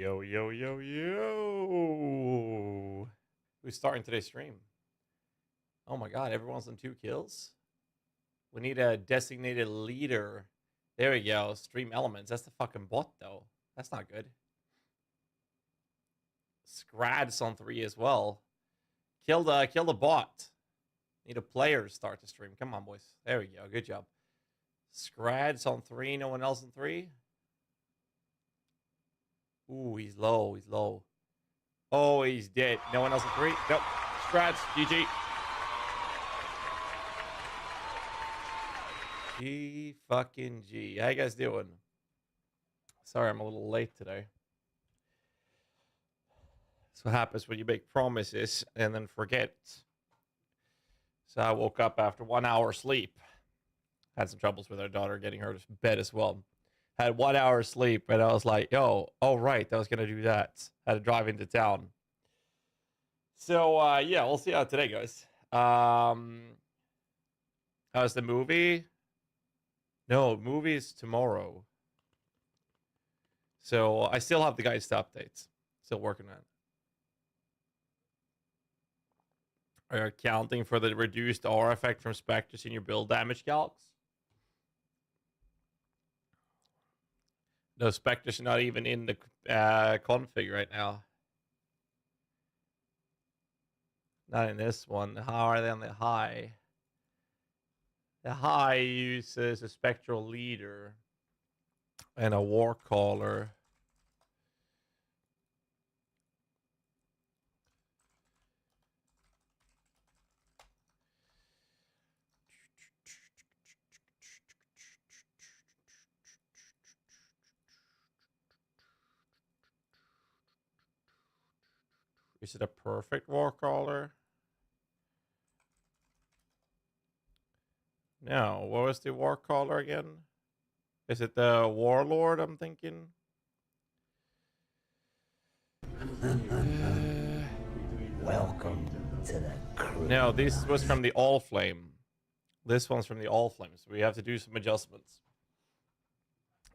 yo, yo, yo, yo. Who's starting today's stream? Oh my god, everyone's on 2 kills? We need a designated leader. There we go. Stream elements. That's the fucking bot, though. That's not good. Scrad's on 3 as well. Kill the bot. Need a player to start the stream. Come on, boys. There we go. Good job. Scrad's on 3. No one else on 3? Ooh, he's low. He's low. Oh, he's dead. No one else on 3? Nope. Scrads. GG. G fucking G. How you guys doing? Sorry, I'm a little late today. That's what happens when you make promises and then forget. So I woke up after 1 hour sleep. Had some troubles with our daughter getting her to bed as well. Had 1 hour sleep, and I was like, yo, oh, right, I was going to do that. Had to drive into town. So, yeah, we'll see how today goes. How's the movie? No, movie is tomorrow. So I still have the guys to update. Still working on it. Are you accounting for the reduced R effect from Spectres in your build damage calcs? No, Spectres are not even in the config right now. Not in this one. How are they on the high? The high uses a spectral leader and a war caller. Is it a perfect war caller? No. What was the war caller again? Is it the warlord? I'm thinking. Welcome to the crew. No, this was from the All Flame. This one's from the All Flame, so we have to do some adjustments.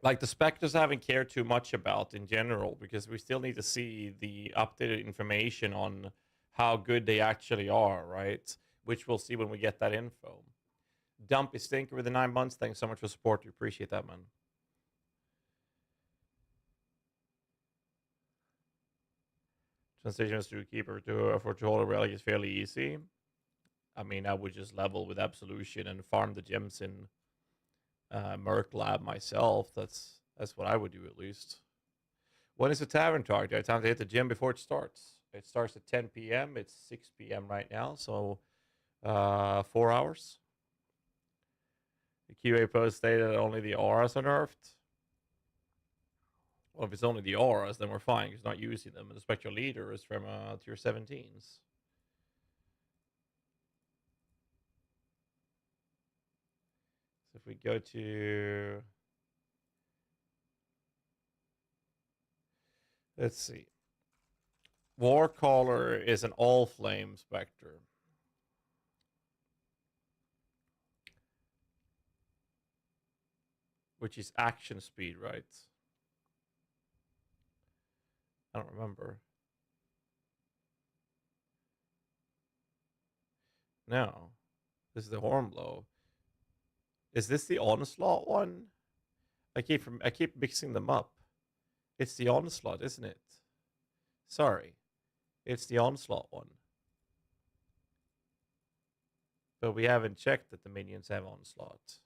Like the Spectres I haven't cared too much about in general, because we still need to see the updated information on how good they actually are, right? Which we'll see when we get that info. Dumpy Stinker with the 9 months. Thanks so much for support. We appreciate that, man. Transition to Keeper to for Troller Relic is fairly easy. I mean, I would just level with Absolution and farm the gems in Merc Lab myself. That's what I would do at least. When is the Tavern target? I have time to hit the gym before it starts. It starts at 10 p.m. It's 6 p.m. right now, so 4 hours. The QA post stated that only the auras are nerfed. Well, if it's only the auras, then we're fine, because not using them. And the Spectral Leader is from tier 17s. So if we go to... Let's see. Warcaller is an all-flame Spectre. Which is action speed, right? I don't remember. No. This is the Hornblow. Is this the Onslaught one? I keep mixing them up. It's the Onslaught, isn't it? Sorry. It's the Onslaught one. But we haven't checked that the minions have Onslaught.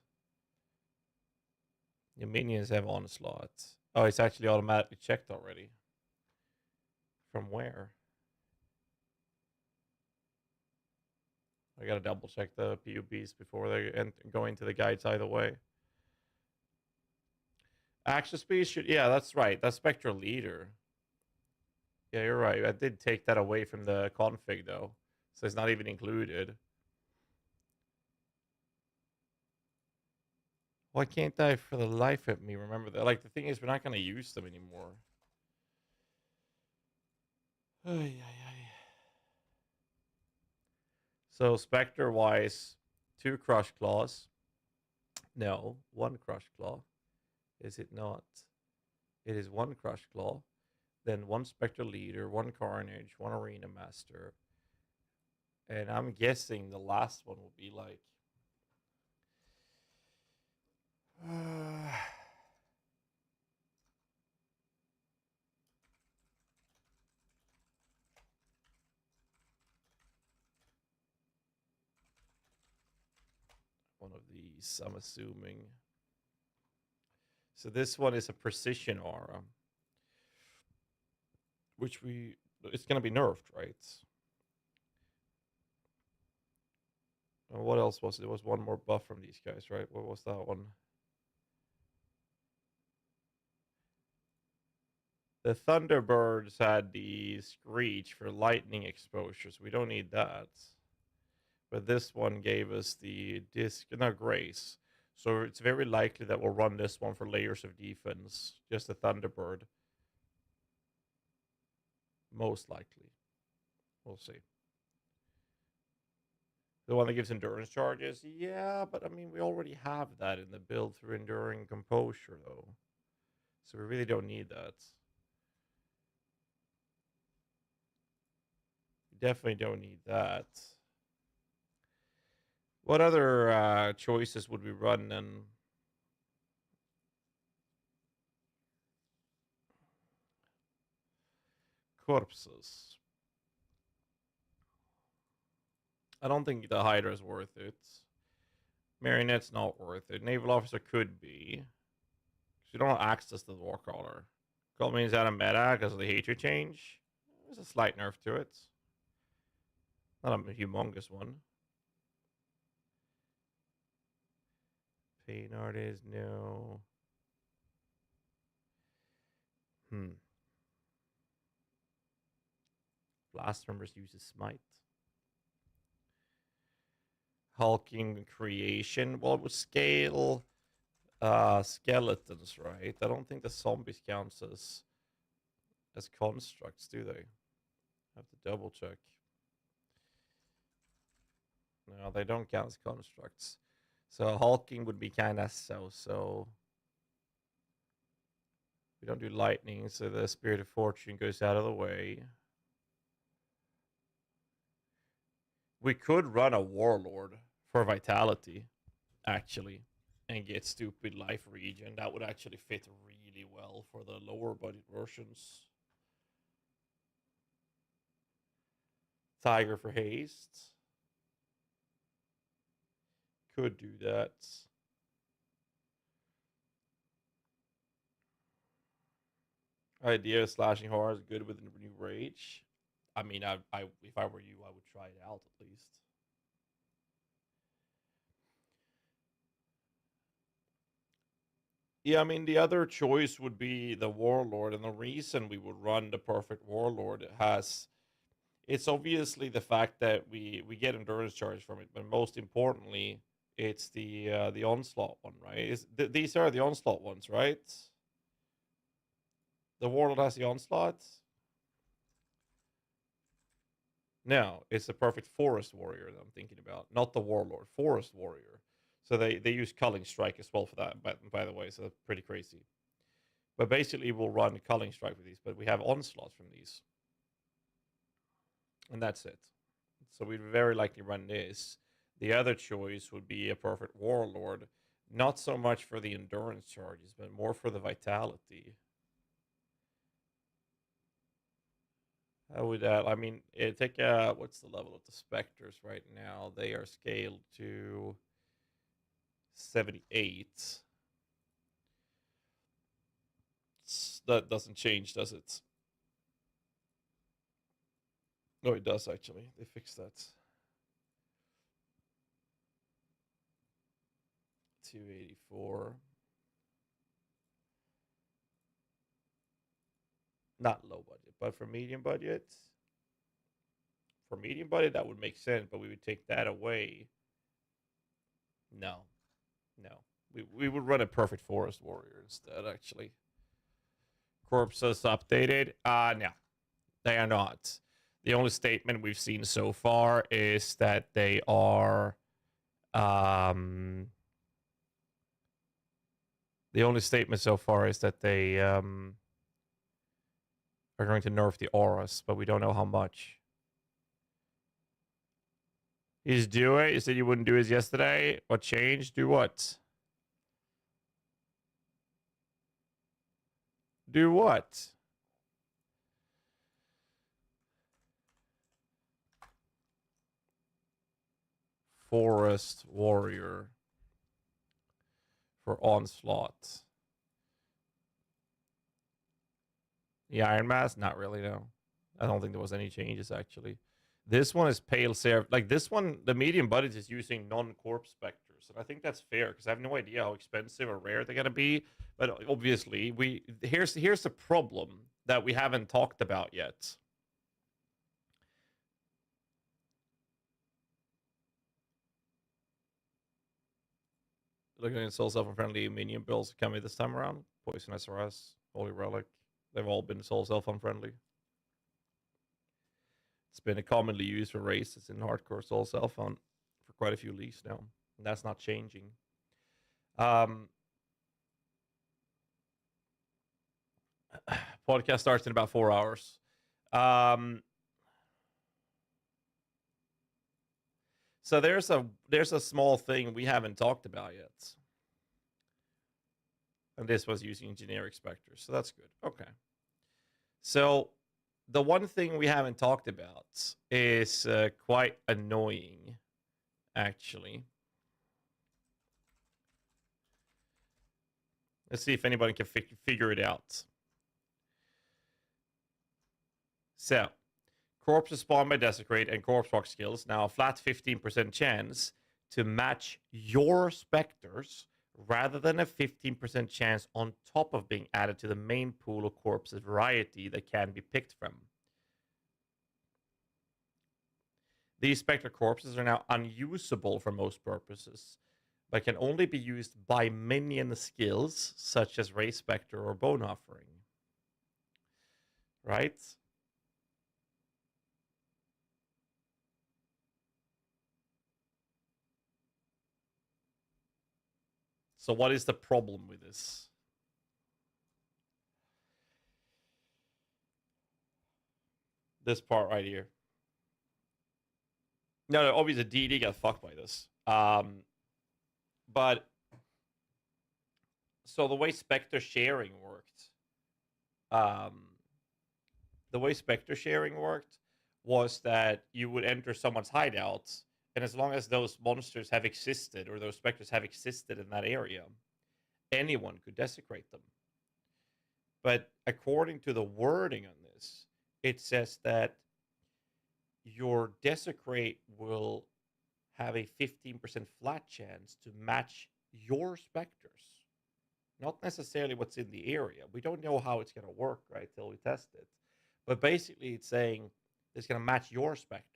The minions have Onslaught. Oh, it's actually automatically checked already. From where? I gotta double check the PUBs before they go into the guides either way. Action speed should... Yeah, that's right. That's Spectral Leader. Yeah, you're right. I did take that away from the config, though. So it's not even included. Why can't I for the life of me remember that? Like, the thing is, we're not going to use them anymore. So, Spectre-wise, 2 Crush Claws. No, 1 Crush Claw. Is it not? It is 1 Crush Claw. Then one Spectre leader, one Carnage, one Arena Master. And I'm guessing the last one will be like one of these, I'm assuming. So this one is a precision aura, which it's gonna be nerfed, right? And what else was it? There was one more buff from these guys, right? What was that one? The Thunderbirds had the Screech for lightning exposure, so we don't need that. But this one gave us the Grace. So it's very likely that we'll run this one for layers of defense. Just the Thunderbird. Most likely. We'll see. The one that gives endurance charges? Yeah, but I mean, we already have that in the build through Enduring Composure, though. So we really don't need that. We definitely don't need that. What other choices would we run then? Corpses. I don't think the Hydra is worth it. Marionette's not worth it. Naval Officer could be. Because you don't have access to the Warcaller. Gold means out of meta because of the hatred change. There's a slight nerf to it. Not a humongous one. Pain Artist, no. Blast members uses Smite. Hulking Creation. Well, it would scale skeletons, right? I don't think the zombies counts as constructs, do they? Have to double check. No, they don't count as constructs. So hulking would be kind of so. We don't do lightning, so the Spirit of Fortune goes out of the way. We could run a Warlord for Vitality, actually, and get stupid life regen. That would actually fit really well for the lower budget versions. Tiger for haste. Could do that. Idea of slashing horror is good with a new rage. I mean, I if I were you, I would try it out at least. Yeah, I mean, the other choice would be the Warlord, and the reason we would run the perfect Warlord it's obviously the fact that we get endurance charge from it, but most importantly, it's the onslaught one, right? These are the onslaught ones, right? The Warlord has the onslaught. No, it's the perfect Forest Warrior that I'm thinking about, not the Warlord. Forest Warrior. So they use Culling Strike as well for that, by the way, so that's pretty crazy. But basically, we'll run Culling Strike with these, but we have onslaughts from these. And that's it. So we'd very likely run this. The other choice would be a perfect Warlord, not so much for the endurance charges, but more for the vitality. How would that? I mean, take what's the level of the Spectres right now? They are scaled to 78. That doesn't change, does it? No, it does actually. They fixed that. 284. Not low budget, but for medium budget, that would make sense. But we would take that away. No, no. We would run a perfect Forest Warrior instead. Actually, corpses updated. No, they are not. The only statement we've seen so far is that they are. The only statement so far is that they are going to nerf the auras, but we don't know how much. You just do it? You said you wouldn't do it yesterday? What changed? Do what? Do what? Forest Warrior for Onslaught. The Iron Mask? Not really, no. I don't think there was any changes, actually. This one is Pale Seraph. Like, this one, the medium budget is using non-corpse specters. And I think that's fair, because I have no idea how expensive or rare they're going to be. But obviously, here's the problem that we haven't talked about yet. Looking at Soul Self-Unfriendly Minion builds coming this time around. Poison SRS, Holy Relic. They've all been Soul Self-Unfriendly. It's been a commonly used for races in hardcore Soul Self-Un for quite a few leagues now. And that's not changing. Podcast starts in about 4 hours. So there's a small thing we haven't talked about yet. And this was using generic specters, so that's good. Okay. So the one thing we haven't talked about is quite annoying, actually. Let's see if anybody can figure it out. So, corpses spawn by Desecrate and Corpse Rock skills. Now, a flat 15% chance to match your specters rather than a 15% chance on top of being added to the main pool of corpses variety that can be picked from. These Spectre corpses are now unusable for most purposes, but can only be used by minion skills such as Raise Spectre or Bone Offering. Right? So what is the problem with this? This part right here. No, obviously DD got fucked by this. But so the way Spectre sharing worked, was that you would enter someone's hideout, and as long as those monsters have existed or those specters have existed in that area, anyone could desecrate them. But according to the wording on this, it says that your desecrate will have a 15% flat chance to match your specters. Not necessarily what's in the area. We don't know how it's going to work, right, till we test it. But basically, it's saying it's going to match your specters.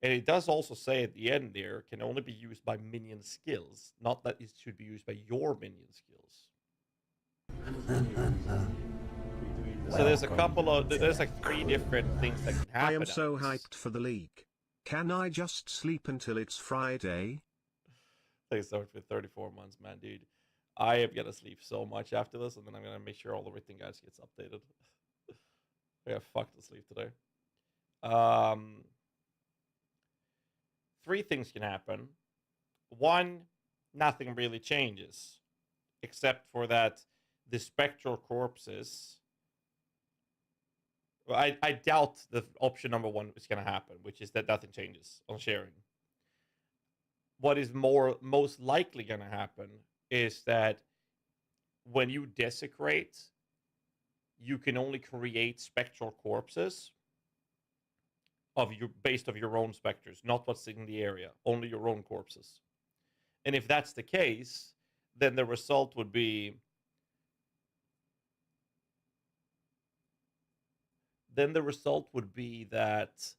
And it does also say at the end there, can only be used by minion skills. Not that it should be used by your minion skills. So there's a couple of, there's like 3 different things that can happen. I am so hyped for the league. Can I just sleep until it's Friday? Thanks so much for 34 months, man, dude. I am going to sleep so much after this, and then I'm going to make sure all the written guides gets updated. I got fucked to sleep today. 3 things can happen. 1, nothing really changes, except for that the spectral corpses. Well, I doubt the option number 1 is going to happen, which is that nothing changes on sharing. What is most likely going to happen is that when you desecrate, you can only create spectral corpses based on your own specters, not what's in the area, only your own corpses. And if that's the case, then the result would be that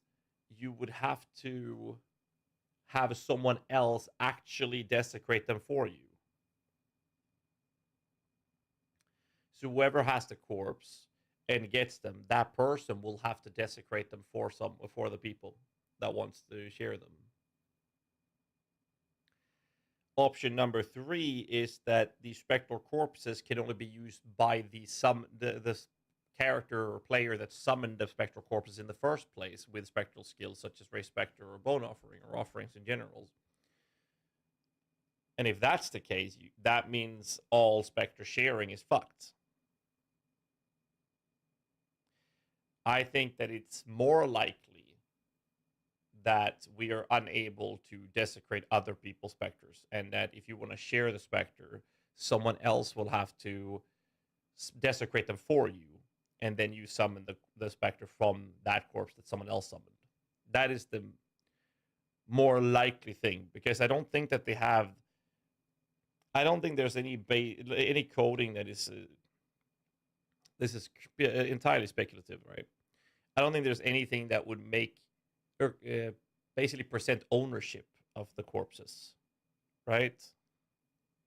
you would have to have someone else actually desecrate them for you. So whoever has the corpse and gets them, that person will have to desecrate them for the people that wants to share them. Option number 3 is that the spectral corpses can only be used by the character or player that summoned the spectral corpses in the first place with spectral skills such as Raise Spectre or Bone Offering or offerings in general. And if that's the case, that means all Spectre sharing is fucked. I think that it's more likely that we are unable to desecrate other people's specters, and that if you want to share the specter, someone else will have to desecrate them for you, and then you summon the specter from that corpse that someone else summoned. That is the more likely thing, because I don't think that they have. I don't think there's any coding that is. This is entirely speculative, right? I don't think there's anything that would make, or basically present ownership of the corpses, right?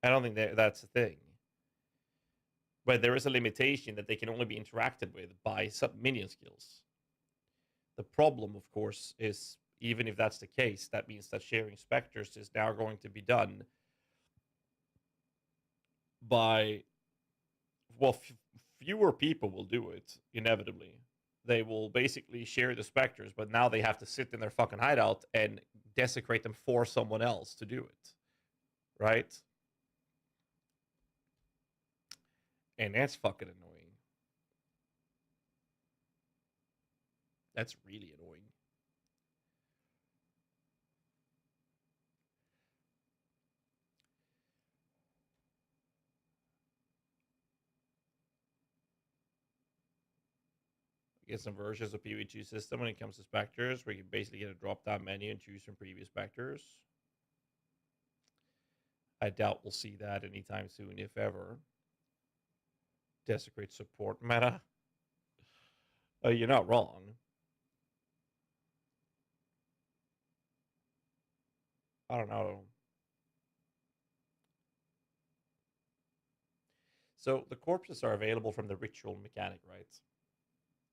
I don't think that's a thing. But there is a limitation that they can only be interacted with by sub-minion skills. The problem, of course, is even if that's the case, that means that sharing specters is now going to be done by, well, fewer people will do it, inevitably. They will basically share the specters, but now they have to sit in their fucking hideout and desecrate them for someone else to do it. Right? And that's fucking annoying. That's really annoying. Get some versions of PvG system when it comes to specters, where you basically get a drop-down menu and choose from previous specters. I doubt we'll see that anytime soon, if ever. Desecrate support meta. You're not wrong. I don't know. So the corpses are available from the ritual mechanic, right?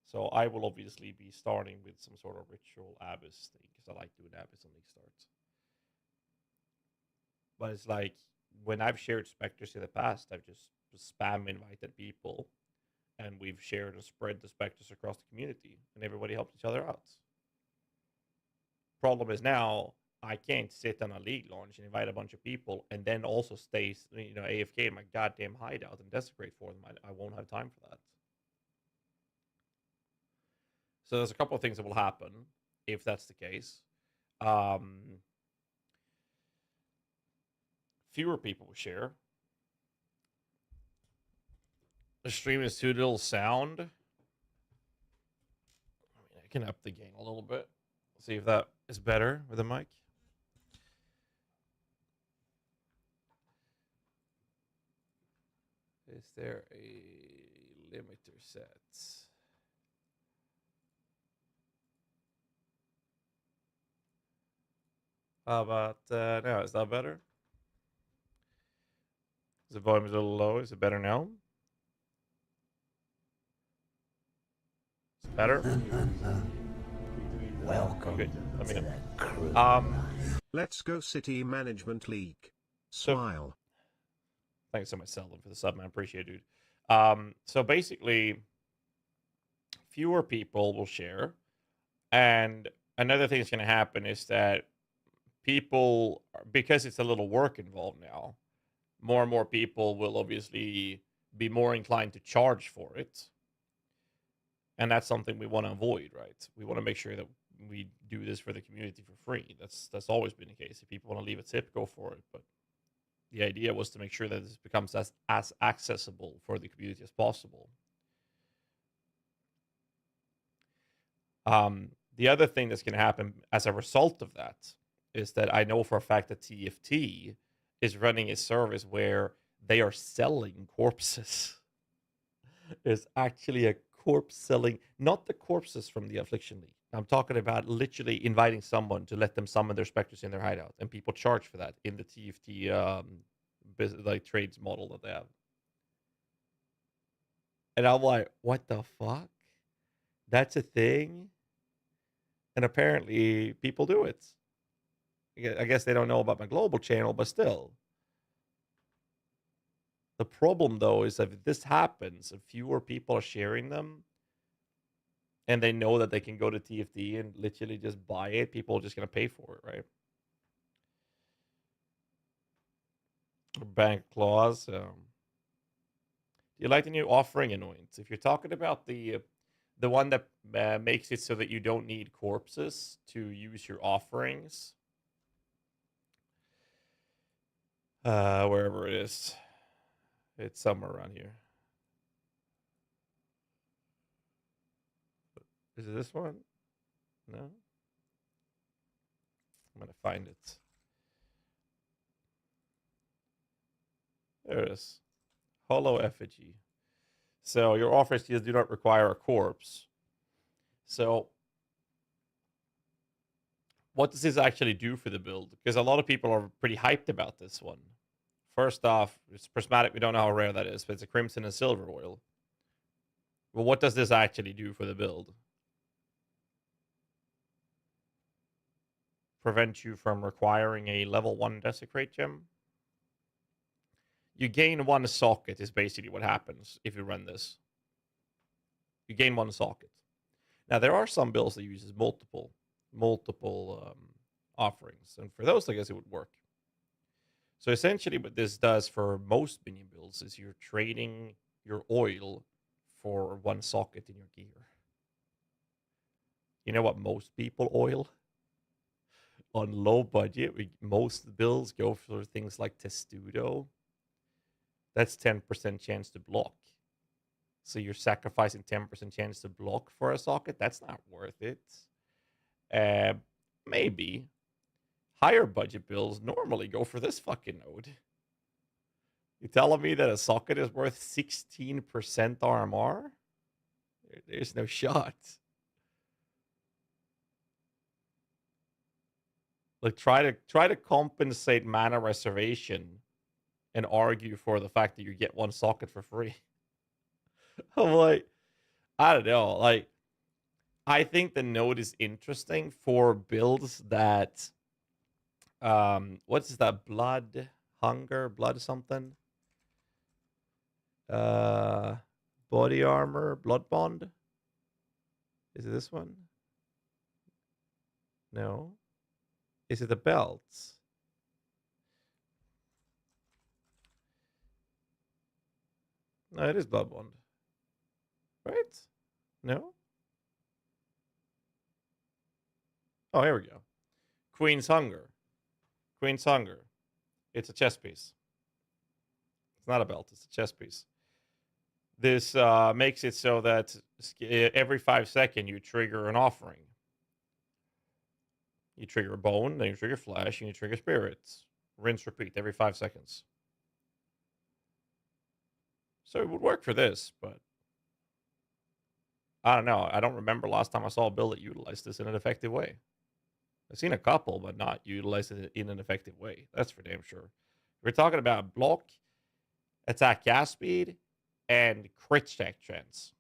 So I will obviously be starting with some sort of ritual abyss thing, because I like doing abyss on these starts. But it's like, when I've shared specters in the past, I've just spam invited people, and we've shared and spread the specters across the community, and everybody helped each other out. Problem is now, I can't sit on a league launch and invite a bunch of people and then also stay, AFK in my goddamn hideout and desecrate for them. I won't have time for that. So there's a couple of things that will happen if that's the case. Fewer people will share. The stream is too little sound. I can up the gain a little bit. See if that is better with the mic. Is there a limiter set? How about now? Is that better? Is the volume a little low? Is it better now? Is it better? Welcome Okay, let me to know. the crew. Let's go City Management League. So- Smile. Thanks so much, Seldon, for the sub, man. Appreciate it, dude. So basically, fewer people will share. And another thing that's going to happen is that people, because it's a little work involved now, more and more people will obviously be more inclined to charge for it. And that's something we want to avoid, right? We want to make sure that we do this for the community for free. That's always been the case. If people want to leave a tip, go for it. But the idea was to make sure that this becomes as accessible for the community as possible. The other thing that's going to happen as a result of that is that I know for a fact that TFT is running a service where they are selling corpses. There's actually a corpse selling, not the corpses from the Affliction League. I'm talking about literally inviting someone to let them summon their specters in their hideout, and people charge for that in the TFT like trades model that they have. And I'm like, what the fuck? That's a thing? And apparently people do it. I guess they don't know about my global channel, but still. The problem, though, is that if this happens, if fewer people are sharing them, and they know that they can go to TFD and literally just buy it, people are just going to pay for it, right? Bank clause. Do you like the new offering annoyance? If you're talking about the one that makes it so that you don't need corpses to use your offerings, wherever it is, it's somewhere around here. Is it this one? No. I'm gonna find it. There it is. Hollow effigy. So your offers do not require a corpse. So what does this actually do for the build? Because a lot of people are pretty hyped about this one. First off, it's prismatic. We don't know how rare that is, but it's a crimson and silver oil. Well, what does this actually do for the build? Prevent you from requiring a level 1 desecrate gem? You gain 1 socket is basically what happens if you run this. You gain 1 socket. Now, there are some builds that uses multiple offerings. And for those, I guess it would work. So essentially what this does for most minion builds is you're trading your oil for 1 socket in your gear. You know what most people oil? On low budget, most builds go for things like Testudo. That's 10% chance to block. So you're sacrificing 10% chance to block for a socket. That's not worth it. Maybe. Higher budget builds normally go for this fucking node. You telling me that a socket is worth 16% RMR? There's no shot. Like try to compensate mana reservation and argue for the fact that you get 1 socket for free. I'm like, I don't know. Like, I think the node is interesting for builds that, what's that? Blood hunger, blood something. Body armor, blood bond. Is it this one? No. Is it the belts? No, it is blood bond. Right? No? Oh, here we go. Queen's Hunger. Queen's Hunger. It's a chess piece. It's not a belt. It's a chess piece. This makes it so that every 5 seconds you trigger an offering. You trigger a bone, then you trigger flesh, and you trigger spirits. Rinse, repeat every 5 seconds. So it would work for this, but I don't know. I don't remember last time I saw a build that utilized this in an effective way. I've seen a couple, but not utilized it in an effective way. That's for damn sure. We're talking about block, attack gas speed, and crit check chance.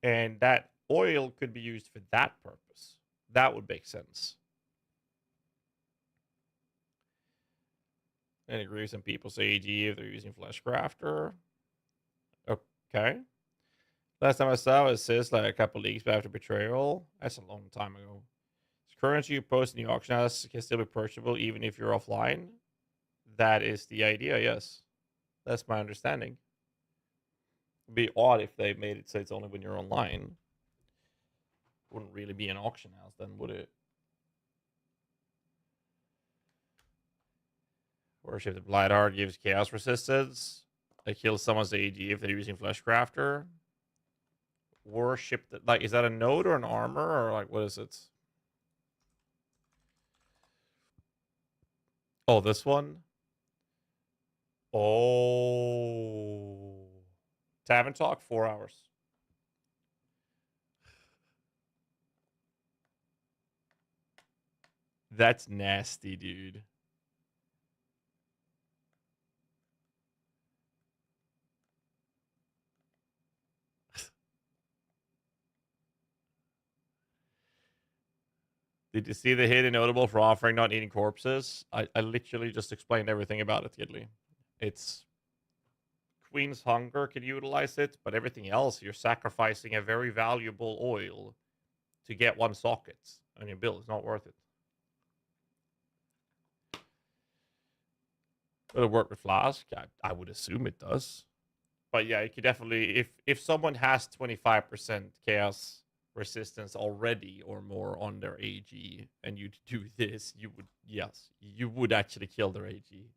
And that oil could be used for that purpose. That would make sense. And agree with some people's AG if they're using Flesh Crafter. Okay. Last time I saw it says like a couple leagues after Betrayal. That's a long time ago. Currency you post in the auction house can still be purchasable even if you're offline. That is the idea, yes. That's my understanding. It'd be odd if they made it so it's only when you're online. Wouldn't really be an auction house then, would it? Worship the Blight Heart gives chaos resistance. It kills someone's AG if they're using Flesh Crafter. Worship the, like, is that a node or an armor or like what is it? Oh, this one. Oh, Tavern talk 4 hours. That's nasty, dude. Did you see the hidden notable for offering not eating corpses? I literally just explained everything about it, Gidley. It's Queen's Hunger can utilize it, but everything else, you're sacrificing a very valuable oil to get 1 socket on your build. It's not worth it. Will it work with Flask? I would assume it does. But yeah, you could definitely, if someone has 25% chaos resistance already or more on their AG, and you do this, you would, yes, you would actually kill their AG.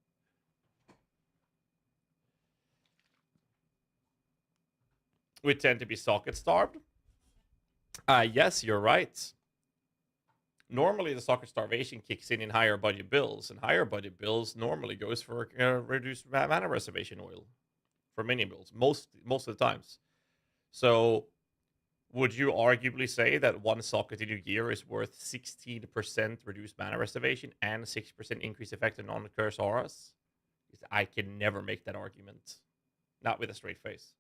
We tend to be socket starved. Yes, you're right. Normally, the socket starvation kicks in higher budget builds, and higher budget builds normally goes for reduced mana reservation oil for minion builds most of the times. So, would you arguably say that 1 socket in your gear is worth 16% reduced mana reservation and 6% increased effect on non-curse auras? I can never make that argument, not with a straight face.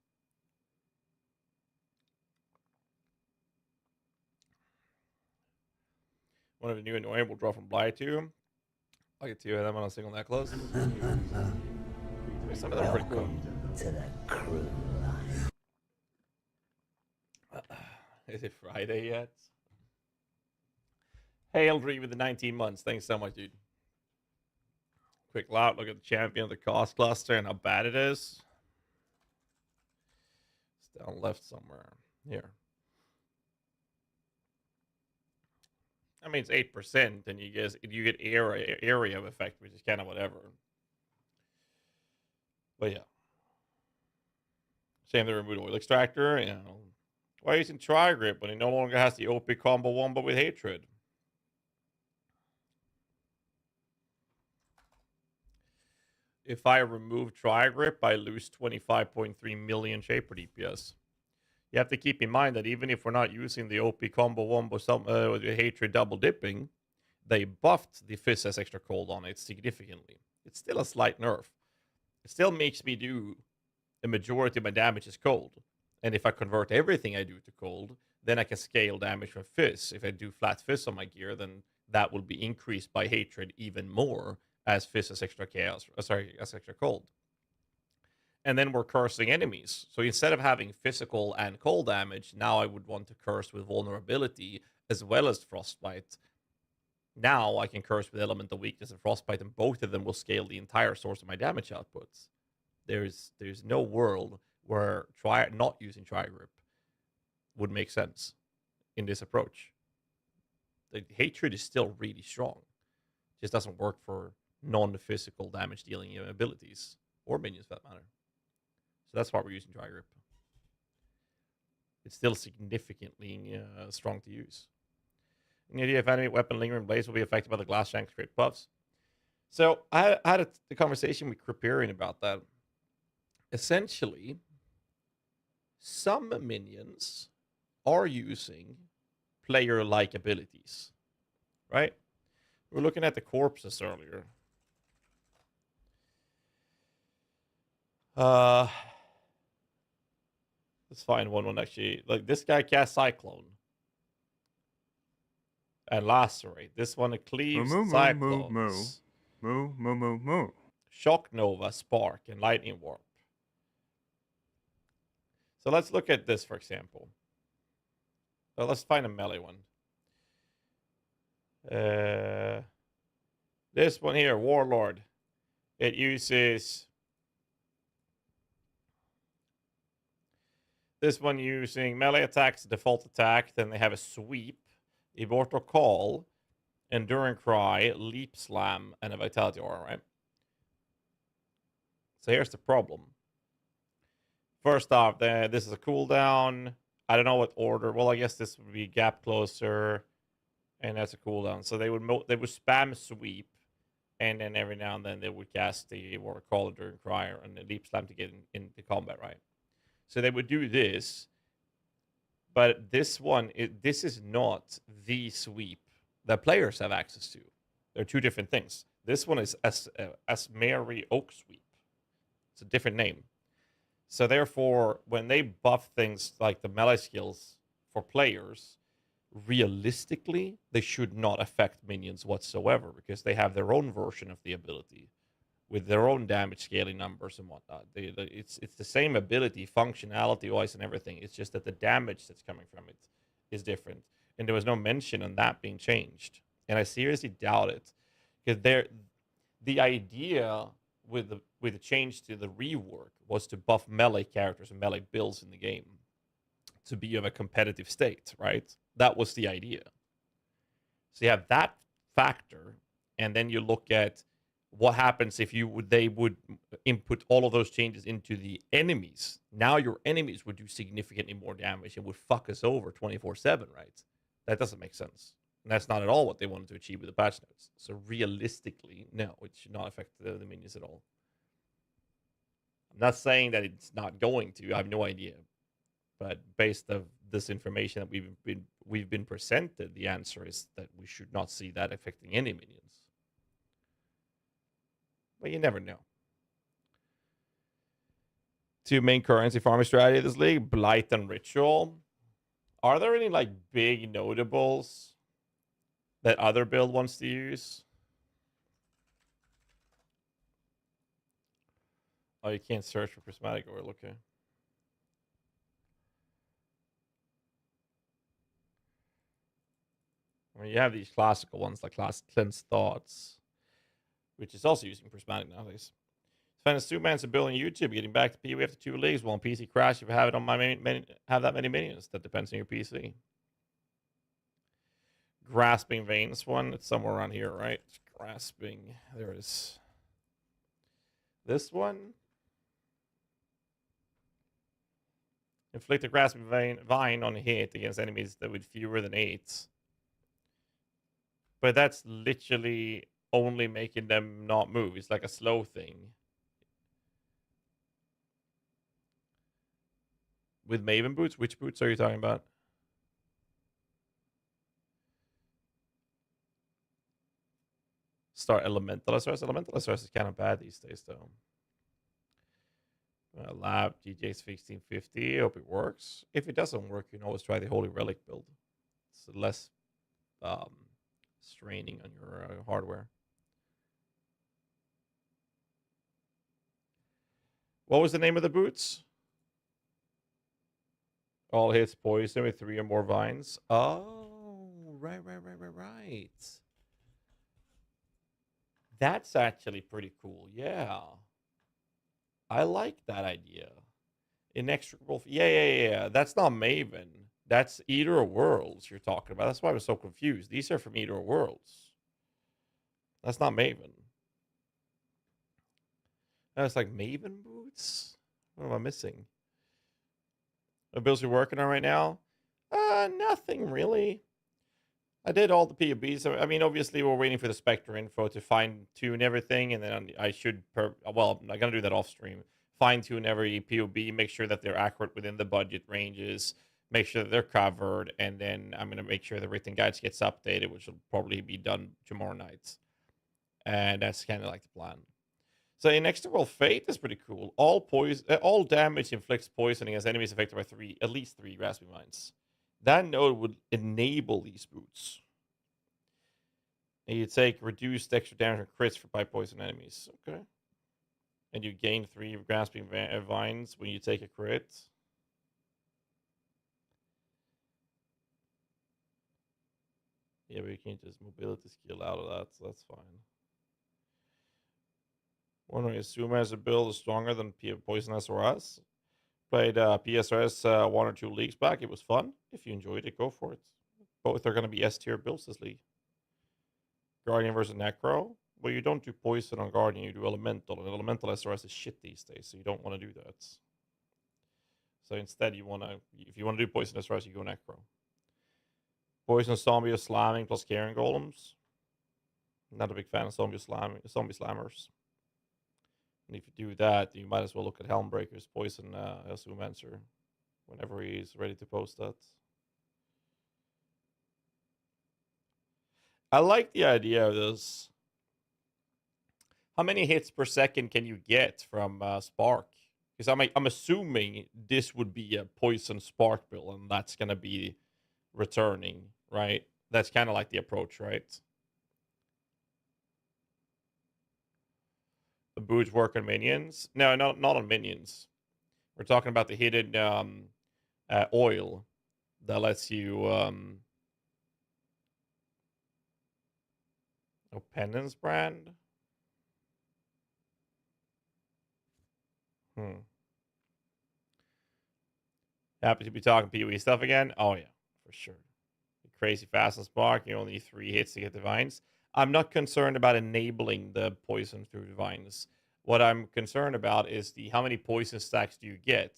One of the new annoying will draw from Blight too. I'll get 2 of them on a single necklace. Some of them are pretty cool. To the crew line. Is it Friday yet? Hail Dream with the 19 months. Thanks so much, dude. Quick look at the champion of the cost cluster and how bad it is. It's down left somewhere. Here. I mean, it's 8%, and you get area of effect, which is kind of whatever. But yeah. Same thing with Remote Oil Extractor, you know. Why using Tri-Grip when he no longer has the OP combo wombo with Hatred? If I remove Tri-Grip, I lose 25.3 million Shaper DPS. You have to keep in mind that even if we're not using the OP combo wombo with Hatred double dipping, they buffed the Fizz as extra cold on it significantly. It's still a slight nerf. It still makes me do a majority of my damage is cold. And if I convert everything I do to cold, then I can scale damage from Fizz. If I do flat Fizz on my gear, then that will be increased by Hatred even more as Fizz as extra chaos. As extra cold. And then we're cursing enemies. So instead of having physical and cold damage, now I would want to curse with vulnerability as well as frostbite. Now I can curse with elemental weakness and frostbite, and both of them will scale the entire source of my damage outputs. There's no world where not using Tri-Grip would make sense in this approach. The Hatred is still really strong. It just doesn't work for non-physical damage dealing abilities or minions for that matter. So that's why we're using Tri-Grip. It's still significantly strong to use. Any idea if enemy weapon lingering blaze will be affected by the glass shank crit buffs? So I had the conversation with Kriperian about that. Essentially, some minions are using player-like abilities, right? We were looking at the corpses earlier. Let's find one actually. Like this guy casts Cyclone and Lacerate. This one cleaves Cyclones. Shock Nova, Spark, and Lightning Warp. So let's look at this, for example. So let's find a melee one. This one here, Warlord. It uses... This one using melee attacks, default attack. Then they have a sweep, Immortal Call, Enduring Cry, Leap Slam, and a Vitality Aura, right? So here's the problem. First off, this is a cooldown. I don't know what order. Well, I guess this would be Gap Closer, and that's a cooldown. So they would spam sweep, and then every now and then they would cast the Immortal Call, Enduring Cry, and the Leap Slam to get into combat, right? So they would do this, but this one, this is not the sweep that players have access to. They're two different things. This one is Mary Oak Sweep. It's a different name. So therefore, when they buff things like the melee skills for players, realistically, they should not affect minions whatsoever because they have their own version of the ability. with their own damage scaling numbers and whatnot. It's the same ability, functionality wise, and everything. It's just that the damage that's coming from it is different, and there was no mention on that being changed. And I seriously doubt it, because the idea with the change to the rework was to buff melee characters and melee builds in the game to be of a competitive state, right? That was the idea. So you have that factor, and then you look at what happens if they would input all of those changes into the enemies. Now your enemies would do significantly more damage and would fuck us over 24/7, right? That doesn't make sense. And that's not at all what they wanted to achieve with the patch notes. So realistically, no, it should not affect the minions at all. I'm not saying that it's not going to. I have no idea. But based on this information that we've been presented, the answer is that we should not see that affecting any minions. But you never know. Two main currency farming strategy of this league, Blight and Ritual. Are there any like big notables that other build wants to use? Oh, you can't search for prismatic oil, okay. I mean, you have these classical ones like Cleanse Thoughts, which is also using prismatic nowadays. Find a Superman's a bill on YouTube, getting back to PoE after 2 leagues. Will on PC crash if I have it on my have that many minions? That depends on your PC. Grasping Veins one, it's somewhere around here, right? Grasping, there it is. This one. Inflict a Grasping Vine on a hit against enemies that with fewer than 8. But that's literally only making them not move. It's like a slow thing. With Maven boots? Which boots are you talking about? Start Elemental SRS. Elemental SRS is kind of bad these days, though. Lab GJ's 1650. Hope it works. If it doesn't work, you can always try the Holy Relic build. It's less straining on your hardware. What was the name of the boots? All hits poison with 3 or more vines. Oh, right. That's actually pretty cool. Yeah. I like that idea. Inextricable. Yeah. That's not Maven. That's Eater of Worlds you're talking about. That's why I was so confused. These are from Eater of Worlds. That's not Maven. That's like Maven boots? What am I missing? What builds you're working on right now? Nothing really. I did all the POBs. I mean, obviously, we're waiting for the Spectre info to fine-tune everything, and then I should, well, I'm not going to do that off-stream. Fine-tune every POB, make sure that they're accurate within the budget ranges, make sure that they're covered, and then I'm going to make sure the written guides gets updated, which will probably be done tomorrow night. And that's kind of like the plan. So Inexorable Fate is pretty cool. All damage inflicts poison against enemies affected by at least 3 Grasping Vines. That node would enable these boots. And you take reduced extra damage and crits by poison enemies. Okay. And you gain 3 Grasping Vines when you take a crit. Yeah, but you can't just mobility skill out of that, so that's fine. Wondering if Suma as a build is stronger than Poison SRS. Played PSRS 1 or 2 leagues back. It was fun. If you enjoyed it, go for it. Both are going to be S tier builds this league. Guardian versus Necro. Well, you don't do Poison on Guardian, you do Elemental. And Elemental SRS is shit these days, so you don't want to do that. So instead, if you want to do Poison SRS, you go Necro. Poison Zombie or Slamming plus Karen Golems. Not a big fan of Zombie Slammers. And if you do that, you might as well look at Helmbreaker's Poison Zoomancer whenever he's ready to post that. I like the idea of this. How many hits per second can you get from Spark? Because I'm assuming this would be a Poison Spark build, and that's going to be returning, right? That's kind of like the approach, right? The boots work on minions? No, not on minions. We're talking about the hidden oil that lets you... Oh, penance brand? Happy to be talking PoE stuff again? Oh, yeah, for sure. Crazy fast and spark. You only need 3 hits to get divines. I'm not concerned about enabling the poison through divines. What I'm concerned about is the how many poison stacks do you get?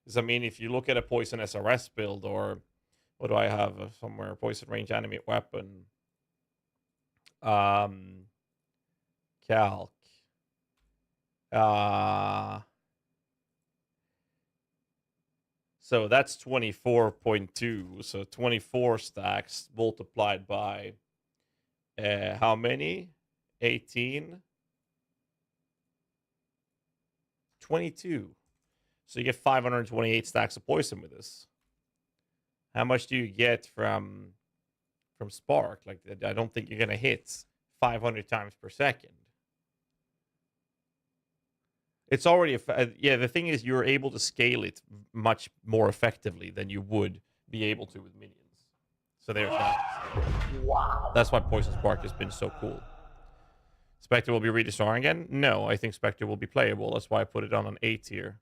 Because, I mean, if you look at a poison SRS build, or what do I have somewhere? Poison range animate weapon. Calc. So that's 24.2. So 24 stacks multiplied by how many? 18? 22. So you get 528 stacks of poison with this. How much do you get from Spark? Like, I don't think you're going to hit 500 times per second. It's already... yeah, the thing is, you're able to scale it much more effectively than you would be able to with minions. So there's that. Wow. That's why Poison Spark has been so cool. Spectre will be redistorting again? No, I think Spectre will be playable. That's why I put it on an A tier.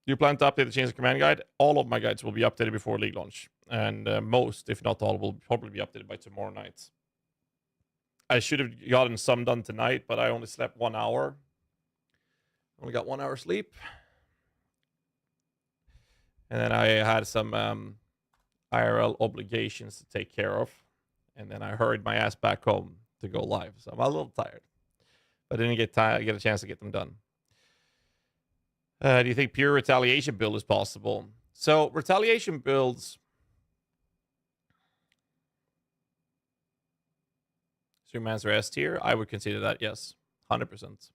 Do you plan to update the Chains of Command guide? All of my guides will be updated before League launch. And most, if not all, will probably be updated by tomorrow night. I should have gotten some done tonight, but I only slept 1 hour. Only got 1 hour sleep. And then I had some IRL obligations to take care of. And then I hurried my ass back home to go live. So I'm a little tired. But I didn't get a chance to get them done. Do you think pure Retaliation build is possible? So Retaliation builds... Streammaster S tier? I would consider that, yes. 100%.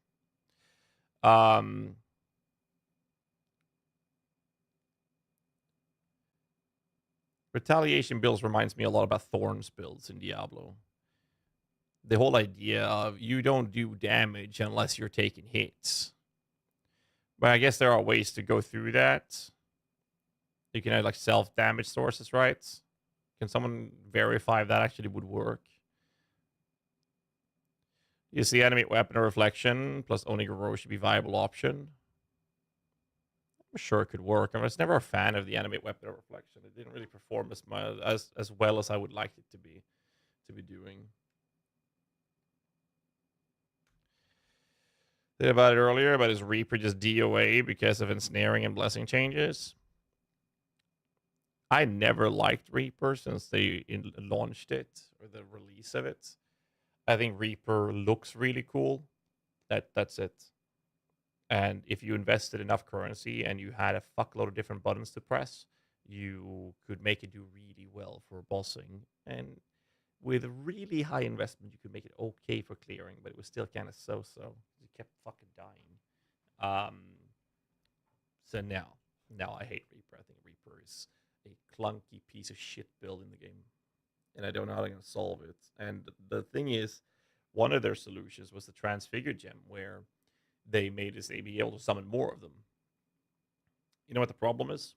Retaliation builds reminds me a lot about Thorns builds in Diablo. The whole idea of you don't do damage unless you're taking hits. But I guess there are ways to go through that. You can have like self-damage sources, right? Can someone verify if that actually would work? Is the animate weapon or reflection plus owning a row should be a viable option? I'm sure it could work. I was never a fan of the animate weapon or reflection. It didn't really perform as well as I would like it to be doing. Did about it earlier about his Reaper just DOA because of ensnaring and blessing changes. I never liked Reaper since they launched it, or the release of it. I think Reaper looks really cool. That's it. And if you invested enough currency and you had a fuckload of different buttons to press, you could make it do really well for bossing. And with a really high investment, you could make it okay for clearing, but it was still kind of so-so. You kept fucking dying. So now I hate Reaper. I think Reaper is a clunky piece of shit build in the game. And I don't know how they're going to solve it. And the thing is, one of their solutions was the Transfigure gem, where they made us be able to summon more of them. You know what the problem is?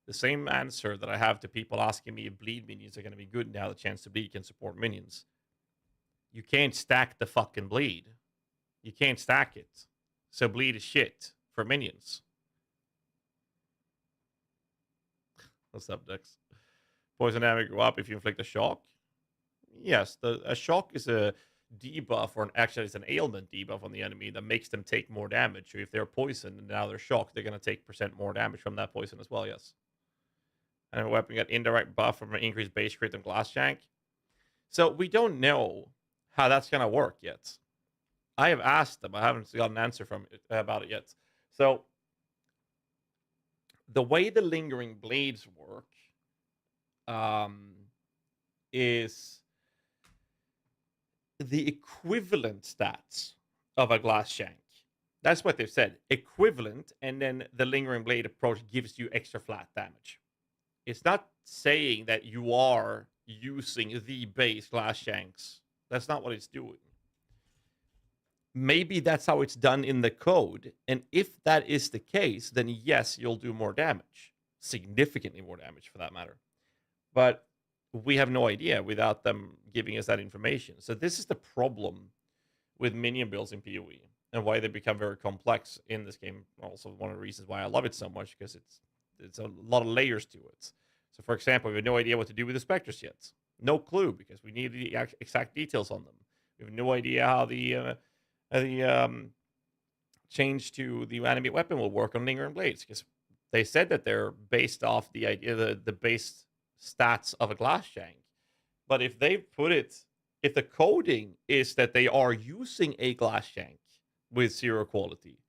The same answer that I have to people asking me if bleed minions are going to be good now, the chance to bleed can support minions. You can't stack the fucking bleed. You can't stack it. So bleed is shit for minions. What's up, Dex? Poison damage go up if you inflict a shock? Yes, a shock is a debuff, or actually it's an ailment debuff on the enemy that makes them take more damage. So if they're poisoned and now they're shocked, they're going to take % more damage from that poison as well, yes. And a weapon got indirect buff from an increased base crit and glass shank. So we don't know how that's going to work yet. I have asked them. I haven't got an answer about it yet. So the way the lingering blades work is the equivalent stats of a glass shank. That's what they've said. Equivalent, and then the lingering blade approach gives you extra flat damage. It's not saying that you are using the base glass shanks. That's not what it's doing. maybe that's how it's done in the code. And if that is the case, then yes, you'll do more damage. Significantly more damage, for that matter. But we have no idea without them giving us that information. So this is the problem with minion builds in PoE and why they become very complex in this game. Also, one of the reasons why I love it so much, because it's a lot of layers to it. So, for example, we have no idea what to do with the Spectres yet. No clue, because we need the exact details on them. We have no idea how the change to the animate weapon will work on Lingering Blades, because they said that they're based off the idea, the base stats of a glass shank. But if they put it, if the coding is that they are using a glass shank with 0 quality,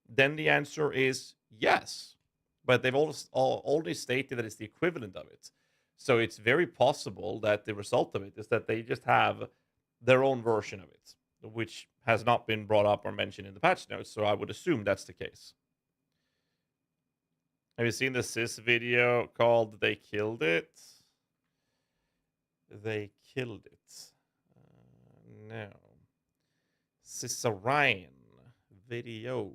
then the answer is yes. But they've already stated that it's the equivalent of it. So it's very possible that the result of it is that they just have their own version of it, which has not been brought up or mentioned in the patch notes. So I would assume that's the case. Have you seen the Sis video called They Killed It? They killed it. No. Cicerine videos.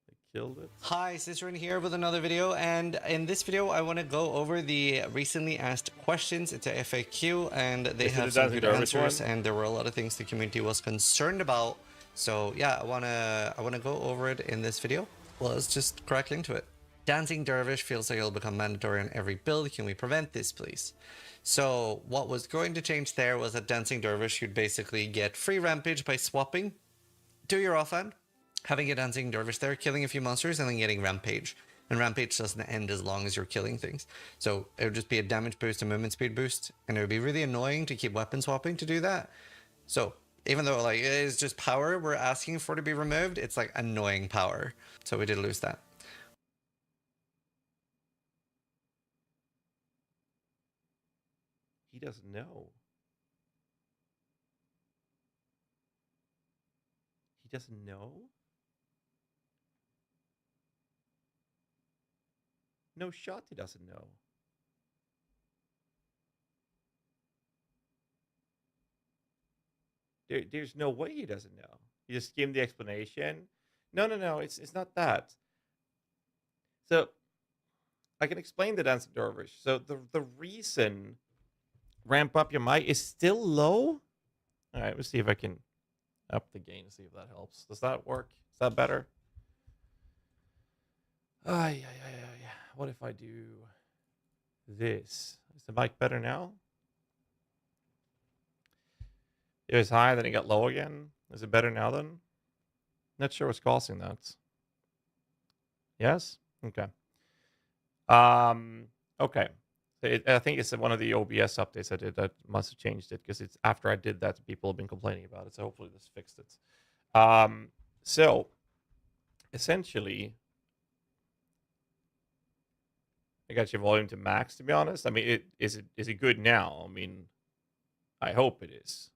They killed it. Hi, Cicerine here with another video, and in this video I want to go over the recently asked questions. It's a FAQ, and they have some good answers, and there were a lot of things the community was concerned about. So yeah, I wanna go over it in this video. Well, let's just crack into it. Dancing Dervish feels like it'll become mandatory on every build. Can we prevent this, please? So what was going to change there was that Dancing Dervish, you'd basically get free Rampage by swapping to your offhand, having a Dancing Dervish there, killing a few monsters, and then getting Rampage. And Rampage doesn't end as long as you're killing things. So it would just be a damage boost, a movement speed boost, and it would be really annoying to keep weapon swapping to do that. So even though like it is just power we're asking for to be removed, it's like annoying power. So we did lose that. He doesn't know. He doesn't know? No shot he doesn't know. There's no way he doesn't know. You just give him the explanation. No, it's not that. So, I can explain the Dancing Dervish. So, the reason ramp up your mic is still low. All right, let's see if I can up the gain, see if that helps. Does that work? Is that better? Yeah. What if I do this? Is the mic better now? It was high, then it got low again. Is it better now then? Not sure what's causing that. Yes? Okay. Okay. I think it's one of the OBS updates I did that must have changed it, because it's after I did that, people have been complaining about it. So hopefully this fixed it. So essentially, I got your volume to max, to be honest. I mean, is it good now? I mean, I hope it is.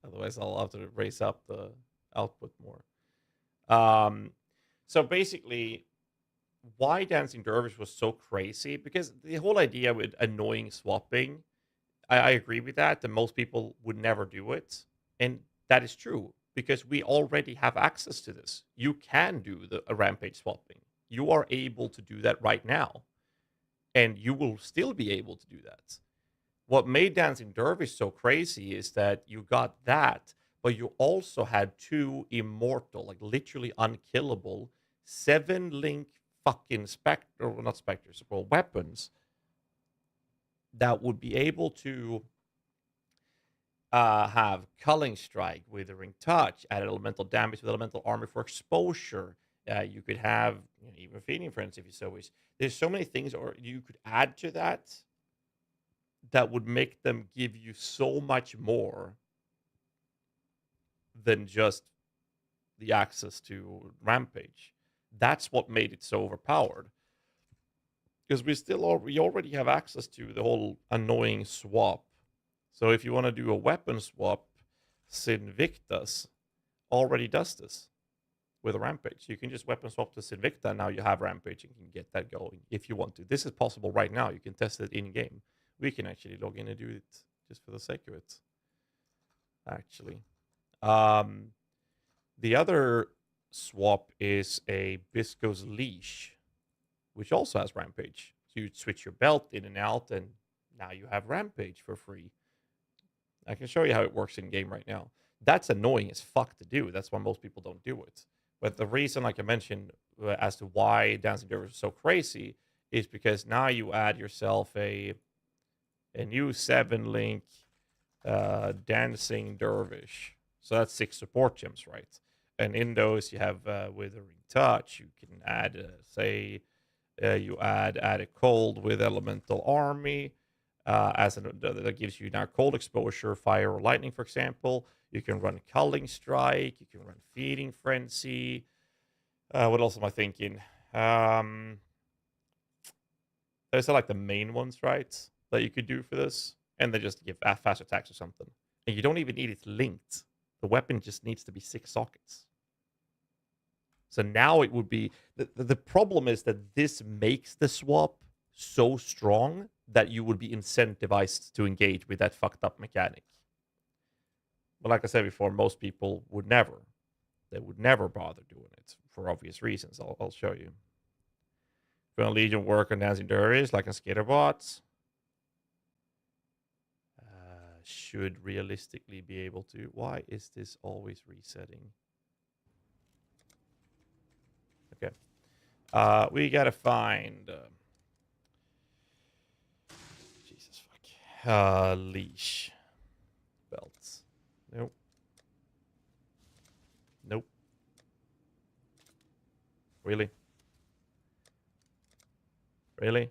Otherwise, I'll have to raise up the output more. So basically, why Dancing Dervish was so crazy, because the whole idea with annoying swapping, I agree with that most people would never do it. And that is true, because we already have access to this. You can do a Rampage swapping. You are able to do that right now. And you will still be able to do that. What made Dancing Dervish so crazy is that you got that, but you also had 2 immortal, like literally unkillable, 7-link fucking Spectre, or not Spectres, well, weapons that would be able to have Culling Strike, Withering Touch, add elemental damage with elemental armor for exposure. You could have even Feeding Friends if you so wish. There's so many things, or you could add to that would make them give you so much more than just the access to Rampage. That's what made it so overpowered. Because we already have access to the whole annoying swap. So if you want to do a weapon swap, Sinvictus already does this with a Rampage. You can just weapon swap to Sinvicta, and now you have Rampage and can get that going if you want to. This is possible right now. You can test it in-game. We can actually log in and do it just for the sake of it. Actually. The other swap is a Bisco's Leash, which also has Rampage. So you switch your belt in and out, and now you have Rampage for free. I can show you how it works in game right now. That's annoying as fuck to do. That's why most people don't do it. But the reason, like I mentioned, as to why Dancing Dervish is so crazy is because now you add yourself a new 7-link Dancing Dervish. So that's 6 support gems, right? And in those you have Withering Touch. You can add, you add a cold with Elemental Army. That gives you now cold exposure, fire or lightning, for example. You can run Culling Strike. You can run Feeding Frenzy. What else am I thinking? Those are like the main ones, right? That you could do for this. And they just give fast attacks or something. And you don't even need it linked. The weapon just needs to be 6 sockets. So now it would be... The problem is that this makes the swap so strong that you would be incentivized to engage with that fucked up mechanic. But like I said before, most people would never. They would never bother doing it for obvious reasons. I'll show you. If Legion work on Dancing Dervish, like on Skitterbots, should realistically be able to. Why is this always resetting? Okay. We gotta find... Jesus fuck. Leash. Belts. Nope. Nope. Really? Really?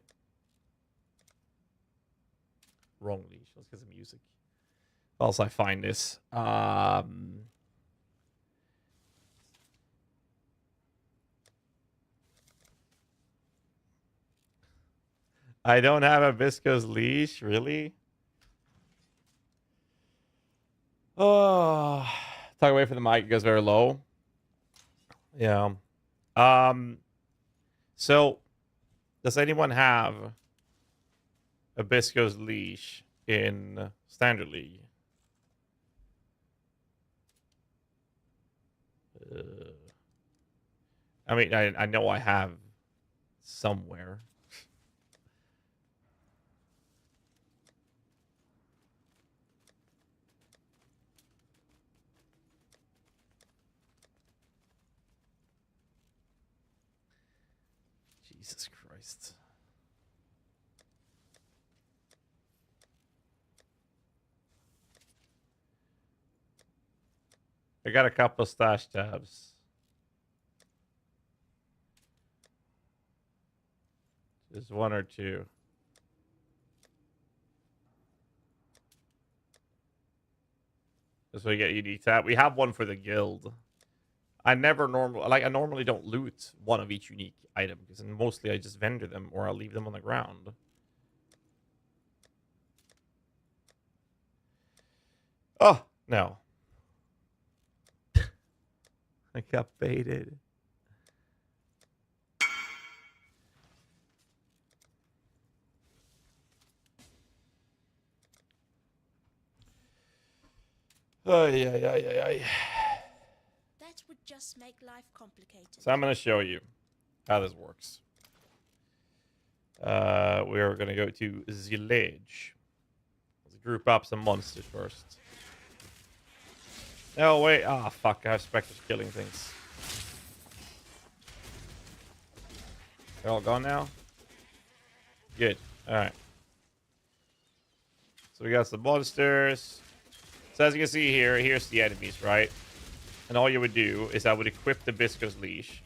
Wrong leash. Let's get some music. Else I find this. I don't have a Bisco's Leash, really? Oh, talk away from the mic. It goes very low. Yeah. So, does anyone have a Bisco's Leash in Standard League? I mean, I know I have somewhere. Jesus Christ. I got a couple of stash tabs. Just 1 or 2. This way you get unique tab. We have one for the guild. I normally don't loot one of each unique item because mostly I just vendor them or I'll leave them on the ground. Oh, no. I got baited. Oh, yeah. That would just make life complicated. So I'm going to show you how this works. We are going to go to the ledge. Let's group up some monsters first. No, wait. Ah, fuck. I have Spectres killing things. They're all gone now? Good. Alright. So we got some monsters. So as you can see here, here's the enemies, right? And all you would do is I would equip the Bisco's Leash.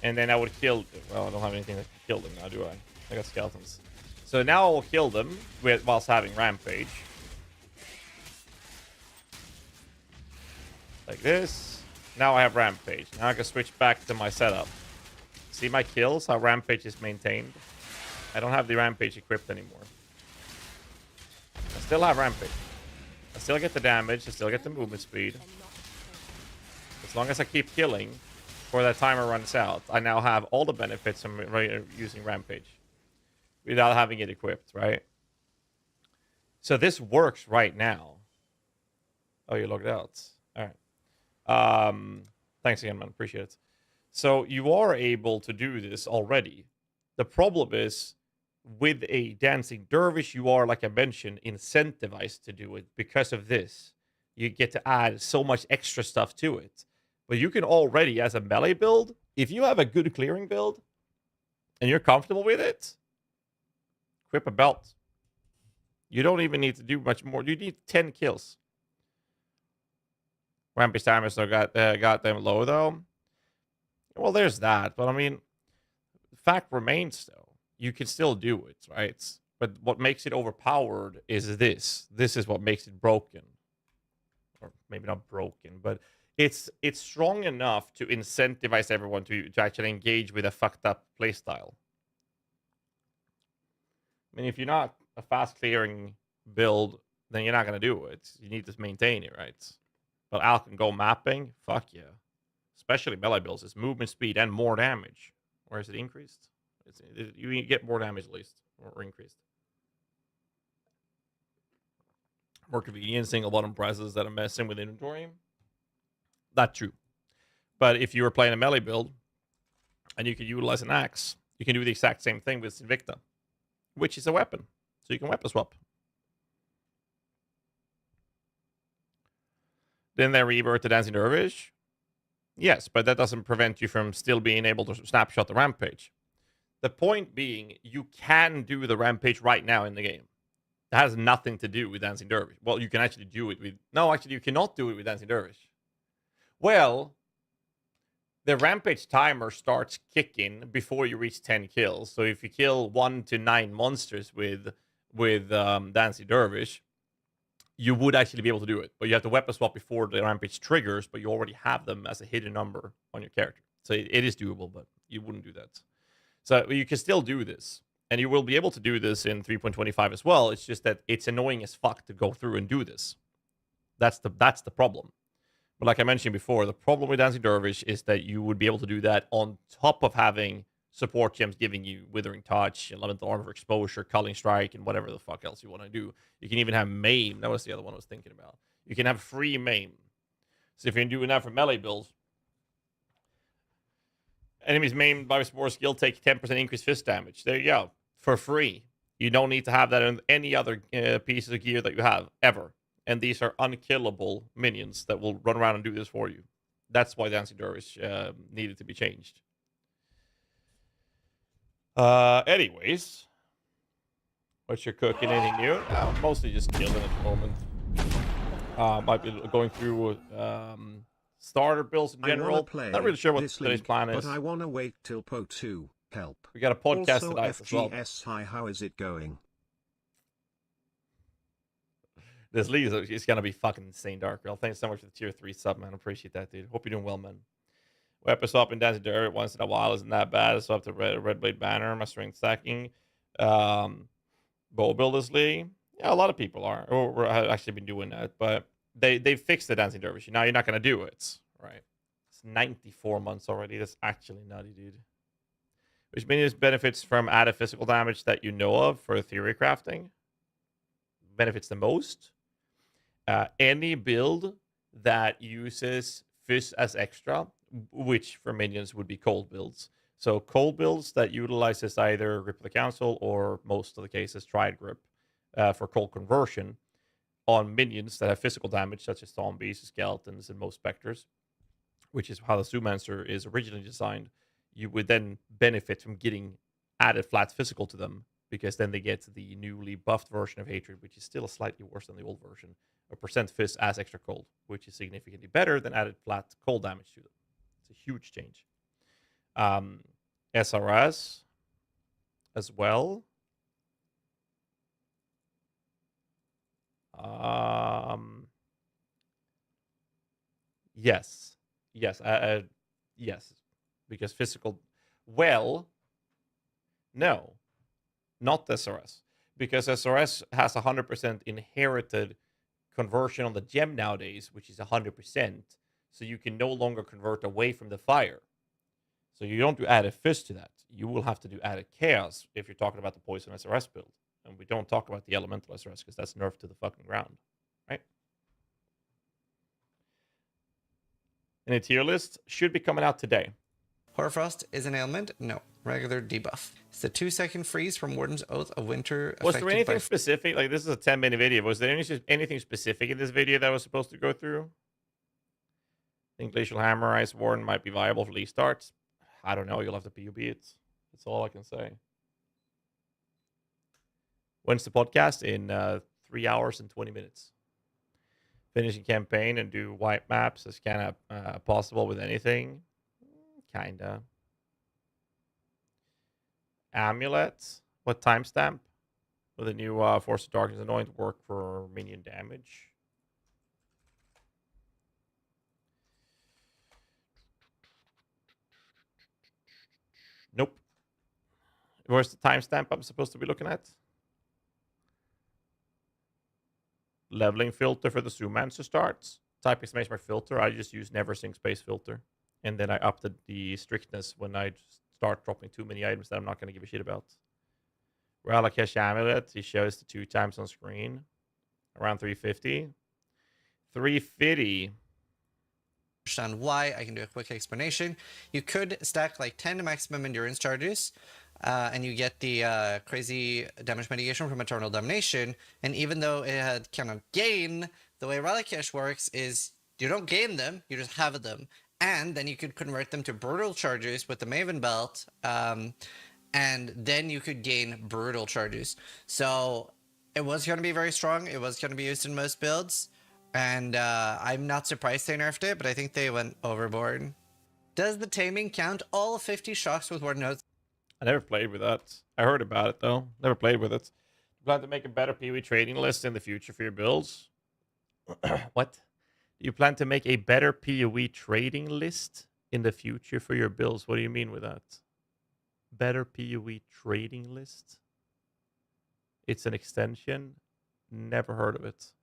And then I would kill... Well, I don't have anything that can kill them now, do I? I got skeletons. So now I will kill them whilst having Rampage. Like this. Now I have Rampage. Now I can switch back to my setup. See my kills? How Rampage is maintained? I don't have the Rampage equipped anymore. I still have Rampage. I still get the damage. I still get the movement speed. As long as I keep killing before that timer runs out, I now have all the benefits from using Rampage without having it equipped, right? So this works right now. Oh, you logged out. All right. Thanks again, man. Appreciate it. So you are able to do this already. The problem is with a dancing dervish, you are, like I mentioned, incentivized to do it because of this. You get to add so much extra stuff to it. But you can already, as a melee build, if you have a good clearing build and you're comfortable with it, equip a belt. You don't even need to do much more. You need 10 kills. Rampage timer still got them low, though. Well, there's that. But, I mean, the fact remains, though. You can still do it, right? But what makes it overpowered is this. This is what makes it broken. Or maybe not broken, but it's strong enough to incentivize everyone to actually engage with a fucked up playstyle. I mean, if you're not a fast clearing build, then you're not going to do it. You need to maintain it, right? But Al can go mapping, fuck yeah. Especially melee builds, it's movement speed and more damage. Or is it increased? You get more damage at least, or increased. More convenient single bottom presses that are messing with inventory. That's true. But if you were playing a melee build and you could utilize an axe, you can do the exact same thing with Invicta, which is a weapon. So you can weapon swap. Then they rebirth the Dancing Dervish. Yes, but that doesn't prevent you from still being able to snapshot the Rampage. The point being, you can do the Rampage right now in the game. That has nothing to do with Dancing Dervish. Well, you can actually do it with... No, actually, you cannot do it with Dancing Dervish. Well, the Rampage timer starts kicking before you reach 10 kills. So if you kill 1 to 9 monsters with Dancing Dervish, you would actually be able to do it. But you have to weapon swap before the Rampage triggers, but you already have them as a hidden number on your character. So it is doable, but you wouldn't do that. So you can still do this. And you will be able to do this in 3.25 as well. It's just that it's annoying as fuck to go through and do this. That's the problem. But like I mentioned before, the problem with Dancing Dervish is that you would be able to do that on top of having support gems giving you Withering Touch, 11th Armor for Exposure, Culling Strike, and whatever the fuck else you want to do. You can even have Maim. That was the other one I was thinking about. You can have free Maim. So if you're doing that for melee builds, enemies maimed by Spore skill take 10% increased fist damage. There you go. For free. You don't need to have that in any other pieces of gear that you have, ever. And these are unkillable minions that will run around and do this for you. That's why Dancing Dervish needed to be changed. Anyways. What you're cooking, anything new? Mostly just killing at the moment. Might be going through starter builds in general. Not really sure what today's plan is. But I want to wait till Po 2. Help. We got a podcast also, tonight as well. FGS, hi, how is it going? This league is going to be fucking insane, Dark Real. Thanks so much for the tier 3 sub, man. Appreciate that, dude. Hope you're doing well, man. Weapon swap and Dancing Dirt once in a while isn't that bad. So up to Red Blade Banner, my strength stacking. Bow build this league. Yeah, a lot of people are. Or have actually been doing that. But they fixed the Dancing Dervish. Now you're not going to do it, right? It's 94 months already. That's actually nutty, dude. Which means benefits from added physical damage that you know of for theory crafting. Benefits the most. Any build that uses Fizz as extra, which for minions would be cold builds. So cold builds that utilizes either Grip of the Council or most of the cases Triad Grip for cold conversion on minions that have physical damage, such as zombies, skeletons, and most specters, which is how the Zoomancer is originally designed. You would then benefit from getting added flat physical to them, because then they get the newly buffed version of Hatred, which is still slightly worse than the old version, a percent Fizz as extra cold, which is significantly better than added flat cold damage to them. It's a huge change. SRS as well. Yes. Yes. Because physical... Well, no. Not SRS. Because SRS has 100% inherited conversion on the gem nowadays, which is 100%. So you can no longer convert away from the fire. So you don't do added Fizz to that. You will have to do added Chaos if you're talking about the Poison SRS build. And we don't talk about the Elemental SRS because that's nerfed to the fucking ground. Right? in a tier list. Should be coming out today. Hoarfrost is an ailment? No. Regular debuff. It's the 2-second freeze from Warden's Oath of Winter. Was there anything specific? Like, this is a 10-minute video. Was there anything specific in this video that was supposed to go through? I think Glacial Hammer, Ice Warden might be viable for League starts. I don't know. You'll have to PUB it. That's all I can say. When's the podcast? In 3 hours and 20 minutes. Finishing campaign and do white maps is kind of possible with anything. Kinda. Amulet. What timestamp? With a new Force of Darkness anoint work for minion damage. Nope. Where's the timestamp I'm supposed to be looking at? Leveling filter for the Zoomancer starts. Type exclamation mark filter. I just use never sync space filter. And then I upped the strictness when I start dropping too many items that I'm not going to give a shit about. Ralakesh Amulet. He shows the 2 times on screen. Around 350. 350. Understand why, I can do a quick explanation. You could stack like 10 maximum endurance charges, and you get the crazy damage mitigation from Eternal Damnation. And even though it cannot gain, the way Ralakesh works is you don't gain them, you just have them. And then you could convert them to brutal charges with the Maven Belt, and then you could gain brutal charges. So it was going to be very strong. It was going to be used in most builds. And I'm not surprised they nerfed it, but I think they went overboard. Does the taming count all 50 shocks with Warden Notes? I never played with that. I heard about it, though. Never played with it. You plan to make a better PoE trading list in the future for your builds? What? You plan to make a better PoE trading list in the future for your builds? What do you mean with that? Better PoE trading list? It's an extension? Never heard of it.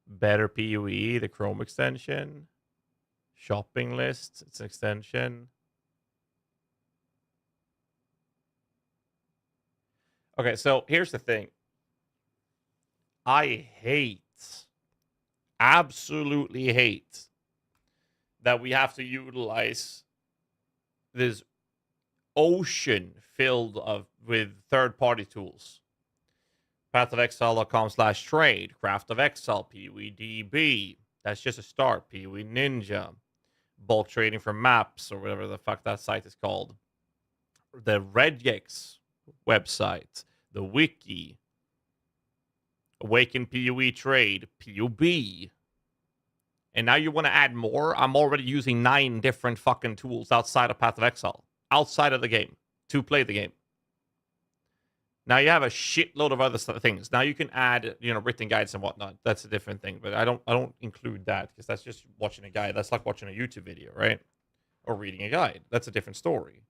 Better PoE, the Chrome extension. Shopping list, it's an extension. Okay, so here's the thing. I absolutely hate that we have to utilize this ocean filled with third-party tools. PathofExile.com/trade, Craft of Exile, PoEDB. That's just a start. PoE Ninja. Bulk trading for maps, or whatever the fuck that site is called. The Regex website. The wiki. Awaken PoE trade. PoB. And now you want to add more? I'm already using 9 different fucking tools outside of Path of Exile. Outside of the game. To play the game. Now you have a shitload of other things. Now you can add, written guides and whatnot. That's a different thing. But I don't include that because that's just watching a guide. That's like watching a YouTube video, right? Or reading a guide. That's a different story.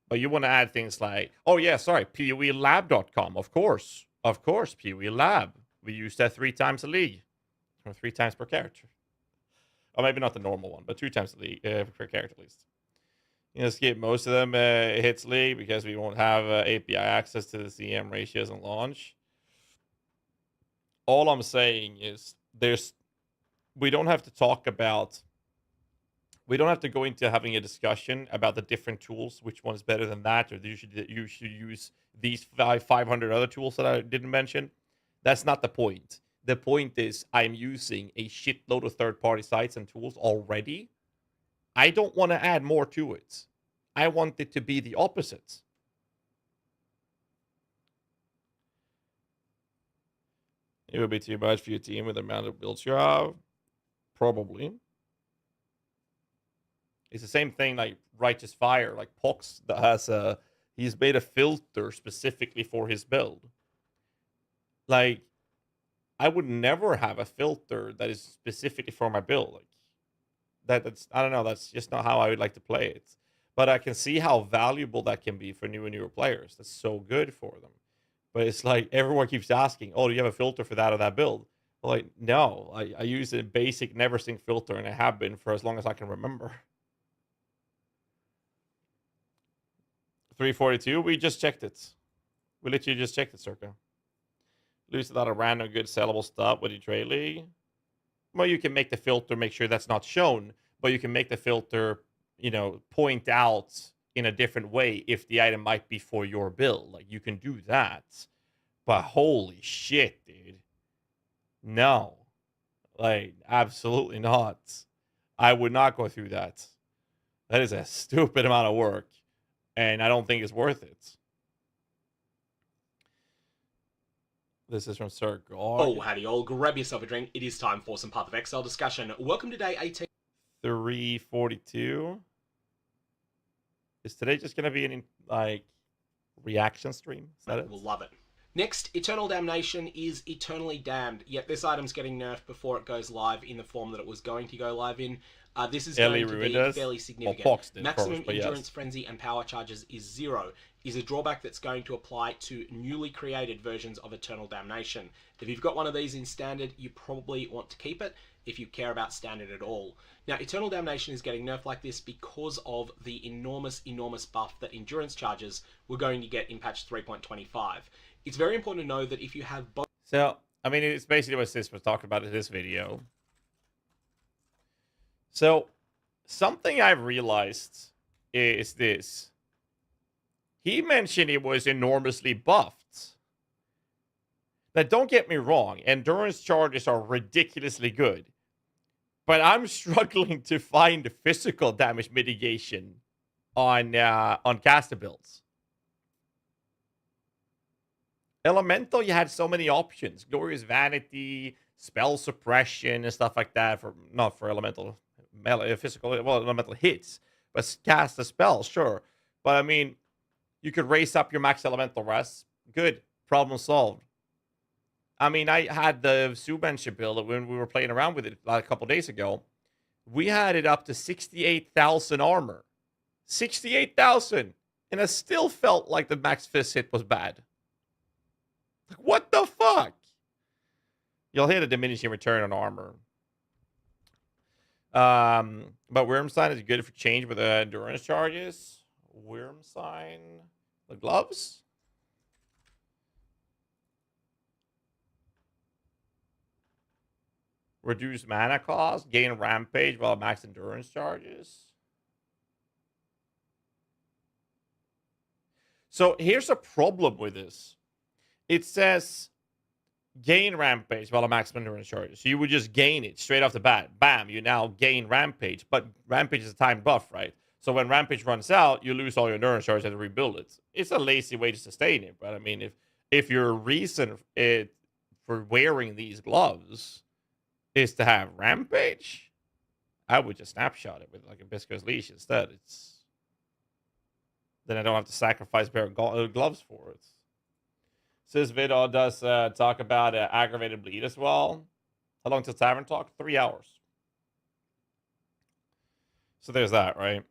But you want to add things like, PoELab.com. Of course, PoE Lab. We use that 3 times a league. Or 3 times per character. Or maybe not the normal one, but 2 times a league per character at least. Skip most of them hits league because we won't have API access to the CM ratios and launch. All I'm saying is we don't have to go into having a discussion about the different tools, which one is better than that, or you should use these 500 other tools that I didn't mention. That's not the point. The point is I'm using a shitload of third-party sites and tools already. I don't want to add more to it. I want it to be the opposite. It would be too much for your team with the amount of builds you have. Probably. It's the same thing like Righteous Fire, like Pox that has he's made a filter specifically for his build. Like, I would never have a filter that is specifically for my build. Like, that's I don't know, that's just not how I would like to play it. But I can see how valuable that can be for new and newer players. That's so good for them. But it's like everyone keeps asking, oh, do you have a filter for that or that build? Well, like, no, I use a basic never sync filter, and I have been for as long as I can remember. 342, we just checked it. We literally just checked it, Circa. Lose a lot of random good sellable stuff with your trade league. Well, you can make the filter, make sure that's not shown, but you can make the filter, point out in a different way if the item might be for your build. Like, you can do that. But holy shit, dude. No. Like, absolutely not. I would not go through that. That is a stupid amount of work, and I don't think it's worth it. This is from Sir God. Oh, howdy all. Grab yourself a drink. It is time for some Path of Exile discussion. Welcome to day 18. 342. Is today just going to be an, reaction stream? Is that it? We'll love it. Next, Eternal Damnation is eternally damned, yet this item's getting nerfed before it goes live in the form that it was going to go live in. This is going to be fairly significant. Maximum Endurance, Frenzy, and Power Charges is 0. Is a drawback that's going to apply to newly created versions of Eternal Damnation. If you've got one of these in Standard, you probably want to keep it if you care about Standard at all. Now, Eternal Damnation is getting nerfed like this because of the enormous buff that Endurance Charges were going to get in patch 3.25. It's very important to know that if you have both... So, I mean, it's basically what Sis was talking about in this video. So, something I've realized is this. He mentioned it was enormously buffed. Now, don't get me wrong. Endurance charges are ridiculously good. But I'm struggling to find physical damage mitigation on caster builds. Elemental, you had so many options. Glorious Vanity, Spell Suppression, and stuff like that. Not for elemental, elemental hits. But cast a spell, sure. But I mean, you could raise up your max elemental rest. Good. Problem solved. I mean, I had the Subenship build when we were playing around with it a couple days ago. We had it up to 68,000 armor. 68,000! And I still felt like the max fist hit was bad. Like, what the fuck? You'll hit a diminishing return on armor. But Wormsign is good for change with the endurance charges. Wormsign. The gloves? Reduce mana cost. Gain Rampage while max endurance charges. So here's a problem with this. It says gain Rampage while max endurance charges. So you would just gain it straight off the bat. Bam, you now gain Rampage. But Rampage is a timed buff, right? So when Rampage runs out, you lose all your endurance charges and rebuild it. It's a lazy way to sustain it. But I mean, if your reason for wearing these gloves is to have Rampage, I would just snapshot it with like a Bisco's Leash instead. Then I don't have to sacrifice a pair of gloves for it. So this video does talk about aggravated bleed as well. How long till Tavern talk? 3 hours. So there's that, right?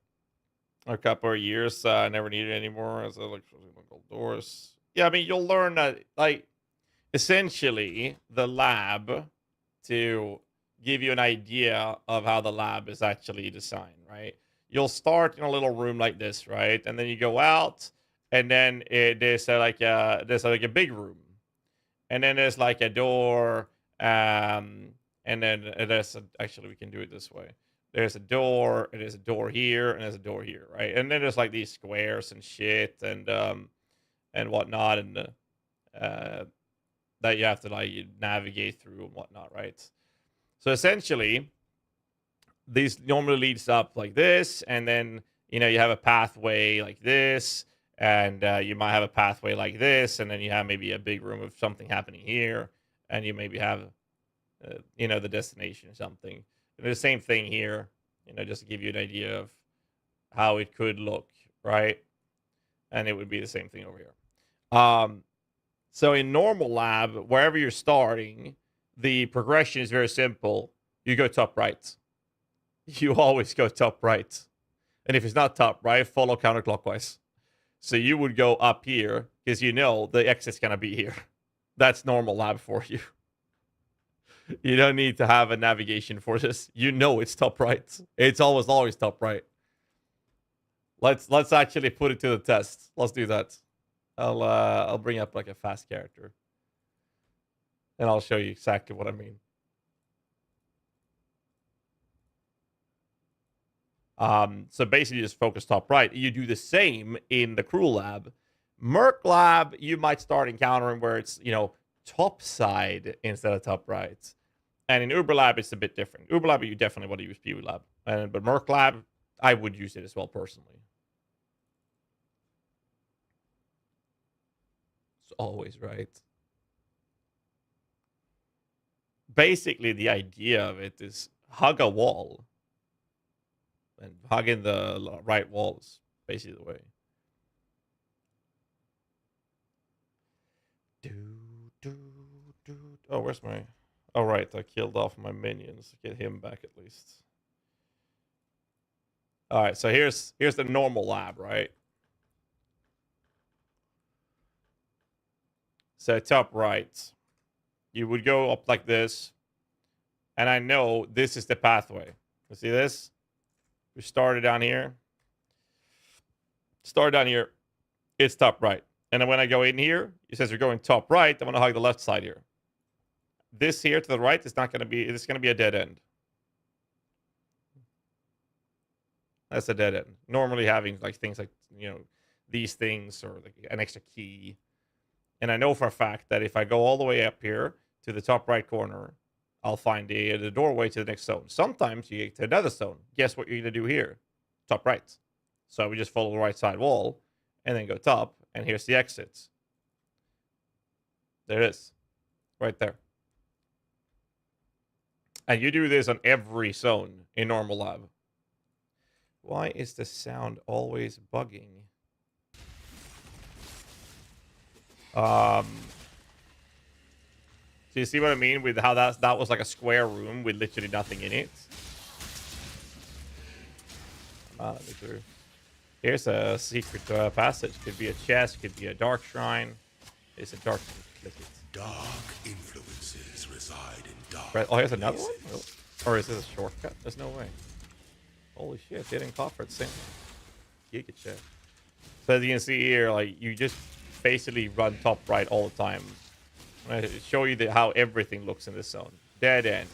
A couple of years, I never needed it anymore. As I like doors. Yeah, I mean, you'll learn that, like, essentially the lab to give you an idea of how the lab is actually designed, right? You'll start in a little room like this, right? And then you go out, and then there's like a big room, and then there's like a door, and then actually we can do it this way. There's a door, and there's a door here, and there's a door here, right? And then there's like these squares and shit and whatnot, and that you have to like navigate through and whatnot, right? So essentially, these normally leads up like this, and then you have a pathway like this, and you might have a pathway like this, and then you have maybe a big room of something happening here, and you maybe have the destination or something. And the same thing here, just to give you an idea of how it could look, right? And it would be the same thing over here. So in normal lab, wherever you're starting, the progression is very simple. You go top right. You always go top right. And if it's not top right, follow counterclockwise. So you would go up here because the exit's going to be here. That's normal lab for you. You don't need to have a navigation for this. It's top right. It's always top right. Let's actually put it to the test. Let's do that. I'll bring up like a fast character. And I'll show you exactly what I mean. So basically just focus top right. You do the same in the crew lab. Merc lab, you might start encountering where it's, you know, top side instead of top right. And in Uber lab, it's a bit different. Uber lab, you definitely want to use PU lab. But Merc lab, I would use it as well personally. It's always right. Basically, the idea of it is hug a wall. And hugging the right wall is basically the way. Oh, where's my... Oh, right. I killed off my minions. Get him back at least. All right. So here's the normal lab, right? So top right. You would go up like this. And I know this is the pathway. You see this? We started down here. Start down here. It's top right. And then when I go in here, it says you're going top right. I'm going to hug the left side here. This here to the right is not going to be, it's going to be a dead end. That's a dead end. Normally having like things like, you know, these things or like an extra key. And I know for a fact that if I go all the way up here to the top right corner, I'll find the doorway to the next zone. Sometimes you get to another zone. Guess what you're going to do here? Top right. So we just follow the right side wall and then go top. And here's the exit. There it is. Right there. And you do this on every zone in normal lab. Why is the sound always bugging? So you see what I mean with how that was like a square room with literally nothing in it? Here's a secret passage. Could be a chest, could be a dark shrine. It's a dark. Click it. Dark influences reside in dark. Right. Oh, here's another one? Oh. Or is this a shortcut? There's no way. Holy shit, they didn't call for the same. Giga chat. So as you can see here, like you just basically run top right all the time. I show you how everything looks in this zone. Dead end.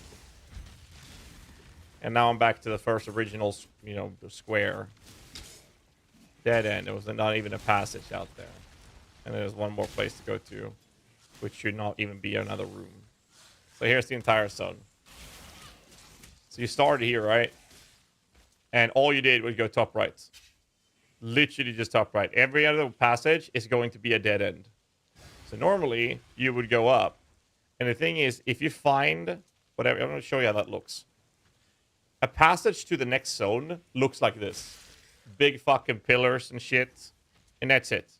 And now I'm back to the first original, you know, square. Dead end. There was not even a passage out there. And there's one more place to go to, which should not even be another room. So here's the entire zone. So you started here, right? And all you did was go top right. Literally just top right. Every other passage is going to be a dead end. So normally, you would go up. And the thing is, if you find... Whatever, I'm going to show you how that looks. A passage to the next zone looks like this. Big fucking pillars and shit. And that's it.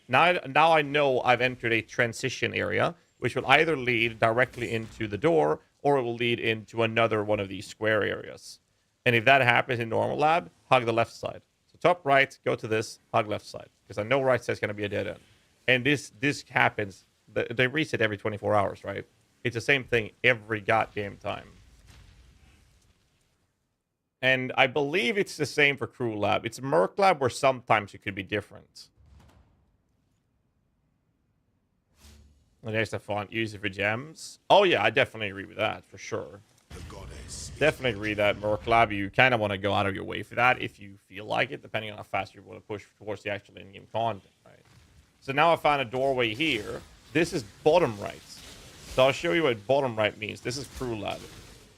Now I know I've entered a transition area, which will either lead directly into the door, or it will lead into another one of these square areas. And if that happens in normal lab, hug the left side. So top right, go to this, hug left side. Because I know right side is going to be a dead end. And this happens, they reset every 24 hours, right? It's the same thing every goddamn time. And I believe it's the same for crew lab. It's Merc lab where sometimes it could be different. And there's the font, use it for gems. Oh yeah, I definitely agree with that, for sure. Definitely agree that Merc lab, you kind of want to go out of your way for that if you feel like it, depending on how fast you want to push towards the actual in-game content, right? So now I found a doorway here. This is bottom right. So I'll show you what bottom right means. This is crew lab.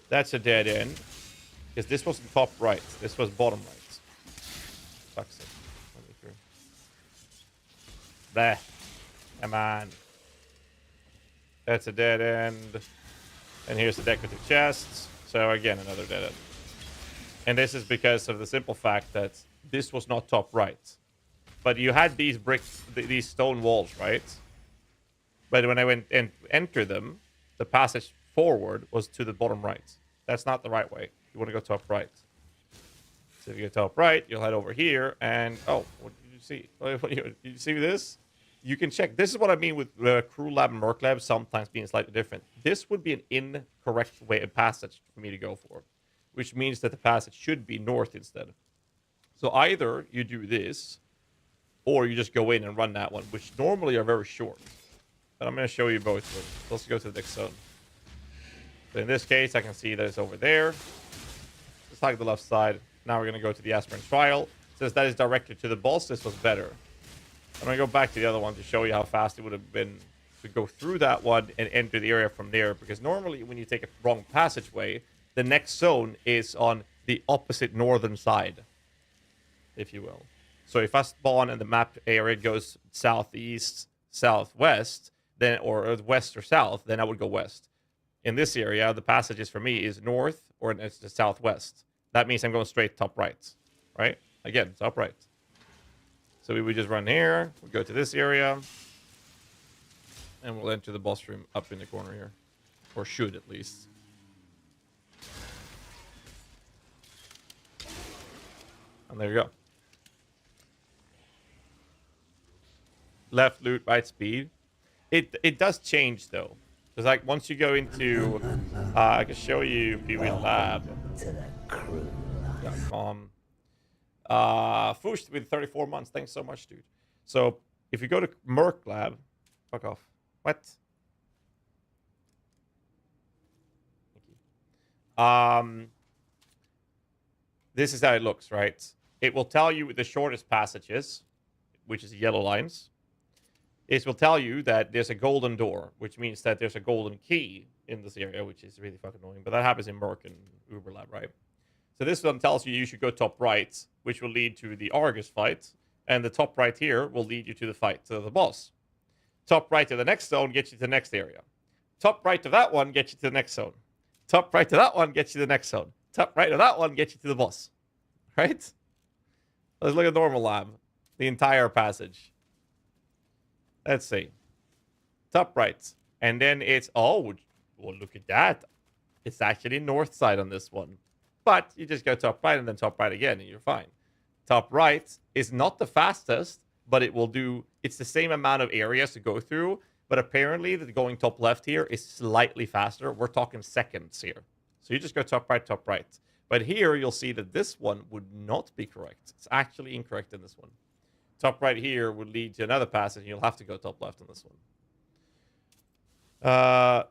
That's a dead end. Because this wasn't top right. This was bottom right. Fuck's sake. Let me through. There. Come on. That's a dead end. And here's the decorative chests. So again, another dead end. And this is because of the simple fact that this was not top right. But you had these bricks, these stone walls, right? But when I went and entered them, the passage forward was to the bottom right. That's not the right way. You want to go top right. So if you go top right, you'll head over here. And, oh, what did you see? Did you see this? You can check. This is what I mean with crew lab and Merc lab sometimes being slightly different. This would be an incorrect way of passage for me to go for, which means that the passage should be north instead. So either you do this, or you just go in and run that one, which normally are very short. But I'm going to show you both. Let's go to the next zone. So in this case, I can see that it's over there. Just like the left side. Now we're going to go to the Aspirant Trial. Since that is directed to the boss, this was better. I'm going to go back to the other one to show you how fast it would have been to go through that one and enter the area from there. Because normally when you take a wrong passageway, the next zone is on the opposite northern side, if you will. So if I spawn and the map area goes southeast, southwest, then or west or south, then I would go west. In this area, the passages for me is north or it's the southwest. That means I'm going straight top right, right? Again, top right. So we would just run here. We go to this area, and we'll enter the boss room up in the corner here, or should at least. And there you go. Left loot, right speed. It does change though. Because like once you go into, I can show you PWLab.com. Foosh with 34 months. Thanks so much, dude. So if you go to Merc Lab, fuck off. What? Thank you. This is how it looks, right? It will tell you the shortest passages, which is the yellow lines. It will tell you that there's a golden door, which means that there's a golden key in this area, which is really fucking annoying. But that happens in Merc and Uber Lab, right? So this one tells you should go top right, which will lead to the Argus fight. And the top right here will lead you to the fight to the boss. Top right of the next zone gets you to the next area. Top right of that one gets you to the next zone. Top right of that one gets you to the next zone. Top right of that one gets you to the boss. Right? Let's look at normal lab. The entire passage. Let's see. Top right. And then it's, oh, well, look at that. It's actually north side on this one. But you just go top right and then top right again and you're fine. Top right is not the fastest, but it will do, it's the same amount of areas to go through. But apparently the going top left here is slightly faster. We're talking seconds here. So you just go top right, top right. But here you'll see that this one would not be correct. It's actually incorrect in this one. Top right here would lead to another passage, and you'll have to go top left on this one.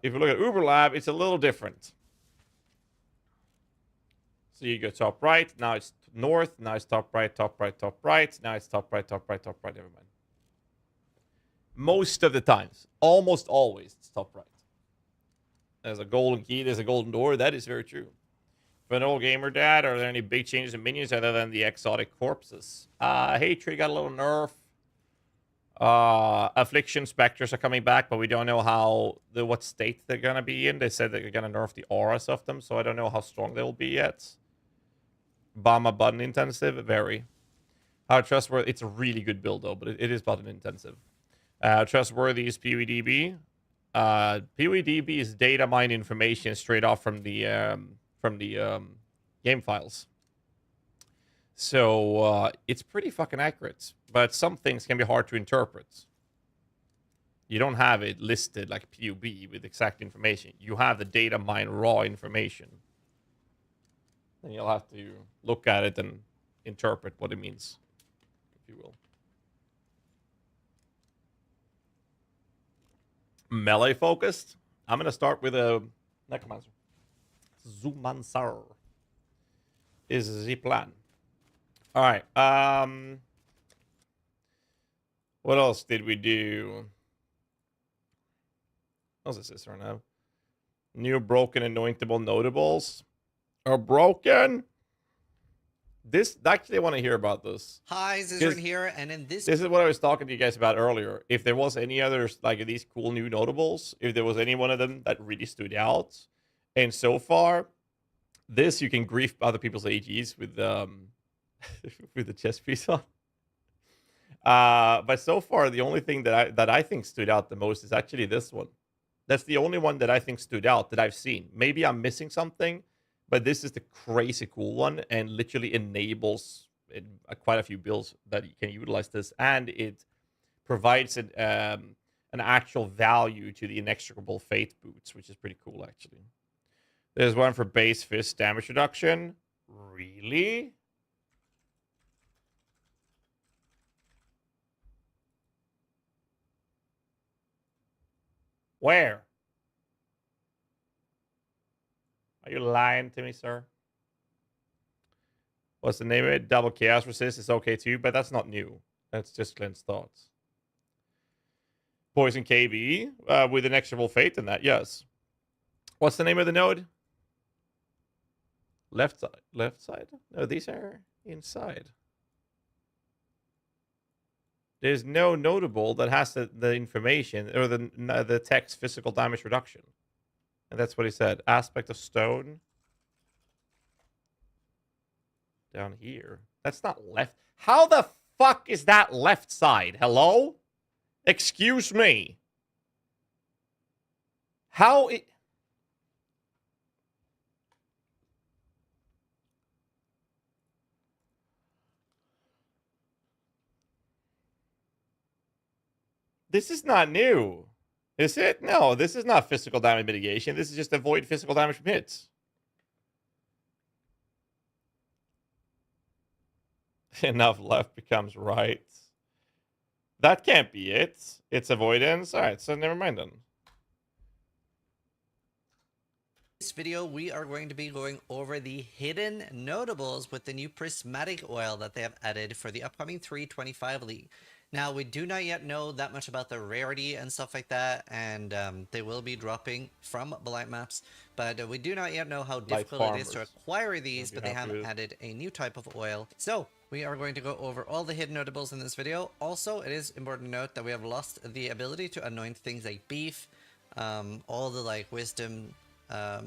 If you look at Uber Lab, it's a little different. So you go top right, now it's north, now it's top right, top right, top right, now it's top right, top right, top right, never mind. Most of the times, almost always, it's top right. There's a golden key, there's a golden door, that is very true. For an old gamer dad, are there any big changes in minions other than the exotic corpses? Hatred got a little nerf. Affliction Spectres are coming back, but we don't know what state they're gonna be in. They said they're gonna nerf the auras of them, so I don't know how strong they will be yet. Bama button intensive, very. How trustworthy? It's a really good build though, but it is button intensive. Trustworthy is PWDB. PWDB is data mine information straight off from the game files. So it's pretty fucking accurate, but some things can be hard to interpret. You don't have it listed like PUB with exact information. You have the data mine raw information. Then you'll have to look at it and interpret what it means, if you will. Melee focused. I'm gonna start with a Necromancer. Zumansar is the plan. All right. What else did we do? What is this right now? New broken anointable notables are broken. This actually, I want to hear about this. Hi, Zizrin here, and in this is what I was talking to you guys about earlier. If there was any others like these cool new notables, if there was any one of them that really stood out, and so far, this you can grief other people's AGs with with the chest piece on. But so far, the only thing that I think stood out the most is actually this one. That's the only one that I think stood out that I've seen. Maybe I'm missing something, but this is the crazy cool one and literally enables quite a few builds that you can utilize this, and it provides an actual value to the inextricable fate boots, which is pretty cool actually. There's one for base fist damage reduction. Really? Where? Are you lying to me, sir? What's the name of it? Double chaos resist is okay too, but that's not new. That's just Clint's thoughts. Poison KB with an extra fate in that, yes. What's the name of the node? Left side. Left side? No, these are inside. There's no notable that has the information or the text physical damage reduction. And that's what he said. Aspect of stone. Down here. That's not left. How the fuck is that left side? Hello? Excuse me. How it... This is not new. Is it? No, this is not physical damage mitigation. This is just avoid physical damage from hits. Enough left becomes right. That can't be it. It's avoidance. All right, so never mind then. This video, we are going to be going over the hidden notables with the new prismatic oil that they have added for the upcoming 325 League. Now, we do not yet know that much about the rarity and stuff like that, and they will be dropping from Blight maps, but we do not yet know how difficult it is to acquire these, but they have added a new type of oil. So, we are going to go over all the hidden notables in this video. Also, it is important to note that we have lost the ability to anoint things like beef, all the like wisdom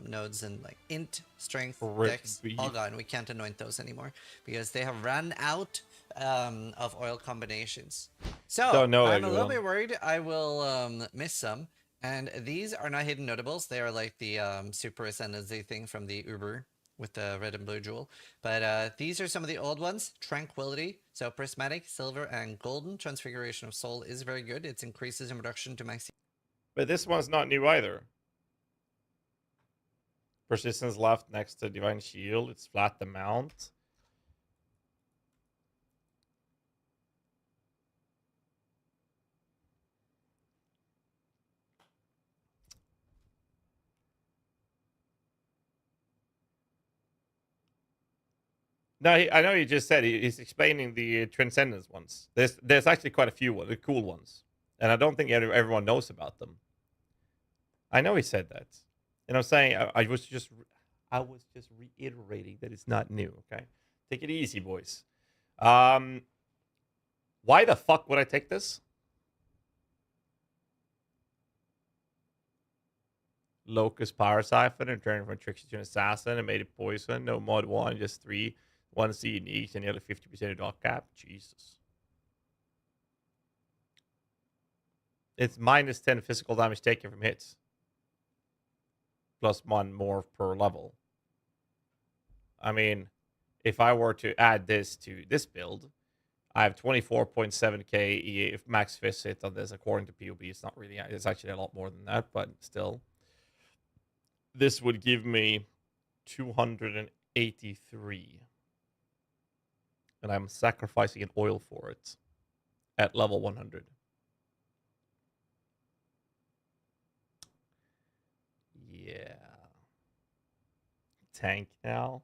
nodes and like int, strength, dex, all gone. We can't anoint those anymore because they have run out of oil combinations. So I'm a little bit worried I will miss some. And these are not hidden notables. They are like the super ascendancy thing from the Uber with the red and blue jewel. But these are some of the old ones. Tranquility, so prismatic, silver, and golden. Transfiguration of soul is very good. It increases in reduction to max. But this one's not new either. Persistence left next to divine shield. It's flat the mount. No, I know he just said he's explaining the transcendence ones. There's actually quite a few the cool ones, and I don't think everyone knows about them. I know he said that, and I'm saying I was just reiterating that it's not new. Okay, take it easy, boys. Why the fuck would I take this? Locust Power Siphon and turn from Trickster to an Assassin and made it poison. No mod 1, just 3. 1 C in each and the other 50% of dot cap. Jesus. It's minus 10 physical damage taken from hits. Plus 1 more per level. I mean, if I were to add this to this build, I have 24.7k if max fist hit on this according to POB. It's not really, it's actually a lot more than that, but still. This would give me 283. And I'm sacrificing an oil for it at level 100. Yeah. Tank now.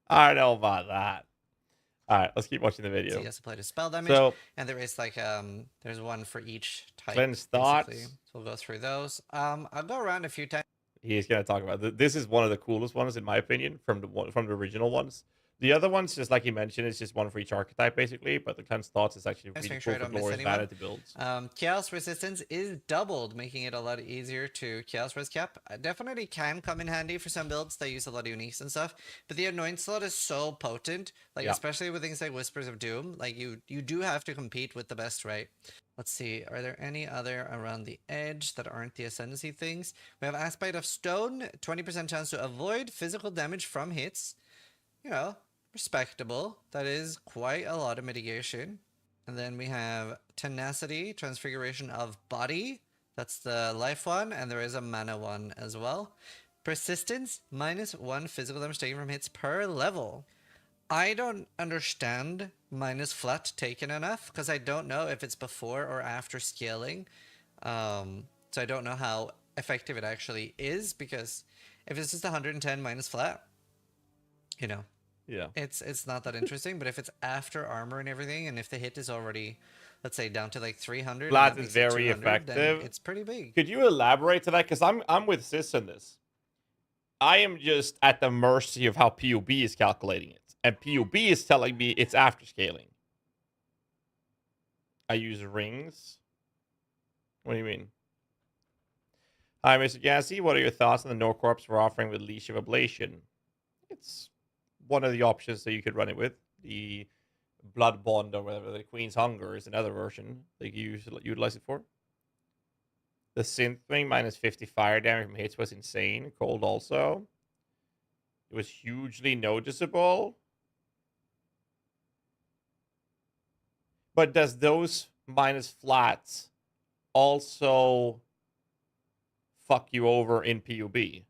I don't know about that. All right, let's keep watching the video. So he has to play the spell damage, and there is like there's one for each type. Cleanse thoughts. So we'll go through those. I'll go around a few times. He's gonna talk about this. Is one of the coolest ones in my opinion from the original ones. The other ones, just like he mentioned, it's just one for each archetype basically. But the Cleanse Thoughts is actually really cool for glorious vanity builds. Chaos resistance is doubled, making it a lot easier to chaos res cap. Definitely can come in handy for some builds that use a lot of uniques and stuff. But the anoint slot is so potent, like especially with things like Whispers of Doom. Like you do have to compete with the best, right? Let's see, are there any other around the edge that aren't the ascendancy things? We have Aspect of Stone, 20% chance to avoid physical damage from hits. You know, respectable. That is quite a lot of mitigation. And then we have Tenacity, Transfiguration of Body. That's the life one, and there is a mana one as well. Persistence, -1 physical damage taken from hits per level. I don't understand minus flat taken enough, because I don't know if it's before or after scaling. So I don't know how effective it actually is, because if it's just 110 minus flat, you know, yeah, it's not that interesting. But if it's after armor and everything, and if the hit is already, let's say, down to like 300, flat and that is makes very it 200, effective. then it's pretty big. Could you elaborate to that? Because I'm with Sis on this. I am just at the mercy of how PUB is calculating it, and PUB is telling me it's after scaling. I use rings. What do you mean? Hi, Mr. GHAZZY. What are your thoughts on the No Corps we're offering with Leash of Ablation? It's one of the options that you could run it with. The Blood Bond or whatever, the Queen's Hunger is another version that you utilize it for. The Synth Wing minus 50 fire damage from hits was insane. Cold also. It was hugely noticeable. But does those minus flats also fuck you over in PUB?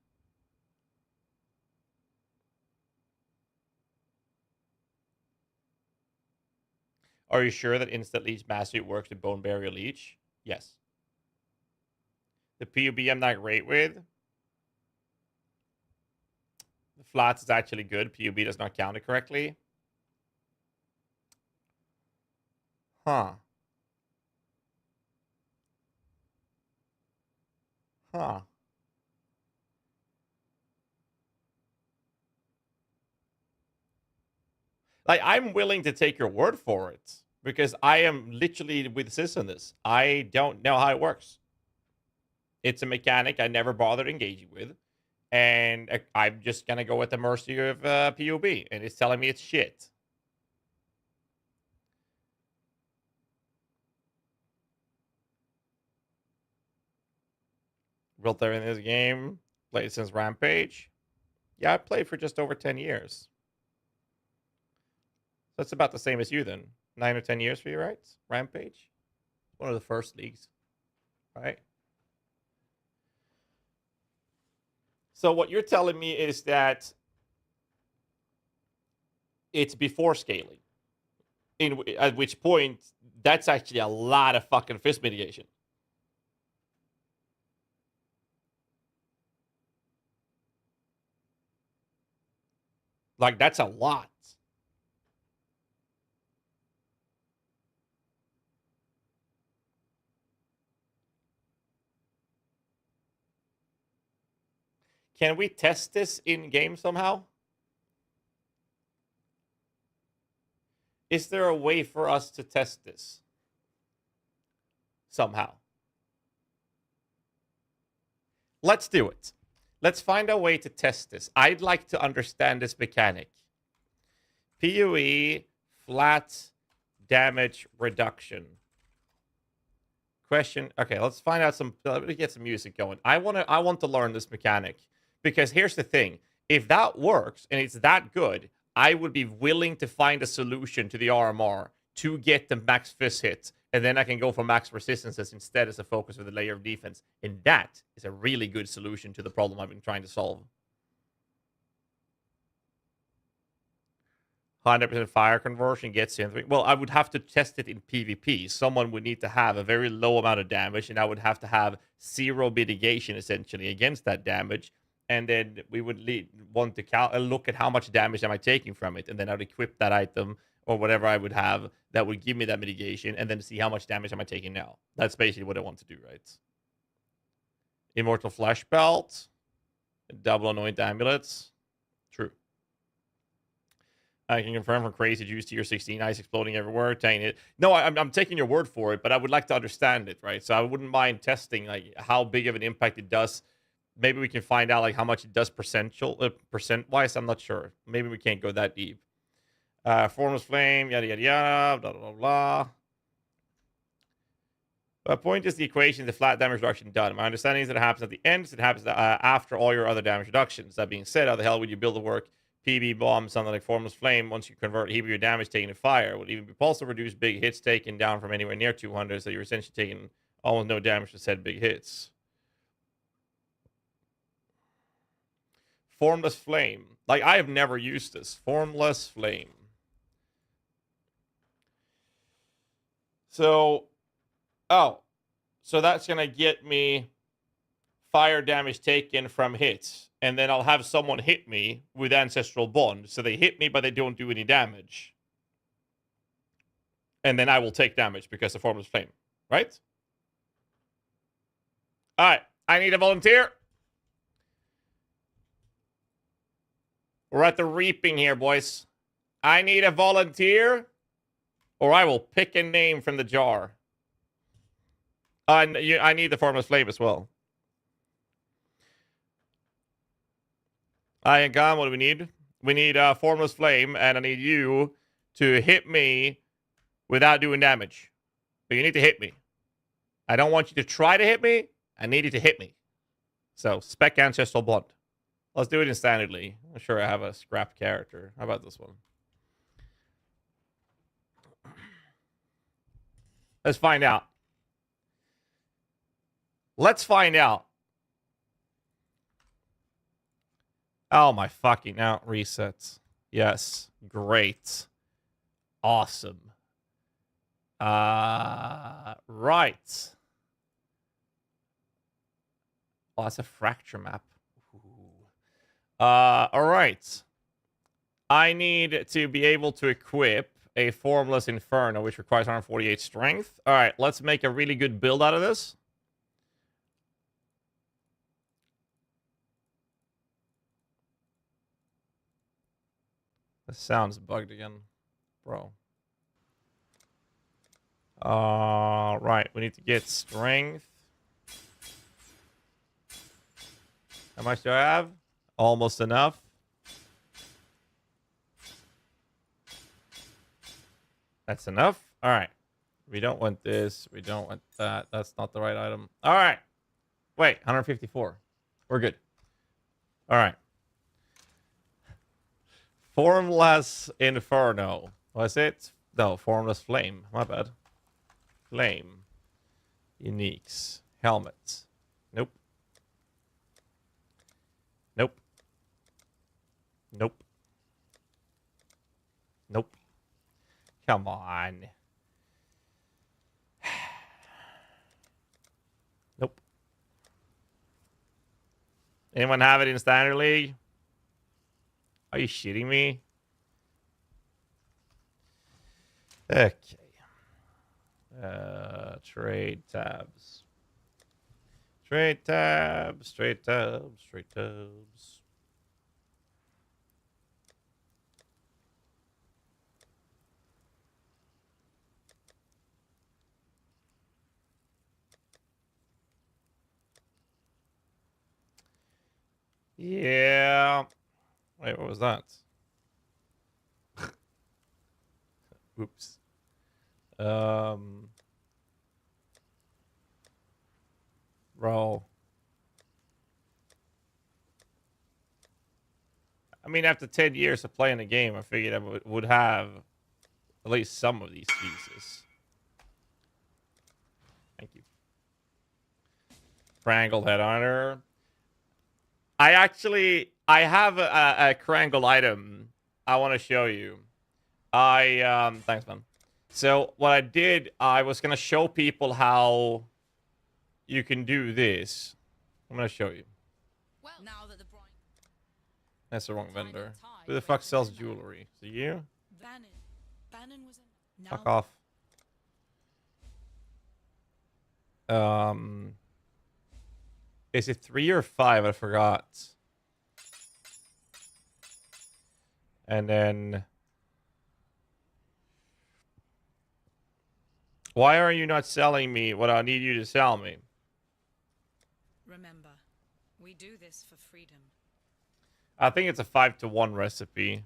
Are you sure that Instant Leech Mastery works with Bone Barrier Leech? Yes. The PUB I'm not great with. The flats is actually good. PUB does not count it correctly. Huh. Huh. Like, I'm willing to take your word for it because I am literally with Sis on this. I don't know how it works. It's a mechanic I never bothered engaging with, and I'm just gonna go at the mercy of PUB, and it's telling me it's shit. Built everything in this game. Played since Rampage. Yeah, I played for just over 10 years. So that's about the same as you then. 9 or 10 years for you, right? Rampage? One of the first leagues, right? So what you're telling me is that it's before scaling. At which point, that's actually a lot of fucking fist mitigation. Like, that's a lot. Can we test this in-game somehow? Is there a way for us to test this? Somehow. Let's do it. Let's find a way to test this. I'd like to understand this mechanic. PoE flat damage reduction. Question. Okay, let's find out some. Let me get some music going. I want to learn this mechanic because here's the thing: if that works and it's that good, I would be willing to find a solution to the RMR to get the max fist hits, and then I can go for max resistances instead as a focus with a layer of defense. And that is a really good solution to the problem I've been trying to solve. 100% fire conversion gets in. Well, I would have to test it in PvP. Someone would need to have a very low amount of damage, and I would have to have 0 mitigation essentially against that damage. And then we would want to look at how much damage am I taking from it, and then I would equip that item or whatever I would have that would give me that mitigation, and then see how much damage am I taking now. That's basically what I want to do, right? Immortal Flesh Belt, double anoint amulets. True. I can confirm from crazy juice to your 16 ice exploding everywhere. Taking it. No, I'm taking your word for it, but I would like to understand it, right? So I wouldn't mind testing like how big of an impact it does. Maybe we can find out like how much it does percent-wise. I'm not sure. Maybe we can't go that deep. Formless flame, yada yada yada, blah blah blah. But point is the equation, the flat damage reduction done. My understanding is that it happens at the end. So it happens after all your other damage reductions. That being said, how the hell would you build the work? PB bomb, something like Formless Flame, once you convert heap of your damage taken to fire, will even be also reduce big hits taken down from anywhere near 200, so you're essentially taking almost no damage to said big hits. Formless Flame. Like, I have never used this. Formless Flame. So, oh. So that's going to get me fire damage taken from hits. And then I'll have someone hit me with Ancestral Bond. So they hit me, but they don't do any damage. And then I will take damage because of Formless Flame. Right? Alright. I need a volunteer. We're at the reaping here, boys. I need a volunteer. Or I will pick a name from the jar. I need the Formless Flame as well. Alright, Gone, what do we need? We need Formless Flame, and I need you to hit me without doing damage. But you need to hit me. I don't want you to try to hit me. I need you to hit me. So, Spec Ancestral Bond. Let's do it instantly. I'm sure I have a scrap character. How about this one? Let's find out. Let's find out. Oh my fucking out resets. Yes. Great. Awesome. Right. Oh, that's a fracture map. Alright. I need to be able to equip a Formless Inferno, which requires 148 strength. Alright, let's make a really good build out of this. The sound's bugged again, bro. Right, we need to get strength. How much do I have? Almost enough. That's enough. All right. We don't want this. We don't want that. That's not the right item. All right. Wait, 154. We're good. All right. Formless Inferno. Was it? No, Formless Flame. My bad. Flame. Uniques. Helmet. Nope. Nope. Nope. Nope. Come on. Nope. Anyone have it in Standard League? Are you shitting me? Okay. Trade tabs. Trade tabs. Trade tabs. Trade tabs. Yeah. Wait, what was that? Oops. Bro. I mean, after 10 years of playing the game, I figured I would have at least some of these pieces. Thank you. Crangled Head Honor. I have a Crangled item I want to show you. Thanks, man. So what I did, I was going to show people how you can do this. I'm going to show you. Well, now that the That's the wrong vendor. Who the fuck sells jewelry? Is it you? Bannon was in. Fuck off. Is it 3 or 5? I forgot. And then... Why are you not selling me what I need you to sell me? Remember, we do this for freedom. I think it's a 5-to-1 recipe.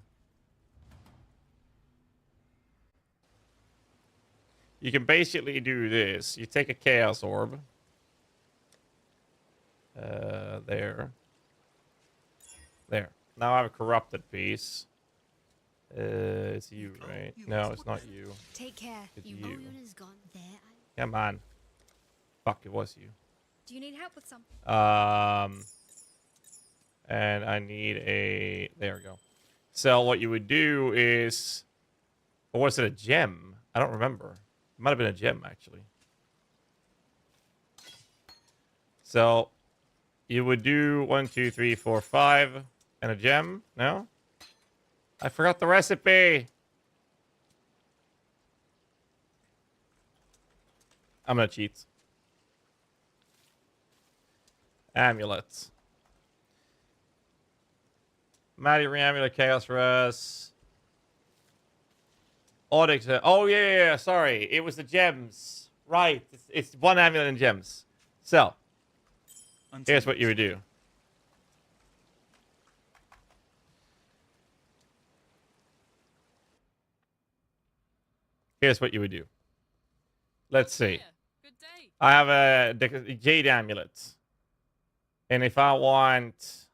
You can basically do this. You take a Chaos Orb. There. There. Now I have a corrupted piece. It's you, right? No, it's not you. Take care. It's you. Is gone. There. Come on. Fuck, it was you. Do you need help with something? And I need a... There we go. So what you would do is... Or was it a gem? I don't remember. It might have been a gem, actually. So you would do 1, 2, 3, 4, 5, and a gem. No? I forgot the recipe. I'm gonna cheat. Amulets. Mighty Amulet, Chaos Rest. Onyx. Oh, yeah, sorry. It was the gems. Right. It's 1 amulet and gems. So, here's what you would do. Here's what you would do. Let's see. I have a Jade Amulet. And if I want...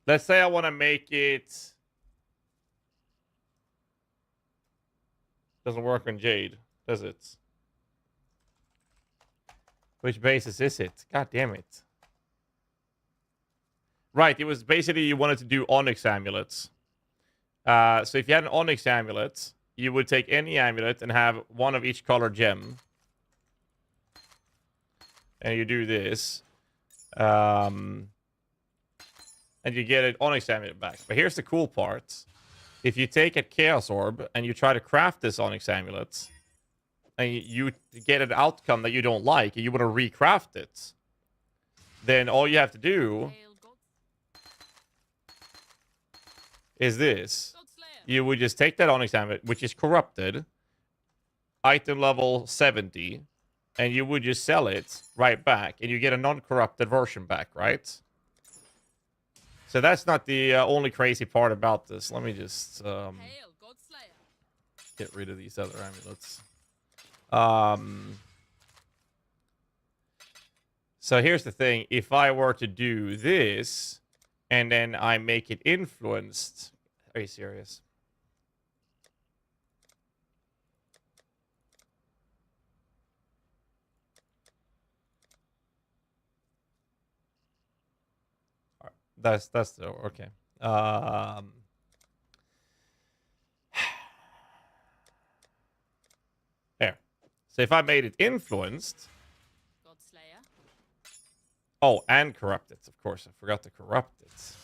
Let's say I want to make it... Doesn't work on Jade, does it? Which basis is it? God damn it. Right, it was basically you wanted to do Onyx Amulets. So if you had an Onyx Amulet, you would take any amulet and have 1 of each color gem. And you do this. And you get an Onyx Amulet back. But here's the cool part. If you take a Chaos Orb and you try to craft this Onyx Amulet, and you get an outcome that you don't like, and you want to recraft it, then all you have to do is this. You would just take that Onyx Amulet, which is corrupted, item level 70, and you would just sell it right back, and you get a non-corrupted version back, right? So that's not the only crazy part about this. Let me just get rid of these other amulets. So here's the thing. If I were to do this, and then I make it influenced... Are you serious? That's the okay. There. So if I made it influenced. Oh, and corrupted. Of course, I forgot to corrupt it.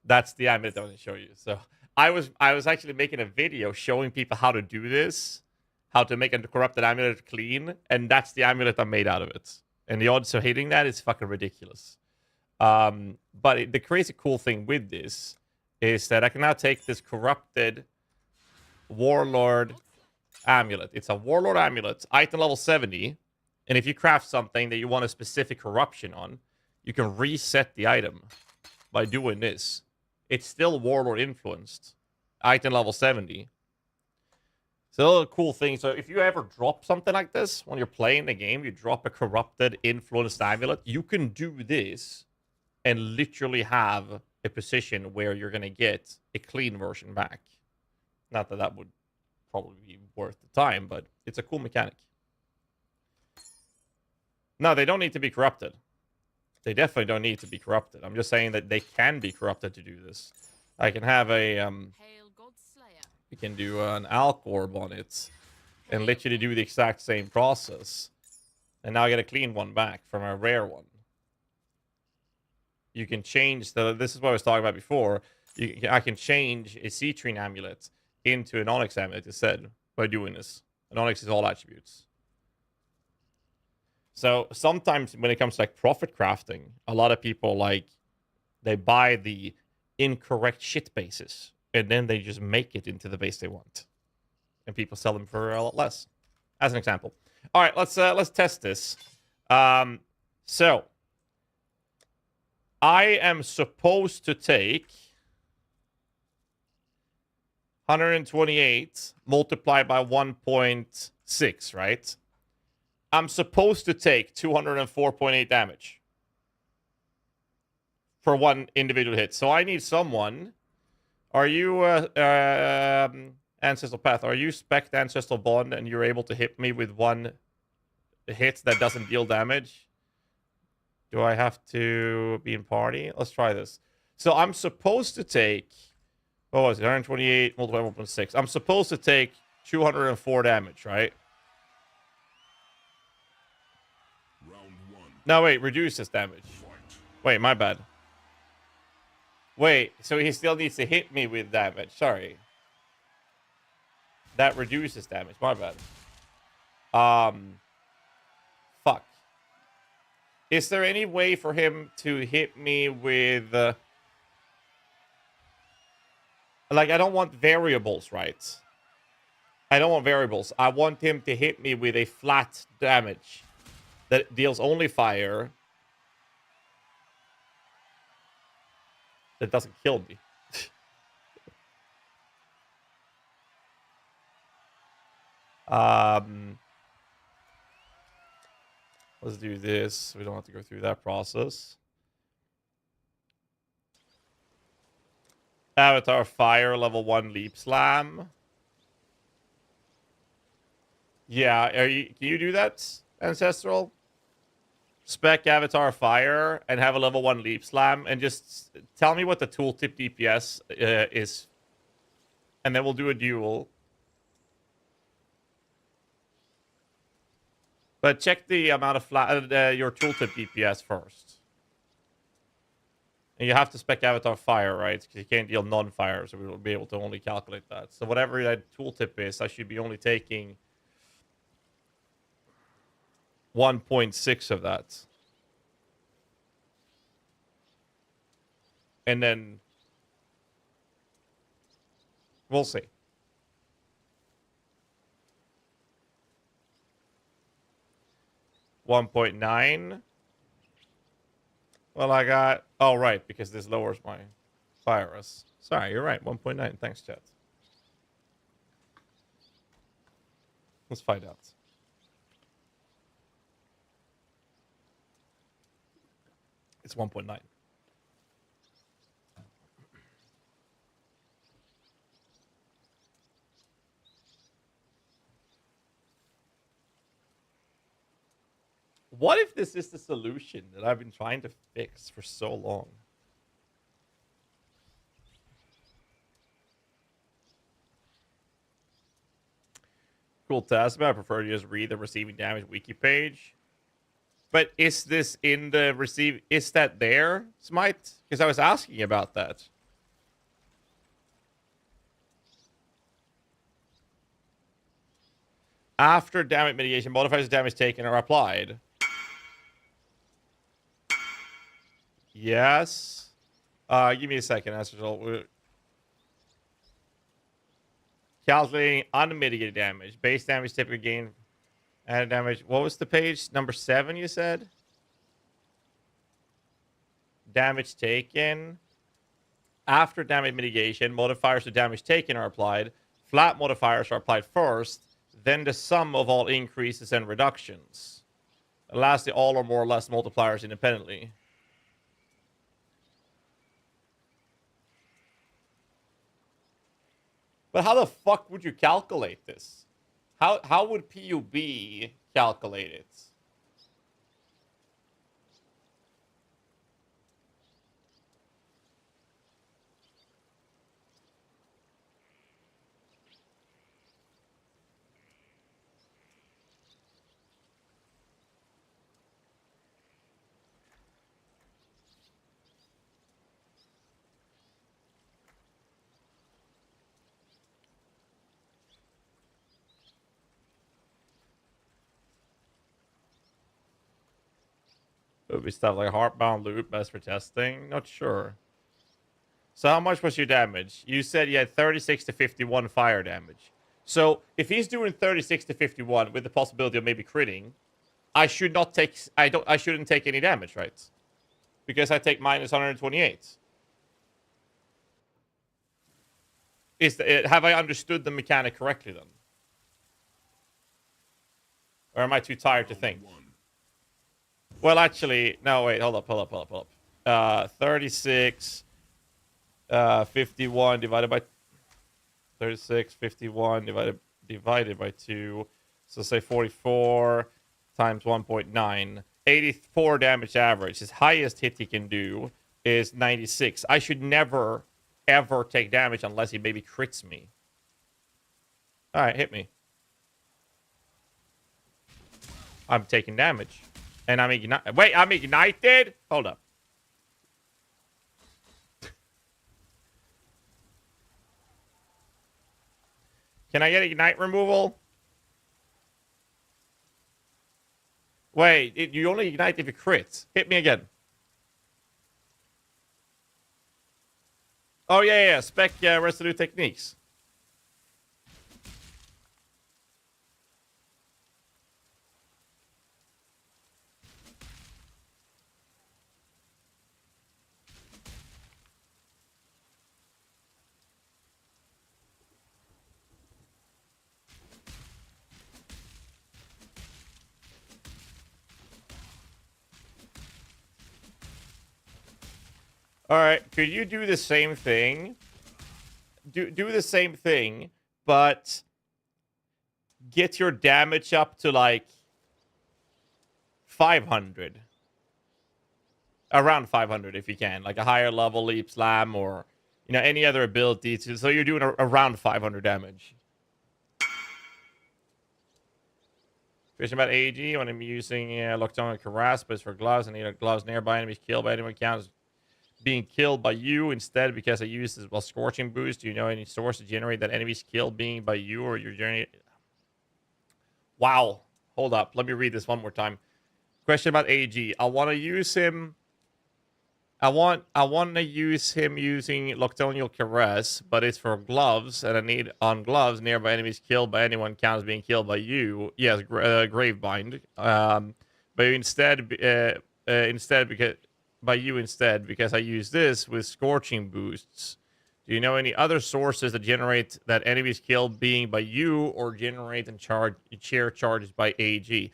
That's the amulet I want to show you. So I was actually making a video showing people how to do this, how to make a corrupted amulet clean, and that's the amulet I made out of it. And the odds of hitting that is fucking ridiculous. But the crazy cool thing with this is that I can now take this corrupted Warlord Amulet. It's a Warlord Amulet, item level 70. And if you craft something that you want a specific corruption on, you can reset the item by doing this. It's still Warlord influenced, item level 70. So a cool thing. So if you ever drop something like this when you're playing the game, you drop a corrupted influenced amulet, you can do this and literally have a position where you're going to get a clean version back. Not that that would probably be worth the time, but it's a cool mechanic. No, they don't need to be corrupted. They definitely don't need to be corrupted. I'm just saying that they can be corrupted to do this. I can have a... we can do an Alk Orb on it and literally do the exact same process. And now I get a clean one back from a rare one. You can change the... This is what I was talking about before. I can change a Citrine Amulet into an Onyx Amulet instead by doing this. An Onyx is all attributes. So sometimes when it comes to like profit crafting, a lot of people they buy the incorrect shit bases and then they just make it into the base they want. And people sell them for a lot less. As an example. All right, let's test this. So I am supposed to take 128 multiplied by 1.6, right? I'm supposed to take 204.8 damage for one individual hit. So I need someone. Are you Ancestral Path? Are you Spectre Ancestral Bond and you're able to hit me with one hit that doesn't deal damage? Do I have to be in party? Let's try this. So I'm supposed to take... What was it? 128 multiplied by 1.6. I'm supposed to take 204 damage, right? No, wait, reduces damage. Wait, my bad. Wait, so he still needs to hit me with damage. Sorry. That reduces damage. My bad. Fuck. Is there any way for him to hit me with... like, I don't want variables, right? I don't want variables. I want him to hit me with a flat damage that deals only fire. That doesn't kill me. Let's do this. We don't have to go through that process. Avatar Fire, level 1 Leap Slam. Yeah, can you do that, Ancestral? Spec Avatar Fire and have a level 1 Leap Slam and just tell me what the tooltip DPS is. And then we'll do a duel. But check the amount of your tooltip DPS first. And you have to spec Avatar Fire, right? Because you can't deal non-fire, so we will be able to only calculate that. So whatever that tooltip is, I should be only taking 1.6 of that. And then we'll see. $1.9. Well, I got... Oh, right, because this lowers my virus. Sorry, you're right. 1.9. Thanks, chat. Let's find out. It's 1.9. What if this is the solution that I've been trying to fix for so long? Cool task, but I prefer to just read the receiving damage wiki page. But is this in the receive? Is that there, Smite? Because I was asking about that. After damage mitigation, modifiers of damage taken are applied. Yes. Give me a second, as a result. Calculating unmitigated damage. Base damage typically gained. Added damage. What was the page? Number 7, you said? Damage taken. After damage mitigation, modifiers to damage taken are applied. Flat modifiers are applied first. Then the sum of all increases and reductions. And lastly, all or more or less multipliers independently. But how the fuck would you calculate this? How would PUB calculate it? It would be stuff like Heartbound Loop, best for testing. Not sure. So how much was your damage? You said you had 36 to 51 fire damage. So if he's doing 36 to 51 with the possibility of maybe critting, I should not take. I shouldn't take any damage, right? Because I take minus 128. Have I understood the mechanic correctly then? Or am I too tired to think? Well, actually, no, wait, hold up. 36, 51 divided by 36, 51 divided by 2. So say 44 times 1.9. 84 damage average. His highest hit he can do is 96. I should never, ever take damage unless he maybe crits me. All right, hit me. I'm taking damage. And I'm ignited. Wait, I'm ignited? Hold up. Can I get ignite removal? Wait, you only ignite if you crit. Hit me again. Oh, yeah. Spec residue techniques. All right, could you do the same thing? Do the same thing, but get your damage up to like 500. Around 500 if you can, like a higher level leap slam or any other ability so you're doing around 500 damage. Question about AG when I'm using lockdown and harass, but it's for gloves. I need gloves nearby enemies killed by anyone counts being killed by you instead because I use this scorching boost. Do you know any source to generate that enemies killed being by you or your journey? Wow. Hold up. Let me read this one more time. Question about AG. I want to use him. I want to use him using Nocturnal Caress, but it's for gloves, and I need on gloves nearby enemies killed by anyone counts being killed by you. Yes, Gravebind. But instead because by you instead because I use this with scorching boosts. Do you know any other sources that generate that enemies killed being by you or generate and share charges by AG?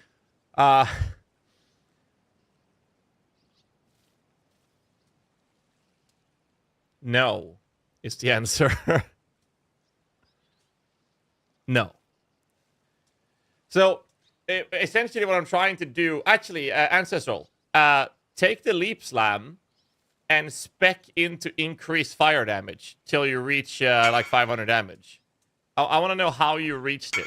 No, is the answer. No. So, essentially what I'm trying to do... Actually, Ancestral, take the Leap Slam and spec into increased fire damage till you reach, like, 500 damage. I want to know how you reached it.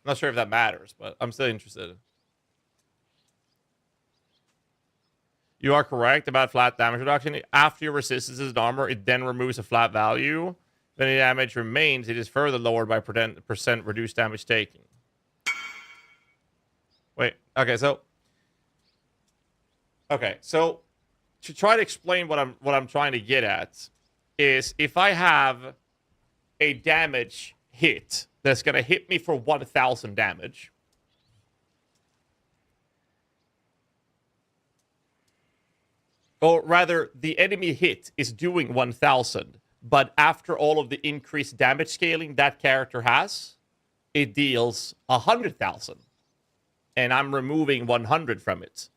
I'm not sure if that matters, but I'm still interested. You are correct about flat damage reduction. After your resistance is armor, it then removes a flat value. When the damage remains, it is further lowered by percent reduced damage taken. Wait, okay, so to try to explain what I'm trying to get at is if I have a damage hit that's gonna hit me for 1,000 damage. Or rather, the enemy hit is doing 1,000, but after all of the increased damage scaling that character has, it deals 100,000. And I'm removing 100 from it.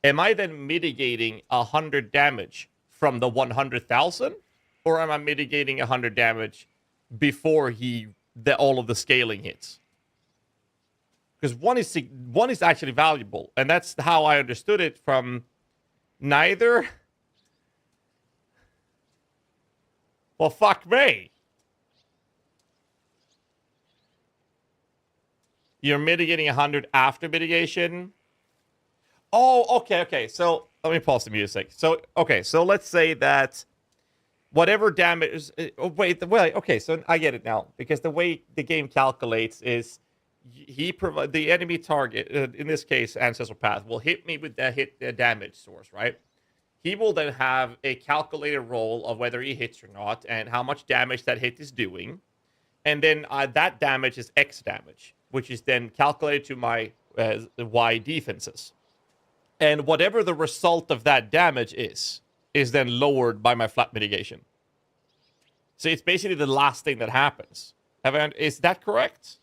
Am I then mitigating 100 damage from the 100,000? Or am I mitigating 100 damage before all of the scaling hits? Because one is actually valuable. And that's how I understood it from neither... Well, fuck me. You're mitigating 100 after mitigation? Oh, okay. So, let me pause the music. So, okay, so let's say that whatever damage... okay, so I get it now. Because the way the game calculates is the enemy target, in this case, Ancestral Path, will hit me with the damage source, right? He will then have a calculated roll of whether he hits or not and how much damage that hit is doing. And then that damage is X damage, which is then calculated to my Y defenses. And whatever the result of that damage is then lowered by my flat mitigation. So it's basically the last thing that happens. Is that correct?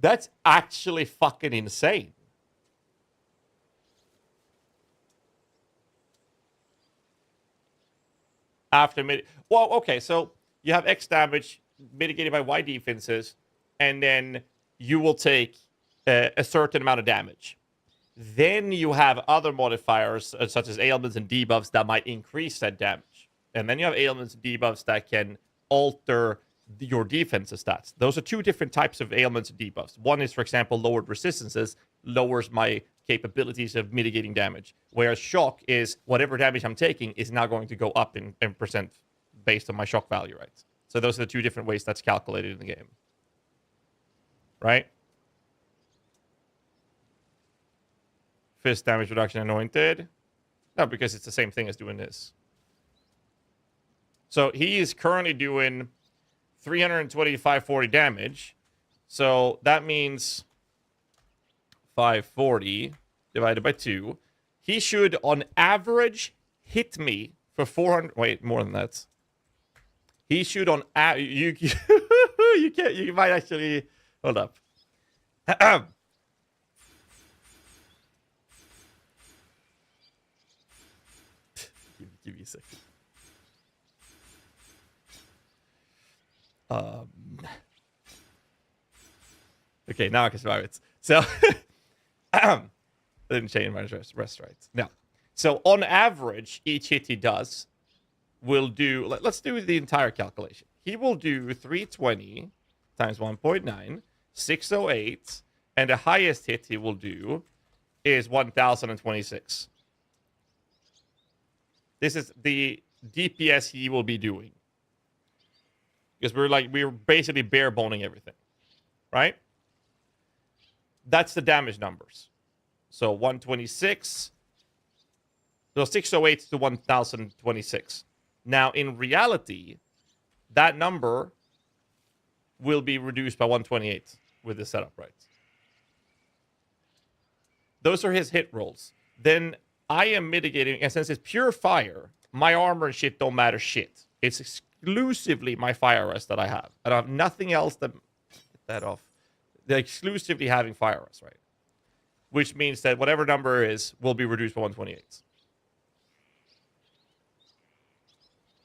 That's actually fucking insane. Well, okay, so you have X damage mitigated by Y defenses, and then you will take a certain amount of damage. Then you have other modifiers, such as ailments and debuffs, that might increase that damage. And then you have ailments and debuffs that can alter your defensive stats. Those are two different types of ailments and debuffs. One is, for example, lowered resistances, lowers my capabilities of mitigating damage. Whereas shock is whatever damage I'm taking is now going to go up in percent based on my shock value, right? So those are the two different ways that's calculated in the game. Right? Fist damage reduction anointed. No, because it's the same thing as doing this. So he is currently doing 320 to 540 damage. So that means 540 divided by 2. He should, on average, hit me for 400. Wait, more than that. He should on you you can't. You might actually hold up. Give me a second. Okay, now I can survive it. So, I didn't change my rest rights. No. So, on average, each hit he does will do... Let's do the entire calculation. He will do 320 times 1.9, 608, and the highest hit he will do is 1026. This is the DPS he will be doing. Because we're basically bare boning everything. Right? That's the damage numbers. So 126. So 608 to 1026. Now, in reality, that number will be reduced by 128 with the setup, right? Those are his hit rolls. Then I am mitigating, and since it's pure fire, my armor and shit don't matter shit. It's exclusively my fire rest that I have. I don't have nothing else that... Get that off. They're exclusively having fire rest, right? Which means that whatever number is will be reduced by 128.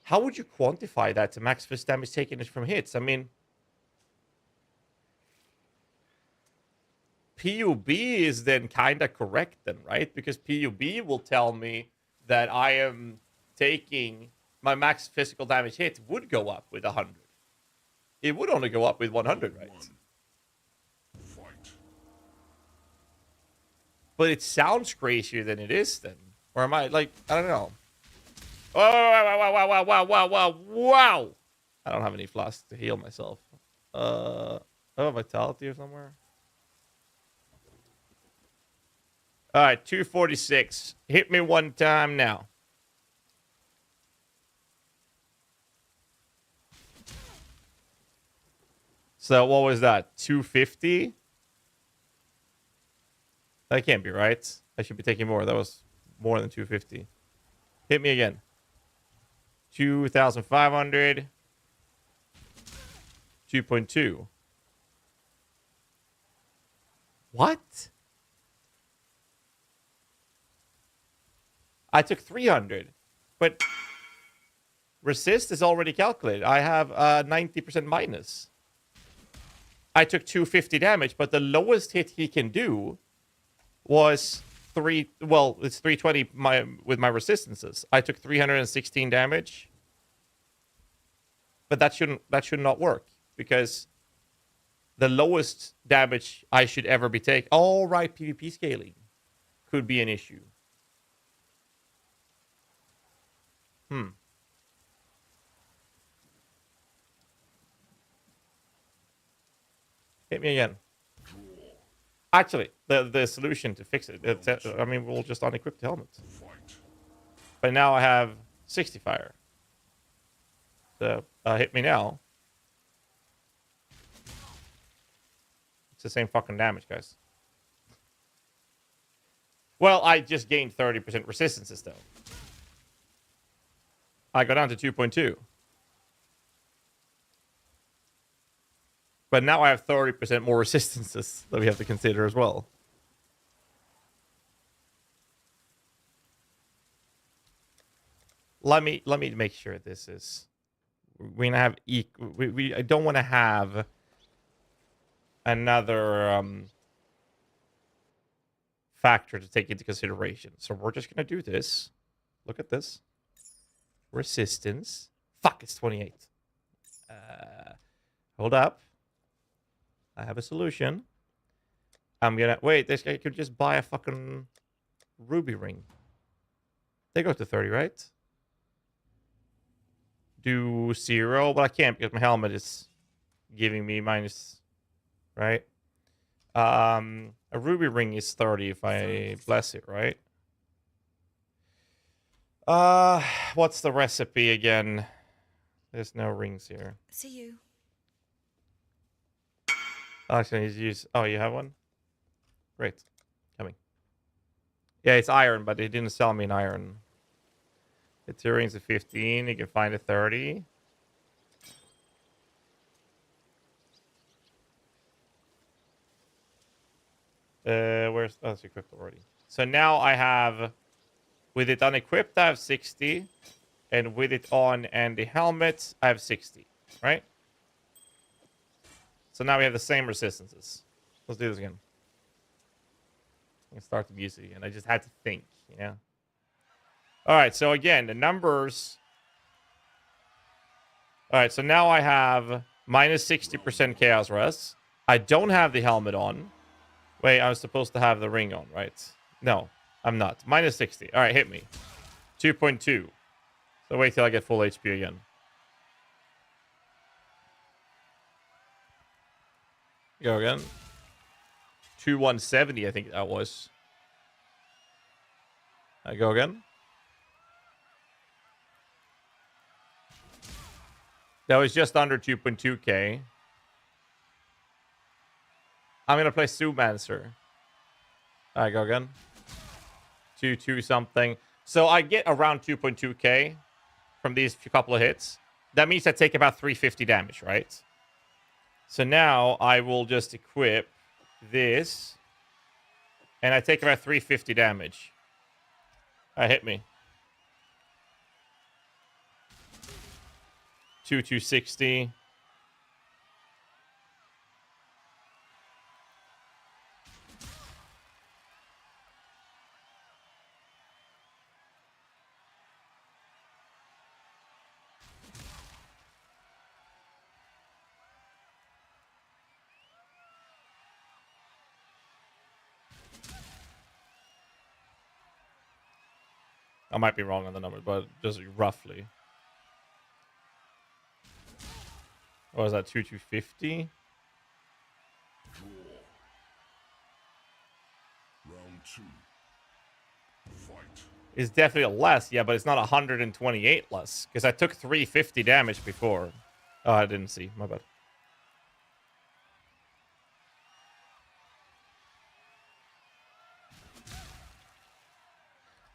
How would you quantify that to max fist damage taken from hits? I mean... PUB is then kind of correct then, right? Because PUB will tell me that I am taking... My max physical damage hit would go up with 100. It would only go up with 100, right? But it sounds crazier than it is then. Or am I, like, I don't know. Wow. I don't have any flasks to heal myself. I have vitality or somewhere. Alright, 246. Hit me one time now. So what was that? 250? That can't be right. I should be taking more. That was more than 250. Hit me again. 2,500. 2.2. What? I took 300. But resist is already calculated. I have 90% minus. I took 250 damage, but the lowest hit he can do was it's 320 with my resistances. I took 316 damage. But that should not work because the lowest damage I should ever be taking. All right, PvP scaling could be an issue. Hit me again. Actually, the solution to fix it, I mean, we'll just unequip the helmet. But now I have 60 fire. So, hit me now. It's the same fucking damage, guys. Well, I just gained 30% resistances, though. I go down to 2.2. But now I have 30% more resistances that we have to consider as well. Let me make sure this is... We're gonna have... I don't want to have another factor to take into consideration. So we're just going to do this. Look at this. Resistance. Fuck, it's 28. Hold up. I have a solution. I'm going to... Wait, this guy could just buy a fucking ruby ring. They go to 30, right? Do 0, but I can't because my helmet is giving me minus, right? A ruby ring is 30 if I bless it, right? What's the recipe again? There's no rings here. See you. Actually, I need to use... Oh, you have one? Great. Coming. Yeah, it's iron, but they didn't sell me an iron. The 2 rings of 15. You can find a 30. Where's... Oh, it's equipped already. So now I have... With it unequipped, I have 60. And with it on and the helmet, I have 60. Right? So now we have the same resistances. Let's do this again. I can start the music again. I just had to think, you know? Alright, so again, the numbers... Alright, so now I have minus 60% chaos res. I don't have the helmet on. Wait, I was supposed to have the ring on, right? No, I'm not. Minus 60. Alright, hit me. 2.2. So wait till I get full HP again. Go again. 2170, I think that was. I go again. That was just under 2.2k. I'm going to play Zoomancer. I go again. 2 something. So I get around 2.2k from these couple of hits. That means I take about 350 damage, right? So now I will just equip this. And I take about 350 damage. Hit me. 260. I might be wrong on the numbers, but just roughly. What was that, 250? Round 2. Fight. It's definitely less, yeah, but it's not 128 less. Because I took 350 damage before. Oh, I didn't see. My bad.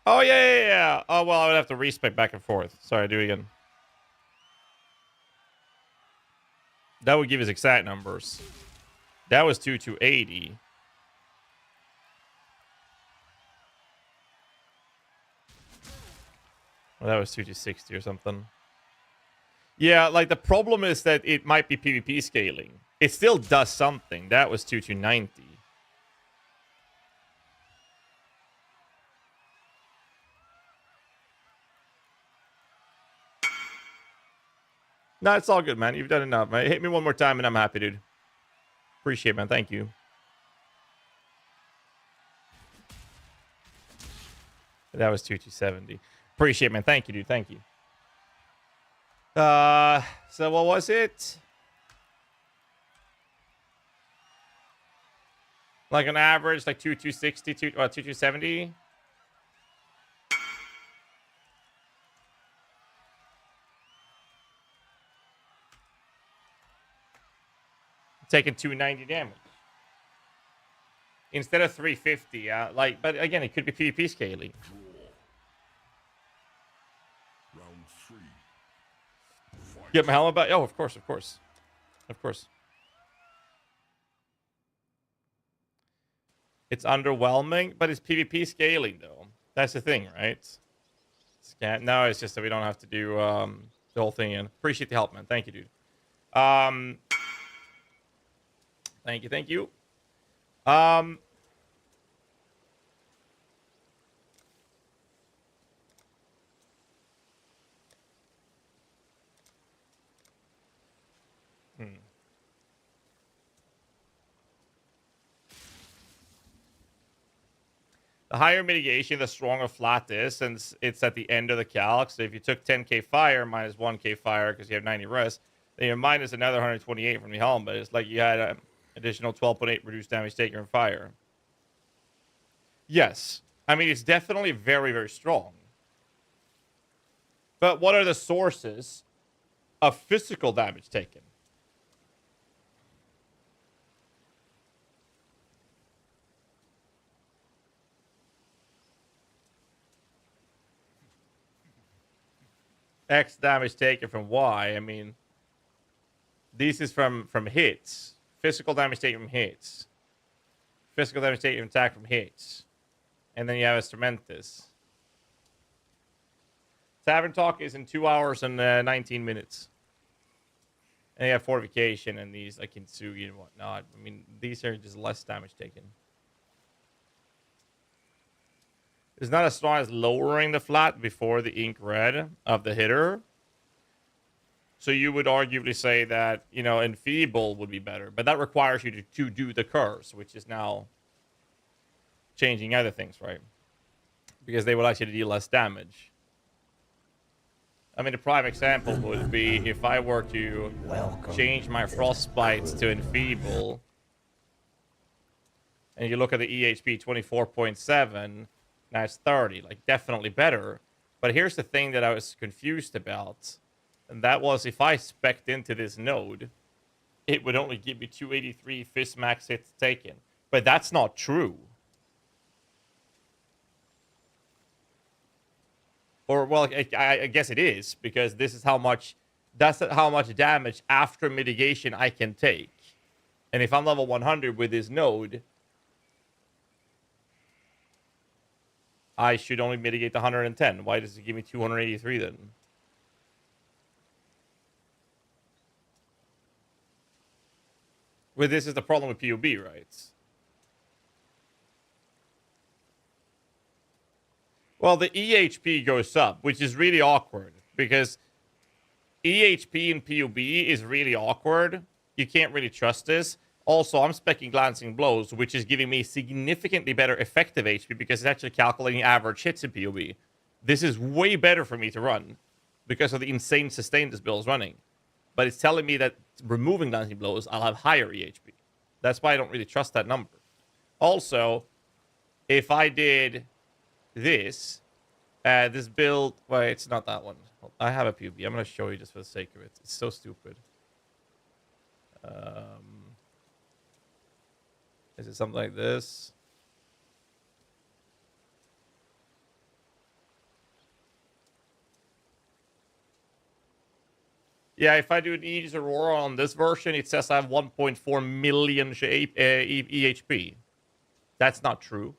Oh, yeah. Oh, well, I would have to respec back and forth. Sorry, do it again. That would give us exact numbers. That was 280. Well, that was 260 or something. Yeah, like the problem is that it might be PvP scaling. It still does something. That was 2290. No, it's all good, man. You've done enough, man. Hit me one more time and I'm happy, dude. Appreciate it, man. Thank you. That was 2270. Appreciate it, man. Thank you, dude. Thank you. So what was it? Like an average, like 2260, 2270? Taking 290 damage instead of 350. Like, but again, it could be PvP scaling. Round 3. Fight. Get my helmet back. Oh, of course. It's underwhelming, but it's PvP scaling though. That's the thing, right? No, it's just that we don't have to do the whole thing in. Appreciate the help, man. Thank you, dude. Thank you. The higher mitigation, the stronger flat is, since it's at the end of the calc. So if you took 10k fire minus 1k fire because you have 90 rest, then you're minus another 128 from the helmet. It's like you had an additional 12.8 reduced damage taken from fire. Yes. I mean, it's definitely very, very strong. But what are the sources of physical damage taken? X damage taken from Y. I mean, this is from hits. Physical damage taken from hits. Physical damage taken from attack from hits. And then you have Instrumentus. Tavern talk is in 2 hours and 19 minutes. And you have Fortification and these like Kintsugi and whatnot. I mean, these are just less damage taken. It's not as strong as lowering the flat before the ink red of the hitter. So you would arguably say that, you know, Enfeeble would be better. But that requires you to do the curse, which is now changing other things, right? Because they will actually deal less damage. I mean, the prime example would be if I were to change my Frostbite to Enfeeble. And you look at the EHP 24.7... Now it's 30, like definitely better. But here's the thing that I was confused about. And that was if I spec'd into this node, it would only give me 283 fist max hits taken. But that's not true. Or, well, I guess it is. Because this is how much, that's how much damage after mitigation I can take. And if I'm level 100 with this node, I should only mitigate the 110. Why does it give me 283 then? Well, this is the problem with PUB, right? Well, the EHP goes up, which is really awkward. Because EHP in PUB is really awkward. You can't really trust this. Also, I'm speccing Glancing Blows, which is giving me significantly better effective HP because it's actually calculating average hits in PoB. This is way better for me to run because of the insane sustain this build is running. But it's telling me that removing Glancing Blows, I'll have higher EHP. That's why I don't really trust that number. Also, if I did this, this build... Well, it's not that one. I have a PoB. I'm going to show you just for the sake of it. It's so stupid. Is it something like this? Yeah, if I do an Aegis Aurora on this version, it says I have 1.4 million EHP. That's not true.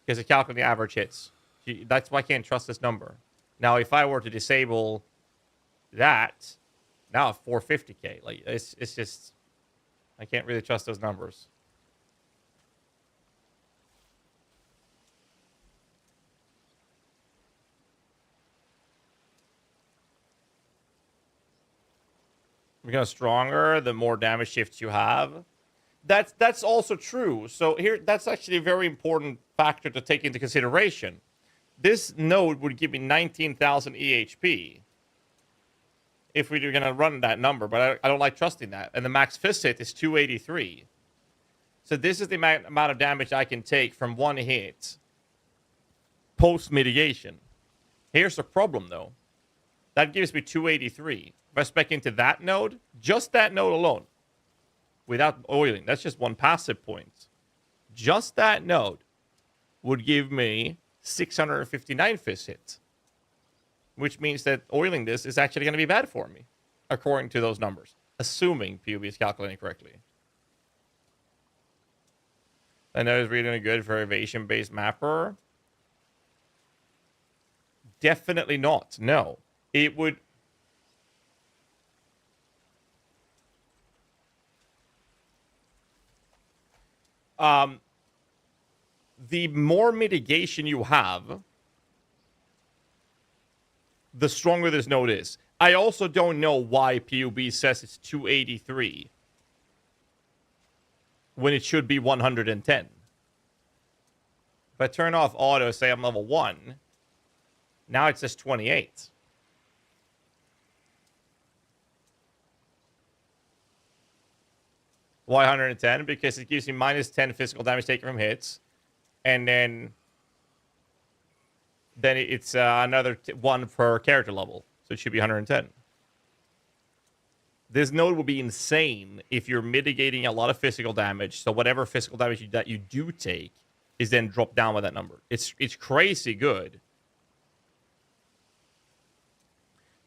Because it calculates the average hits. That's why I can't trust this number. Now, if I were to disable that, now I have 450k. Like, it's just... I can't really trust those numbers. Become stronger, the more damage shifts you have. That's also true. So here, that's actually a very important factor to take into consideration. This node would give me 19,000 EHP. If we were going to run that number, but I don't like trusting that. And the max fist hit is 283. So this is the amount of damage I can take from one hit post-mitigation. Here's the problem, though. That gives me 283. If I spec into that node, just that node alone, without oiling, that's just one passive point. Just that node would give me 659 fist hits. Which means that oiling this is actually going to be bad for me, according to those numbers, assuming PUB is calculating correctly. I know it's really good for evasion-based mapper. Definitely not. No. It would... The more mitigation you have, the stronger this node is. I also don't know why PUB says it's 283 when it should be 110. If I turn off auto, say I'm level 1, now it says 28. Why 110? Because it gives you minus 10 physical damage taken from hits. And then it's another 1 per character level. So it should be 110. This node will be insane if you're mitigating a lot of physical damage. So whatever physical damage that you do take is then dropped down by that number. It's crazy good.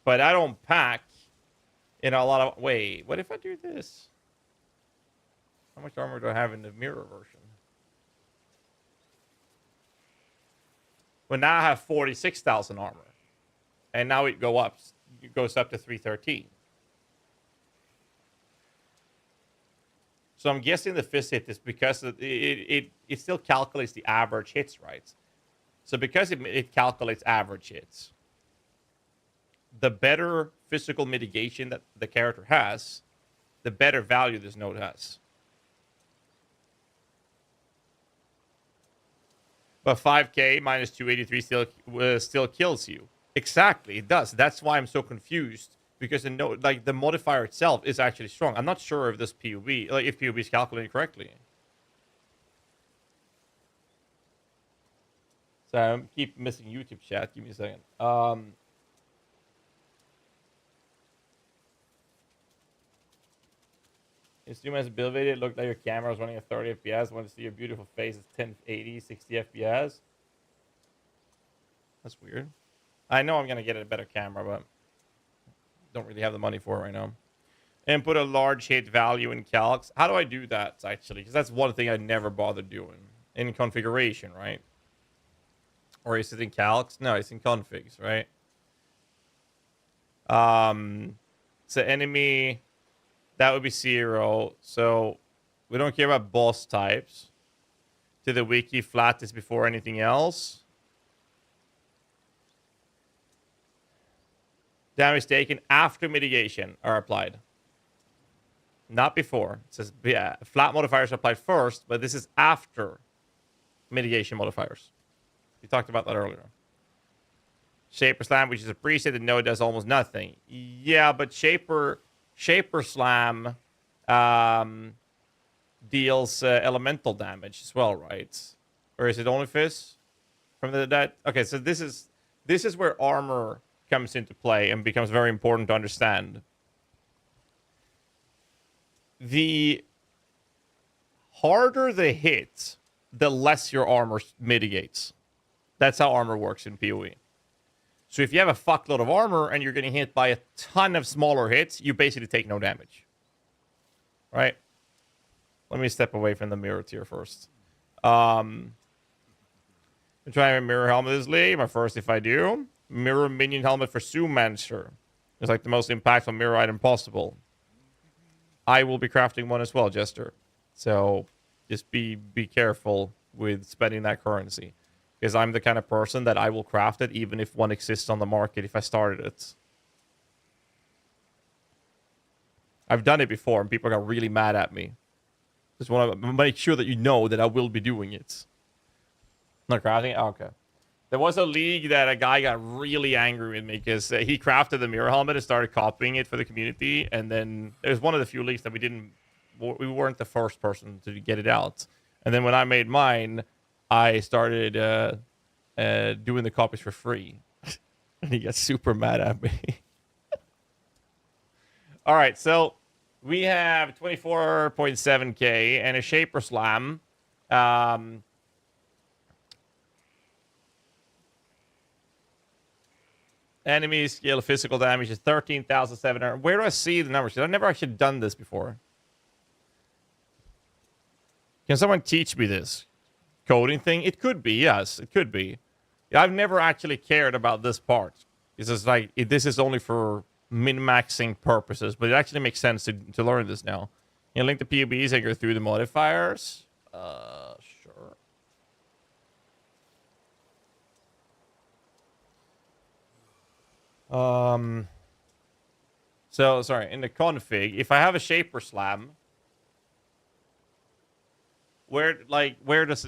But I don't pack in a lot of... Wait, what if I do this? How much armor do I have in the mirror version? Well, now I have 46,000 armor. And now it goes up to 313. So I'm guessing the fist hit is because it still calculates the average hits, right? So because it calculates average hits, the better physical mitigation that the character has, the better value this node has. But 5k minus 283 still kills you. Exactly, it does. That's why I'm so confused. Because the modifier itself is actually strong. I'm not sure if this PUB, if PUB is calculated correctly. So I keep missing YouTube chat. Give me a second. Your stream has a build video. It looked like your camera was running at 30 FPS. I want to see your beautiful face. It's 1080, 60 FPS. That's weird. I know I'm going to get a better camera, but don't really have the money for it right now. And put a large hit value in calcs. How do I do that, actually? Because that's one thing I never bothered doing. In configuration, right? Or is it in calcs? No, it's in configs, right? So enemy, that would be 0. So we don't care about boss types. To the wiki, flat is before anything else. Damage taken after mitigation are applied. Not before. It says, yeah, flat modifiers are applied first, but this is after mitigation modifiers. We talked about that earlier. Shaper Slam, which is a preset that node does almost nothing. Yeah, but Shaper Slam deals elemental damage as well, right? Or is it only Fizz? From that? Okay, so this is where armor comes into play and becomes very important to understand. The harder the hit, the less your armor mitigates. That's how armor works in PoE. So if you have a fuckload of armor and you're getting hit by a ton of smaller hits, you basically take no damage. Right? Let me step away from the mirror tier first. I'm trying a mirror helmet this league. My first if I do. Mirror minion helmet for Zoomancer. It's like the most impactful mirror item possible. I will be crafting one as well, Jester. So just be careful with spending that currency. Because I'm the kind of person that I will craft it even if one exists on the market if I started it. I've done it before and people got really mad at me. Just want to make sure that you know that I will be doing it. Not crafting? Oh, okay. There was a league that a guy got really angry with me because he crafted the mirror helmet and started copying it for the community. And then it was one of the few leagues that we weren't the first person to get it out. And then when I made mine, I started doing the copies for free. And he got super mad at me. All right, so we have 24.7k and a Shaper Slam. Enemy scale of physical damage is 13,700. Where do I see the numbers? I've never actually done this before. Can someone teach me this coding thing? It could be, yes, it could be. I've never actually cared about this part. It's just like, this is only for min-maxing purposes, but it actually makes sense to learn this now. You link the PUBs and go through the modifiers. Sure. So, sorry, in the config, if I have a Shaper Slam, where does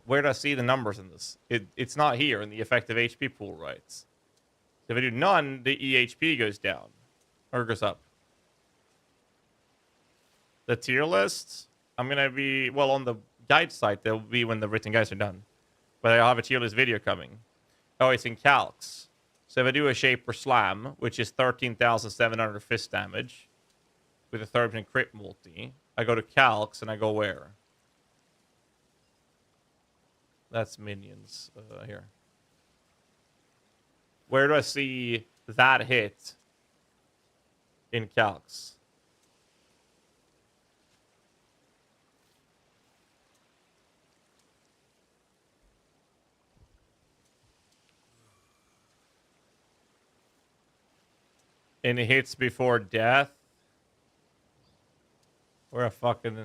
I see the numbers in this? It's not here in the effective HP pool, right? So if I do none, the EHP goes down. Or goes up. The tier list, I'm going to be, well, on the guide site, they'll be when the written guides are done. But I'll have a tier list video coming. Oh, it's in calcs. So if I do a Shaper Slam, which is 13,700 fist damage, with a 30% crit multi, I go to calcs and I go where? That's minions here. Where do I see that hit in calcs? And it hits before death. We're a fucking...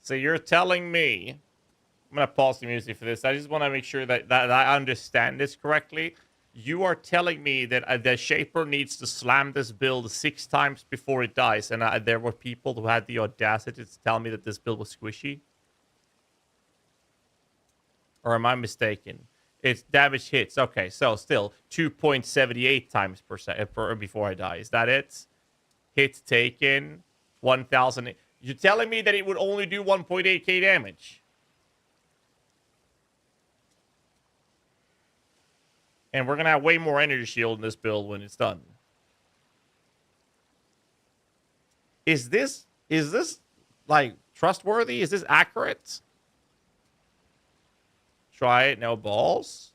So you're telling me... I'm going to pause the music for this. I just want to make sure that I understand this correctly. You are telling me that the Shaper needs to slam this build 6 times before it dies. And there were people who had the audacity to tell me that this build was squishy? Or am I mistaken? It's damage hits. Okay, so still 2.78 times per before I die. Is that it? Hit taken 1,000. You're telling me that it would only do 1.8k damage? And we're going to have way more energy shield in this build when it's done. Is this like trustworthy? Is this accurate? Try it, no balls.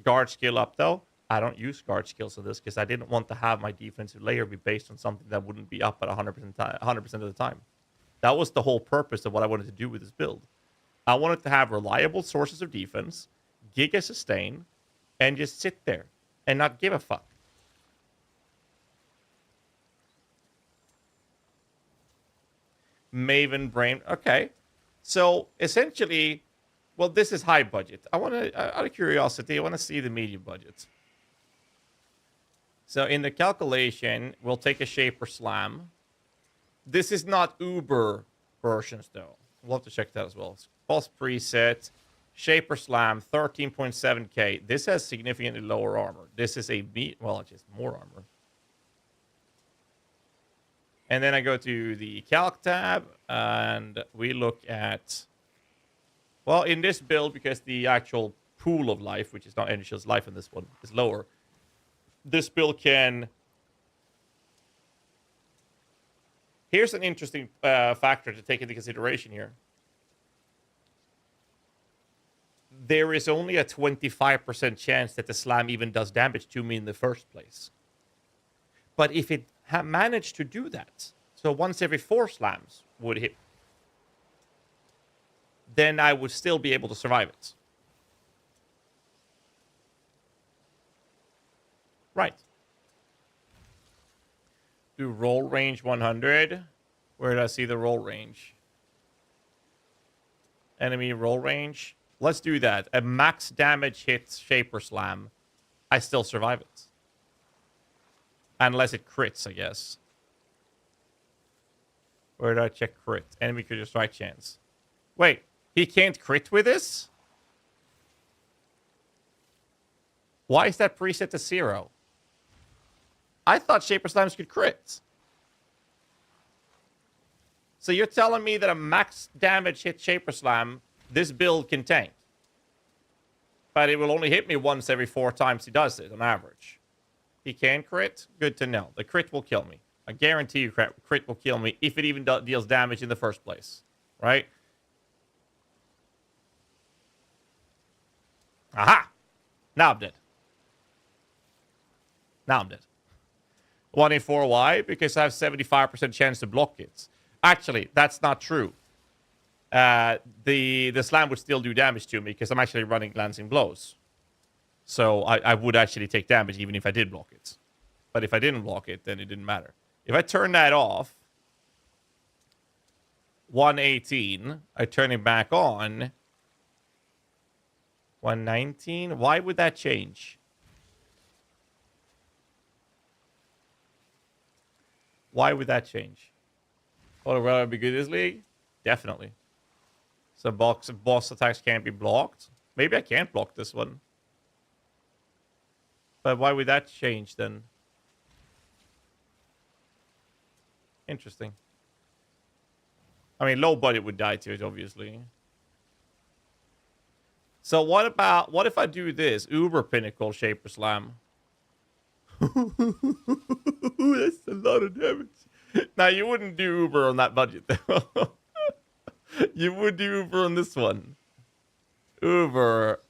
Guard skill up, though. I don't use guard skills in this because I didn't want to have my defensive layer be based on something that wouldn't be up at 100% of the time. That was the whole purpose of what I wanted to do with this build. I wanted to have reliable sources of defense, giga sustain, and just sit there and not give a fuck. Maven Brain. Okay. So essentially, well, this is high budget. I want to, out of curiosity, I want to see the medium budget. So in the calculation, we'll take a Shaper Slam. This is not Uber versions, though. We'll have to check that as well. Pulse preset, Shaper Slam, 13.7k. This has significantly lower armor. This is well, it's just more armor. And then I go to the calc tab, and we look at, well, in this build, because the actual pool of life, which is not energy shield's life in this one, is lower, this build can... Here's an interesting factor to take into consideration here. There is only a 25% chance that the slam even does damage to me in the first place. But if it managed to do that, so once every 4 slams would hit, then I would still be able to survive it. Right. Do roll range 100. Where did I see the roll range? Enemy roll range. Let's do that. A max damage hit Shaper Slam. I still survive it. Unless it crits, I guess. Where did I check crit? Enemy crit strike chance. Wait, he can't crit with this? Why is that preset to 0? I thought Shaper Slams could crit. So you're telling me that a max damage hit Shaper Slam, this build can tank. But it will only hit me once every 4 times he does it on average. He can crit? Good to know. The crit will kill me. I guarantee you crit will kill me if it even deals damage in the first place. Right? Aha! Now I'm dead. Now I'm dead. 1 in 4. Why? Because I have 75% chance to block it. Actually, that's not true. The slam would still do damage to me because I'm actually running glancing blows. So I would actually take damage even if I did block it. But if I didn't block it, then it didn't matter. If I turn that off, 118, I turn it back on, 119. Why would that change? Why would that change? Oh, will I be good this league? Definitely. So boss attacks can't be blocked. Maybe I can't block this one. But why would that change then? Interesting. I mean, low budget would die to it, obviously. So what if I do this? Uber Pinnacle Shaper Slam. That's a lot of damage. Now, you wouldn't do Uber on that budget, though. You would do Uber on this one. Uber,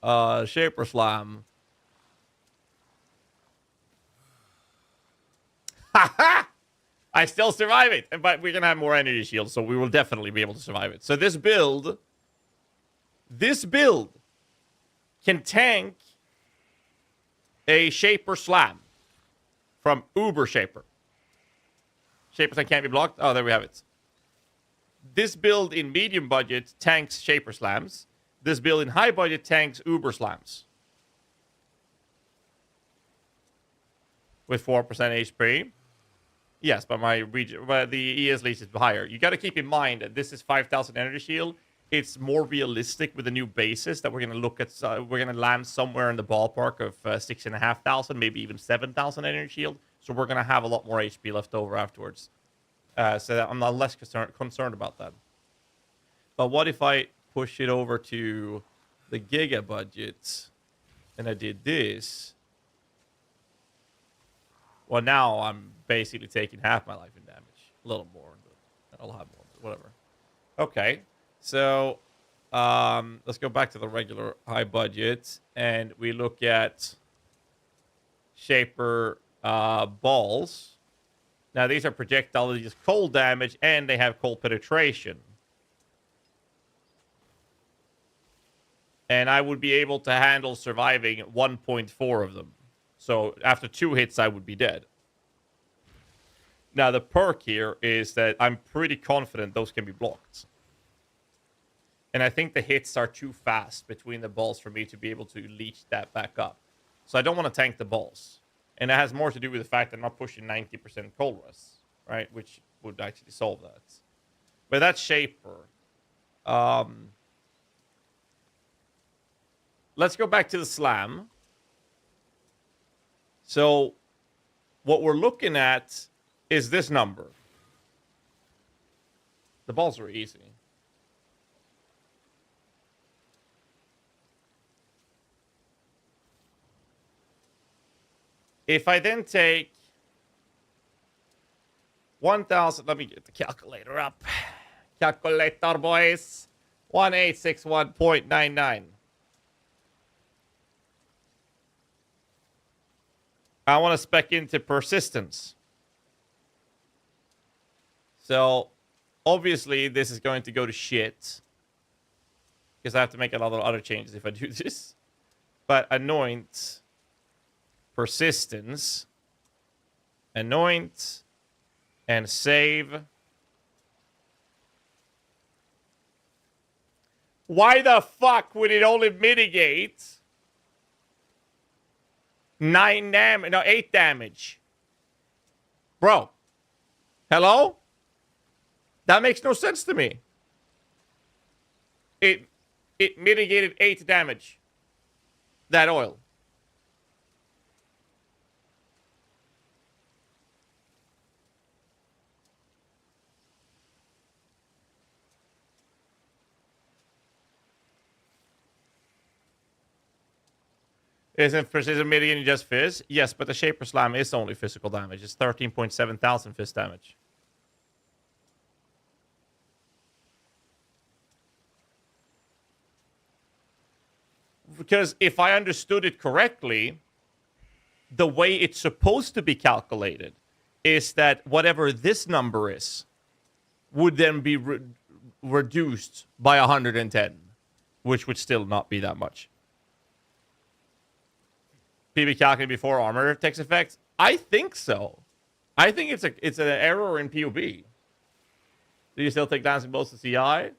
Shaper Slam. Ha! I still survive it. But we're going to have more energy shields, so we will definitely be able to survive it. So this build can tank a Shaper Slam from Uber Shaper. Shaper Slam can't be blocked. Oh, there we have it. This build in medium budget tanks Shaper Slams. This build in high budget tanks Uber Slams. With 4% HP. Yes, but the ES leash is higher. You got to keep in mind that this is 5,000 energy shield. It's more realistic with the new basis that we're going to look at. We're going to land somewhere in the ballpark of 6,500, maybe even 7,000 energy shield. So we're going to have a lot more HP left over afterwards. So that I'm not less concerned about that. But what if I push it over to the Giga budget and I did this? Well, now I'm basically taking half my life in damage. A little more, but I'll have more, but whatever. Okay, so let's go back to the regular high budget, and we look at Shaper balls. Now, these are projectiles that use cold damage, and they have cold penetration. And I would be able to handle surviving 1.4 of them. So after 2 hits, I would be dead. Now, the perk here is that I'm pretty confident those can be blocked. And I think the hits are too fast between the balls for me to be able to leech that back up. So I don't want to tank the balls. And it has more to do with the fact that I'm not pushing 90% cold rest, right? Which would actually solve that. But that's Shaper. Let's go back to the Slam. So what we're looking at is this number. The balls are easy. If I then take 1,000, let me get the calculator up. Calculator, boys. 1861.99. I want to spec into persistence. So, obviously, this is going to go to shit. Because I have to make a lot of other changes if I do this. But anoint, persistence, anoint, and save. Why the fuck would it only mitigate 9 damage? No, 8 damage. Bro. Hello? That makes no sense to me. It mitigated 8 damage. That oil. Isn't precision mitigating just fizz? Yes, but the Shaper Slam is only physical damage. It's 13.7 thousand fizz damage. Because if I understood it correctly, the way it's supposed to be calculated is that whatever this number is would then be reduced by 110, which would still not be that much. PB calculated before armor takes effect? I think so. I think it's an error in POB. Do you still take dancing bolts to CI?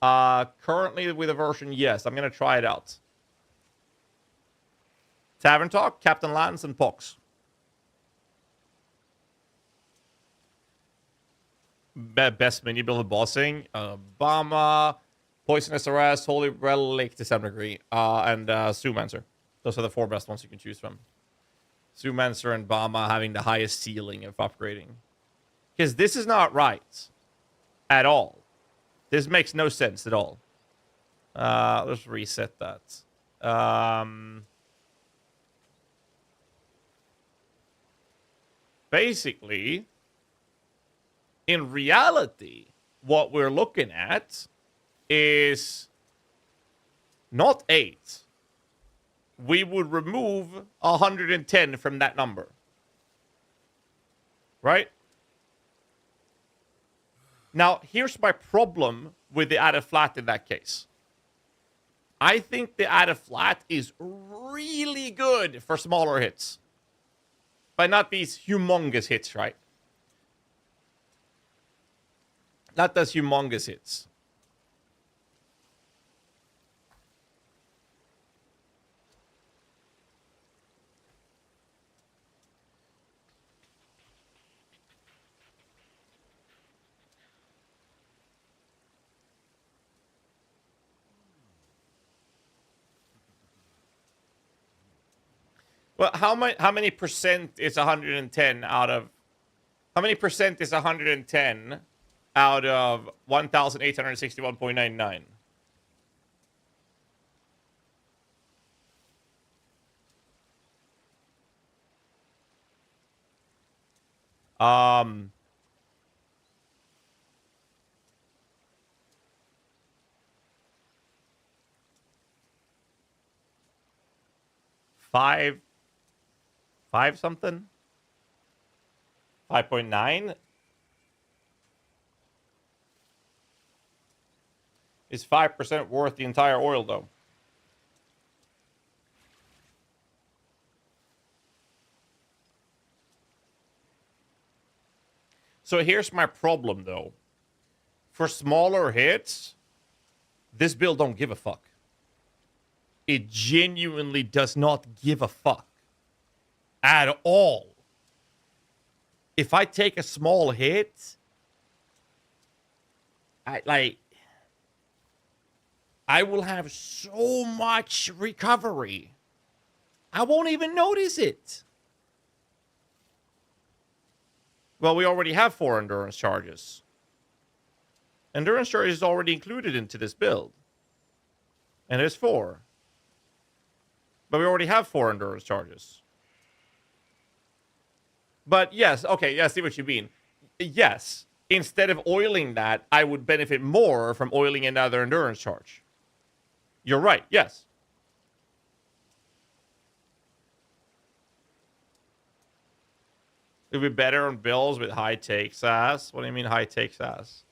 Currently with a version, yes. I'm gonna try it out. Tavern Talk, Captain Lance, and Pox. Best mini build of bossing. Obama, Poisonous Arrest, Holy Relic to some degree, and Zoomancer. Those are the 4 best ones you can choose from. Zoomancer and Bama having the highest ceiling of upgrading. Because this is not right. At all. This makes no sense at all. Let's reset that. Basically, in reality, what we're looking at is not 8. We would remove 110 from that number. Right? Now, here's my problem with the added flat in that case. I think the added flat is really good for smaller hits. But not these humongous hits, right? Not those humongous hits. Well, how many percent is 110 out of... How many percent is 110 out of 1,861.99? Five something? 5.9? Is 5% worth the entire oil, though? So here's my problem, though. For smaller hits, this build don't give a fuck. It genuinely does not give a fuck. At all. If I take a small hit, I will have so much recovery. I won't even notice it. Well, we already have 4 endurance charges. Endurance charge is already included into this build. And there's 4. But we already have 4 endurance charges. But yes, okay, yeah, I see what you mean. Yes, instead of oiling that, I would benefit more from oiling another endurance charge. You're right, yes. It would be better on bills with high takes ass. What do you mean high takes ass?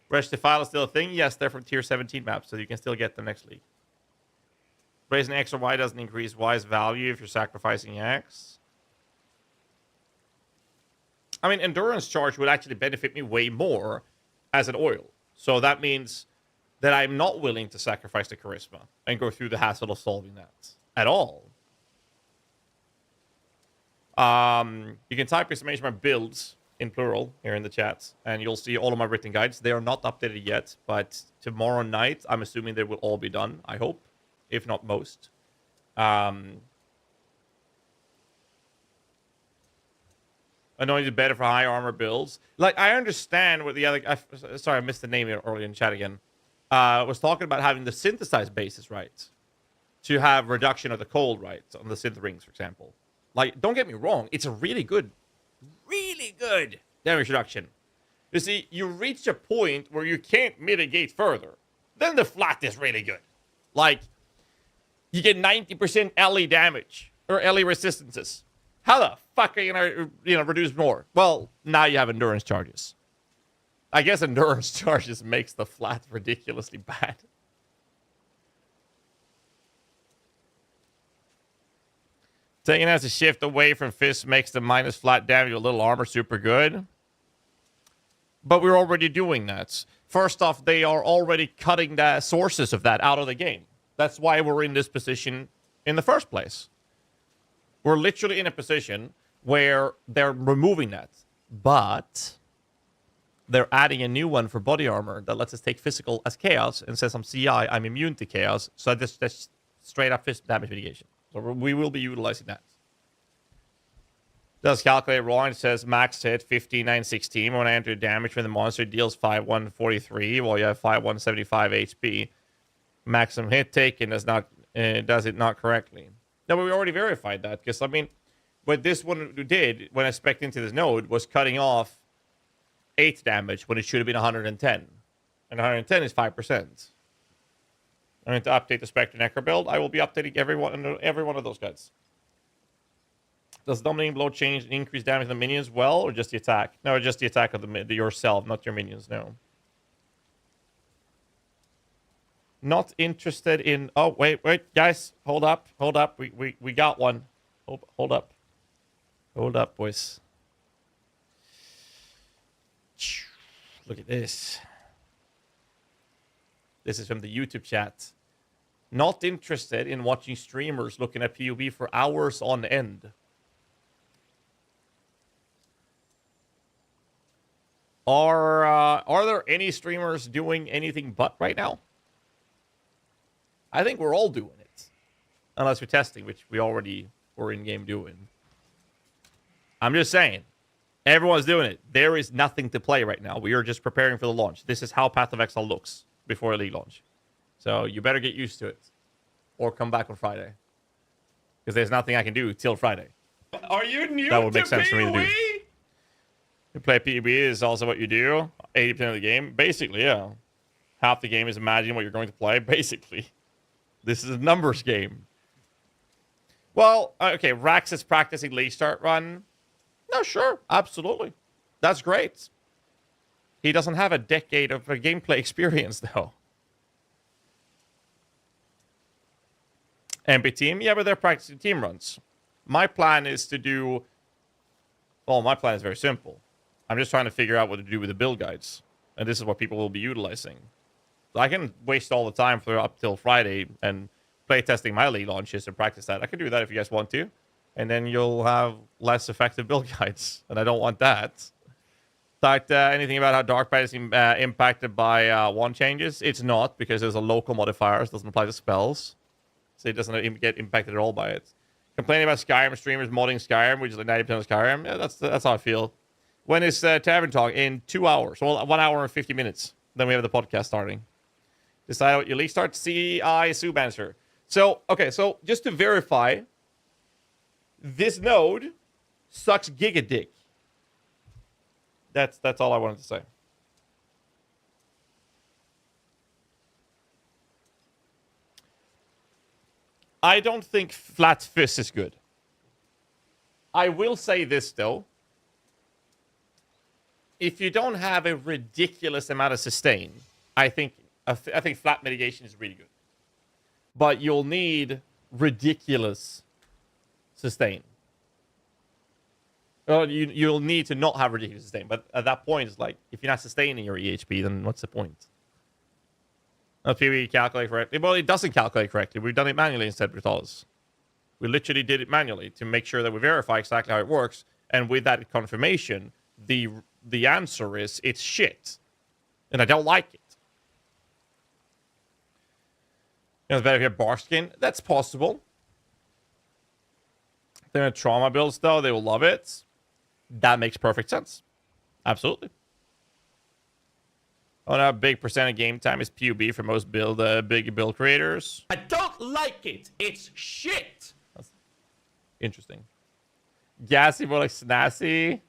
Resh the file is still a thing? Yes, they're from tier 17 maps, so you can still get them next league. Raising X or Y doesn't increase Y's value if you're sacrificing X. I mean, endurance charge would actually benefit me way more as an oil. So that means that I'm not willing to sacrifice the charisma and go through the hassle of solving that at all. You can type exclamation mark builds in plural here in the chat, and you'll see all of my written guides. They are not updated yet, but tomorrow night, I'm assuming they will all be done, I hope. If not most. Anointed better for high armor builds. Like, I understand what the other... sorry, I missed the name earlier in chat again. Was talking about having the synthesized bases right. To have reduction of the cold right on the synth rings, for example. Like, don't get me wrong. It's a really good damage reduction. You see, you reach a point where you can't mitigate further. Then the flat is really good. Like... You get 90% LE damage or LE resistances. How the fuck are you gonna, reduce more? Well, now you have endurance charges. I guess endurance charges makes the flat ridiculously bad. Taking as a shift away from fist makes the minus flat damage a little armor super good. But we're already doing that. First off, they are already cutting the sources of that out of the game. That's why we're in this position in the first place. We're literally in a position where they're removing that. But they're adding a new one for body armor that lets us take physical as chaos, and says I'm CI, I'm immune to chaos. So that's straight up fist damage mitigation. So we will be utilizing that. Does calculate wrong. It says max hit 15,916 when I enter damage when the monster deals 5,143 while you have 5,175 HP. Maximum hit taken does it not correctly. No, but we already verified that, because I mean, what this one did when I spec'd into this node was cutting off 8 damage when it should have been 110, and 110 is 5%. I'm going to update the Spectre Necro build. I will be updating every one of those guys. Does dominating blow change and increase damage on the minions well, or just the attack? No, just the attack of yourself, not your minions. No. Not interested in. Oh wait, guys, hold up. We got one. Hold up, boys. Look at this. This is from the YouTube chat. Not interested in watching streamers looking at PUB for hours on end. Are there any streamers doing anything but right now? I think we're all doing it. Unless we're testing, which we already were in-game doing. I'm just saying. Everyone's doing it. There is nothing to play right now. We are just preparing for the launch. This is how Path of Exile looks before a league launch. So you better get used to it. Or come back on Friday. Because there's nothing I can do till Friday. Are you new that would make to sense for me to do. PoE? You play PUB is also what you do. 80% of the game. Basically, yeah. Half the game is imagining what you're going to play. Basically. This is a numbers game. Well, okay. Rax is practicing late start run. No, sure. Absolutely. That's great. He doesn't have a decade of gameplay experience, though. MP team? Yeah, but they're practicing team runs. My plan is to do... Well, my plan is very simple. I'm just trying to figure out what to do with the build guides. And this is what people will be utilizing. So I can waste all the time for up till Friday and play testing my league launches and practice that. I can do that if you guys want to. And then you'll have less effective build guides. And I don't want that. Talked anything about how Dark Bite is impacted by wand changes? It's not, because there's a local modifier. It doesn't apply to spells. So it doesn't get impacted at all by it. Complaining about Skyrim streamers modding Skyrim, which is like 90% of Skyrim. Yeah, that's how I feel. When is Tavern talk? In 2 hours. Well, 1 hour and 50 minutes. Then we have the podcast starting. Decide what your league starts. CI Sue Banter. So, okay, so just to verify, this node sucks giga dick. That's all I wanted to say. I don't think flat fist is good. I will say this, though. If you don't have a ridiculous amount of sustain, I think flat mitigation is really good. But you'll need ridiculous sustain. Well, you'll need to not have ridiculous sustain. But at that point, it's like, if you're not sustaining your EHP, then what's the point? Not PvE calculate correctly. Well, it doesn't calculate correctly. We've done it manually instead with us. We literally did it manually to make sure that we verify exactly how it works. And with that confirmation, the answer is it's shit. And I don't like it. You know, it's better if you have bar skin. That's possible. They're in trauma builds, though. They will love it. That makes perfect sense. Absolutely. Oh, no, a big percent of game time is PUB for most big build creators. I don't like it. It's shit. That's interesting. Gassy, more like snazzy.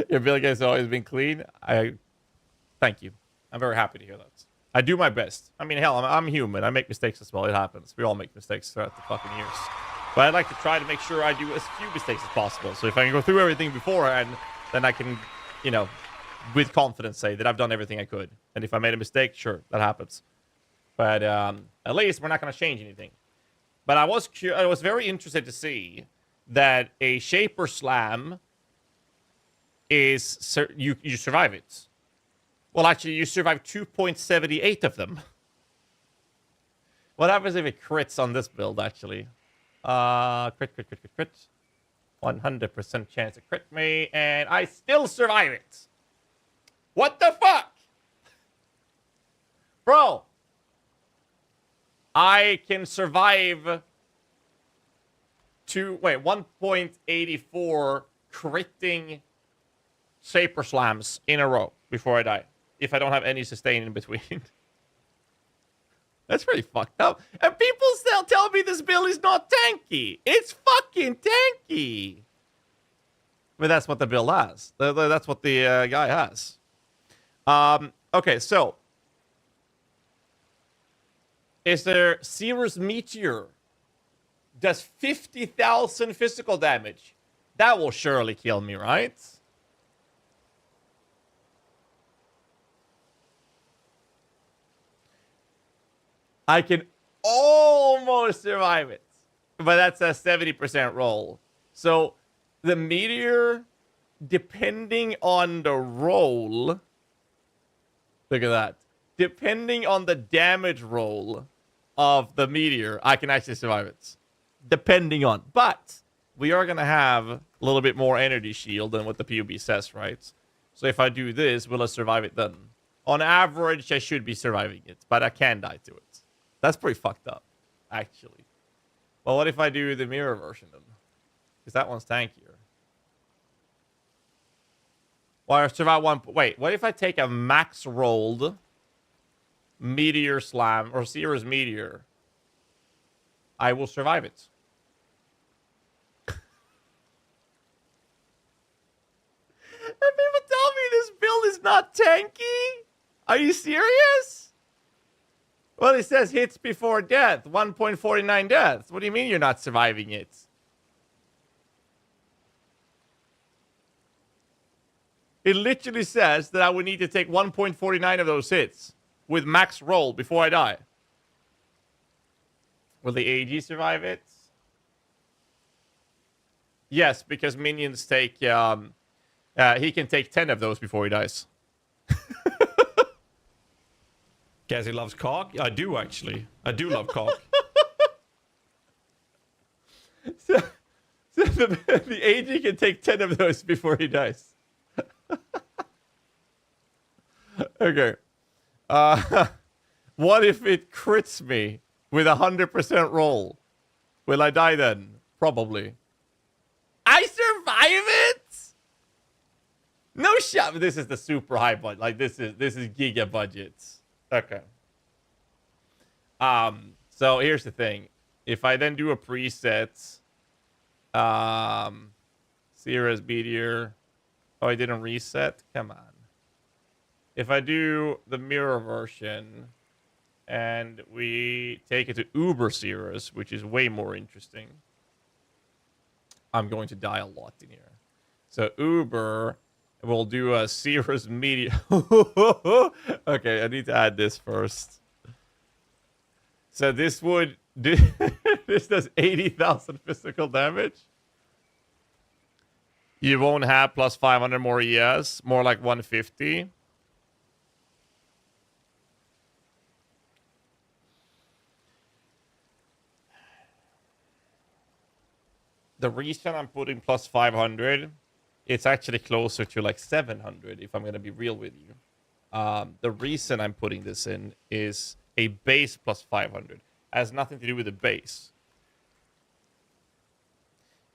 Your build has always been clean. Thank you. I'm very happy to hear that. I do my best. I mean, hell, I'm human. I make mistakes as well. It happens. We all make mistakes throughout the fucking years. But I'd like to try to make sure I do as few mistakes as possible. So if I can go through everything beforehand, then I can, you know, with confidence say that I've done everything I could. And if I made a mistake, sure, that happens. But at least we're not going to change anything. But I was very interested to see that a Shaper Slam is you survive it. Well, actually, you survive 2.78 of them. What happens if it crits on this build, actually? Crit. 100% chance to crit me, and I still survive it. What the fuck? Bro. I can survive 1.84 critting Saper Slams in a row before I die. If I don't have any sustain in between. That's pretty fucked up. And people still tell me this build is not tanky. It's fucking tanky. But that's what the build has. That's what the guy has. Okay, so. Is there Seer's Meteor? Does 50,000 physical damage. That will surely kill me, right? I can almost survive it. But that's a 70% roll. So the meteor, depending on the roll. Look at that. Depending on the damage roll of the meteor, I can actually survive it. Depending on. But we are going to have a little bit more energy shield than what the PUB says, right? So if I do this, will I survive it then? On average, I should be surviving it. But I can die to it. That's pretty fucked up, actually. Well, what if I do the mirror version then? Because that one's tankier. Well, I survive one. Wait, what if I take a max rolled Meteor Slam or Seer's Meteor? I will survive it. And people tell me this build is not tanky? Are you serious? Well, it says hits before death, 1.49 deaths. What do you mean you're not surviving it? It literally says that I would need to take 1.49 of those hits with max roll before I die. Will the AG survive it? Yes, because minions take... he can take 10 of those before he dies. GHAZZY loves cock? I do, actually. I do love cock. So the AG can take 10 of those before he dies. Okay. What if it crits me with 100% roll? Will I die then? Probably. I survive it? No shot. This is the super high budget. Like this is giga budgets. Okay. So here's the thing. If I then do a preset, Seer's Meteor. Oh, I didn't reset? Come on. If I do the mirror version and we take it to Uber Seer's, which is way more interesting, I'm going to die a lot in here. So Uber will do a Seer's Meteor. Okay, I need to add this first. So this would do this does 80,000 physical damage. You won't have plus 500 more ES, more like 150. The reason I'm putting plus 500, it's actually closer to like 700 if I'm going to be real with you. The reason I'm putting this in is a base plus 500. It has nothing to do with the base.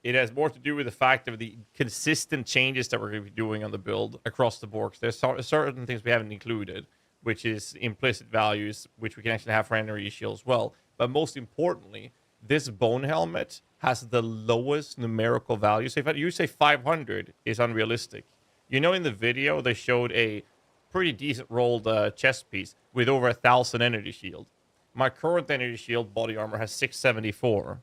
It has more to do with the fact of the consistent changes that we're going to be doing on the build across the board. There's certain things we haven't included, which is implicit values, which we can actually have for energy shield as well. But most importantly, this bone helmet has the lowest numerical value. So if you say 500 is unrealistic. You know, in the video, they showed a pretty decent rolled chest piece with over 1,000 energy shield. My current energy shield body armor has 674.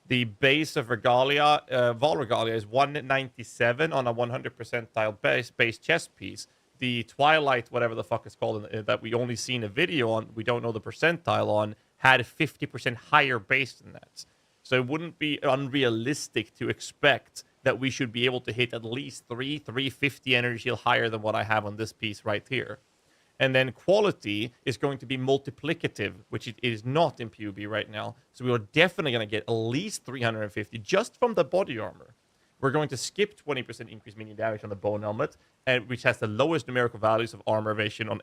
The base of Regalia, Vol Regalia, is 197 on a 100 percentile base chest piece. The Twilight, whatever the fuck it's called, that we only seen a video on, we don't know the percentile on, had 50% higher base than that. So it wouldn't be unrealistic to expect that we should be able to hit at least 350 energy shield higher than what I have on this piece right here. And then quality is going to be multiplicative, which it is not in PUB right now. So we are definitely going to get at least 350 just from the body armor. We're going to skip 20% increased minion damage on the bone helmet, and which has the lowest numerical values of armor evasion on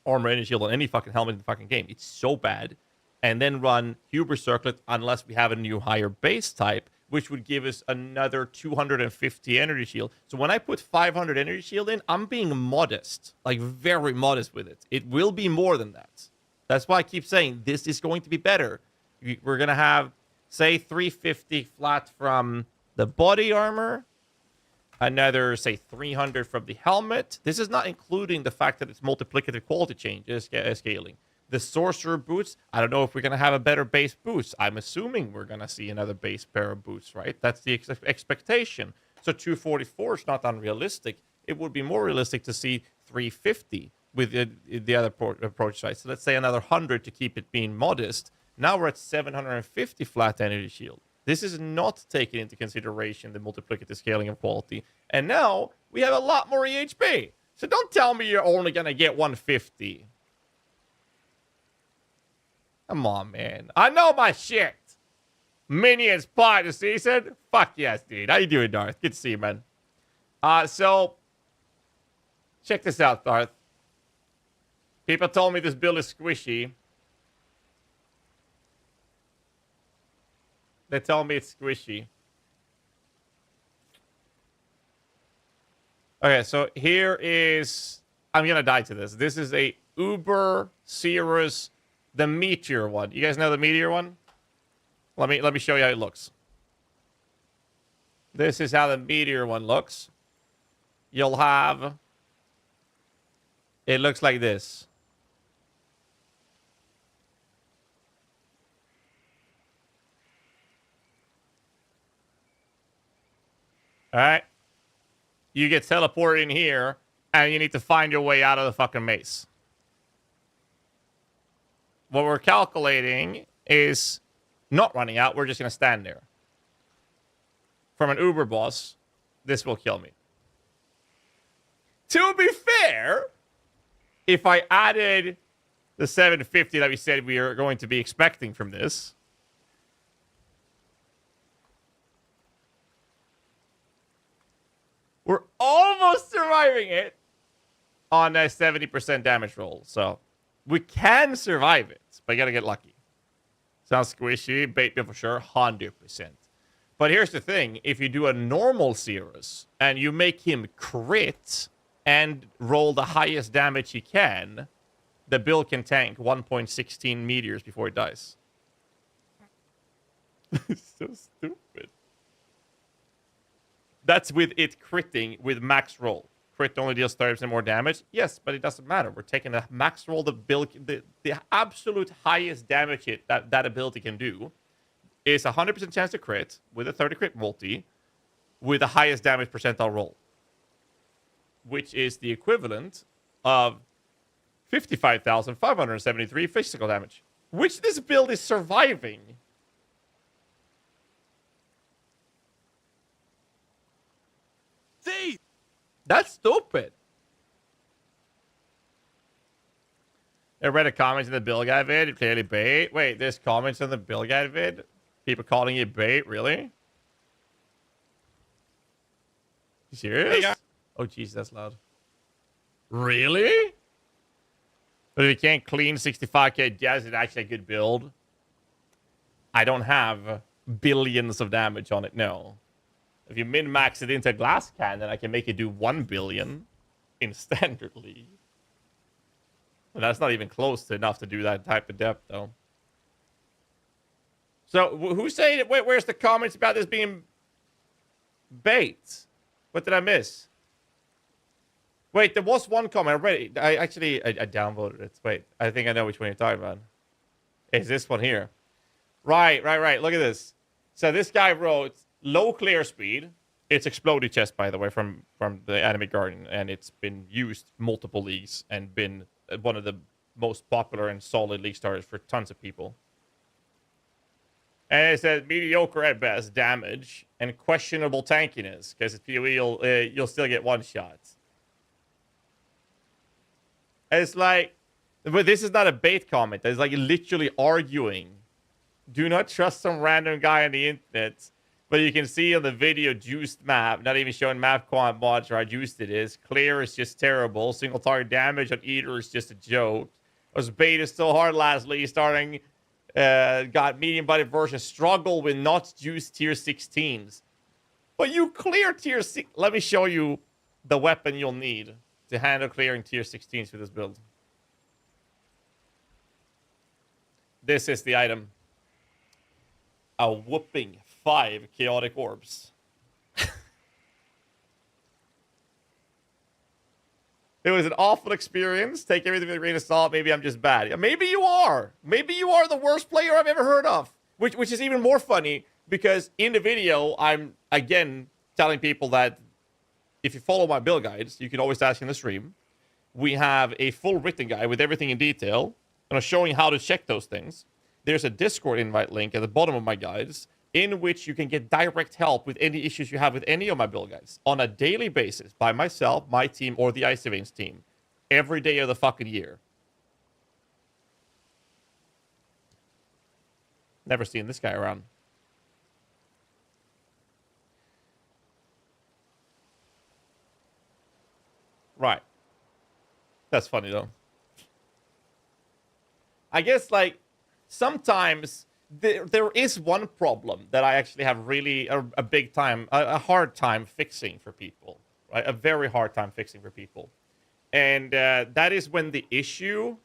armor energy shield on any fucking helmet in the fucking game. It's so bad. And then run Huber Circlet unless we have a new higher base type, which would give us another 250 energy shield. So when I put 500 energy shield in, I'm being modest, like very modest with it. It will be more than that. That's why I keep saying this is going to be better. We're going to have, say, 350 flat from the body armor, another, say, 300 from the helmet. This is not including the fact that it's multiplicative quality changes, scaling. The sorcerer boots, I don't know if we're going to have a better base boost. I'm assuming we're going to see another base pair of boots, right? That's the expectation. So 244 is not unrealistic. It would be more realistic to see 350 with the other approach side. So let's say another 100 to keep it being modest. Now we're at 750 flat energy shield. This is not taking into consideration the multiplicative scaling of quality. And now we have a lot more EHP. So don't tell me you're only going to get 150. Come on, man. I know my shit. Minions part of the season? Fuck yes, dude. How you doing, Darth? Good to see you, man. So, check this out, Darth. People told me this build is squishy. They tell me it's squishy. Okay, so here is... I'm gonna die to this. This is a Uber Cirrus, the Meteor one. You guys know the Meteor one? Let me show you how it looks. This is how the Meteor one looks. You'll have... It looks like this. Alright? You get teleported in here, and you need to find your way out of the fucking maze. What we're calculating is not running out. We're just going to stand there. From an Uber boss, this will kill me. To be fair, if I added the 750 that we said we are going to be expecting from this, we're almost surviving it on a 70% damage roll. So we can survive it, but you got to get lucky. Sounds squishy. Bait me for sure. 100%. But here's the thing. If you do a normal Cirrus and you make him crit and roll the highest damage he can, the build can tank 1.16 meteors before it dies. It's so stupid. That's with it critting with max roll. Crit only deals 30% more damage. Yes, but it doesn't matter. We're taking the max roll, the absolute highest damage hit that ability can do is 100% chance to crit with a 30 crit multi with the highest damage percentile roll, which is the equivalent of 55,573 physical damage, which this build is surviving. See? That's stupid. I read a comment in the Bill Guy vid. Clearly bait. Wait, there's comments in the Bill Guy vid? People calling it bait? Really? You serious? Hey, oh, jeez, that's loud. Really? But if you can't clean 65k, yeah, is it actually a good build? I don't have billions of damage on it, no. If you min-max it into a glass cannon, I can make it do 1 billion in Standard League. But that's not even close to enough to do that type of depth, though. So, who's saying it? Wait, where's the comments about this being bait? What did I miss? Wait, there was one comment. I read it. I downvoted it. Wait, I think I know which one you're talking about. It's this one here. Right. Look at this. So this guy wrote... Low clear speed. It's exploded chest, by the way, from the Anime Garden, and it's been used multiple leagues and been one of the most popular and solid league starters for tons of people. And it says mediocre at best damage and questionable tankiness because it's PoE. You'll still get one shot. It's like, but this is not a bait comment. It's like literally arguing. Do not trust some random guy on the internet. But you can see on the video, juiced map, not even showing map quant mods or how juiced it is. Clear is just terrible. Single target damage on Eater is just a joke. Was baited so hard last league, starting got medium budget version, struggle with not juiced tier 16s. But you clear tier 6. Let me show you the weapon you'll need to handle clearing tier 16s with this build. This is the item. A whooping 5 chaotic orbs. It was an awful experience. Take everything with a grain of salt. Maybe I'm just bad. Yeah, maybe you are. Maybe you are the worst player I've ever heard of. Which is even more funny because in the video, I'm, again, telling people that if you follow my build guides, you can always ask in the stream. We have a full written guide with everything in detail. And I'm showing how to check those things. There's a Discord invite link at the bottom of my guides in which you can get direct help with any issues you have with any of my build guides on a daily basis by myself, my team, or the Ice Veins team every day of the fucking year. Never seen this guy around. Right. That's funny, though. I guess, like, sometimes there is one problem that I actually have really a big time, a hard time fixing for people, right? A very hard time fixing for people. And that is when the issue...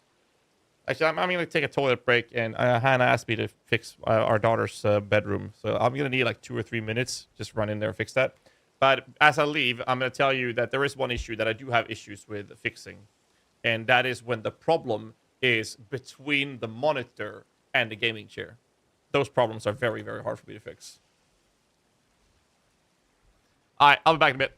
Actually, I'm going to take a toilet break, and Hannah asked me to fix our daughter's bedroom. So I'm going to need like 2 or 3 minutes, just run in there and fix that. But as I leave, I'm going to tell you that there is one issue that I do have issues with fixing. And that is when the problem is between the monitor and the gaming chair. Those problems are very, very hard for me to fix. All right, I'll be back in a bit.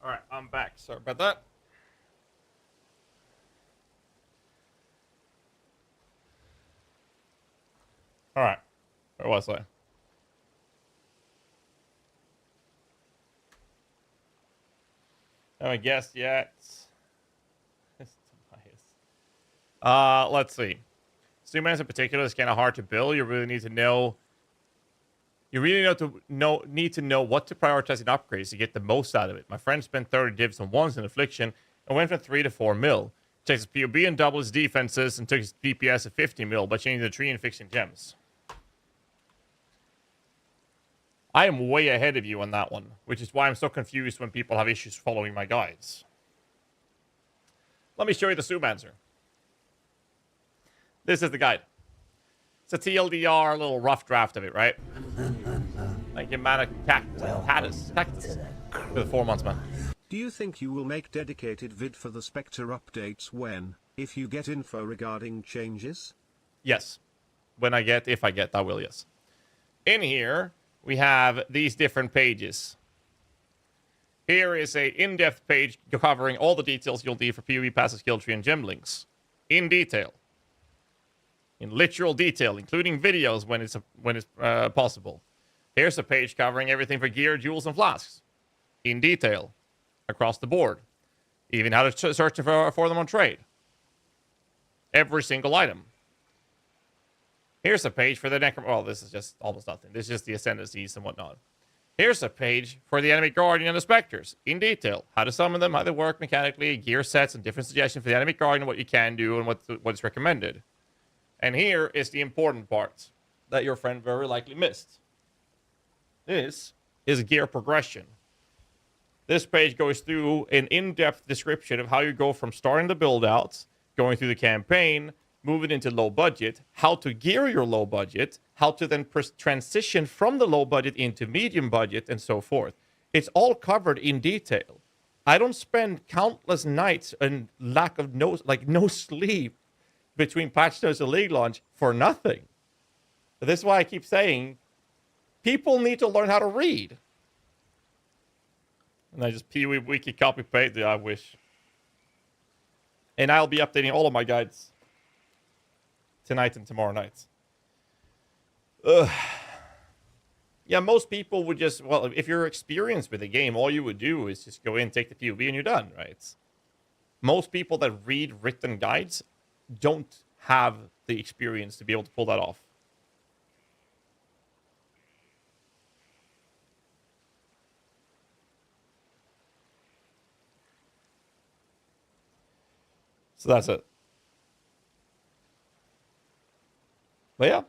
Alright, I'm back. Sorry about that. Alright. Where was I? Haven't guessed yet. Let's see. Stumanes in particular is kind of hard to build. You really need to know. You really need to know what to prioritize in upgrades to get the most out of it. My friend spent 30 divs on ones in Affliction and went from 3 to 4 mil. Takes his POB and doubled his defenses and took his DPS to 50 mil by changing the tree and fixing gems. I am way ahead of you on that one, which is why I'm so confused when people have issues following my guides. Let me show you the Stumancer. This is the guide. It's a TLDR, little rough draft of it, right? Like your mana cactus for the 4 months, man. Do you think you will make dedicated vid for the Spectre updates when, if you get info regarding changes? Yes. If I get, I will, yes. In here, we have these different pages. Here is a in-depth page covering all the details you'll need for PoE passes, skill tree, and gem links. In detail. In literal detail, including videos when it's possible. Here's a page covering everything for gear, jewels, and flasks. In detail. Across the board. Even how to search for them on trade. Every single item. Here's a page for the well, this is just almost nothing. This is just the ascendancies and whatnot. Here's a page for the enemy guardian and the specters. In detail. How to summon them, how they work mechanically, gear sets, and different suggestions for the enemy guardian, what you can do, and what is recommended. And here is the important part that your friend very likely missed. This is gear progression. This page goes through an in-depth description of how you go from starting the build-outs, going through the campaign, moving into low budget, how to gear your low budget, how to then transition from the low budget into medium budget, and so forth. It's all covered in detail. I don't spend countless nights and no sleep between patch notes and league launch for nothing. This is why I keep saying people need to learn how to read. And I just PoE wiki copy paste. I wish. And I'll be updating all of my guides tonight and tomorrow night. Yeah, most people would just, well, if you're experienced with the game, all you would do is just go in, take the PoE, and you're done, right? Most people that read written guides don't have the experience to be able to pull that off. So that's it. But yeah,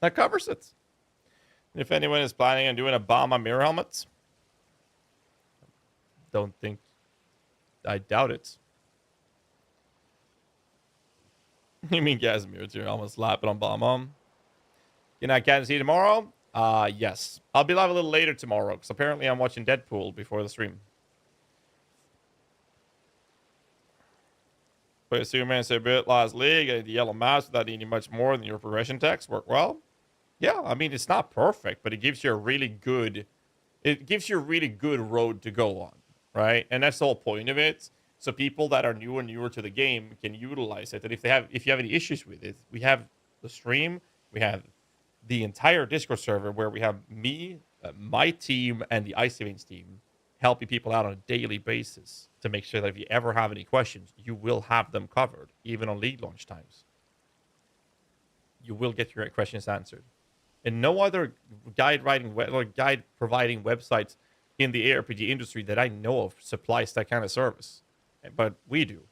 that covers it. If anyone is planning on doing a bomb on mirror helmets, I doubt it. You mean Casimir too? Almost slap it on bomb. Good night, cat. See you tomorrow. Yes, I'll be live a little later tomorrow because apparently I'm watching Deadpool before the stream. But Superman said, "Bit last league, the yellow mouse without needing much more than your progression text work well." Yeah, I mean it's not perfect, but it gives you a really good, road to go on, right? And that's the whole point of it. So people that are newer to the game can utilize it. And if you have any issues with it, we have the stream, we have the entire Discord server where we have me, my team, and the Ice Savings team helping people out on a daily basis to make sure that if you ever have any questions, you will have them covered, even on league launch times. You will get your questions answered. And no other guide providing websites in the ARPG industry that I know of supplies that kind of service. But we do.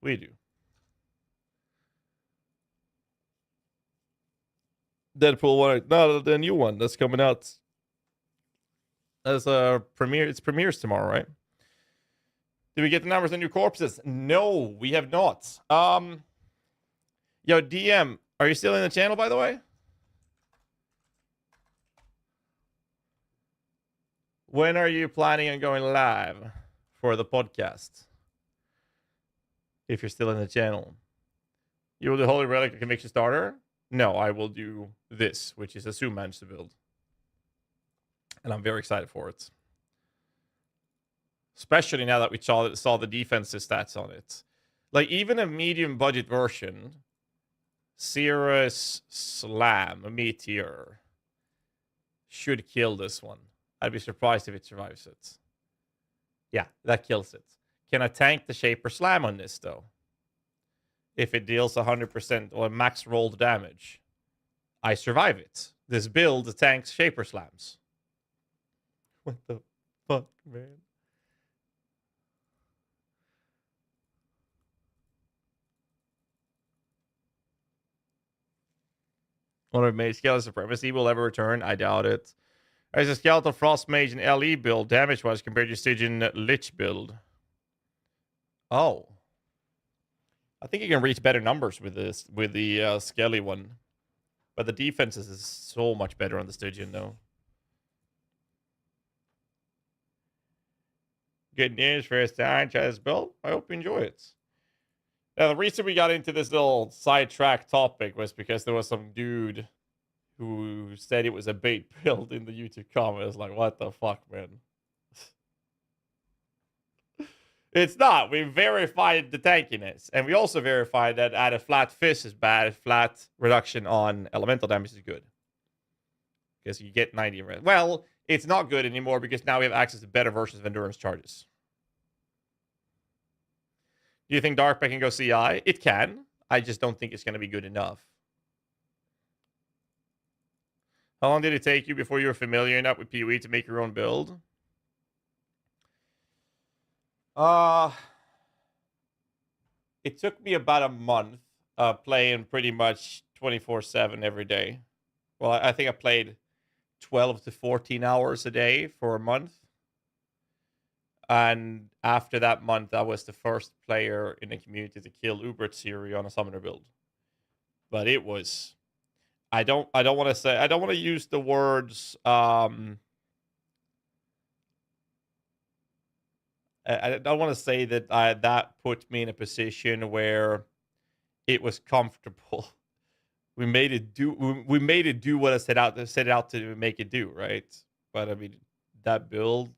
We do. Deadpool 1. No, the new one that's coming out. As a premiere, it's premieres tomorrow, right? Did we get the numbers on new corpses? No, we have not. Yo, DM, are you still in the channel, by the way? When are you planning on going live for the podcast? If you're still in the channel. You will do Holy Relic Conviction Starter? No, I will do this, which is a Zoom managed to build. And I'm very excited for it. Especially now that we saw the defensive stats on it. Like, even a medium budget version, Cirrus Slam, a Meteor, should kill this one. I'd be surprised if it survives it. Yeah, that kills it. Can I tank the Shaper Slam on this, though? If it deals 100% or max rolled damage, I survive it. This build tanks Shaper Slams. What the fuck, man? One of Mage Skeleton Supremacy will ever return? I doubt it. As a Skeletal Frost Mage and LE build, damage-wise compared to Stygian Lich build. Oh. I think you can reach better numbers with this, with the Skelly one. But the defenses is so much better on the Stygian, though. Good news for us to try this build. I hope you enjoy it. Now, the reason we got into this little sidetrack topic was because there was some dude who said it was a bait build in the YouTube comments. Like, what the fuck, man? It's not. We verified the tankiness. And we also verified that added flat fist is bad. Flat reduction on elemental damage is good. Because you get 90. Well, it's not good anymore because now we have access to better versions of endurance charges. Do you think Darkpack can go CI? It can. I just don't think it's going to be good enough. How long did it take you before you were familiar enough with PoE to make your own build? It took me about a month playing pretty much 24/7 every day. Well, I think I played 12 to 14 hours a day for a month. And after that month, I was the first player in the community to kill Ubert Siri on a summoner build. But it was... I don't want to say... I don't want to use the words... I don't want to say that that put me in a position where it was comfortable. We made it do... We made it do what I set out to make it do, right? But, I mean, that build...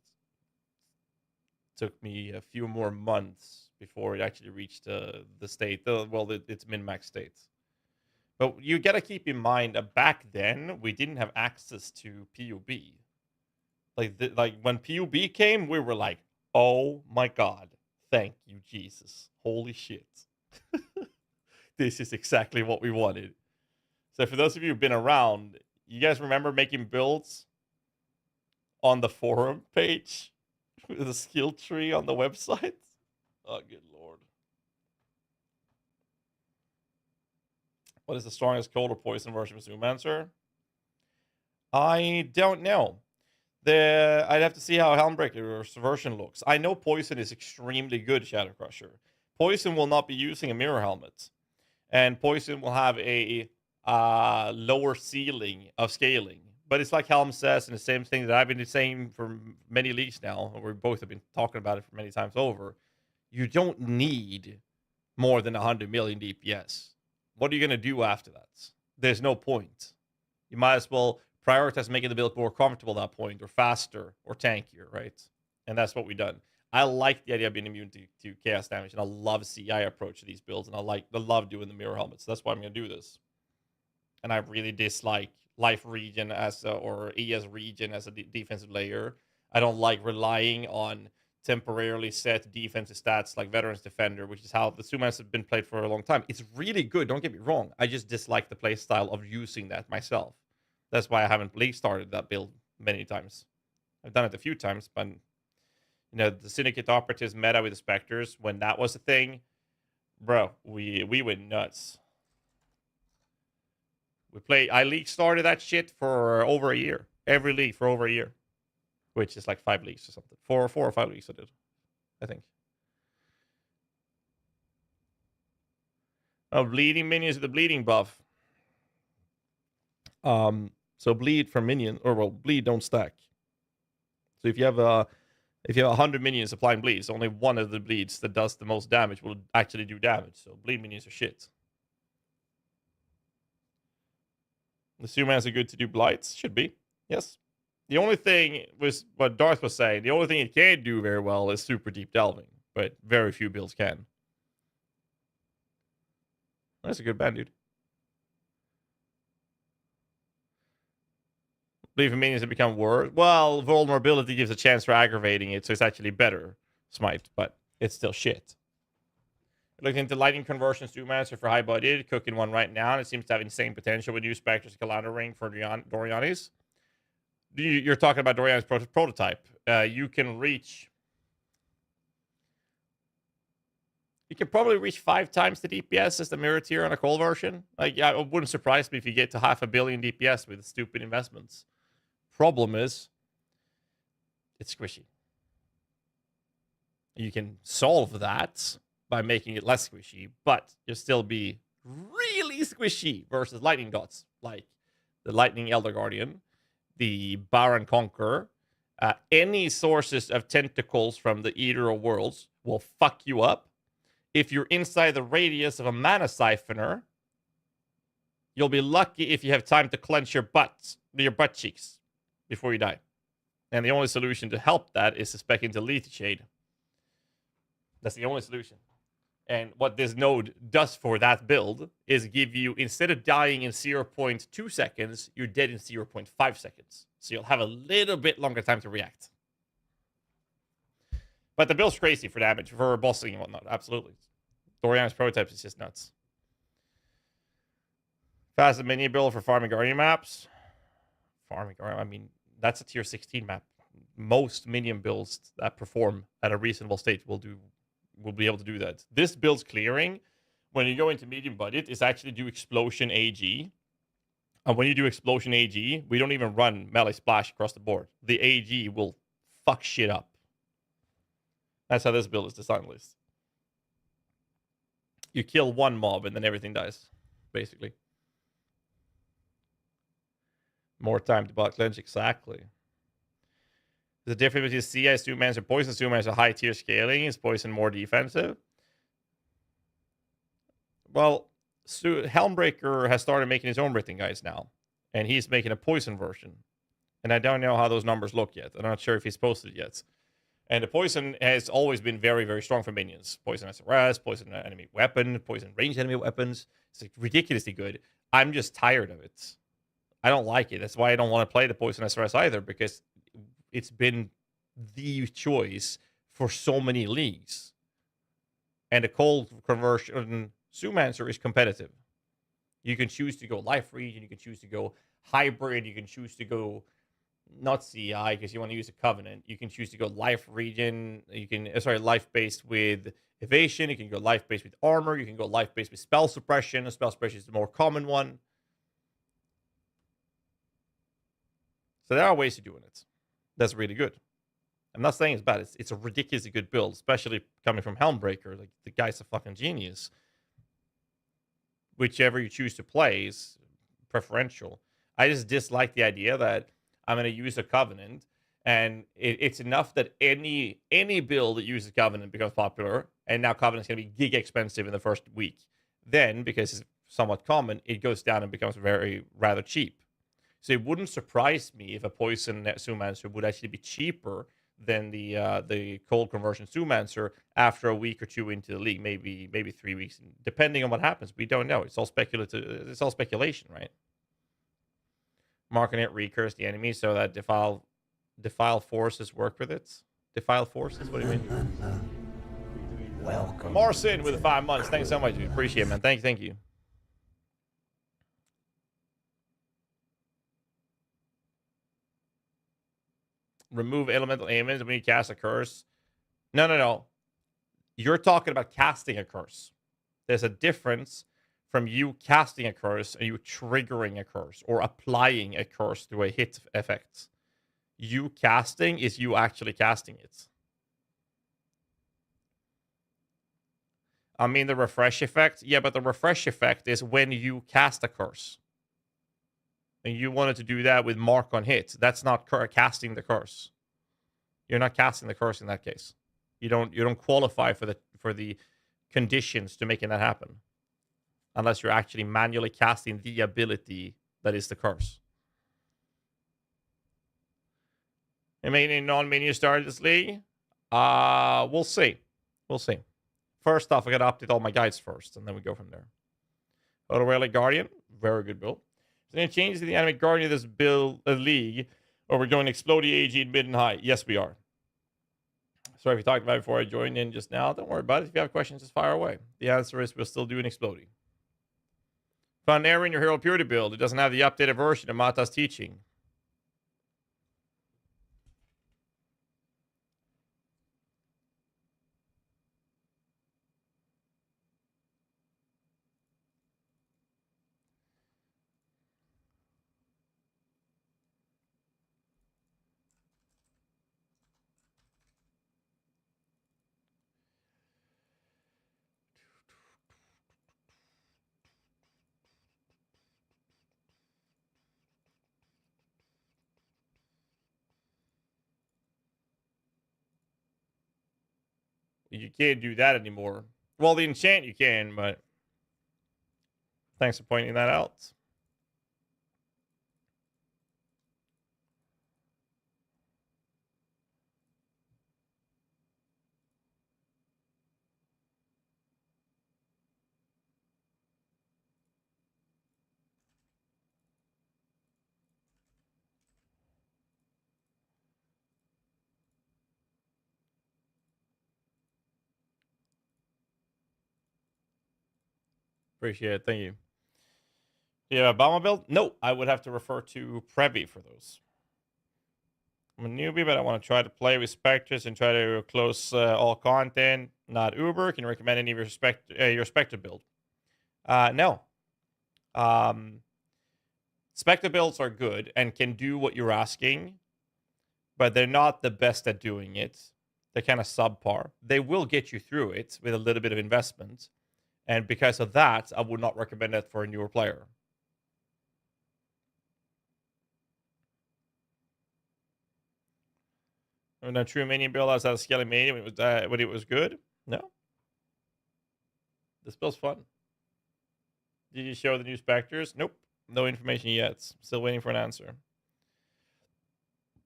took me a few more months before it actually reached the state, its min-max state. But you got to keep in mind that back then, we didn't have access to PUB. Like when PUB came, we were like, oh my god, thank you, Jesus. Holy shit. This is exactly what we wanted. So for those of you who've been around, you guys remember making builds on the forum page? With a skill tree on the website? Oh, good lord. What is the strongest cold or poison version of Zoomancer? I don't know. I'd have to see how Helmbreaker's version looks. I know poison is extremely good, Shadow Crusher. Poison will not be using a mirror helmet. And poison will have a lower ceiling of scaling. But it's like Helm says, and the same thing that I've been saying for many leagues now, and we both have been talking about it for many times over. You don't need more than 100 million DPS. What are you going to do after that? There's no point. You might as well prioritize making the build more comfortable at that point, or faster, or tankier, right? And that's what we've done. I like the idea of being immune to chaos damage, and I love CI approach to these builds, and I love doing the mirror helmets. That's why I'm going to do this. And I really dislike Life Regen or ES Regen as a defensive layer. I don't like relying on temporarily set defensive stats like Veterans Defender, which is how the Sumas have been played for a long time. It's really good, don't get me wrong. I just dislike the play style of using that myself. That's why I haven't league started that build many times. I've done it a few times, but the Syndicate Operatives meta with the Spectres, when that was a thing, bro, we went nuts. I league started that shit for over a year. Every league for over a year. Which is like 5 leagues or something. 4 or 5 leagues I did. I think. Oh, bleeding minions with the bleeding buff. So bleed from minion, bleed don't stack. So if you have 100 minions applying bleeds, only one of the bleeds that does the most damage will actually do damage. So bleed minions are shit. The Sumans are good to do blights? Should be. Yes. The only thing was what Darth was saying. The only thing it can't do very well is super deep delving, but very few builds can. That's a good ban, dude. Believe in minions have become worse. Well, vulnerability gives a chance for aggravating it, so it's actually better smite, but it's still shit. Looking into lightning conversions to master for high budget, cooking one right now, and it seems to have insane potential with new Spectre's Calendar Ring for Doriani's. You're talking about Doriani's prototype. You can reach. You can probably reach 5 times the DPS as the mirror tier on a cold version. Like, yeah, it wouldn't surprise me if you get to 500 million DPS with stupid investments. Problem is, it's squishy. You can solve that by making it less squishy, but you'll still be really squishy versus lightning dots, like the Lightning Elder Guardian, the Baron Conqueror. Any sources of tentacles from the Eater of Worlds will fuck you up. If you're inside the radius of a mana siphoner, you'll be lucky if you have time to clench your butt cheeks before you die. And the only solution to help that is to spec into Lethe Shade. That's the only solution. And what this node does for that build is give you, instead of dying in 0.2 seconds, you're dead in 0.5 seconds. So you'll have a little bit longer time to react. But the build's crazy for damage, for bossing and whatnot. Absolutely. Dorian's prototypes is just nuts. Fast minion build for farming guardian maps. Farming guardian, I mean, that's a tier 16 map. Most minion builds that perform at a reasonable state will be able to do that. This build's clearing, when you go into medium budget, is actually do Explosion AG. And when you do Explosion AG, we don't even run melee splash across the board. The AG will fuck shit up. That's how this build is designed, at least. You kill one mob and then everything dies, basically. More time to bot clench, exactly. The difference between CI Zoomans and Poison Zoomans are high tier scaling. Is Poison more defensive? Well, Helmbreaker has started making his own written guides now. And he's making a Poison version. And I don't know how those numbers look yet. I'm not sure if he's posted yet. And the Poison has always been very, very strong for minions. Poison SRS, Poison enemy weapon, Poison ranged enemy weapons. It's like ridiculously good. I'm just tired of it. I don't like it. That's why I don't want to play the Poison SRS either, because it's been the choice for so many leagues. And the cold conversion Zoomancer is competitive. You can choose to go Life Region, you can choose to go Hybrid, you can choose to go not CI because you want to use a Covenant. You can choose to go Life Region, you can, life-based with Evasion, you can go life-based with Armor, you can go life-based with Spell Suppression. Spell Suppression is the more common one. So there are ways of doing it. That's really good. I'm not saying it's bad. It's a ridiculously good build, especially coming from Helmbreaker. Like, the guy's a fucking genius. Whichever you choose to play is preferential. I just dislike the idea that I'm going to use a Covenant, and it's enough that any build that uses Covenant becomes popular, and now Covenant's going to be gig expensive in the first week. Then, because it's somewhat common, it goes down and becomes rather cheap. So it wouldn't surprise me if a Poison Zoomancer would actually be cheaper than the cold conversion Zoomancer after a week or two into the league, maybe 3 weeks, depending on what happens. We don't know. It's all speculative. It's all speculation, right? Marking it recurse the enemy so that defile forces work with it. Defile forces? What do you mean? Welcome. Marcin with the 5 months. Thanks so much, dude. Appreciate it, man. Thank you. Remove elemental ailments when you cast a curse. No. You're talking about casting a curse. There's a difference from you casting a curse and you triggering a curse or applying a curse to a hit effect. You casting is you actually casting it. I mean, the refresh effect. Yeah, but the refresh effect is when you cast a curse. And you wanted to do that with mark on hit. That's not casting the curse. You're not casting the curse in that case. You don't qualify for the conditions to making that happen, unless you're actually manually casting the ability that is the curse. Am I a non-minion started this league? We'll see. We'll see. First off, I gotta update all my guides first, and then we go from there. Auto Relic Guardian, very good build. Is there any changes to the Animate Guardian of this build league, or we're going to explode the AG in mid and high? Yes, we are. Sorry if you talked about it before I joined in just now. Don't worry about it. If you have questions, just fire away. The answer is we'll still do an exploding. Found an error in your Hero Purity build. It doesn't have the updated version of Mata's teaching. You can't do that anymore. Well, the enchant you can, but thanks for pointing that out. Appreciate it. Thank you. Yeah, Obama build? No, I would have to refer to Previ for those. I'm a newbie, but I want to try to play with Spectres and try to close all content. Not Uber. Can you recommend any of your Spectre build? No. Spectre builds are good and can do what you're asking, but they're not the best at doing it. They're kind of subpar. They will get you through it with a little bit of investment. And because of that, I would not recommend it for a newer player. And a true minion build as a scaling minion when it was good? No. This build's fun. Did you show the new Spectres? Nope. No information yet. Still waiting for an answer.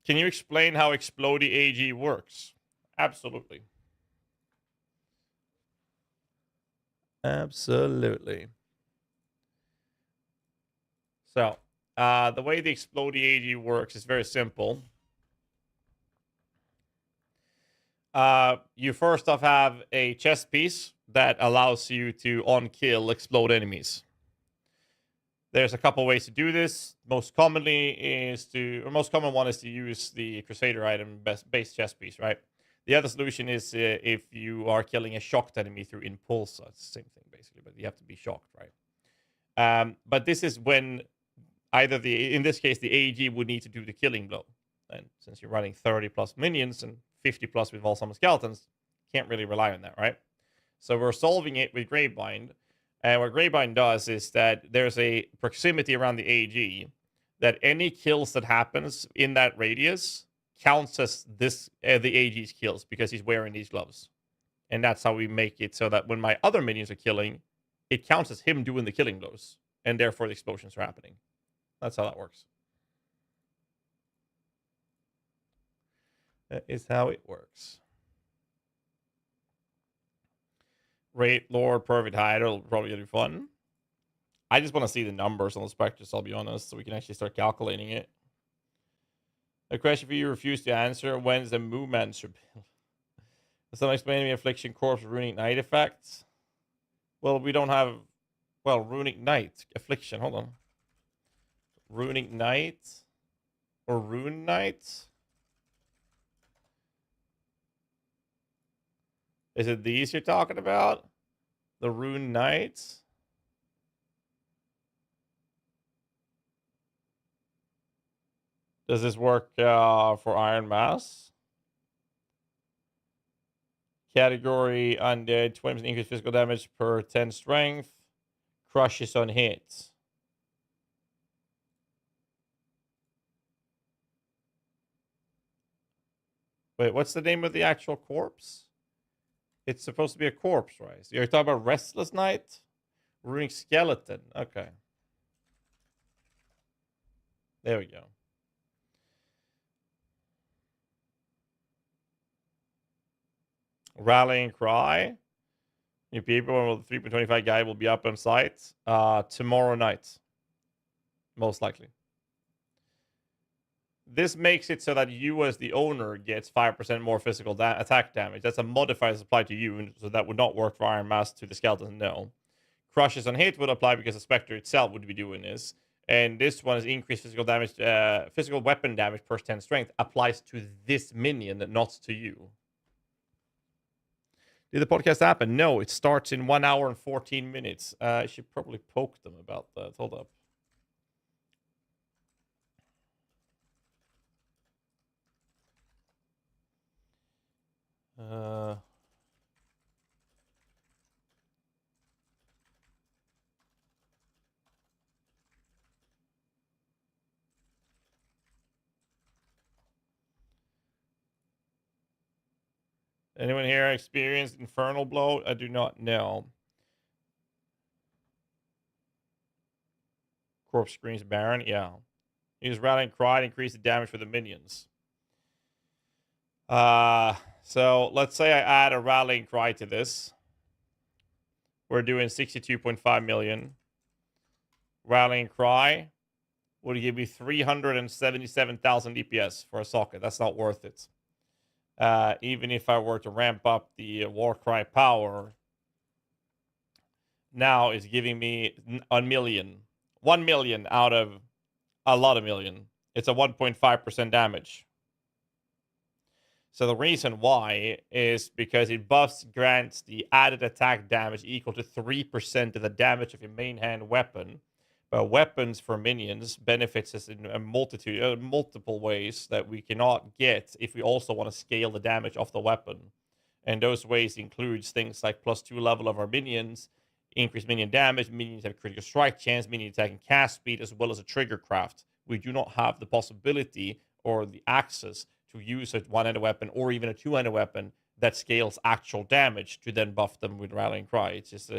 Can you explain how Explodey AG works? Absolutely. Absolutely. So, the way the Explodey AG works is very simple. You first off have a chest piece that allows you to on-kill explode enemies. There's a couple ways to do this. Most common one is to use the Crusader item base chest piece, right? The other solution is if you are killing a shocked enemy through Impulsa. It's the same thing, basically, but you have to be shocked, right? But this is when either in this case, the AEG would need to do the killing blow. And since you're running 30 plus minions and 50 plus with Volsummer Skeletons, can't really rely on that, right? So we're solving it with Gravebind. And what Gravebind does is that there's a proximity around the AG that any kills that happens in that radius counts as the AG's kills because he's wearing these gloves. And that's how we make it so that when my other minions are killing, it counts as him doing the killing blows. And therefore the explosions are happening. That's how that works. That is how it works. Rate, Lord, Perfect Height. It'll probably be fun. I just want to see the numbers on the Spectres, I'll be honest, so we can actually start calculating it. A question for you refuse to answer. When's the movement should be? Does someone explain to me Affliction Corpse Runic Knight effects? Well, we don't have... Well, Runic Knight. Affliction, hold on. Runic Knight? Or Rune Knight? Is it these you're talking about? The Rune Knights? Does this work for Iron Mass? Category Undead, 20% increased physical damage per 10 strength. Crushes on hits. Wait, what's the name of the actual corpse? It's supposed to be a corpse, right? So you're talking about Restless Knight? Runic Skeleton. Okay. There we go. Rallying Cry. New people with the 3.25 guide will be up on site tomorrow night. Most likely. This makes it so that you as the owner gets 5% more physical attack damage. That's a modifier that's applied to you, so that would not work for Iron Mask to the skeleton, no. Crushes on hit would apply because the Spectre itself would be doing this. And this one is increased physical damage, physical weapon damage per 10 strength applies to this minion, not to you. Did the podcast happen? No, it starts in 1 hour and 14 minutes. I should probably poke them about that. Hold up. Anyone here experienced Infernal Blow? I do not know. Corpse screams Baron? Yeah. Use Rallying Cry to increase the damage for the minions. So let's say I add a Rallying Cry to this. We're doing 62.5 million. Rallying Cry would give me 377,000 DPS for a socket. That's not worth it. Even if I were to ramp up the Warcry power, now it's giving me a million. 1 million out of a lot of million. It's a 1.5% damage. So the reason why is because it grants the added attack damage equal to 3% of the damage of your main hand weapon. But weapons for minions benefits us in a multiple ways that we cannot get if we also want to scale the damage of the weapon. And those ways includes things like +2 level of our minions, increased minion damage, minions have critical strike chance, minion attack and cast speed, as well as a trigger craft. We do not have the possibility or the access to use a one-handed weapon or even a two-handed weapon that scales actual damage to then buff them with Rallying Cry. It's just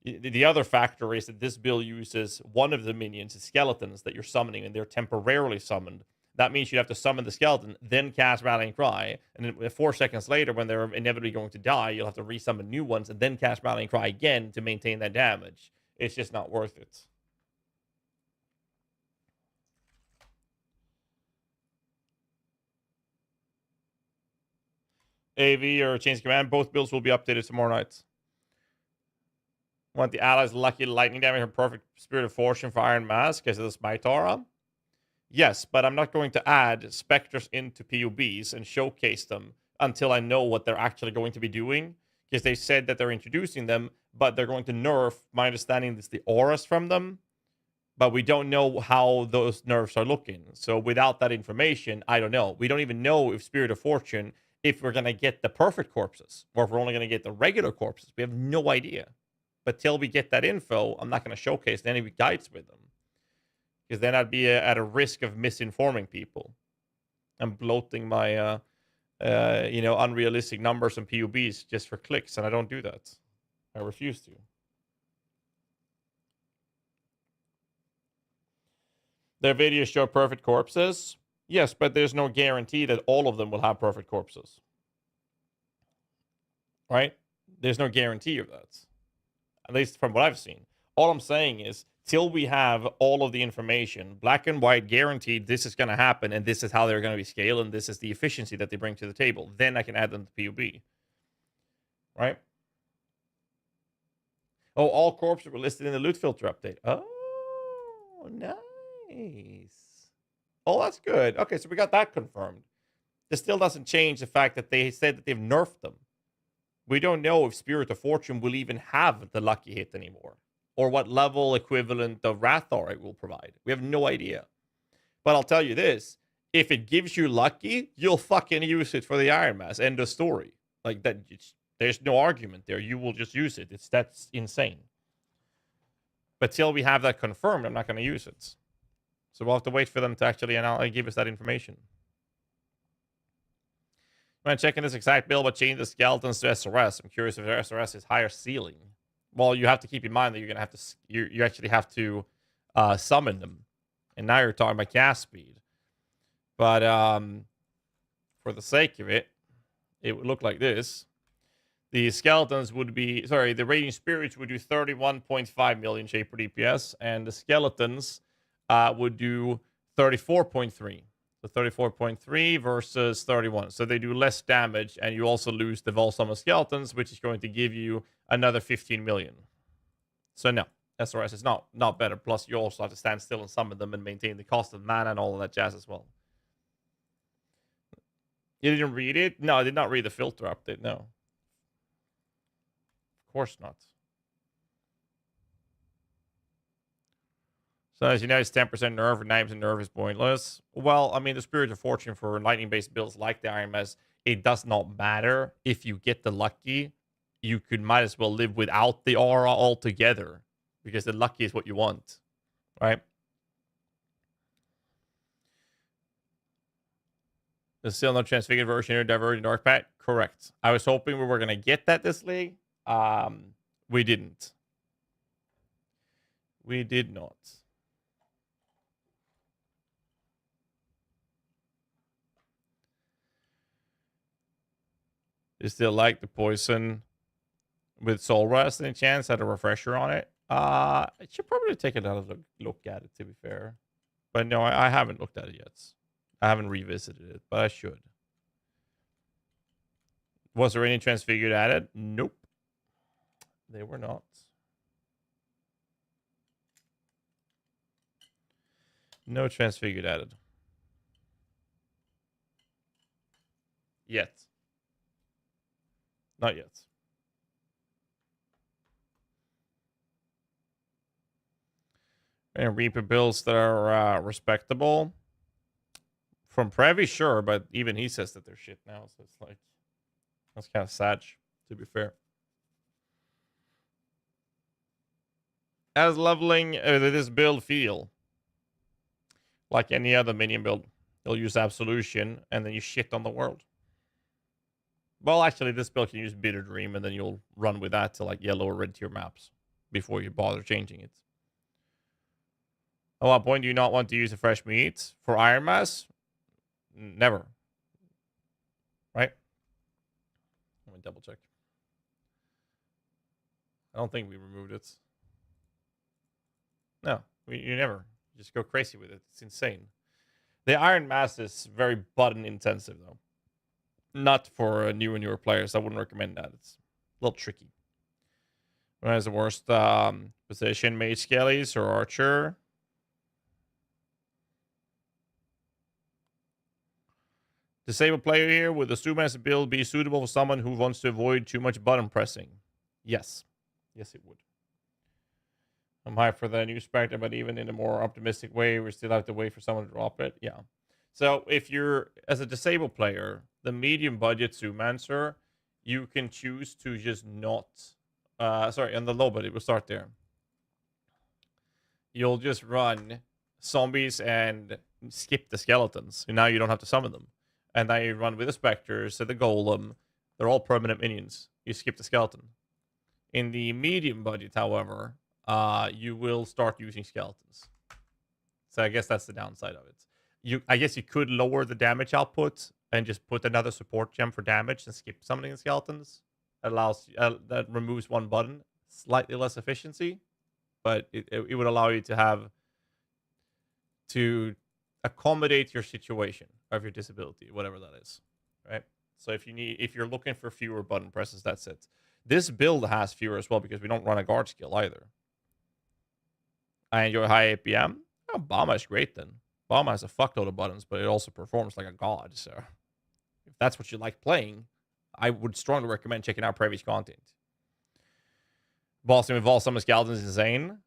the other factor is that this build uses one of the minions, the skeletons that you're summoning, and they're temporarily summoned. That means you have to summon the skeleton, then cast Rallying Cry, and then 4 seconds later, when they're inevitably going to die, you'll have to resummon new ones, and then cast Rallying Cry again to maintain that damage. It's just not worth it. AV or Chains Command, both builds will be updated tomorrow night. Want the allies lucky lightning damage and perfect Spirit of Fortune for Iron Mask because of the Smite aura? Yes, but I'm not going to add Spectres into PUBs and showcase them until I know what they're actually going to be doing. Because they said that they're introducing them, but they're going to nerf, my understanding is the auras from them. But we don't know how those nerfs are looking. So without that information, I don't know. We don't even know if Spirit of Fortune, if we're going to get the perfect corpses, or if we're only going to get the regular corpses. We have no idea. But till we get that info, I'm not going to showcase any guides with them. Because then I'd be at a risk of misinforming people. I'm bloating my, unrealistic numbers and PUBs just for clicks, and I don't do that. I refuse to. Their videos show perfect corpses. Yes, but there's no guarantee that all of them will have perfect corpses. Right? There's no guarantee of that. At least from what I've seen. All I'm saying is, till we have all of the information, black and white, guaranteed this is going to happen, and this is how they're going to be scaled, and this is the efficiency that they bring to the table, then I can add them to PUB. Right? Oh, all corpses were listed in the loot filter update. Oh, nice. Oh, that's good. Okay, so we got that confirmed. This still doesn't change the fact that they said that they've nerfed them. We don't know if Spirit of Fortune will even have the lucky hit anymore, or what level equivalent of Wrath Aura it will provide. We have no idea. But I'll tell you this, if it gives you lucky, you'll fucking use it for the Iron Mask. End of story. Like that, there's no argument there. You will just use it. That's insane. But till we have that confirmed, I'm not going to use it. So we'll have to wait for them to actually give us that information. When checking this exact build, but change the skeletons to SRS. I'm curious if SRS is higher ceiling. Well, you have to keep in mind that you're gonna have to. You actually have to summon them, and now you're talking about cast speed. But for the sake of it, it would look like this. The skeletons would be, sorry, the raging spirits would do 31.5 million shaper DPS, and the skeletons would do 34.3. So 34.3 versus 31. So they do less damage, and you also lose the Volsummer skeletons, which is going to give you another 15 million. So no, SRS is not better. Plus, you also have to stand still and summon them and maintain the cost of mana and all of that jazz as well. You didn't read it? No, I did not read the filter update, no. Of course not. So as you know, it's 10% nerf, and 9% nerf is pointless. Well, I mean, the Spirit of Fortune for lightning-based builds like the Iron Mass, it does not matter. If you get the lucky, you might as well live without the aura altogether, because the lucky is what you want, right? There's still no transfigured version or Divergent Dark Pact? Correct. I was hoping we were going to get that this league. We didn't. We did not. You still like the poison with Soul Rest any chance? Had a refresher on it? I should probably take another look at it, to be fair. But no, I haven't looked at it yet. I haven't revisited it, but I should. Was there any transfigured added? Nope. They were not. No transfigured added. Yet. Not yet. And Reaper builds that are respectable. From Previ, sure, but even he says that they're shit now, so it's like, that's kind of sad, to be fair. As leveling this build feel? Like any other minion build. You'll use Absolution, and then you shit on the world. Well, actually, this build can use Bitter Dream, and then you'll run with that to like yellow or red tier maps before you bother changing it. At what point do you not want to use a fresh meat? For Iron Mass? Never. Right? Let me double check. I don't think we removed it. No, you never. You just go crazy with it. It's insane. The Iron Mass is very button intensive, though. Not for newer players. I wouldn't recommend that. It's a little tricky. What is the worst position? Mage Skellies or Archer? Disable player here. Would the Sumas build be suitable for someone who wants to avoid too much button pressing? Yes. Yes, it would. I'm hyped for the new Spectre, but even in a more optimistic way, we still have to wait for someone to drop it. Yeah. So if you're, as a disabled player, the medium budget Zoomancer, you can choose to just not, sorry, on the low budget, we'll start there. You'll just run zombies and skip the skeletons. And now you don't have to summon them. And now you run with the Spectres and the Golem. They're all permanent minions. You skip the skeleton. In the medium budget, however, you will start using skeletons. So I guess that's the downside of it. I guess you could lower the damage output and just put another support gem for damage and skip summoning the skeletons. That removes one button. Slightly less efficiency, but it would allow you to accommodate your situation of your disability, whatever that is, right? So if you're looking for fewer button presses, that's it. This build has fewer as well because we don't run a guard skill either. I enjoy high APM. Oh, Bama is great then. Bama has a fuckload of buttons, but it also performs like a god. So if that's what you like playing, I would strongly recommend checking out previous content. Bossing with all Summer Skeletons is insane.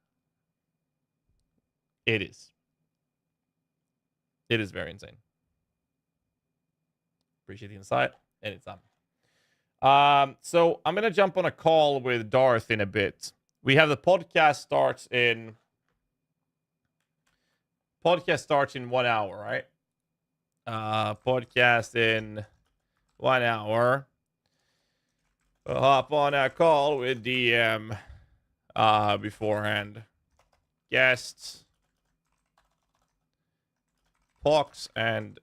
It is. It is very insane. Appreciate the insight. Anytime. So I'm going to jump on a call with Darth in a bit. We have the podcast starts in 1 hour, right? Podcast in 1 hour. We'll hop on a call with DM beforehand. Guests, Pox, and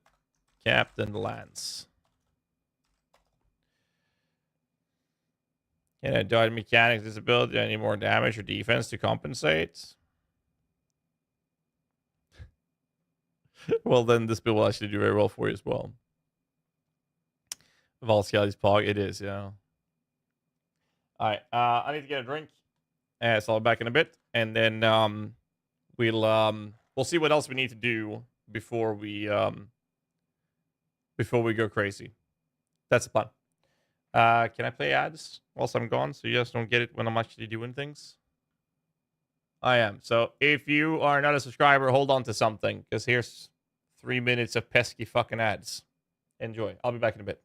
Captain Lance. Can I dodge mechanics disability? Do I need more damage or defense to compensate? Well, then this build will actually do very well for you as well. Valscali's Pog, it is, yeah. Alright, I need to get a drink. So I'll be back in a bit. And then we'll see what else we need to do before we go crazy. That's the plan. Can I play ads whilst I'm gone so you guys don't get it when I'm actually doing things? I am. So if you are not a subscriber, hold on to something, because here's 3 minutes of pesky fucking ads. Enjoy. I'll be back in a bit.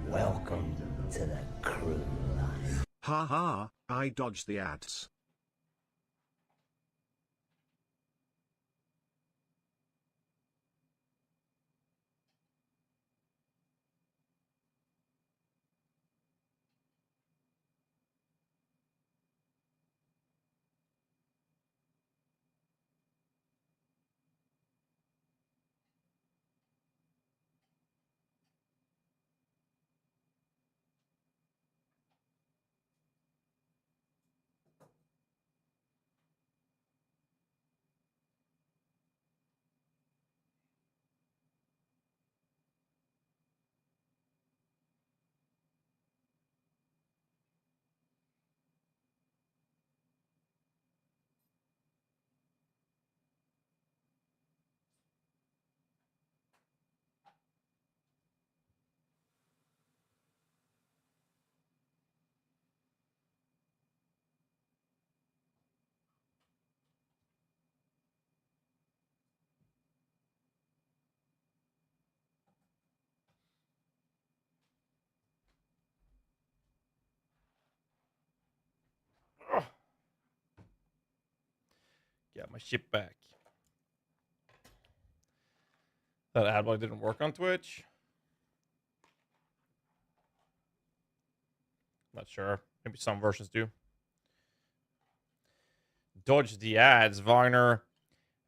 Welcome to the crew line. Ha ha, I dodged the ads. Got my shit back. That ad block didn't work on Twitch. Not sure. Maybe some versions do. Dodge the ads, Wagner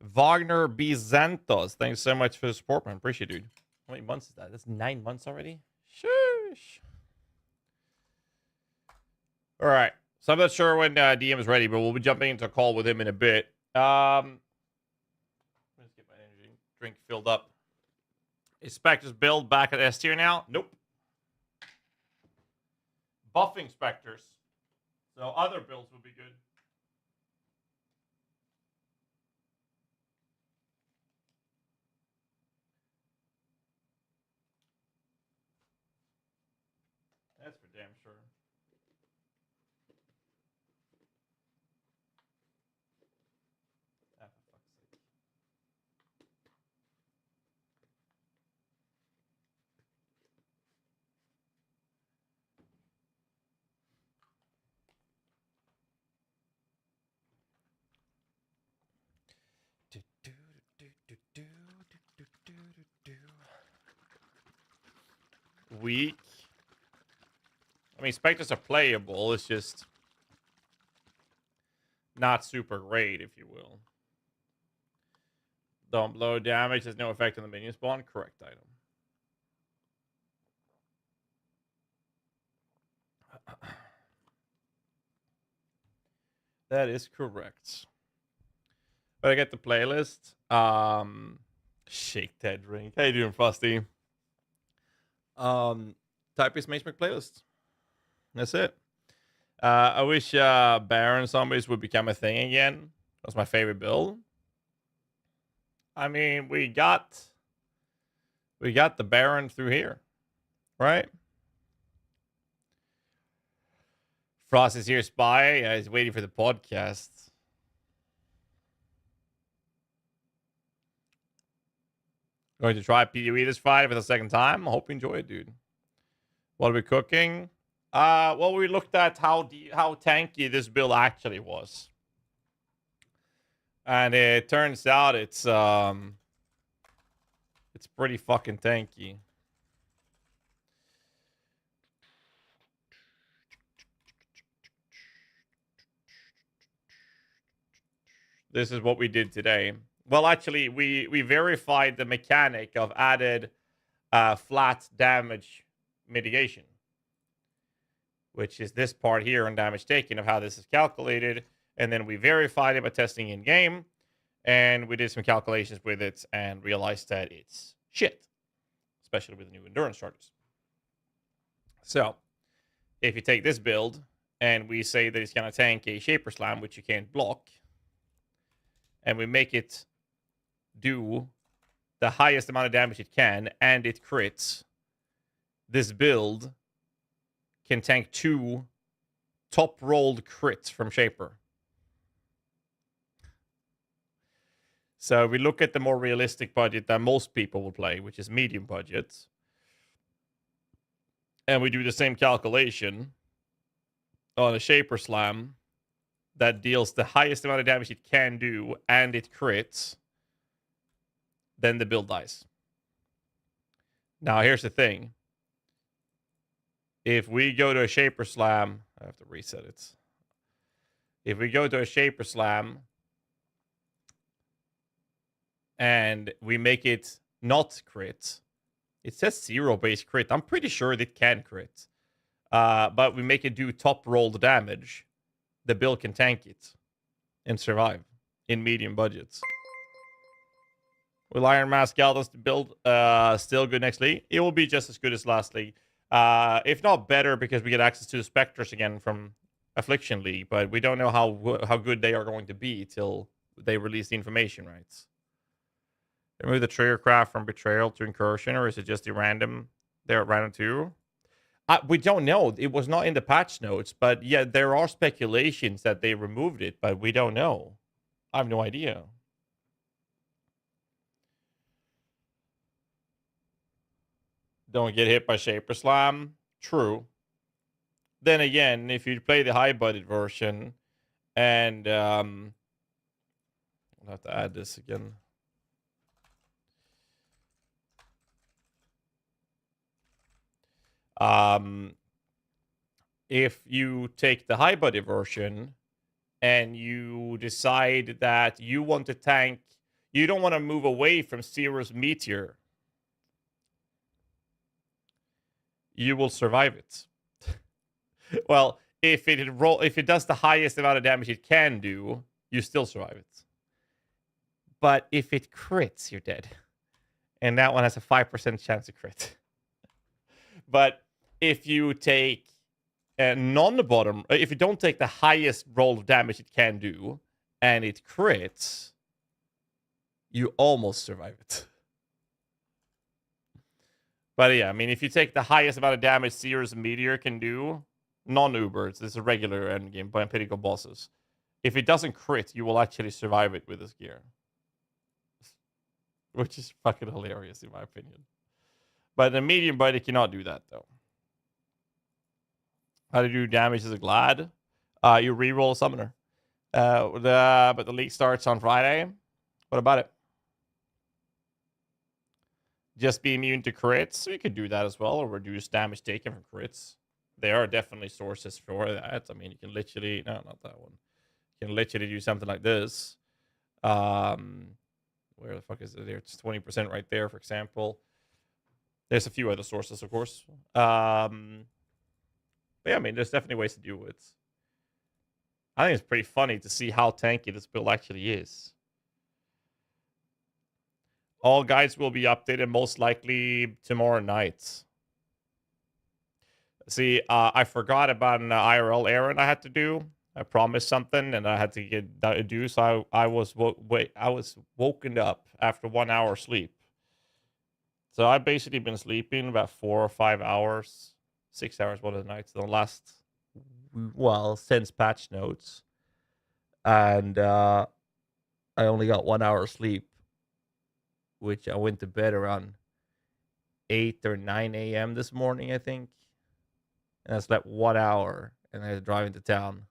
Bizantos. Thanks so much for the support, man. Appreciate it, dude. How many months is that? That's 9 months already? Shush. All right. So I'm not sure when DM is ready, but we'll be jumping into a call with him in a bit. Let's get my energy drink filled up. Is Spectre's build back at S tier now? Nope. Buffing Spectres. So other builds would be good. That's for damn sure. Ah, for fuck's sake. Weak. I mean, Spectres are playable. It's just not super great, if you will. Don't blow damage. Has no effect on the minion spawn. Correct item. That is correct. But I get the playlist. Shake that drink. How you doing, Frosty? Type is Mage playlist. That's it. I wish Baron zombies would become a thing again. That's my favorite build. I mean, we got We got the Baron through here, right? Frost is here, spy. He's waiting for the podcast. Going to try PoE this Friday for the second time. I hope you enjoy it, dude. What are we cooking? Well, we looked at how tanky this build actually was. And it turns out it's pretty fucking tanky. This is what we did today. Well, actually, we verified the mechanic of added flat damage mitigation, which is this part here on damage taken of how this is calculated. And then we verified it by testing in game, and we did some calculations with it and realized that it's shit, especially with the new endurance charges. So if you take this build and we say that it's going to tank a Shaper Slam, which you can't block, and we make it do the highest amount of damage it can, and it crits, this build can tank 2 top-rolled crits from Shaper. So we look at the more realistic budget that most people will play, which is medium budgets. And we do the same calculation on a Shaper Slam that deals the highest amount of damage it can do, and it crits. Then the build dies. Now, here's the thing. If we go to a Shaper Slam, I have to reset it. If we go to a Shaper Slam and we make it not crit, it says 0 base crit. I'm pretty sure it can crit. But we make it do top rolled damage. The build can tank it and survive in medium budgets. Will Iron Mask Galda's build still good next league? It will be just as good as last league. If not better, because we get access to the Spectres again from Affliction League, but we don't know how good they are going to be till they release the information rights. They move the Triggercraft from Betrayal to Incursion, or is it just a random? They're at random too? We don't know. It was not in the patch notes, but yeah, there are speculations that they removed it, but we don't know. I have no idea. Don't get hit by Shaper Slam. True. Then again, if you play the high budget version, and I'll have to add this again. If you take the high budget version and you decide that you want to tank, you don't want to move away from Zero's Meteor, you will survive it. Well, if it does the highest amount of damage it can do, you still survive it. But if it crits, you're dead. And that one has a 5% chance to crit. But if you take a non-bottom, if you don't take the highest roll of damage it can do, and it crits, you almost survive it. But yeah, I mean, if you take the highest amount of damage Seer's Meteor can do, non-Ubers, this is a regular endgame by Pinnacle bosses. If it doesn't crit, you will actually survive it with this gear. Which is fucking hilarious, in my opinion. But the medium budget cannot do that, though. How to do damage as a Glad? You reroll a Summoner. But the league starts on Friday. What about it? Just be immune to crits? We could do that as well, or reduce damage taken from crits. There are definitely sources for that. I mean, you can literally... No, not that one. You can literally do something like this. Where the fuck is it there? It's 20% right there, for example. There's a few other sources, of course. But yeah, I mean, there's definitely ways to do it. I think it's pretty funny to see how tanky this build actually is. All guides will be updated most likely tomorrow night. See, I forgot about an IRL errand I had to do. I promised something and I had to do, so I was woken up after 1 hour sleep So I've basically been sleeping about 4 or 5 hours, 6 hours one of the nights, the last, well, since patch notes. And I only got 1 hour of sleep, which I went to bed around 8 or 9 a.m. this morning, I think. And I slept 1 hour, and I was driving to town.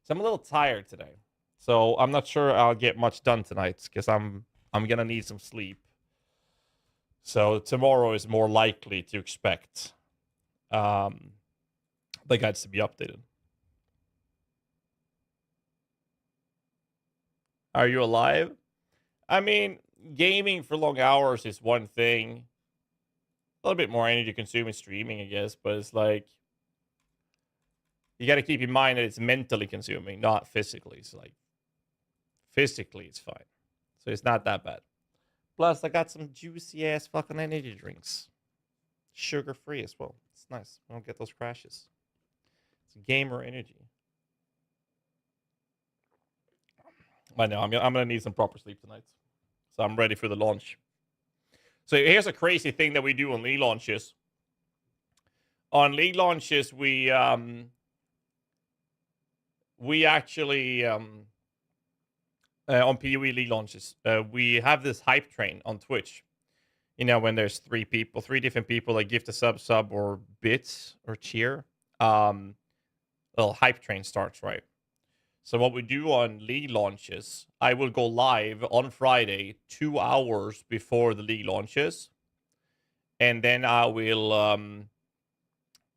So I'm a little tired today. So I'm not sure I'll get much done tonight, because I'm gonna need some sleep. So tomorrow is more likely to expect the guides to be updated. Are you alive? I mean, gaming for long hours is one thing. A little bit more energy consuming streaming, I guess, but it's like, you got to keep in mind that it's mentally consuming, not physically. It's like, physically, it's fine. So it's not that bad. Plus, I got some juicy ass fucking energy drinks. Sugar free as well. It's nice. I don't get those crashes. It's gamer energy. I know, I'm gonna need some proper sleep tonight. So I'm ready for the launch. So here's a crazy thing that we do on League launches. On League launches, we actually on PoE League launches, we have this hype train on Twitch. You know, when there's three different people that give the sub or bits or cheer, little hype train starts, right? So what we do on League launches, I will go live on Friday 2 hours before the League launches, and then I will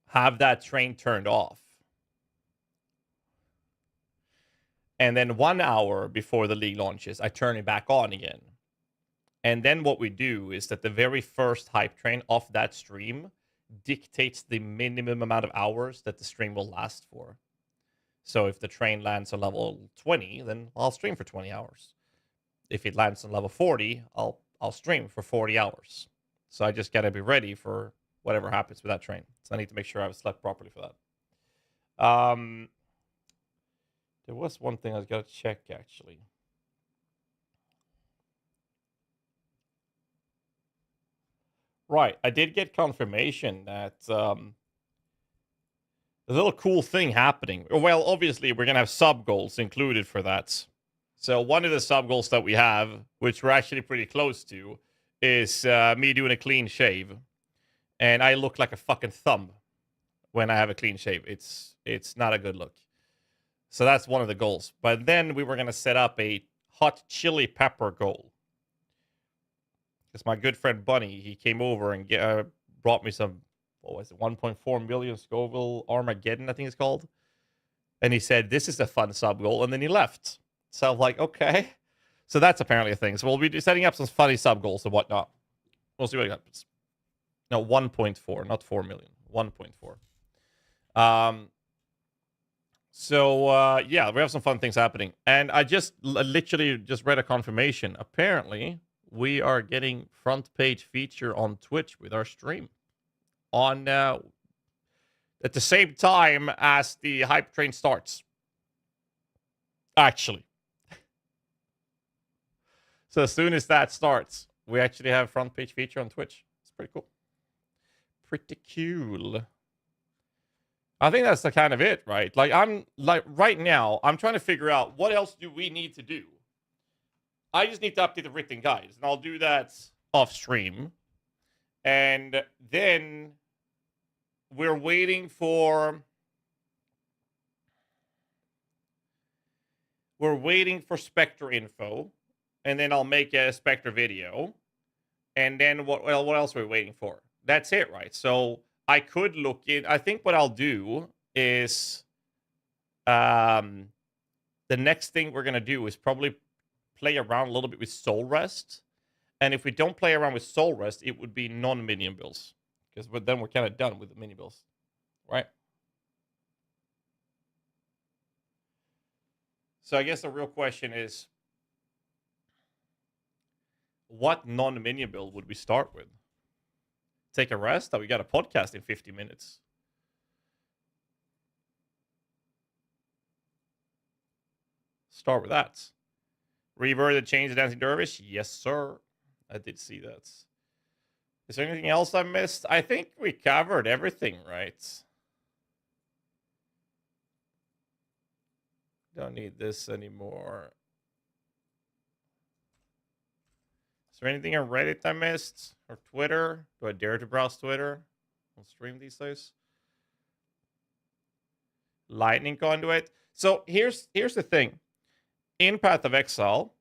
have that train turned off. And then 1 hour before the League launches, I turn it back on again. And then what we do is that the very first hype train off that stream dictates the minimum amount of hours that the stream will last for. So if the train lands on level 20, then I'll stream for 20 hours. If it lands on level 40, I'll stream for 40 hours. So I just got to be ready for whatever happens with that train. So I need to make sure I've slept properly for that. There was one thing I was got to check, actually. Right, I did get confirmation that there's a little cool thing happening. Well, obviously, we're going to have sub-goals included for that. So one of the sub-goals that we have, which we're actually pretty close to, is me doing a clean shave. And I look like a fucking thumb when I have a clean shave. It's not a good look. So that's one of the goals. But then we were going to set up a hot chili pepper goal. Because my good friend Bunny, he came over and brought me some, what was it, 1.4 million Scoville Armageddon, I think it's called. And he said, this is a fun sub goal. And then he left. So I'm like, okay. So that's apparently a thing. So we'll be setting up some funny sub goals and whatnot. We'll see what happens. No, 1.4, not 4 million. 1.4. Yeah, we have some fun things happening. And I just literally just read a confirmation. Apparently, we are getting front page feature on Twitch with our stream. On at the same time as the hype train starts. Actually. So as soon as that starts, we actually have front page feature on Twitch. It's pretty cool. Pretty cool. I think that's the kind of it, right? Like right now, I'm trying to figure out what else do we need to do. I just need to update the written guides, and I'll do that off stream. And then we're waiting for Spectre info, and then I'll make a Spectre video. And then what else are we waiting for? That's it, right? So I could look in. I think what I'll do is the next thing we're gonna do is probably play around a little bit with Soul Rest. And if we don't play around with Soul Rest, it would be non-minion builds. Because then we're kind of done with the mini builds. Right? So I guess the real question is, what non-minion build would we start with? Take a rest? We got a podcast in 50 minutes. Start with that. Reverted change the Dancing Dervish? Yes, sir. I did see that. Is there anything else I missed? I think we covered everything, right? Don't need this anymore. Is there anything on Reddit I missed? Or Twitter? Do I dare to browse Twitter on stream these days? Lightning conduit. So here's the thing. In Path of Exile,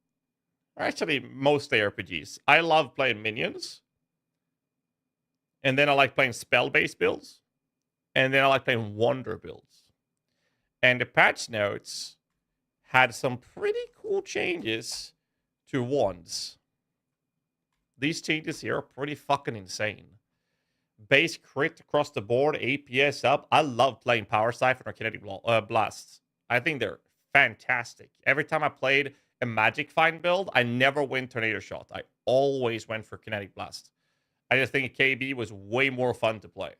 or actually most ARPGs, I love playing minions. And then I like playing spell-based builds. And then I like playing wonder builds. And the patch notes had some pretty cool changes to wands. These changes here are pretty fucking insane. Base crit across the board, APS up. I love playing Power Siphon or Kinetic Blasts. I think they're fantastic. Every time I played a Magic Find build, I never went Tornado Shot. I always went for Kinetic Blast. I just think KB was way more fun to play.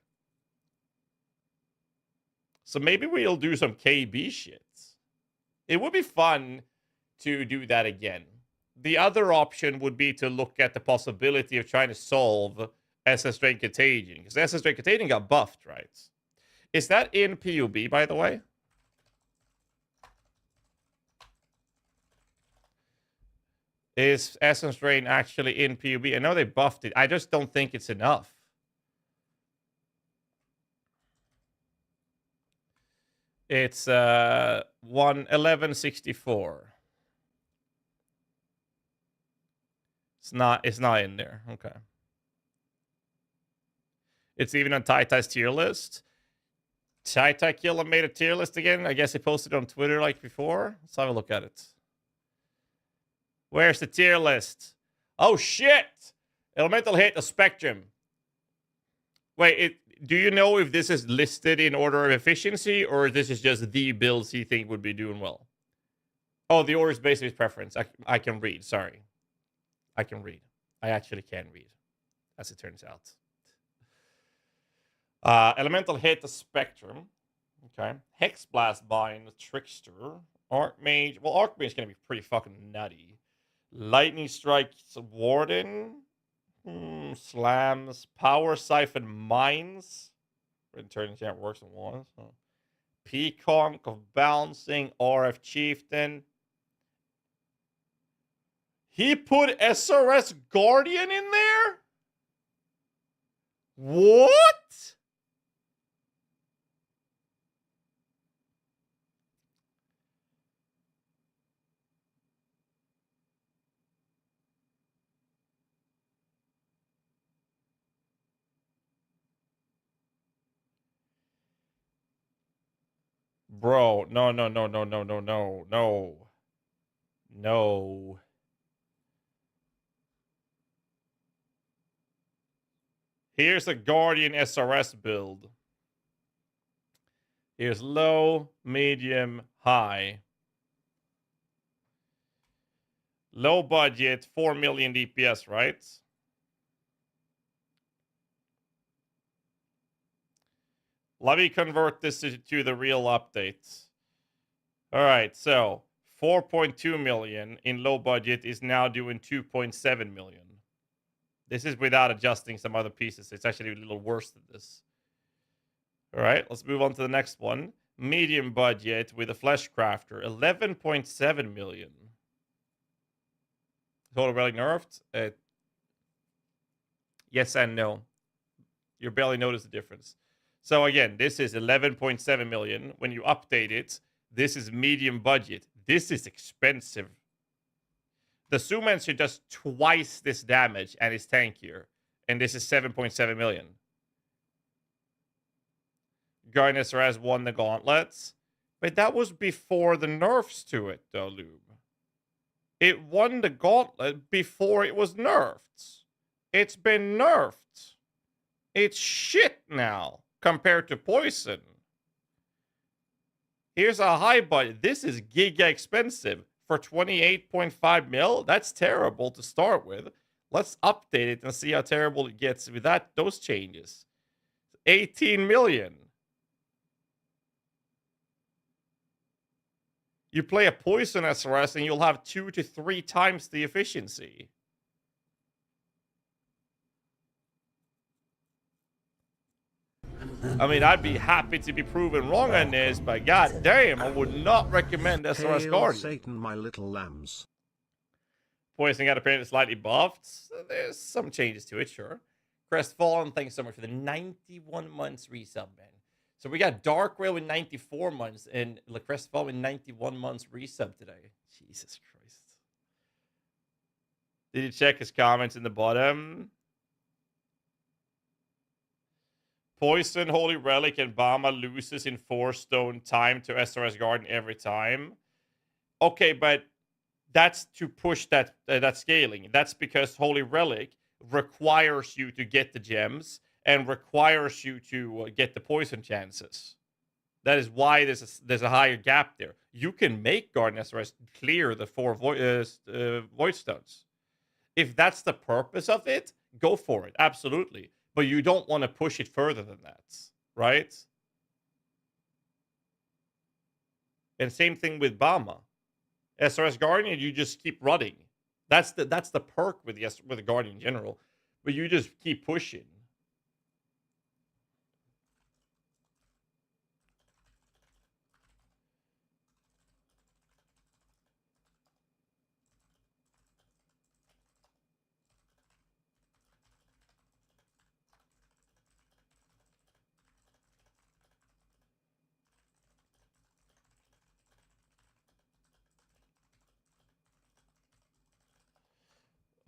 So maybe we'll do some KB shit. It would be fun to do that again. The other option would be to look at the possibility of trying to solve SS Drain Contagion. Because SS Drain Contagion got buffed, right? Is that in PUB, by the way? Is Essence Drain actually in PUB? I know they buffed it. I just don't think it's enough. It's 1164. It's not in there. Okay. It's even on Tai-Tai's tier list. Tai-Tai Killer made a tier list again. I guess he posted it on Twitter like before. Let's have a look at it. Where's the tier list? Oh, shit! Elemental hit a Spectrum. Wait, do you know if this is listed in order of efficiency, or this is just the builds he think would be doing well? Oh, the order is based on his preference. I can read, sorry. I can read. I actually can read, as it turns out. Elemental hit the Spectrum. Okay. Hex Blast Bind, Trickster. Archmage. Well, Archmage is going to be pretty fucking nutty. Lightning Strikes Warden. Slams. Power Siphon Mines. Return chat works in one. So. Peacock of Bouncing. RF Chieftain. He put SRS Guardian in there? What? Bro, no. No. Here's a Guardian SRS build. Here's low, medium, high. Low budget, 4 million DPS, right? Let me convert this to the real update. All right, so 4.2 million in low budget is now doing 2.7 million. This is without adjusting some other pieces. It's actually a little worse than this. All right, let's move on to the next one. Medium budget with a Flesh Crafter, 11.7 million. Total Relic nerfed? Yes and no. You barely notice the difference. So again, this is 11.7 million. When you update it, this is medium budget. This is expensive. The Sumancer does twice this damage and is tankier. And this is 7.7 million. Guardian SRS won the gauntlets. But that was before the nerfs to it, though, Lube. It won the gauntlet before it was nerfed. It's been nerfed. It's shit now compared to Poison. Here's a high budget. This is giga expensive. For 28.5 mil, that's terrible to start with. Let's update it and see how terrible it gets with those changes. 18 million. You play a Poison SRS and you'll have 2 to 3 times the efficiency. I mean, I'd be happy to be proven wrong on this, but god damn, I would not recommend SOS Hail Guardian. Satan, my little lambs. Poison got apparently slightly buffed. So there's some changes to it, sure. Crestfallen, thanks so much for the 91 months resub, man. So we got Dark Rail with 94 months and Crestfallen with 91 months resub today. Jesus Christ. Did you check his comments in the bottom? Poison, Holy Relic, and Bama loses in 4-stone time to SOS Guardian every time. Okay, but that's to push that scaling. That's because Holy Relic requires you to get the gems and requires you to get the poison chances. That is why there's a higher gap there. You can make Guardian SOS clear the 4 Void Stones. If that's the purpose of it, go for it. Absolutely. But you don't want to push it further than that, right? And same thing with Bama. SOS Guardian, you just keep running. That's the perk with the Guardian in general. But you just keep pushing.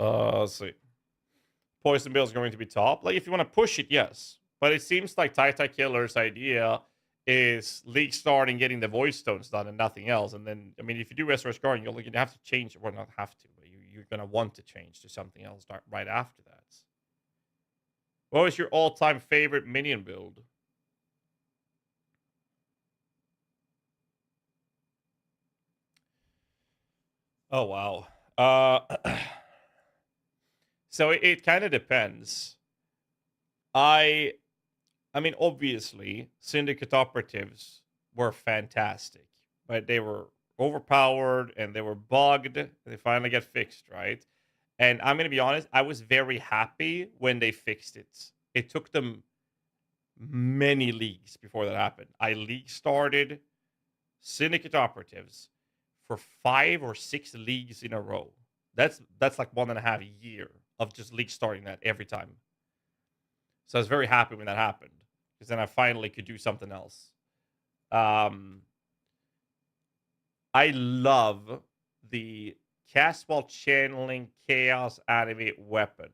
Let's see. Poison Bill is going to be top. Like, if you want to push it, yes. But it seems like Tai Killer's idea is league starting, getting the Void Stones done, and nothing else. And then, I mean, if you do SOS Guardian, you're going to have to change. Well, not have to, but you're going to want to change to something else right after that. What was your all-time favorite Minion build? Oh, wow. So it kind of depends. I mean, obviously, Syndicate operatives were fantastic, but they were overpowered and they were bugged. They finally get fixed, right? And I'm going to be honest, I was very happy when they fixed it. It took them many leagues before that happened. I league started Syndicate operatives for 5 or 6 leagues in a row. That's like 1.5 years of just league starting that every time. So I was very happy when that happened, because then I finally could do something else. I love the cast while channeling chaos animate weapon.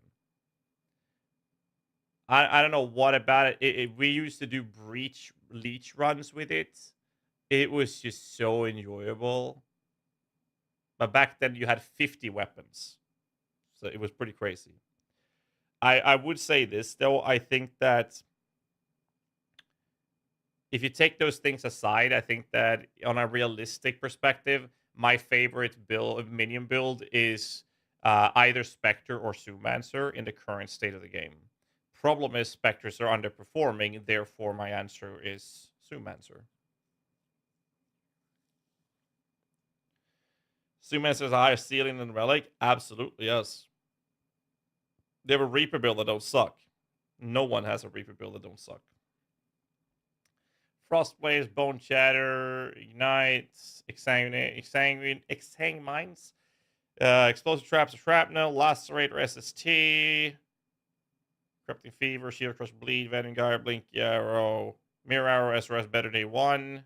I don't know what about it. We used to do leech runs with it. It was just so enjoyable. But back then you had 50 weapons. So it was pretty crazy. I would say this, though. I think that if you take those things aside, I think that on a realistic perspective, my favorite minion build is either Spectre or Zoomancer in the current state of the game. Problem is, Spectres are underperforming, therefore my answer is Zoomancer. Zoomancer has a higher ceiling than Relic? Absolutely, yes. They have a Reaper build that don't suck. No one has a Reaper build that don't suck. Frostblaze, Bone Chatter, Ignite, Exsanguine Mines, Explosive Traps of Shrapnel, Lacerator SST, Corrupting Fever, Shield Crush Bleed, Vanguard, Blink Arrow, Mirror Arrow, SRS Better Day 1,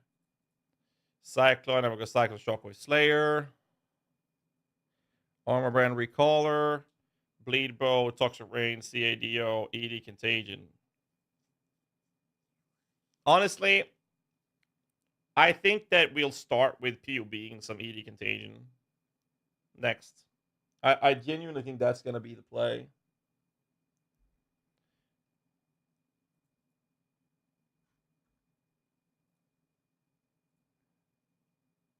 Cyclone, I'm going to go Cyclone Shockwave Slayer, Armor Brand Recaller, Bleed Bow, Toxic Rain, CADO, ED Contagion. Honestly, I think that we'll start with PUBing some ED Contagion next. I genuinely think that's going to be the play.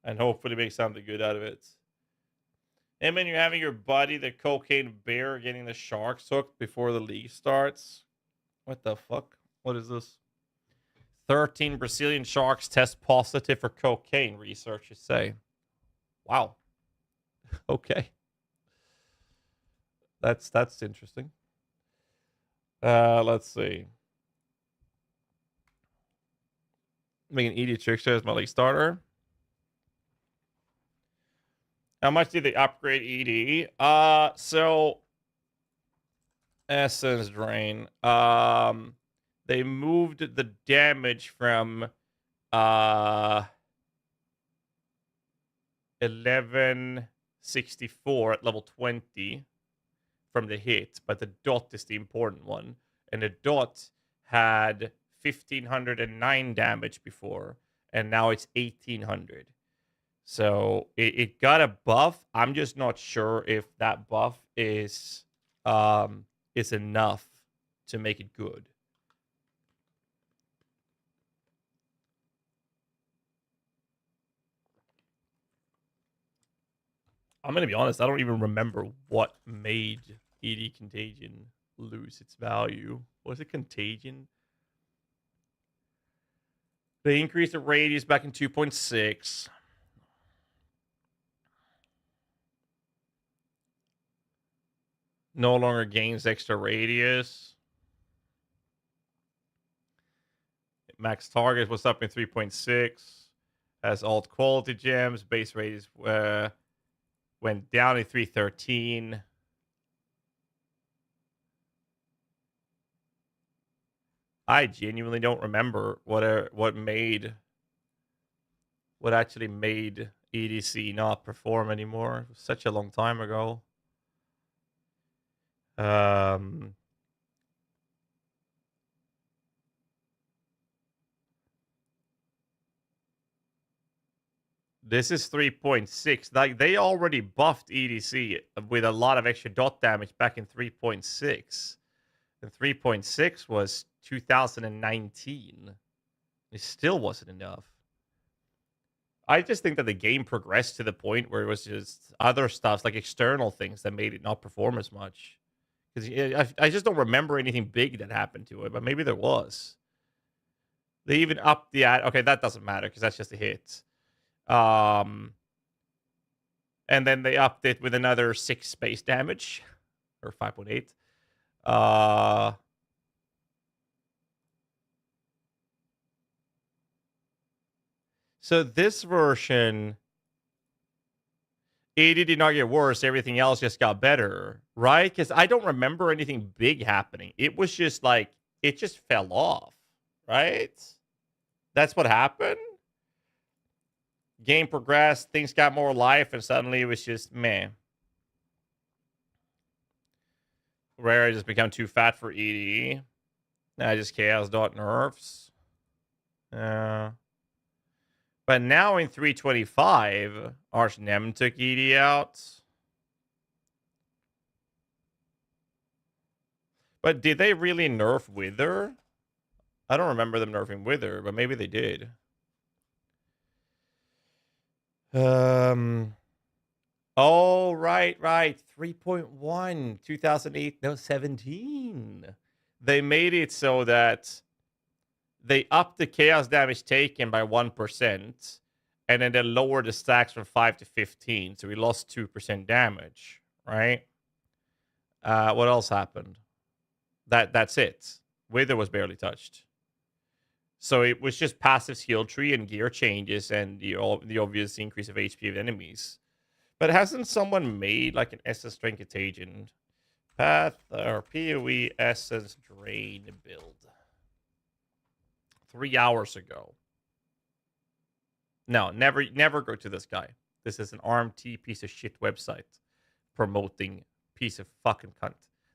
And hopefully make something good out of it. And when you're having your buddy, the cocaine bear, getting the sharks hooked before the league starts. What the fuck? What is this? 13 Brazilian sharks test positive for cocaine, researchers say. Wow. Okay. That's interesting. Let's see. Making ED Trickster as my league starter. How much did they upgrade ED? So Essence Drain. They moved the damage from 1164 at level 20 from the hit, but the dot is the important one. And the dot had 1509 damage before, and now it's 1800. So it got a buff. I'm just not sure if that buff is enough to make it good. I'm gonna be honest, I don't even remember what made ED Contagion lose its value. Was it Contagion? They increased the radius back in 2.6. No longer gains extra radius. Max target was up in 3.6. Has alt quality gems. Base radius went down in 313. I genuinely don't remember what actually made EDC not perform anymore. It was such a long time ago. This is 3.6. Like, they already buffed EDC with a lot of extra dot damage back in 3.6. And 3.6 was 2019. It still wasn't enough. I just think that the game progressed to the point where it was just other stuff, like external things, that made it not perform as much. Because I just don't remember anything big that happened to it, but maybe there was. They even upped the ad. Okay, that doesn't matter because that's just a hit. And then they upped it with another 6 space damage, or 5.8. So this version, 80 did not get worse. Everything else just got better, right? Because I don't remember anything big happening. It was just like, it just fell off, right? That's what happened. Game progressed, things got more life, and suddenly it was just meh. Rare just become too fat for ED. Now just chaos dot nerfs. But now in 325, Arch Nem took ED out. But did they really nerf Wither? I don't remember them nerfing Wither, but maybe they did. Oh, right. 3.1, 2008, no, 17. They made it so that they upped the chaos damage taken by 1%, and then they lowered the stacks from 5 to 15, so we lost 2% damage, right? What else happened? That's it. Wither was barely touched. So it was just passive skill tree and gear changes and the obvious increase of HP of enemies. But hasn't someone made like an Essence Drain Contagion path or PoE Essence Drain build 3 hours ago? No, never go to this guy. This is an RMT piece of shit website promoting piece of fucking cunt.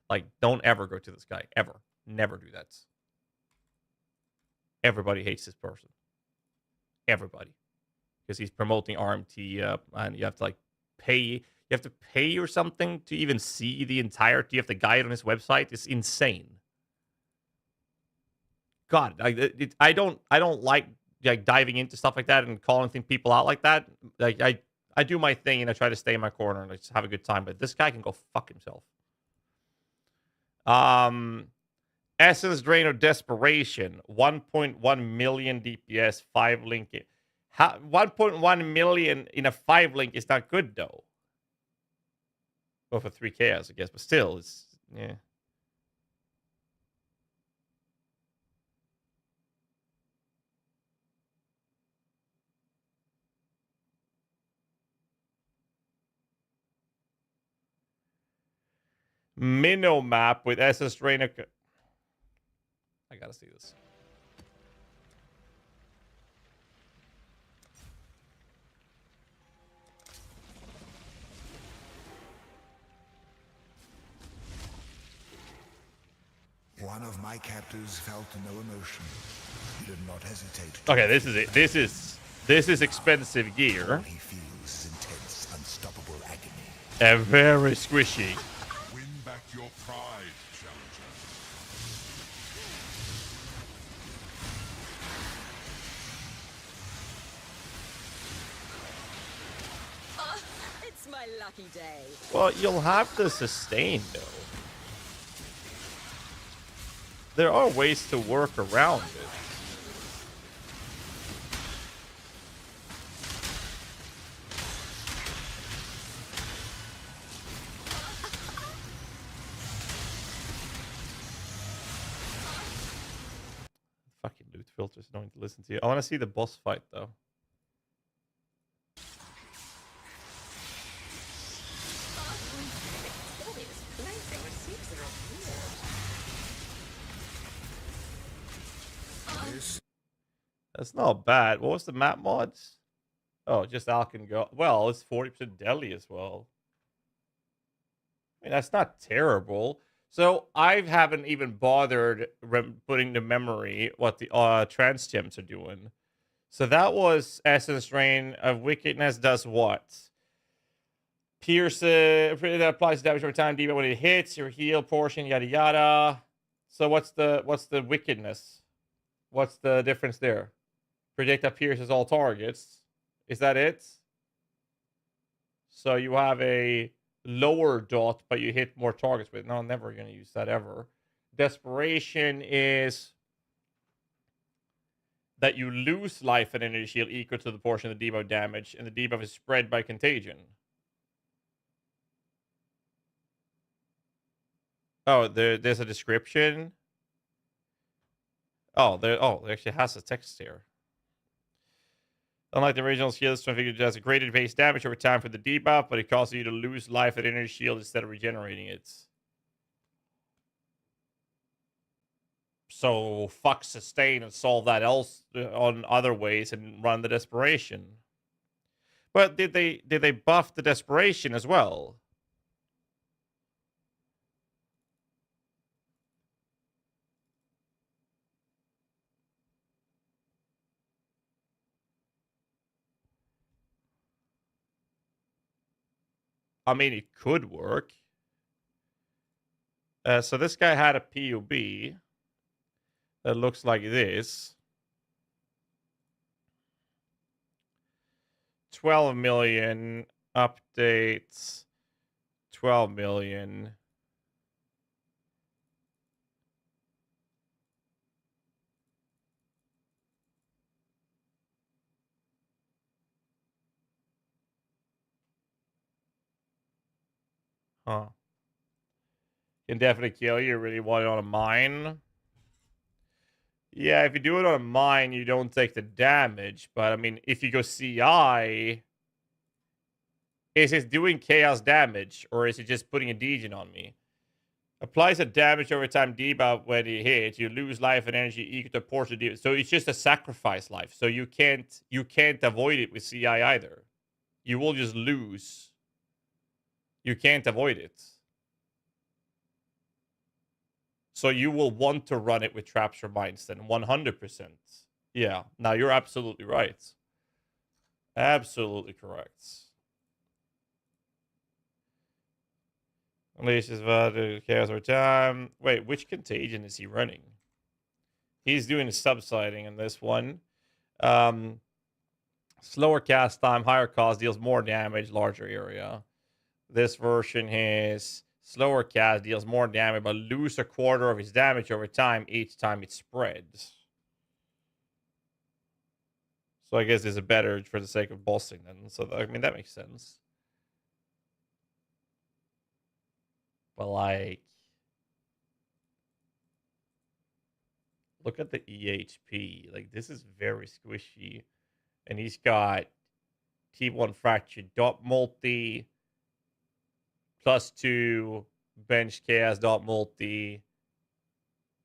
Like, don't ever go to this guy. Ever. Never do that. Everybody hates this person. Everybody. Because he's promoting RMT, and you have to, like, pay. You have to pay or something to even see the entirety of the guide on his website. It's insane. God, I don't like diving into stuff like that and calling people out like that. Like, I do my thing and I try to stay in my corner and I just have a good time. But this guy can go fuck himself. Essence Drain of Desperation, 1.1 million DPS, 5 link. 1.1 million in a 5 link is not good though. Well, for 3 chaos, I guess, but still, it's yeah. minnow map with SS Trainer. I gotta see this. One of my captors felt no emotion. He did not hesitate. Okay, this is it. This is expensive gear. He feels intense, unstoppable agony. And very squishy. Win back your pride, challenger. It's my lucky day. Well, you'll have to sustain though. There are ways to work around it. Fucking loot filters annoying to listen to. I want to see the boss fight though. That's not bad. What was the map mods? Oh, just Alkin go. Well, it's 40% deli as well. I mean, that's not terrible. So I haven't even bothered putting the memory what the trans gems are doing. So that was Essence Drain of Wickedness does what? Pierce it applies damage over time, debuff when it hits, your heal portion, yada yada. So what's the wickedness? What's the difference there? Predict that pierces all targets. Is that it? So you have a lower dot, but you hit more targets with. No, I'm never going to use that ever. Desperation is that you lose life and energy shield equal to the portion of the debuff damage, and the debuff is spread by contagion. Oh, there's a description. Oh, there actually has a text here. Unlike the original shield, this one figure has a graded base damage over time for the debuff, but it causes you to lose life and energy shield instead of regenerating it. So fuck sustain and solve that else on other ways and run the desperation. But did they buff the desperation as well? I mean, it could work. So this guy had a POB that looks like this. 12 million updates. 12 million. Huh. Can definitely kill you. Really want it on a mine. Yeah, if you do it on a mine, you don't take the damage. But, I mean, if you go CI, is it doing chaos damage? Or is it just putting a degen on me? Applies a damage over time debuff when it hits. You lose life and energy equal to a portion of debuff. So it's just a sacrifice life. So you can't avoid it with CI either. You will just lose. You can't avoid it. So you will want to run it with traps or mines then, 100%. Yeah, now you're absolutely right. Absolutely correct. Unleashes value, chaos over time. Wait, which contagion is he running? He's doing a subsiding in this one. Slower cast time, higher cost, deals more damage, larger area. This version has slower cast, deals more damage, but lose a quarter of his damage over time each time it spreads. So I guess it's a better for the sake of bossing then. So, I mean, that makes sense. But, like, look at the EHP. Like, this is very squishy. And he's got T1 fractured dot multi, +2, bench chaos.multi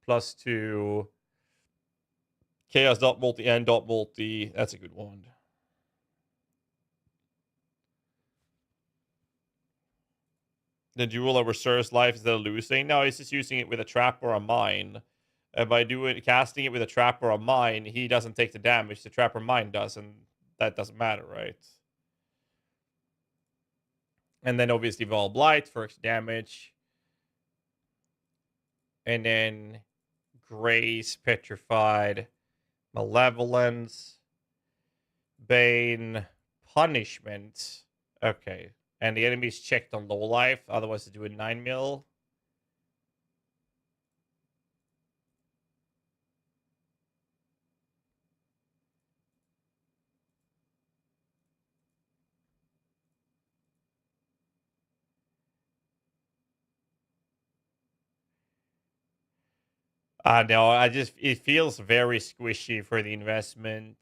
+2 chaos.multi and .multi. That's a good one. The duel over Sir's life is losing. No, he's just using it with a trap or a mine. And by casting it with a trap or a mine, he doesn't take the damage. The trap or mine does, and that doesn't matter, right? And then obviously Blight for extra damage. And then Grace, Petrified, Malevolence, Bane, Punishment. Okay. And the enemy's checked on low life, otherwise they do a 9 mil. No, it feels very squishy for the investment.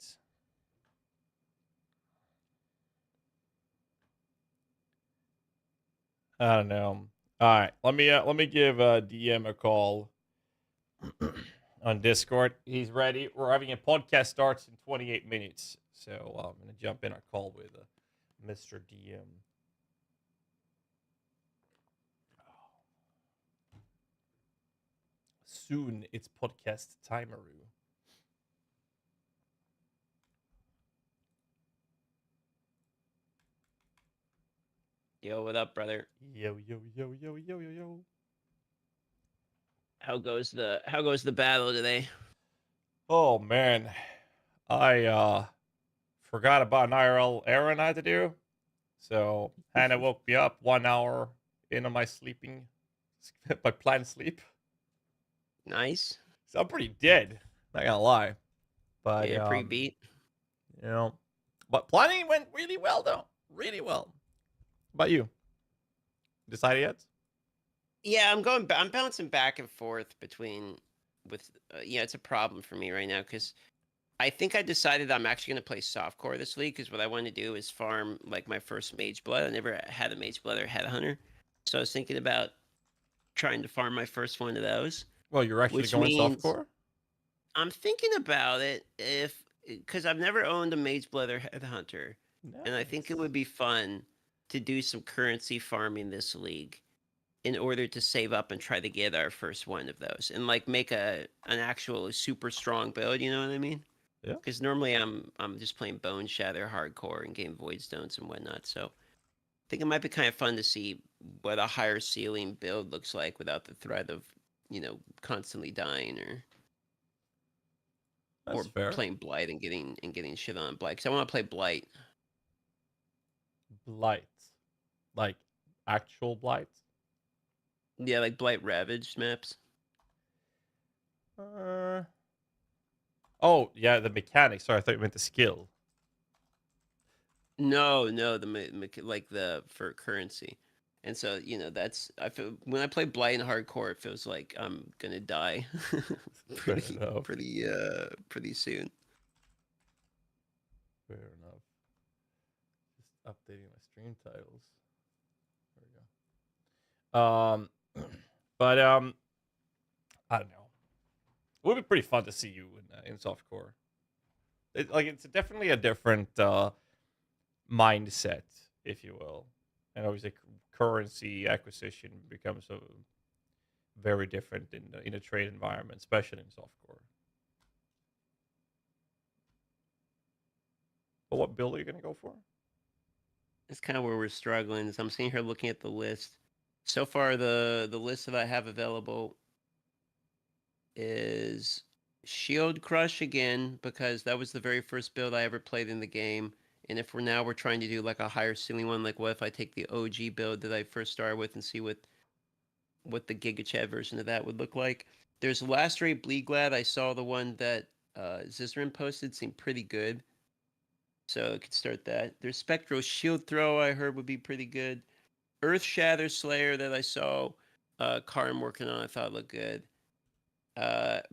I don't know. All right, let me give DM a call on Discord. He's ready. We're having a podcast starts in 28 minutes, so I'm gonna jump in our call with Mr. DM. Soon it's podcast timeroo. Yo, what up, brother? Yo. How goes the battle today? Oh man, I forgot about an IRL errand I had to do. So Hannah woke me up 1 hour into my my planned sleep. Nice. So I'm pretty dead. Not gonna lie, but yeah, pretty beat. You know, but planning went really well though. Really well. How about you? Decided yet? Yeah, I'm bouncing back and forth yeah, it's a problem for me right now because I think I decided I'm actually going to play softcore this week because what I want to do is farm like my first mage blood. I never had a mage blood or headhunter, so I was thinking about trying to farm my first one of those. Well, you're actually going softcore? I'm thinking about it because I've never owned a mage blood or headhunter, and I think it would be fun to do some currency farming this league in order to save up and try to get our first one of those and like make an actual super strong build, you know what I mean? Yeah. Because normally I'm just playing Bone Shatter hardcore and getting Void Stones and whatnot. So I think it might be kind of fun to see what a higher ceiling build looks like without the threat of, constantly dying or fair. playing Blight and getting shit on Blight. Because I want to play Blight. Blight. Like actual Blight? Yeah, like Blight Ravaged maps. Oh, yeah, the mechanics. Sorry, I thought you meant the skill. No, for currency. And so, I feel when I play Blight in hardcore, it feels like I'm gonna die pretty soon. Fair enough. Just updating my stream titles. There we go. But I don't know. It would be pretty fun to see you in softcore. It's definitely a different mindset, if you will, and obviously currency acquisition becomes very different in a trade environment, especially in softcore. But what build are you gonna go for? It's kind of where we're struggling. So I'm sitting here looking at the list. So far, the list that I have available is Shield Crush again, because that was the very first build I ever played in the game. And if we're trying to do like a higher ceiling one, like what if I take the OG build that I first started with and see what the GHAZZY version of that would look like. There's Last Ray Bleed Glad. I saw the one that Zizrin posted, seemed pretty good. So I could start that. There's Spectral Shield Throw I heard would be pretty good. Earth Shatter Slayer that I saw Karim working on, I thought looked good.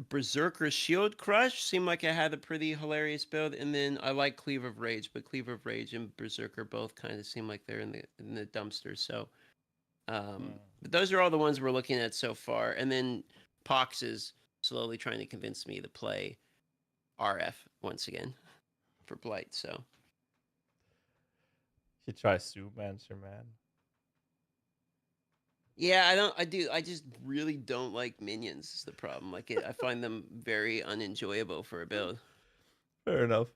Berserker Shield Crush seemed like it had a pretty hilarious build, and then I like Cleave of Rage, but Cleave of Rage and Berserker both kind of seem like they're in the dumpster. So But those are all the ones we're looking at so far. And then Pox is slowly trying to convince me to play RF once again for Blight. So you try Zoomancer, man. Yeah, I just really don't like minions is the problem. Like, I find them very unenjoyable for a build. Fair enough.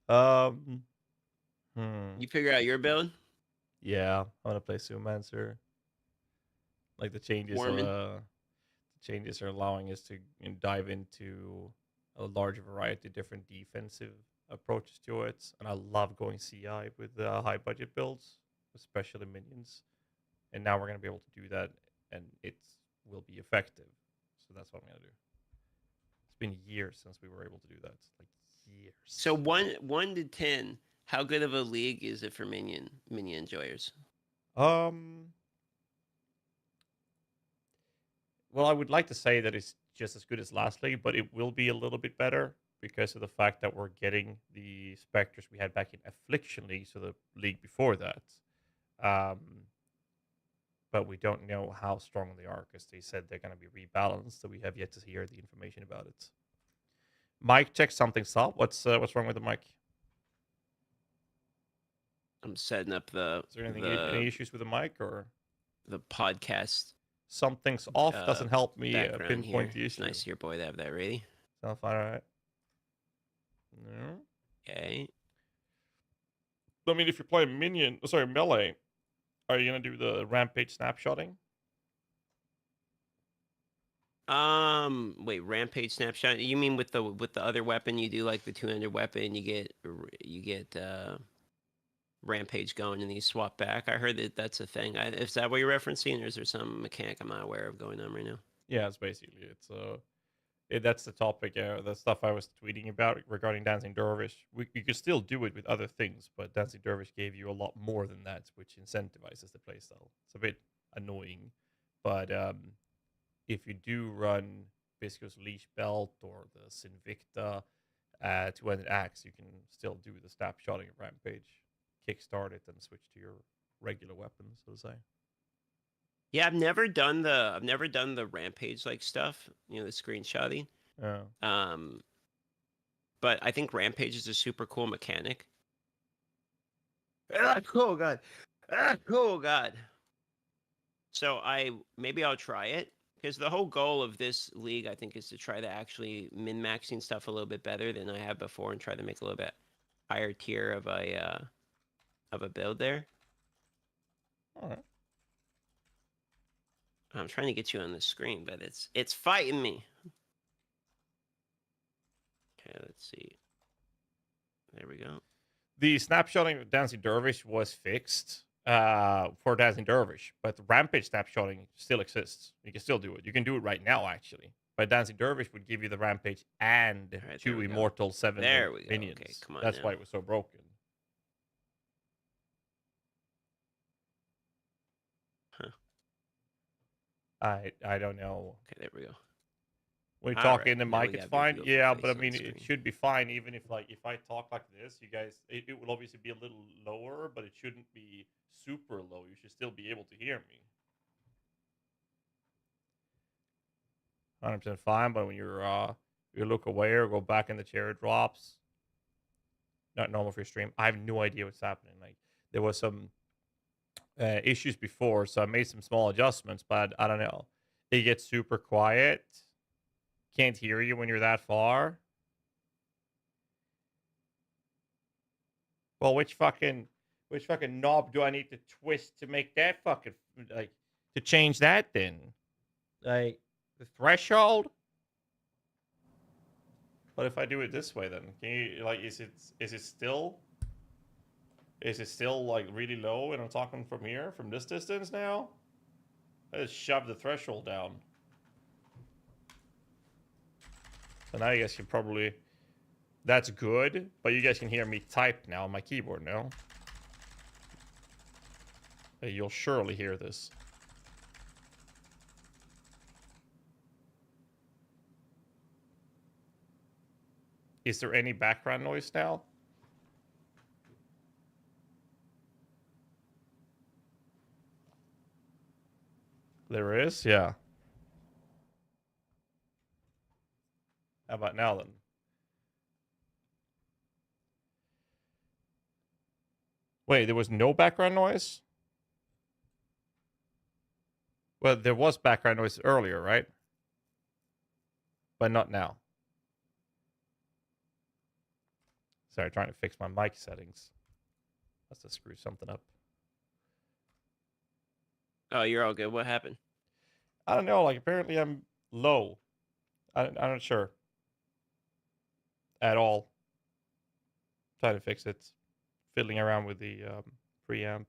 You figure out your build? Yeah, I want to play Zoomancer. Like the changes are allowing us to dive into a large variety of different defensive approaches to it. And I love going CI with high budget builds, especially minions. And now we're going to be able to do that, and it will be effective. So that's what I'm going to do. It's been years since we were able to do that. Like years. So 1 to 10, how good of a league is it for minion enjoyers? Well, I would like to say that it's just as good as last league, but it will be a little bit better because of the fact that we're getting the Spectres we had back in Affliction League, so the league before that. But we don't know how strong they are because they said they're going to be rebalanced, so we have yet to hear the information about it. Mike, check something's up. What's wrong with the mic? I'm setting up the. Is there any issues with the mic or the podcast? Something's off. Doesn't help me pinpoint the issue. Nice, your boy to have that ready. Sounds fine, all right. No. Okay. I mean, if you're playing melee. Are you gonna do the Rampage snapshotting? Wait, Rampage snapshot? You mean with the other weapon? You do like the 200 weapon, you get Rampage going, and then you swap back. I heard that's a thing. Is that what you're referencing, or is there some mechanic I'm not aware of going on right now? Yeah, that's the topic. The stuff I was tweeting about regarding Dancing Dervish. You could still do it with other things, but Dancing Dervish gave you a lot more than that, which incentivizes the playstyle. It's a bit annoying, but if you do run Bisco's Leash Belt or the Sinvicta 200 Axe, you can still do the snapshotting of Rampage, kickstart it, and switch to your regular weapon, so to say. Yeah, I've never done the Rampage like stuff, the screenshotting. Yeah. But I think Rampage is a super cool mechanic. Oh god. Oh god. So maybe I'll try it, because the whole goal of this league, I think, is to try to actually min-maxing stuff a little bit better than I have before, and try to make a little bit higher tier of a build there. All right. I'm trying to get you on the screen, but it's fighting me. Okay, let's see. There we go. The snapshotting of Dancing Dervish was fixed for Dancing Dervish, but the Rampage snapshotting still exists. You can still do it. You can do it right now, actually. But Dancing Dervish would give you the Rampage and right, 2 Immortal 7 minions. Okay, come on. That's why it was so broken. I don't know. Okay, there we go. When you talk in the mic, it's fine. Yeah, but I mean, it should be fine even if I talk like this. You guys, it will obviously be a little lower, but it shouldn't be super low. You should still be able to hear me. 100% fine, but when you look away or go back in the chair, it drops. Not normal for your stream. I have no idea what's happening. Like, there was some issues before, so I made some small adjustments, but I don't know. It gets super quiet. Can't hear you when you're that far. Well, which fucking knob do I need to twist to make that fucking, like, to change that then? Like, the threshold? But if I do it this way then, can you, like, is it still like really low and I'm talking from here, from this distance now? I just shoved the threshold down. So now you guys can probably, that's good, but you guys can hear me type now on my keyboard now. Hey, you'll surely hear this. Is there any background noise now? There is, yeah. How about now then? Wait, there was no background noise? Well, there was background noise earlier, right? But not now. Sorry, trying to fix my mic settings. Must have screwed something up. Oh, you're all good. What happened? I don't know. Like, apparently I'm low. I'm not sure. At all. Trying to fix it. Fiddling around with the preamp.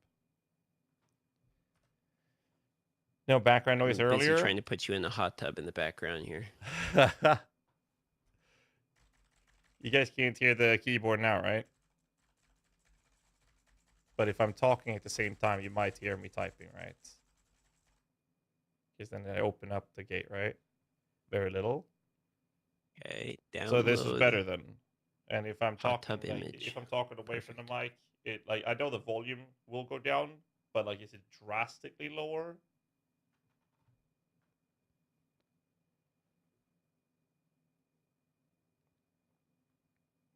No background noise I'm busy earlier. Trying to put you in a hot tub in the background here. You guys can't hear the keyboard now, right? But if I'm talking at the same time, you might hear me typing, right? Because then I open up the gate, right? Very little. Okay, download. So this is better then. And if I'm hot talking, tub like, image. if I'm talking away from the mic, it like I know the volume will go down, but like is it drastically lower?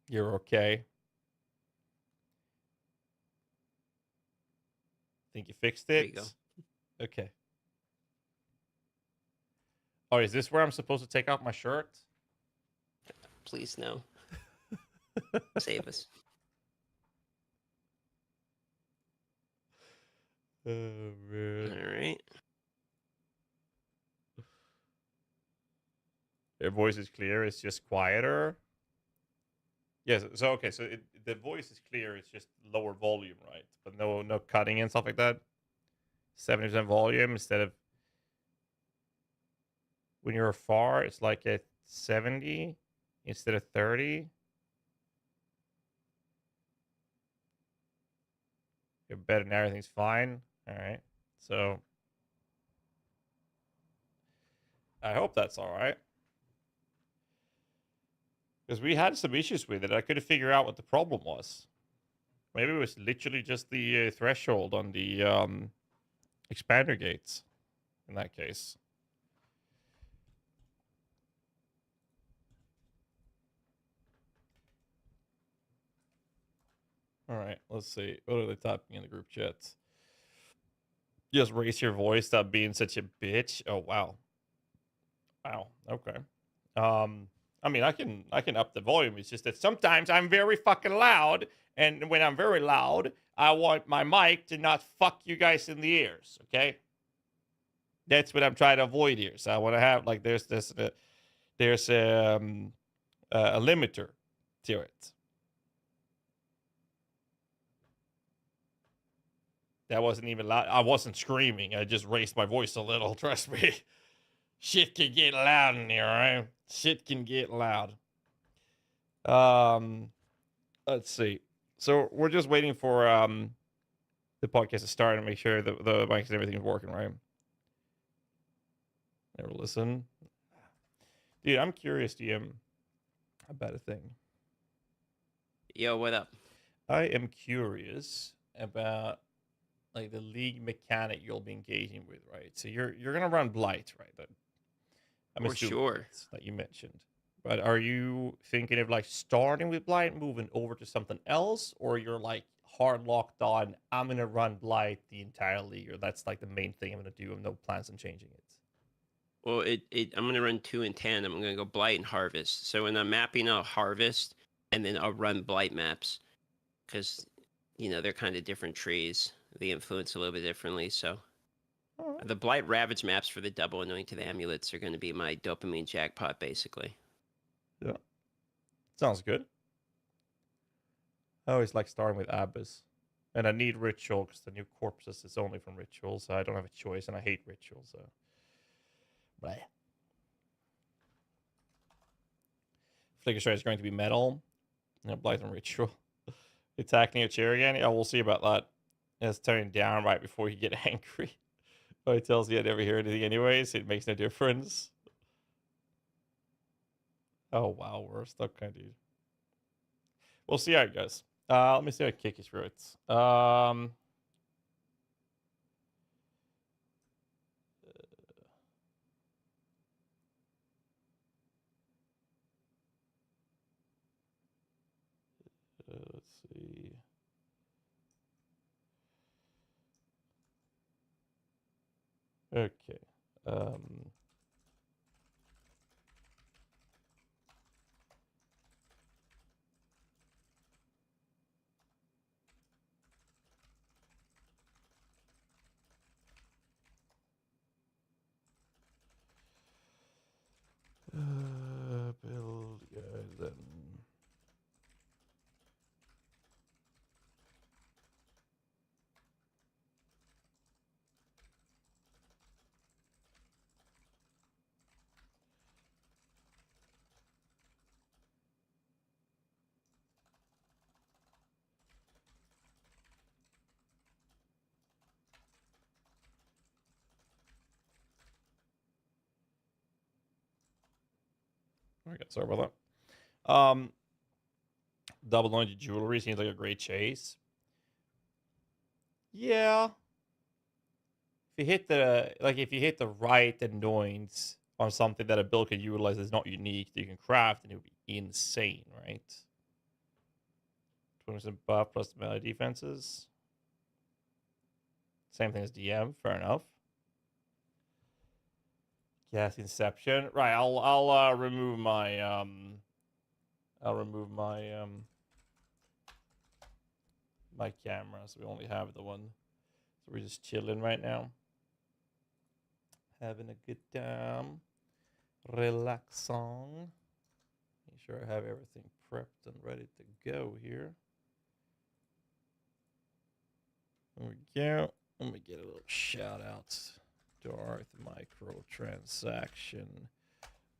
You're okay. Think you fixed it? There you go. Okay. Oh, is this where I'm supposed to take off my shirt? Please no. Save us. Oh, man. All right. Your voice is clear. It's just quieter. Yes. So okay. So the voice is clear. It's just lower volume, right? But no cutting and stuff like that. 70% volume instead of when you're far. It's like at 70 instead of 30. You're better and everything's fine. All right. So I hope that's all right. Because we had some issues with it. I couldn't figure out what the problem was. Maybe it was literally just the threshold on the expander gates in that case. All right, let's see. What are they typing in the group chats? Just raise your voice. Stop being such a bitch. Oh, wow. Wow. Okay. I mean, I can up the volume. It's just that sometimes I'm very fucking loud, and when I'm very loud, I want my mic to not fuck you guys in the ears. Okay. That's what I'm trying to avoid here. So I want to have like there's a limiter to it. That wasn't even loud. I wasn't screaming. I just raised my voice a little. Trust me. Shit can get loud in here, right? Shit can get loud. Let's see. So we're just waiting for the podcast to start and make sure that the mics and everything is working, right? Never listen. Dude, I'm curious, DM, about a thing. Yo, what up? I am curious about like the league mechanic you'll be engaging with, right? So you're gonna run Blight, right? For sure. That you mentioned. But are you thinking of like starting with Blight, moving over to something else, or you're like hard locked on, I'm gonna run Blight the entire league, or that's like the main thing I'm gonna do, and no plans on changing it? Well, I'm gonna run 2 in tandem. I'm gonna go Blight and Harvest. So when I'm mapping out Harvest, and then I'll run Blight maps, because they're kind of different trees. They influence a little bit differently. So the Blight Ravage maps for the double anointed amulets are going to be my dopamine jackpot, basically. Yeah, sounds good. I always like starting with Abyss, and I need Ritual because the new corpses is only from Ritual, so I don't have a choice, and I hate Ritual, so. Blah. Flicker Strike is going to be metal. Blight and Ritual. Attacking your chair again? Yeah, we'll see about that. It's turning down right before you get angry. Oh, it tells you I never hear anything anyways. It makes no difference. Oh, wow. We're stuck, dude. We'll see how it goes. Let me see how I kick his roots. see. Okay. Build guys then. Okay, sorry about that. Double anointed jewelry seems like a great chase. Yeah. If you hit the right anoints on something that a build can utilize that's not unique that you can craft, then it would be insane, right? 20% buff plus the melee defenses. Same thing as DM, fair enough. Gas Inception. Right, I'll remove my my camera, so we only have the one. So we're just chilling right now. Having a good time. Relaxing. Make sure I have everything prepped and ready to go here. There we go. Let me get a little shout out to Darth Microtransaction.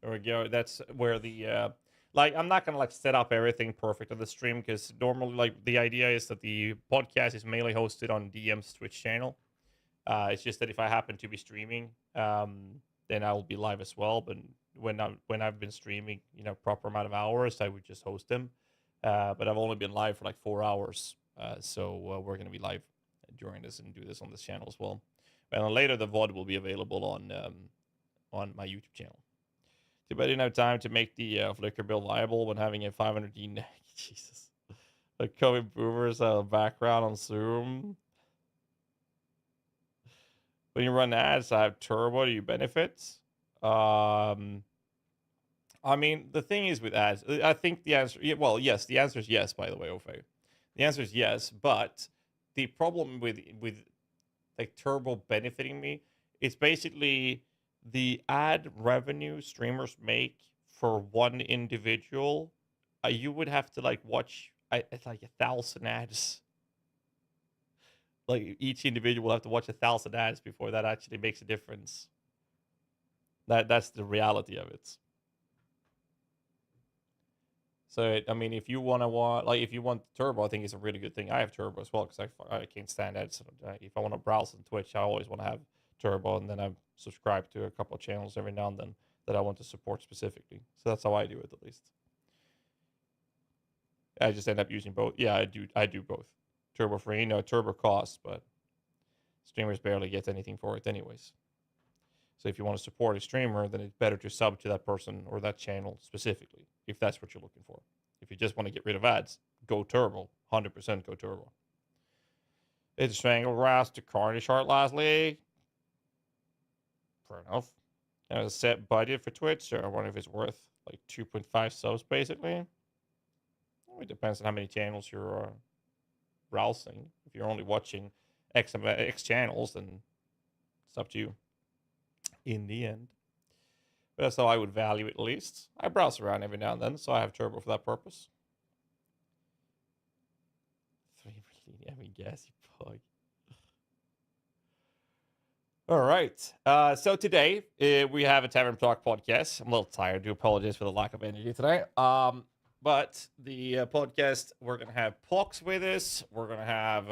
There we go. That's where the like, I'm not gonna like set up everything perfect on the stream, because normally like the idea is that the podcast is mainly hosted on DM's Twitch channel. It's just that if I happen to be streaming, then I will be live as well. But when I've been streaming, you know, proper amount of hours, I would just host them. But I've only been live for like 4 hours, so we're gonna be live during this and do this on this channel as well. And then later the VOD will be available on my YouTube channel. Too bad I didn't have time to make the Flickr build viable when having a 500D. Jesus, like Kobe Boomers background on Zoom. When you run ads, I have turbo. Do you benefit? I mean, the thing is with ads, I think the answer, well, yes, the answer is yes. By the way, Ofe, the answer is yes. But the problem with like turbo benefiting me, it's basically the ad revenue streamers make for one individual. You would have to like watch it's like 1,000 ads. Like each individual will have to watch 1,000 ads before that actually makes a difference. That's the reality of it. So I mean, if you if you want turbo, I think it's a really good thing. I have turbo as well because I can't stand ads. If I want to browse on Twitch, I always want to have turbo, and then I subscribe to a couple of channels every now and then that I want to support specifically. So that's how I do it, at least. I just end up using both. Yeah, I do both. Turbo free, no turbo costs, but streamers barely get anything for it anyways. So if you want to support a streamer, then it's better to sub to that person or that channel specifically, if that's what you're looking for. If you just want to get rid of ads, go turbo. 100% go turbo. It's Strangle Grass to Carnage Heart lastly. Fair enough. And a set budget for Twitch, so I wonder if it's worth like 2.5 subs basically. It depends on how many channels you're browsing. If you're only watching X channels, then it's up to you in the end. But that's how I would value it, at least. I browse around every now and then, so I have turbo for that purpose. 3 really, I mean, GHAZZY bug. All right. So today we have a Tavern Talk podcast. I'm a little tired. I do apologize for the lack of energy today. But the podcast, we're gonna have Pox with us. We're gonna have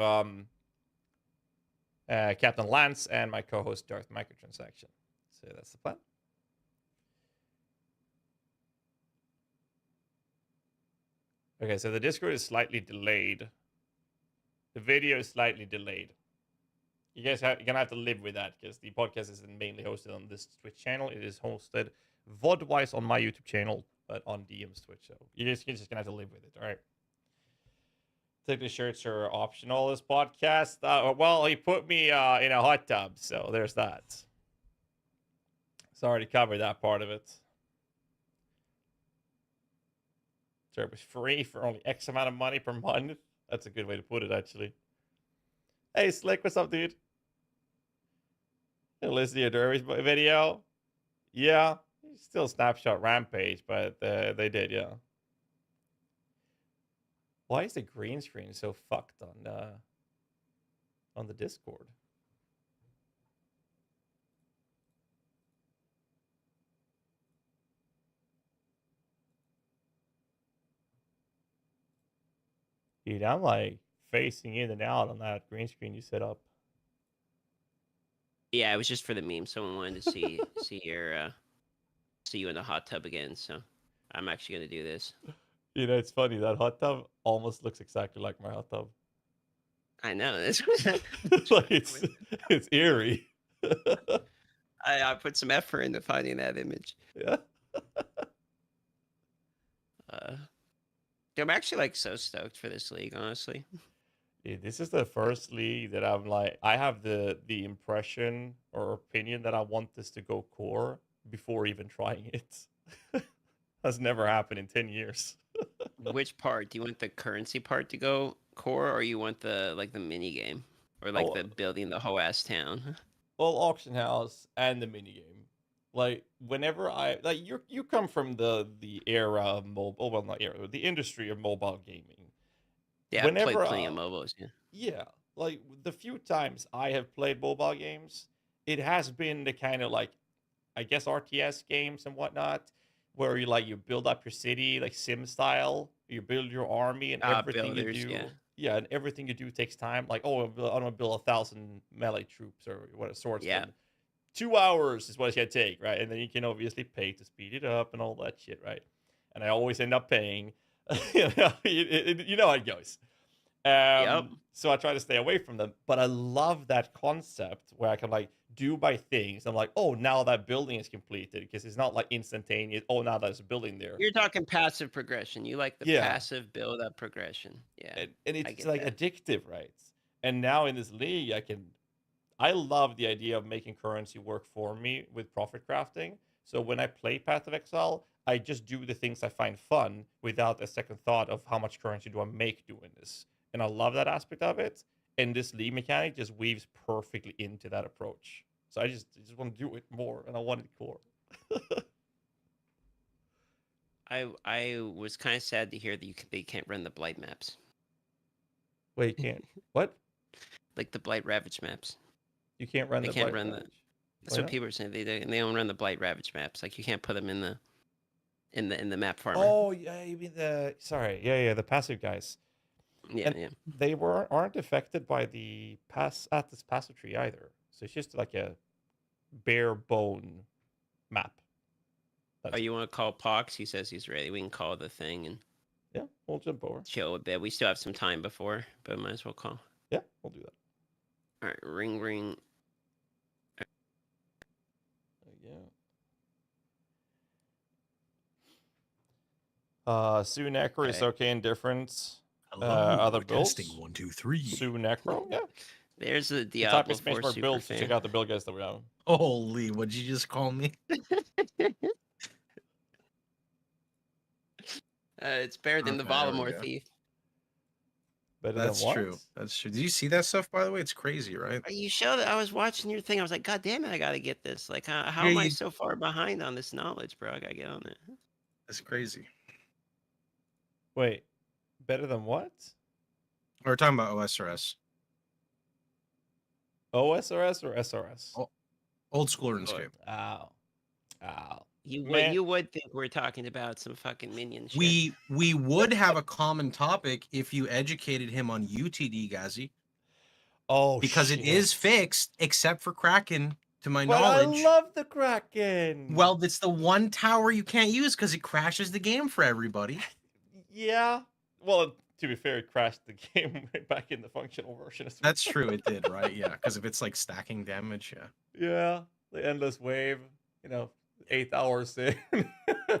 Captain Lance and my co-host Darth Microtransaction. So that's the plan. Okay, so the Discord is slightly delayed. The video is slightly delayed. You guys you're gonna have to live with that because the podcast isn't mainly hosted on this Twitch channel. It is hosted VOD-wise on my YouTube channel, but on DM's Twitch. So you're just gonna have to live with it, all right? Think the shirts are optional this podcast? Well, he put me in a hot tub, so there's that. Sorry to cover that part of it. So it was free for only X amount of money per month. That's a good way to put it, actually. Hey, Slick, what's up, dude? You listen to your Dervish video? Yeah, still snapshot Rampage, but they did, yeah. Why is the green screen so fucked on the Discord? Dude, I'm like facing in and out on that green screen you set up. Yeah, it was just for the meme. Someone wanted to see see you in the hot tub again, so I'm actually gonna do this. You know, it's funny, that hot tub almost looks exactly like my hot tub. I know. It's like it's eerie. I put some effort into finding that image. Yeah. I'm actually like so stoked for this league, honestly. Dude, this is the first league that I'm like, I have the impression or opinion that I want this to go core before even trying it. That's never happened in 10 years. Which part? Do you want the currency part to go core, or you want the mini game, or like the building the whole ass town? Well, auction house and the mini game. Like whenever you come from the era of mobile, well not era, the industry of mobile gaming. Yeah, I've played plenty of mobiles. Yeah. Yeah, like the few times I have played mobile games, it has been the kind of like, I guess RTS games and whatnot, where you build up your city like sim style. You build your army and everything builders, you do. Yeah. Yeah, and everything you do takes time. Like, oh, I'm gonna build 1,000 melee troops or what a swordsman. Yeah. 2 hours is what it's gonna take, right? And then you can obviously pay to speed it up and all that shit, right? And I always end up paying. You know how it goes. Yep. So I try to stay away from them. But I love that concept where I can like do my things. I'm like, oh, now that building is completed, because it's not like instantaneous. Oh, now there's a building there. You're talking passive progression. You like the passive build up progression. Yeah. And it's like addictive, right? And now in this league, I love the idea of making currency work for me with profit crafting. So when I play Path of Exile, I just do the things I find fun without a second thought of how much currency do I make doing this. And I love that aspect of it. And this league mechanic just weaves perfectly into that approach. So I just want to do it more, and I want it core. I was kind of sad to hear that they can't run the Blight maps. Wait, you can't? What? Like the Blight Ravage maps. You can't run. They can't run the. That's what people are saying. They don't run the Blight Ravage maps. Like you can't put them in the map farmer. Oh yeah, you mean the passive guys. Yeah, and they aren't affected by the this passive tree either. So it's just like a bare bone map. You want to call Pox? He says he's ready. We can call the thing and we'll jump over. Chill a bit. We still have some time before, but might as well call. Yeah, we'll do that. All right, ring. Sue Necro is okay in difference. Other builds. Testing 1, 2, 3. Sue Necro, yeah. There's a Diablo 4 super builds fan. Check out the build guys that we have. Holy, what'd you just call me? It's better than the Voldemort thief. That's true. That's true. Did you see that stuff, by the way? It's crazy, right? You showed it. I was watching your thing. I was like, God damn it, I gotta get this. Like, how am I so far behind on this knowledge, bro? I gotta get on it. That's crazy. Wait, better than what? We're talking about OSRS. OSRS or SRS? Old school RuneScape. Ow. You would think we're talking about some fucking minion shit. We would have a common topic if you educated him on UTD, GHAZZY. Oh, because it is fixed, except for Kraken, to my knowledge. I love the Kraken. Well, it's the one tower you can't use because it crashes the game for everybody. Yeah. Well, to be fair, it crashed the game back in the functional version. That's true, it did, right? Yeah, because if it's like stacking damage, Yeah, the endless wave, 8 hours in,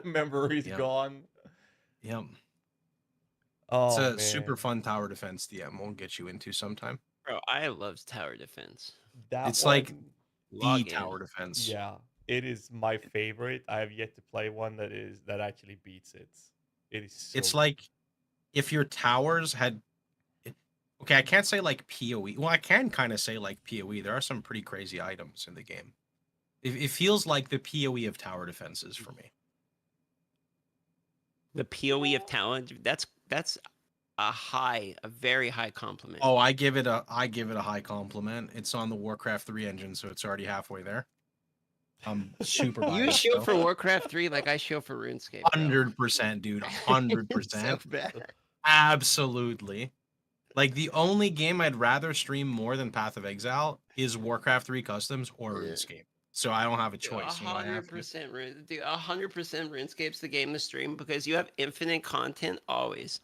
memory's gone. Yep. Oh, it's a man. super fun tower defense DM. We'll get you into sometime. Bro, I love tower defense. It's like the Login. tower defense. Yeah, it is my favorite. I have yet to play one that actually beats it. It is so It's like if your towers had. Okay, I can't say like PoE. Well, I can kind of say like PoE. There are some pretty crazy items in the game. It feels like the PoE of tower defenses for me. The PoE of talent. That's a very high compliment. Oh, I give it a high compliment. It's on the Warcraft 3 engine, so it's already halfway there. I'm super biased. You show for Warcraft 3 like I show for RuneScape. 100%, dude. 100%. So bad. Absolutely. Like the only game I'd rather stream more than Path of Exile is Warcraft 3 Customs or RuneScape. So I don't have a choice. 100% dude. 100% RuneScape's the game to stream because you have infinite content always.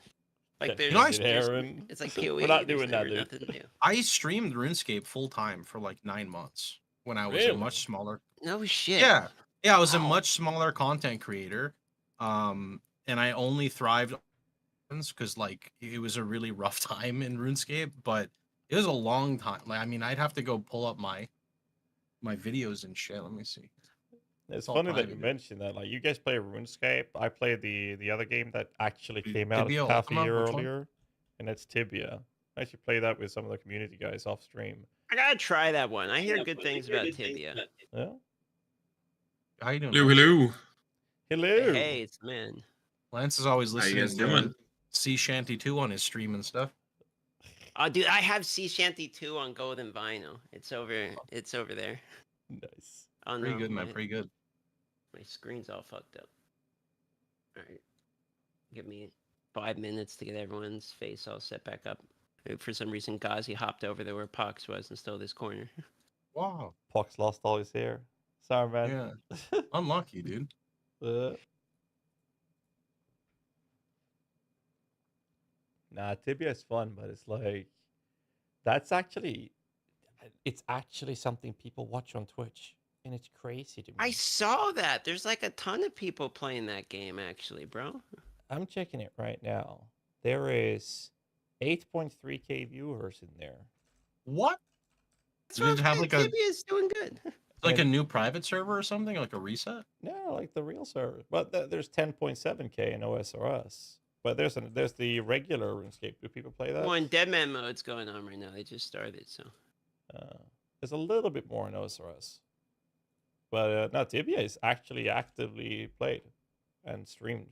Like there's, it's like PoE. We're not doing that, dude. New. I streamed RuneScape full time for like 9 months when I was a much smaller. No shit. Yeah, I was a much smaller content creator, and I only thrived because like it was a really rough time in RuneScape, but it was a long time. Like I mean, I'd have to go pull up my videos and shit. Let me see. It's funny that you mentioned that. Like, you guys play RuneScape. I played the other game that actually came out half a year earlier, and it's Tibia. I should play that with some of the community guys off stream. I gotta try that one. I hear good things about Tibia. Yeah. How you doing? Hello. Hey, it's man. Lance is always listening to Sea Shanty 2 on his stream and stuff. Dude, I have Sea Shanty 2 on Golden Vinyl. It's over there. Nice. Oh, pretty good, man. Pretty good. My screen's all fucked up. All right. Give me 5 minutes to get everyone's face all set back up. For some reason, GHAZZY hopped over there where Pox was and stole this corner. Wow. Pox lost all his hair. Sorry, man. Yeah. Unlucky, dude. Nah, Tibia is fun, but it's like it's actually something people watch on Twitch, and it's crazy to me. I saw that. There's like a ton of people playing that game, actually, bro. I'm checking it right now. There is 8.3k viewers in there. What? Did it have like Tibia is doing good. Like a new private server or something, like a reset? No, like the real server. But there's 10.7k in OSRS. But there's the regular RuneScape. Do people play that? Well, in Deadman mode's going on right now. They just started, so. There's a little bit more in OSRS. But no, Tibia is actually actively played and streamed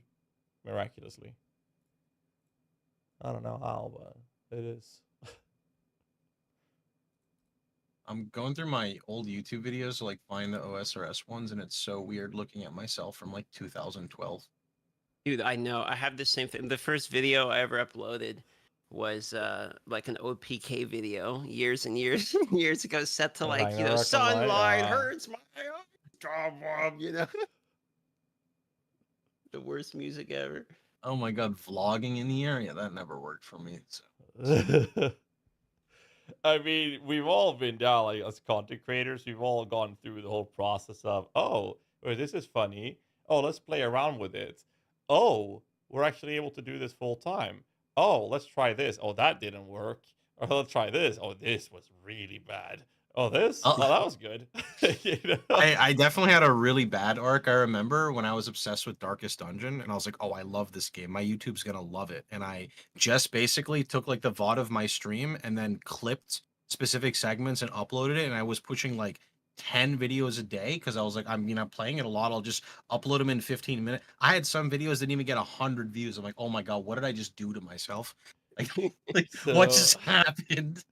miraculously. I don't know how, but it is. I'm going through my old YouTube videos to like find the OSRS ones, and it's so weird looking at myself from like 2012. Dude, I know. I have the same thing. The first video I ever uploaded was like an OPK video years and years and years ago, set to like, you know, sunlight hurts my eyes, you know. The worst music ever. Oh my god, vlogging in the area, that never worked for me. So. I mean, we've all been down, like, as content creators, we've all gone through the whole process of, oh, well, this is funny. Oh, let's play around with it. Oh, we're actually able to do this full time. Oh, let's try this. Oh, that didn't work. Or let's try this. Oh, this was really bad. Oh, this? Oh, that was good. You know? I definitely had a really bad arc. I remember when I was obsessed with Darkest Dungeon, and I was like, oh, I love this game. My YouTube's going to love it. And I just basically took like the VOD of my stream and then clipped specific segments and uploaded it. And I was pushing like 10 videos a day because I was like, I'm playing it a lot. I'll just upload them in 15 minutes. I had some videos that didn't even get 100 views. I'm like, oh my god, what did I just do to myself? Like so, what just happened?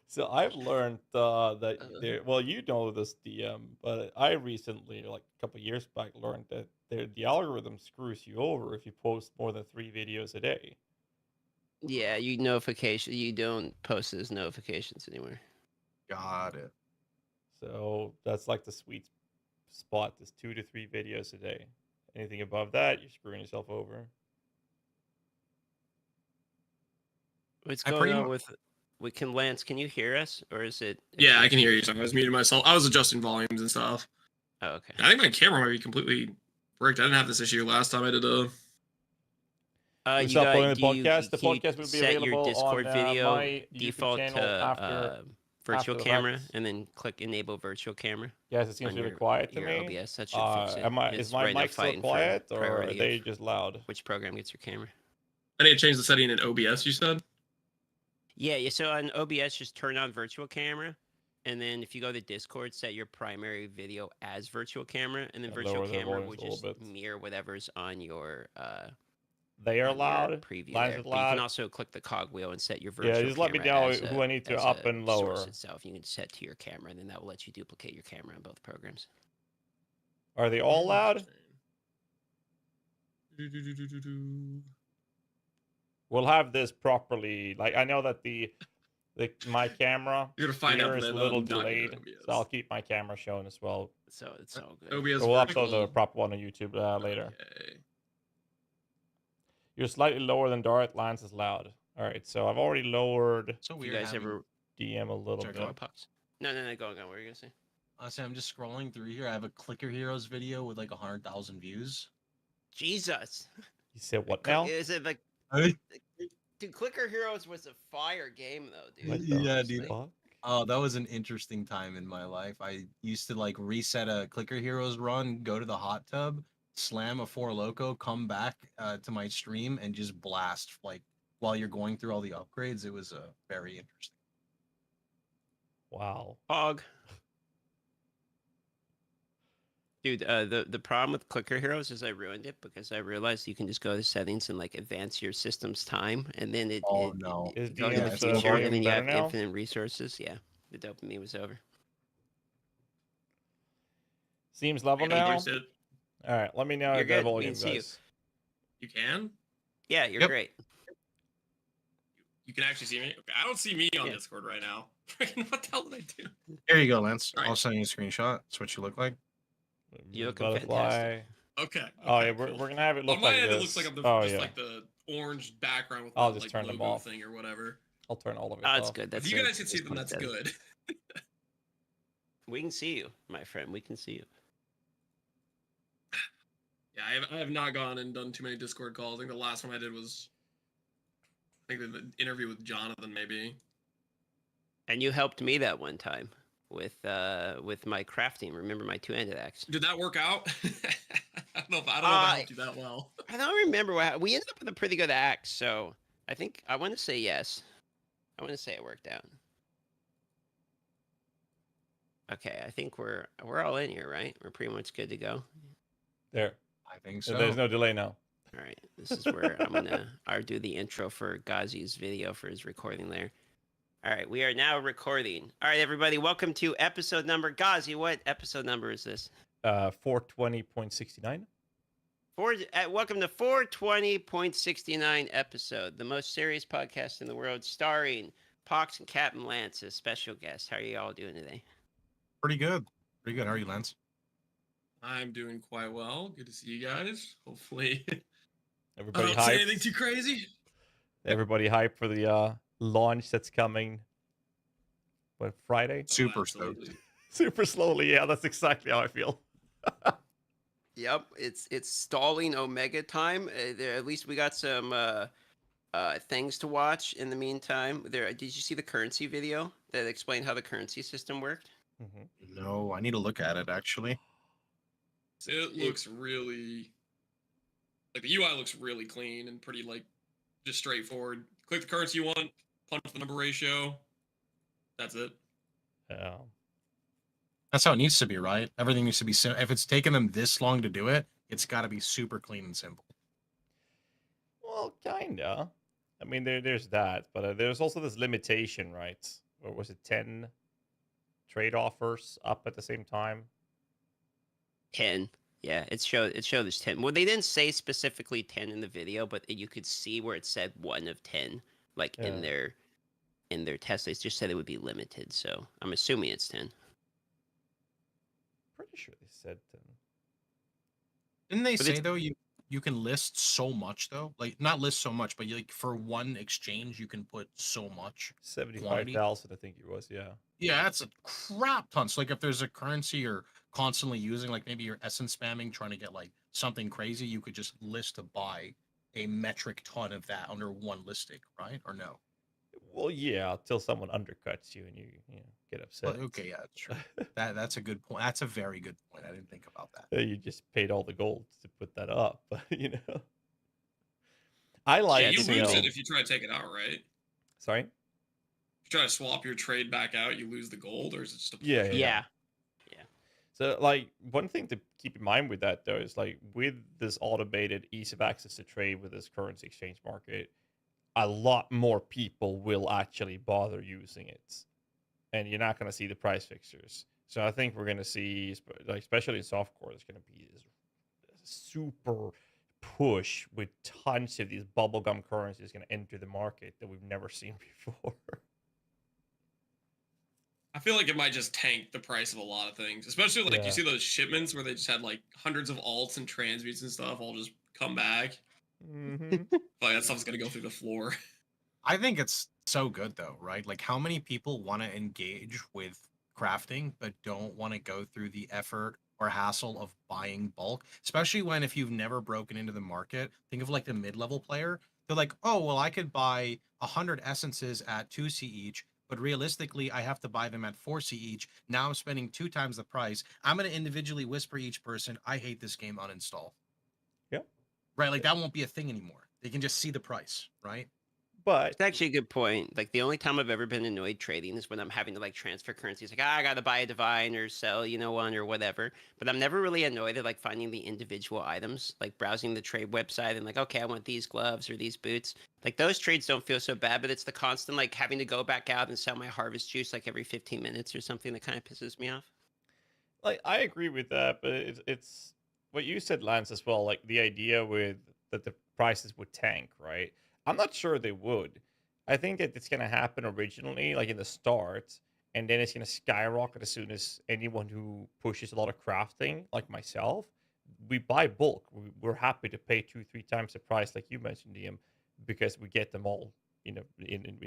So I've learned that well, you know this DM, but I recently, like a couple of years back, learned that the algorithm screws you over if you post more than 3 videos a day. Yeah, you don't post those notifications anymore. Got it. So that's like the sweet spot, is 2 to 3 videos a day. Anything above that, you're screwing yourself over. What's going on with Lance? Can you hear us, or is it? Yeah, I can hear you. So I was muting myself. I was adjusting volumes and stuff. Oh, okay. I think my camera might be completely bricked. I didn't have this issue last time I did a. We You start got putting the do you, podcast. The can you podcast will be set your available Discord on video my YouTube default channel to virtual after the camera, fact. and then click enable virtual camera. Yes, it seems on really your, quiet to your me. OBS. That should fix it. Is It's my right now mic still fighting for quiet, or are priority they of just loud? Which program gets your camera? I need to change the setting in OBS, you said? Yeah. So on OBS, just turn on virtual camera, and then if you go to Discord, set your primary video as virtual camera, and then Yeah, virtual lower the camera volume will a little just bit. mirror whatever's on your They are on your loud. preview Lines there. are But you can loud. also click the cogwheel and set your virtual Yeah, just let me camera know as who I need to as up a and source lower. itself. You can set to your camera, and then that will let you duplicate your camera on both programs. Are they all loud? We'll have this properly. Like, I know that my camera You're gonna find out here is that a I'm little not good at delayed, OBS. so I'll keep my camera showing as well. So it's all good. OBS So we'll upload vertical. the proper one on YouTube later. Okay. You're slightly lower than Dart. Lance is loud. All right, so I've already lowered So You weird. guys ever DM a little Sorry, bit. go on. Pucks? No. Go on. What were you gonna say? Honestly, I'm just scrolling through here. I have a Clicker Heroes video with like 100,000 views. Jesus. You said what now? Is it like? Hey. Dude, Clicker Heroes was a fire game though, dude. What the Yeah, dude. fuck? Oh, that was an interesting time in my life. I used to like reset a Clicker Heroes run, go to the hot tub, slam a Four Loco, come back to my stream, and just blast like while you're going through all the upgrades. It was very interesting. Wow. Hog. Dude, the problem with Clicker Heroes is I ruined it because I realized you can just go to settings and like advance your system's time, and then it Oh, no. Is goes in the DM's future, volume and then you better have now? infinite resources. Yeah, the dopamine was over. Seems level I now. reduced it. All right, let me know You're if the good. We volume can see you. guys. You can? Yeah, you're Yep. great. You can actually see me? Okay, I don't see me on Yeah. Discord right now. Freaking what the hell did I do? Here you go, Lance. All right. I'll send you a screenshot. That's what you look like. You looking Butterfly. fantastic. Okay. Oh yeah, okay, we're cool. gonna have it look On my like end, this. it looks like I'm oh like the orange background with I'll the just like, turn them logo off. thing or whatever. I'll turn all of it Oh, off. that's good. That's If you it. guys can see That's them, much that's better. good. We can see you, my friend. We can see you. Yeah, I have not gone and done too many Discord calls. I think the last one I did was, I think the interview with Jonathan, maybe. And you helped me that one time with my crafting. Remember my two-handed axe? Did that work out? I don't know if I helped you that well. I don't remember what we ended up with a pretty good axe, so I think I want to say yes. I want to say it worked out. Okay, I think we're all in here, right? We're pretty much good to go. There. I think so. There's no delay now. All right, this is where I'm gonna do the intro for GHAZZY's video for his recording there. All right, we are now recording. All right, everybody, welcome to episode number. GHAZZY, what episode number is this? 420.69. Welcome to 420.69 episode, the most serious podcast in the world, starring Pox and Captain Lance as special guests. How are you all doing today? Pretty good. Pretty good. How are you, Lance? I'm doing quite well. Good to see you guys. Hopefully, Everybody I don't say hyped. anything too crazy. Everybody hyped for the launch that's coming. What, Friday? Super stoked. Super slowly. Yeah, that's exactly how I feel. Yep, it's stalling Omega time. At least we got some things to watch in the meantime. Did you see the currency video that explained how the currency system worked? Mm-hmm. No, I need to look at it actually. It looks really like the UI looks really clean and pretty like just straightforward. Click the currency you want, punch the number ratio. That's it. Yeah. That's how it needs to be, right? Everything needs to be simple. If it's taken them this long to do it, it's got to be super clean and simple. Well, kinda. I mean, there's that, but there's also this limitation, right? Or was it 10 trade offers up at the same time? 10. Yeah, it showed there's 10. Well, they didn't say specifically 10 in the video, but you could see where it said 1 of 10, like in their test. They just said it would be limited, so I'm assuming it's 10. Pretty sure they said 10. Didn't they But say though you can list so much though? Like not list so much, but like for one exchange you can put so much. 75,000, I think it was. Yeah. Yeah, that's a crap ton. So like if there's a currency you're constantly using, like maybe you're essence spamming, trying to get like something crazy, you could just list to buy a metric ton of that under one listing, right? Or no? Well, yeah, until someone undercuts you and you get upset. Well, okay, yeah, that's true. That's a good point. That's a very good point. I didn't think about that. You just paid all the gold to put that up, I like. Yeah, you lose it if you try to take it out, right? Sorry. If you try to swap your trade back out, you lose the gold, or is it just a Yeah. So, like, one thing to keep in mind with that, though, is like with this automated ease of access to trade with this currency exchange market, a lot more people will actually bother using it, and you're not going to see the price fixtures. So I think we're going to see, like, especially in softcore, there's going to be this super push with tons of these bubblegum currencies going to enter the market that we've never seen before. I feel like it might just tank the price of a lot of things, especially like you see those shipments where they just had like hundreds of alts and transmutes and stuff all just come back. Like that stuff's gonna go through the floor. I think it's so good though, right? Like how many people want to engage with crafting but don't want to go through the effort or hassle of buying bulk, especially when if you've never broken into the market, think of like the mid-level player. They're like, oh, well, I could buy 100 essences at 2C each, but realistically, I have to buy them at 4C each. Now I'm spending 2 times the price. I'm going to individually whisper each person, I hate this game, uninstall. Yep. Right, like that won't be a thing anymore. They can just see the price, right? But it's actually a good point. Like the only time I've ever been annoyed trading is when I'm having to like transfer currencies. Like I gotta buy a divine or sell, one or whatever. But I'm never really annoyed at like finding the individual items, like browsing the trade website and like, okay, I want these gloves or these boots. Like those trades don't feel so bad, but it's the constant like having to go back out and sell my harvest juice like every 15 minutes or something that kind of pisses me off. Like I agree with that, but it's what you said, Lance, as well. Like the idea with that the prices would tank, right? I'm not sure they would. I think that it's going to happen originally, like in the start, and then it's going to skyrocket as soon as anyone who pushes a lot of crafting, like myself, we buy bulk. We're happy to pay 2-3 times the price, like you mentioned, DM, because we get them all, in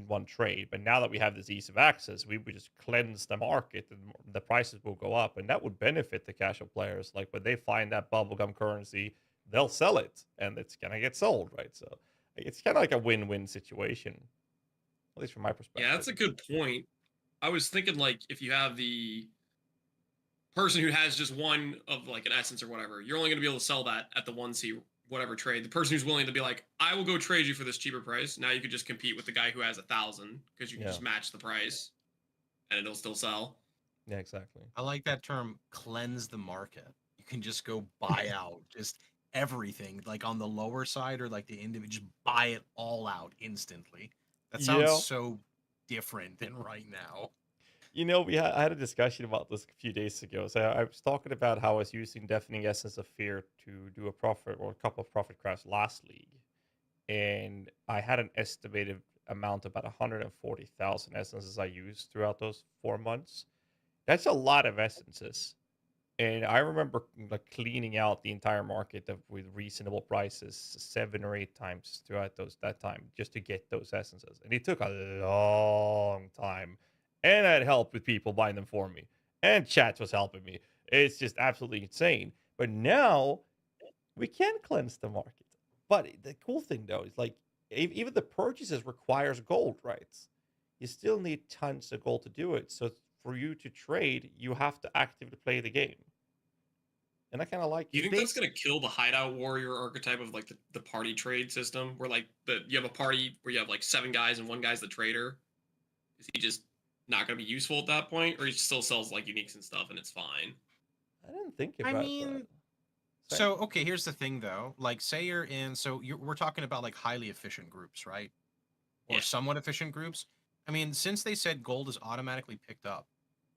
one trade. But now that we have this ease of access, we would just cleanse the market, and the prices will go up, and that would benefit the casual players. Like when they find that bubblegum currency, they'll sell it, and it's gonna get sold, right? So it's kind of like a win-win situation, at least from my perspective. Yeah, that's a good point. I was thinking like if you have the person who has just one of like an essence or whatever, you're only going to be able to sell that at the 1C whatever trade. The person who's willing to be like, I will go trade you for this cheaper price. Now you could just compete with the guy who has 1,000 because you can just match the price and it'll still sell. Yeah, exactly. I like that term, cleanse the market. You can just go buy out just everything, like on the lower side or like the individual, just buy it all out instantly. That sounds so different than right now. I had a discussion about this a few days ago. So I was talking about how I was using Deafening Essence of Fear to do a couple of profit crafts last league. And I had an estimated amount, about 140,000 essences I used throughout those 4 months. That's a lot of essences. And I remember like cleaning out the entire market with reasonable prices 7 or 8 times throughout that time just to get those essences. And it took a long time. And I had help with people buying them for me. And chat was helping me. It's just absolutely insane. But now we can cleanse the market. But the cool thing though is like even the purchases requires gold, right? You still need tons of gold to do it. So for you to trade, you have to actively play the game. And I kind of like it. You think that's going to kill the hideout warrior archetype of like the party trade system where like you have a party where you have like 7 guys and 1 guy's the trader? Is he just not going to be useful at that point, or he still sells like uniques and stuff and it's fine? I didn't think about that. So, okay, here's the thing though. Like say you're in, we're talking about like highly efficient groups, right? Or somewhat efficient groups. I mean, since they said gold is automatically picked up,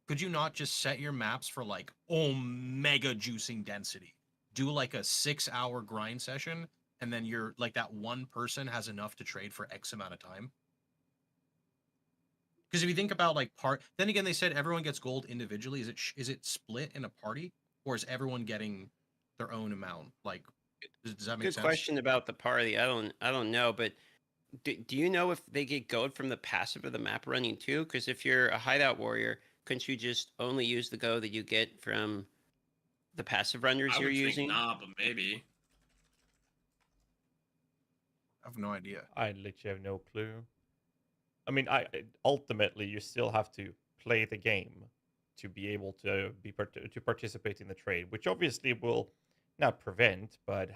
could you not just set your maps for like omega juicing density? Do like a 6-hour grind session, and then you're like that one person has enough to trade for X amount of time. Because if you think about like then again, they said everyone gets gold individually. Is it split in a party, or is everyone getting their own amount? Like, does that make sense? Good question about the party. I don't know, but do you know if they get gold from the passive of the map running too? Because if you're a hideout warrior, couldn't you just only use the go that you get from the passive runners you're using? Nah, but maybe. have no idea. I literally have no clue. I mean, ultimately you still have to play the game to be able to to participate in the trade, which obviously will not prevent, but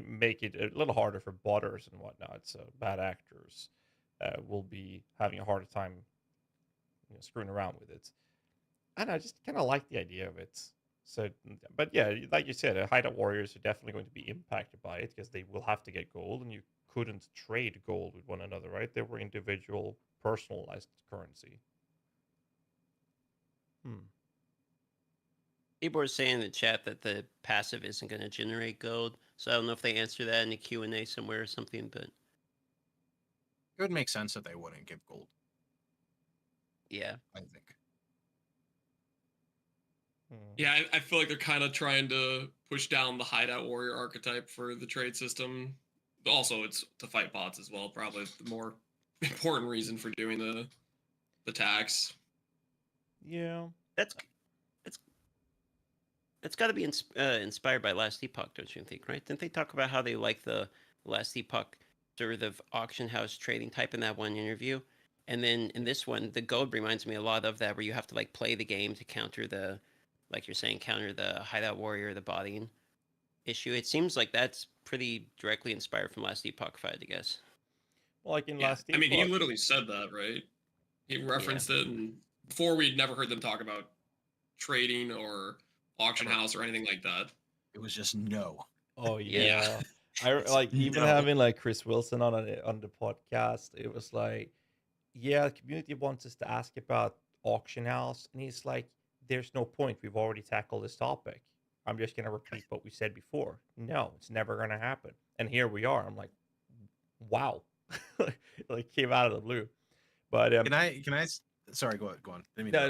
make it a little harder for botters and whatnot. So bad actors will be having a harder time, screwing around with it. And I just kind of like the idea of it. So, but yeah, like you said, hideout warriors are definitely going to be impacted by it because they will have to get gold, and you couldn't trade gold with one another, right? They were individual, personalized currency. People are saying in the chat that the passive isn't going to generate gold, so I don't know if they answer that in the Q&A somewhere or something, but... It would make sense that they wouldn't give gold. Yeah. I think. Yeah, I feel like they're kind of trying to push down the hideout warrior archetype for the trade system. Also, it's to fight bots as well. Probably the more important reason for doing the tax. Yeah, that's got to be inspired by Last Epoch, don't you think? Right? Didn't they talk about how they like the Last Epoch sort of auction house trading type in that one interview? And then in this one, the gold reminds me a lot of that, where you have to like play the game to counter the, like you're saying, counter the hideout warrior, the botting issue. It seems like that's pretty directly inspired from Last Epoch, if I had to guess. Well, like in Last Epoch. I mean, he literally said that, right? He referenced it, and before we'd never heard them talk about trading or auction house or anything like that. It was just no. Oh yeah. I like even having like Chris Wilson on the podcast. It was like, yeah, the community wants us to ask about auction house, and he's like, there's no point. We've already tackled this topic. I'm just gonna repeat what we said before. No, it's never gonna happen. And here we are. I'm like, wow, like came out of the blue. But can I? Sorry, go on.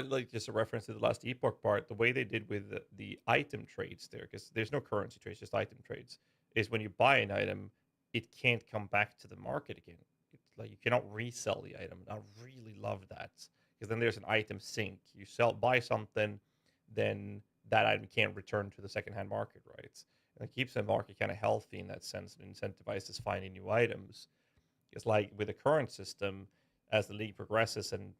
Like just a reference to the Last Epoch part, the way they did with the item trades there, because there's no currency trades, just item trades, is when you buy an item, it can't come back to the market again. It's like you cannot resell the item. I really love that, because then there's an item sink. You buy something, then that item can't return to the secondhand market, right? And it keeps the market kind of healthy in that sense, and incentivizes finding new items. It's like with the current system, as the league progresses, and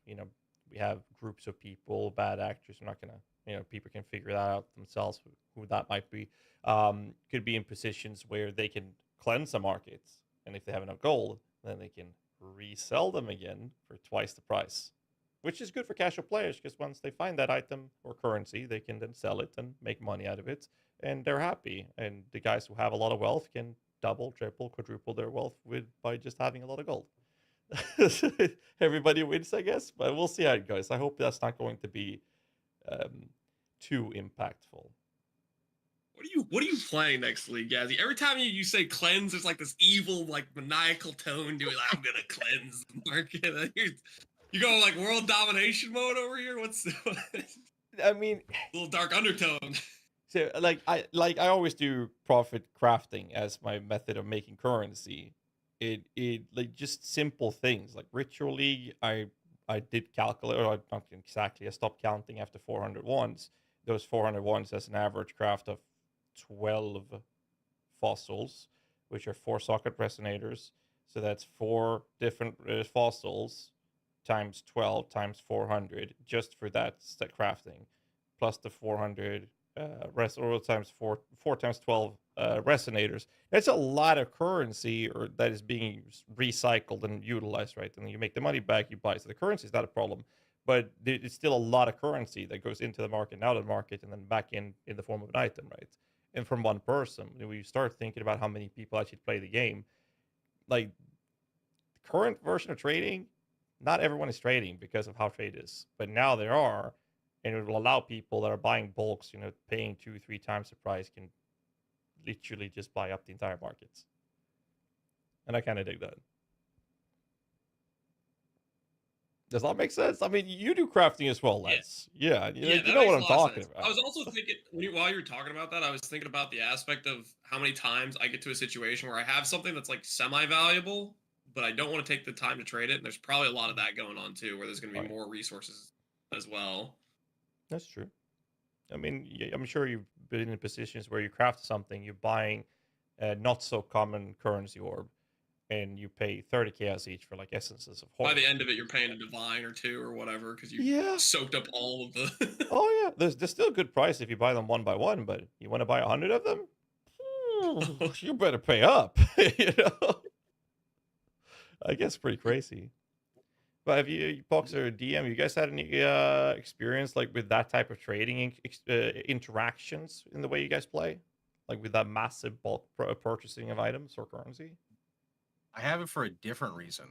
we have groups of people, bad actors. I'm not gonna, people can figure that out themselves, who that might be. Could be in positions where they can cleanse the markets, and if they have enough gold, then they can resell them again for twice the price, which is good for casual players, because once they find that item or currency, they can then sell it and make money out of it, and they're happy. And the guys who have a lot of wealth can double, triple, quadruple their wealth by just having a lot of gold. Everybody wins, I guess, but we'll see how it goes. I hope that's not going to be too impactful. What are you playing next week, GHAZZY? Every time you say cleanse, there's like this evil, like maniacal tone to it. Like, I'm gonna cleanse the market. You go like world domination mode over here. What's I mean, a little dark undertone. So I always do profit crafting as my method of making currency. It like just simple things like ritually. I did calculate, or not exactly. I stopped counting after 400 ones. Those 400 ones as an average craft of 12 fossils, which are 4 socket resonators. So that's 4 different fossils times 12 times 400 just for that crafting, plus the 400 or times 4 times 12 resonators. That's a lot of currency, or that is being recycled and utilized, right? And then you make the money back, you buy. So the currency is not a problem, but it's still a lot of currency that goes into the market and out of the market, and then back in the form of an item, right? And from one person, when you start thinking about how many people actually play the game, like the current version of trading, not everyone is trading because of how trade is, but now there are. And it will allow people that are buying bulks, paying 2-3 times the price, can literally just buy up the entire markets. And I kind of dig that. Does that make sense? I mean, you do crafting as well, Les. Yeah, you know what I'm talking about. I was also thinking, while you were talking about that, I was thinking about the aspect of how many times I get to a situation where I have something that's like semi-valuable, but I don't want to take the time to trade it. And there's probably a lot of that going on too, where there's going to be more resources as well. That's true. I mean, I'm sure you've been in positions where you craft something, you're buying a not so common currency orb, and you pay 30 chaos each for like essences of horror. By the end of it, you're paying a divine or two or whatever because you soaked up all of the. Oh yeah, there's still a good price if you buy them one by one, but you want to buy 100 of them, you better pay up. You know, I guess pretty crazy. But have you, Boxer, DM, you guys had any experience like with that type of trading interactions in the way you guys play, like with that massive bulk purchasing of items or currency? I have it for a different reason.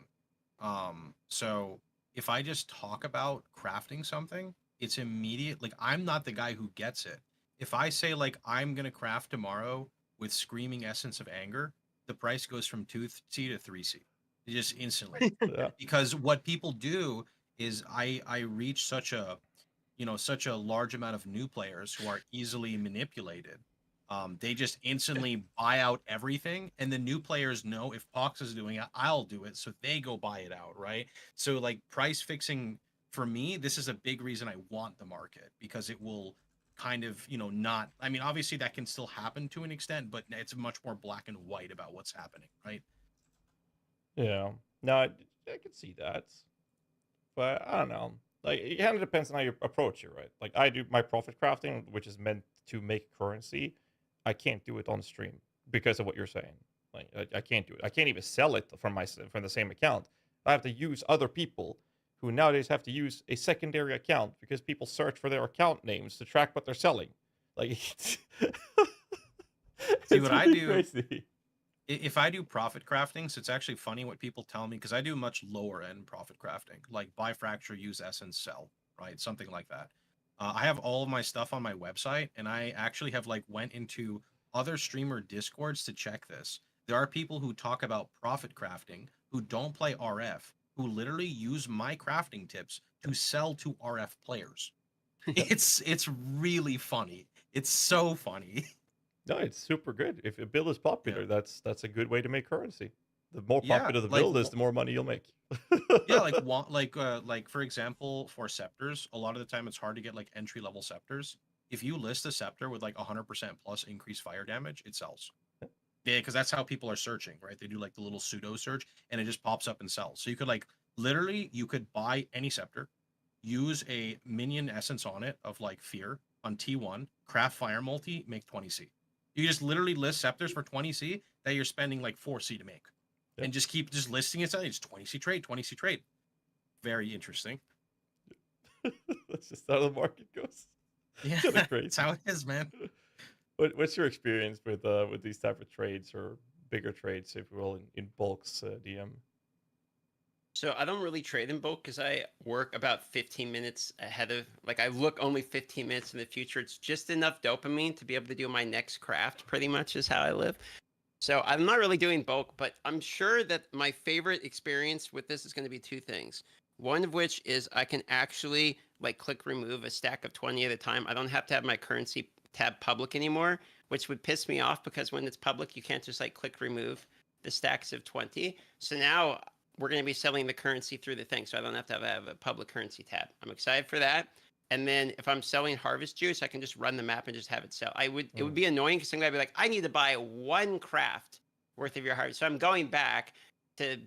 So if I just talk about crafting something, it's immediate. Like, I'm not the guy who gets it. If I say like I'm gonna craft tomorrow with Screaming Essence of Anger, the price goes from 2C to 3C. Just instantly. Because what people do is I reach such a large amount of new players who are easily manipulated. They just instantly buy out everything, and the new players know if Pox is doing it, I'll do it, so they go buy it out, right? So like price fixing for me, this is a big reason I want the market, because it will kind of, not, I mean, obviously that can still happen to an extent, but it's much more black and white about what's happening, right? Yeah, no, I can see that, but I don't know. Like, it kind of depends on how you approach it, right? Like, I do my profit crafting, which is meant to make currency. I can't do it on stream because of what you're saying. Like, I can't do it. I can't even sell it from the same account. I have to use other people who nowadays have to use a secondary account because people search for their account names to track what they're selling. Like, see what I do. Crazy. If I do profit crafting, so it's actually funny what people tell me, because I do much lower end profit crafting, like buy fracture, use essence, sell, right? Something like that. I have all of my stuff on my website, and I actually have like went into other streamer discords to check this. There are people who talk about profit crafting who don't play RF, who literally use my crafting tips to sell to RF players. It's really funny. It's so funny. No, it's super good. If a build is popular, that's a good way to make currency. The more popular the build is, the more money you'll make. Yeah, like for example, for scepters, a lot of the time it's hard to get like entry level scepters. If you list a scepter with like 100% plus increased fire damage, it sells. Yeah, because that's how people are searching, right? They do like the little pseudo search, and it just pops up and sells. So you could like literally, you could buy any scepter, use a minion essence on it of like fear on T1, craft fire multi, make 20C. You just literally list scepters for 20C that you're spending like 4C to make. Yep. And just keep just listing it. It's 20C trade, 20C trade. Very interesting. That's just how the market goes. Yeah, that's how it is, man. What's your experience with these type of trades, or bigger trades, if you will, in bulks, DM? So I don't really trade in bulk because I work about 15 minutes ahead of, like, I look only 15 minutes in the future. It's just enough dopamine to be able to do my next craft, pretty much is how I live. So I'm not really doing bulk, but I'm sure that my favorite experience with this is going to be two things. One of which is I can actually like click remove a stack of 20 at a time. I don't have to have my currency tab public anymore, which would piss me off because when it's public, you can't just like click remove the stacks of 20. So now we're going to be selling the currency through the thing, so I don't have to have a public currency tab. I'm excited for that. And then if I'm selling harvest juice, I can just run the map and just have it sell. It would be annoying because somebody would be like, I need to buy one craft worth of your harvest. So I'm going back to,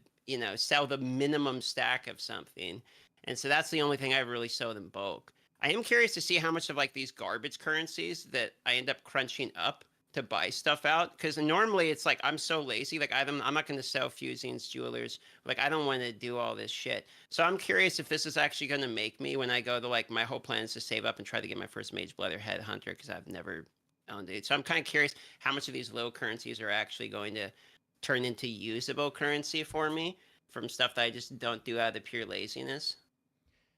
sell the minimum stack of something. And so that's the only thing I really sold in bulk. I am curious to see how much of like these garbage currencies that I end up crunching up to buy stuff out, because normally it's like I'm so lazy, like I'm not going to sell fusings, jewelers, like I don't want to do all this shit. So I'm curious if this is actually going to make me, when I go to like, my whole plan is to save up and try to get my first mage blood or headhunter, because I've never owned it. So I'm kind of curious how much of these low currencies are actually going to turn into usable currency for me from stuff that I just don't do out of pure laziness.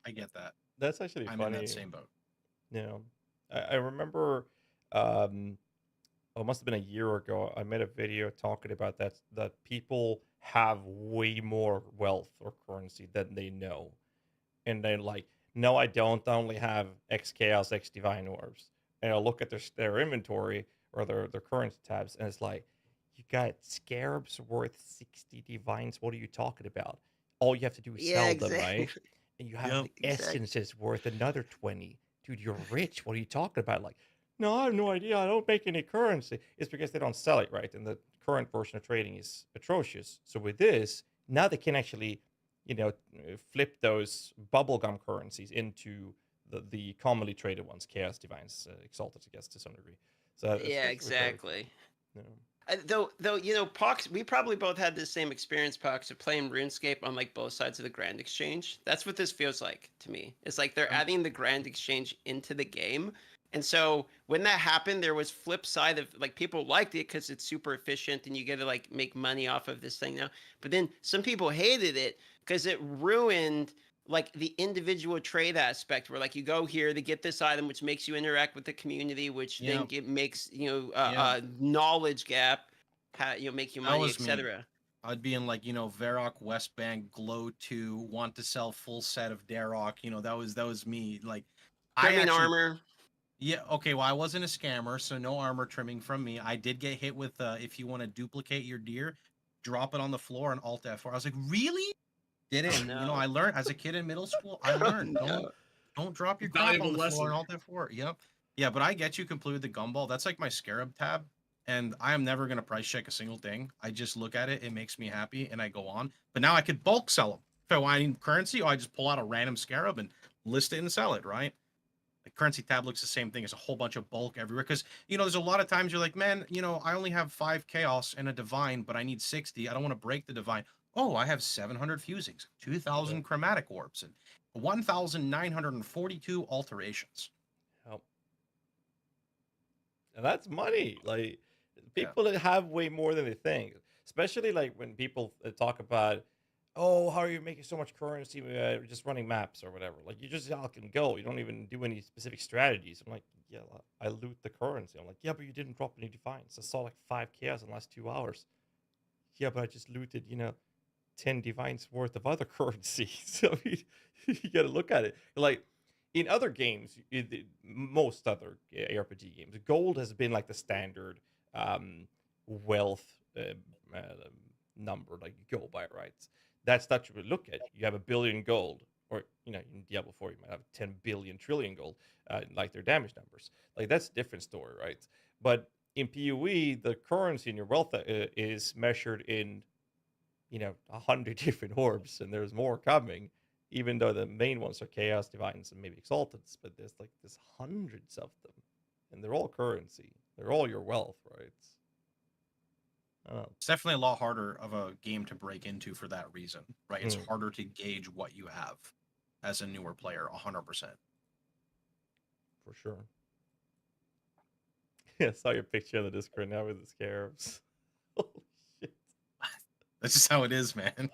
I get that. That's actually funny. I'm in that same boat. Yeah, I remember. It must have been a year ago. I made a video talking about that people have way more wealth or currency than they know, and they're like, "No, I don't. I only have X Chaos, X Divine Orbs." And I look at their inventory or their currency tabs, and it's like, "You got scarabs worth 60 divines. What are you talking about? All you have to do is sell them, right? And you have essences worth another 20. Dude, you're rich. What are you talking about?" Like, no, I have no idea. I don't make any currency. It's because they don't sell it, right? And the current version of trading is atrocious. So with this, now they can actually, flip those bubblegum currencies into the commonly traded ones, Chaos Divines, Exalted, I guess, to some degree. So yeah, exactly. Cool. Though, Pox, we probably both had the same experience, Pox, of playing RuneScape on like both sides of the Grand Exchange. That's what this feels like to me. It's like they're adding the Grand Exchange into the game. And so when that happened, there was flip side of like people liked it because it's super efficient and you get to like make money off of this thing now. But then some people hated it because it ruined like the individual trade aspect where like you go here to get this item, which makes you interact with the community, which then makes, knowledge gap, make you money, etc. I'd be in like, Varrock, West Bank, Glow 2, want to sell full set of Darrock. That was me. Like, trimming armor. Yeah, okay, well, I wasn't a scammer, so no armor trimming from me. I did get hit with, if you want to duplicate your deer, drop it on the floor and Alt F4. I was like, really? Did it? And, I learned, as a kid in middle school, I learned, don't drop your crap on the floor and Alt F4. Yep. Yeah, but I get you completely with the gumball. That's like my Scarab tab, and I am never going to price check a single thing. I just look at it, it makes me happy, and I go on. But now I could bulk sell them. If I need currency, I just pull out a random Scarab and list it and sell it, right? The currency tab looks the same thing as a whole bunch of bulk everywhere. Because, there's a lot of times you're like, man, I only have 5 Chaos and a Divine, but I need 60. I don't want to break the Divine. Oh, I have 700 Fusings, 2,000 Chromatic Orbs, and 1,942 Alterations. Yep. And that's money. Like, people that have way more than they think. Especially, like, when people talk about, oh, how are you making so much currency just running maps or whatever? Like, you just all can go. You don't even do any specific strategies. I'm like, yeah, I loot the currency. I'm like, yeah, but you didn't drop any Divines. I saw like 5 Chaos in the last 2 hours. Yeah, but I just looted, 10 Divines worth of other currency. So you got to look at it. Like, in other games, most other ARPG games, gold has been like the standard wealth number, like you go by, right? That's not what you look at. You have 1 billion gold, or in Diablo 4 you might have 10 billion trillion gold, like their damage numbers. Like, that's a different story, right? But in PoE, the currency in your wealth is measured in 100 different orbs, and there's more coming. Even though the main ones are Chaos Divines and maybe Exalteds, but there's hundreds of them, and they're all currency. They're all your wealth, right? It's definitely a lot harder of a game to break into for that reason, right? It's harder to gauge what you have as a newer player, 100%. For sure. Yeah, I saw your picture on the Discord now with the Scarabs. Holy shit. That's just how it is, man.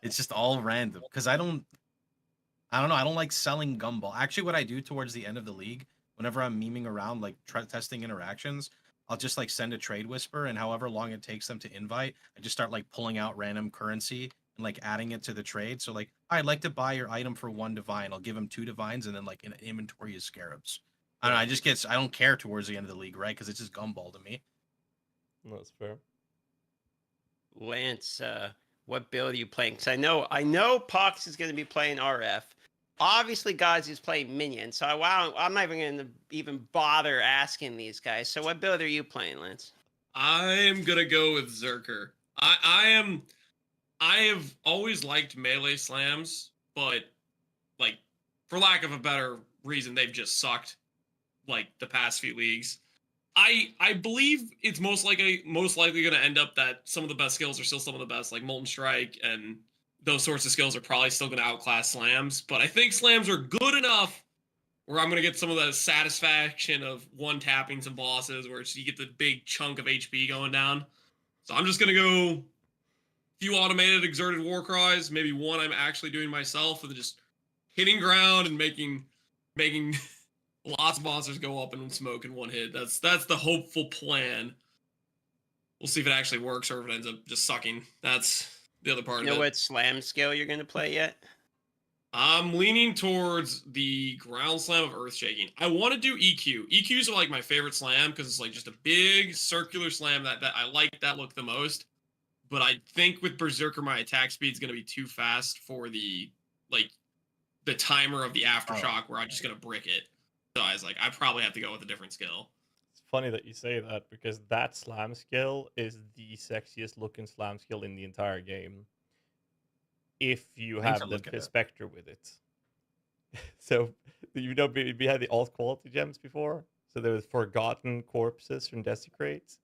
It's just all random. Because I don't know. I don't like selling gumball. Actually, what I do towards the end of the league, whenever I'm memeing around, like testing interactions, I'll just like send a trade whisper, and however long it takes them to invite, I just start like pulling out random currency and like adding it to the trade. So like, I'd like to buy your item for 1 Divine. I'll give them 2 Divines, and then like an inventory is Scarabs. I don't know. I don't care towards the end of the league, right? Because it's just gumball to me. No, that's fair. Lance, what build are you playing? Because I know Pox is going to be playing RF. Obviously, GHAZZY's playing Minion, so I'm not even going to even bother asking these guys. So what build are you playing, Lance? I'm going to go with Zerker. I have always liked melee slams, but, like, for lack of a better reason, they've just sucked, like, the past few leagues. I believe it's most likely going to end up that some of the best skills are still some of the best, like Molten Strike, and those sorts of skills are probably still going to outclass slams. But I think slams are good enough where I'm going to get some of the satisfaction of one-tapping some bosses where you get the big chunk of HP going down. So I'm just going to go a few automated exerted war cries, maybe one I'm actually doing myself, and then just hitting ground and making lots of monsters go up in smoke in one hit. That's the hopeful plan. We'll see if it actually works or if it ends up just sucking. That's the other part of it. You know what slam skill you're going to play yet? I'm leaning towards the ground slam of Earthshaking. I want to do EQ. EQs are like my favorite slam because it's like just a big circular slam that I like that look the most. But I think with Berserker, my attack speed is going to be too fast for the timer of the Aftershock where I'm just going to brick it. So I was like, I probably have to go with a different skill. funny that you say that because that slam skill is the sexiest looking slam skill in the entire game. If you have the Spectre with it. So, you know, we had the alt quality gems before. So there was Forgotten Corpses from Desecrate.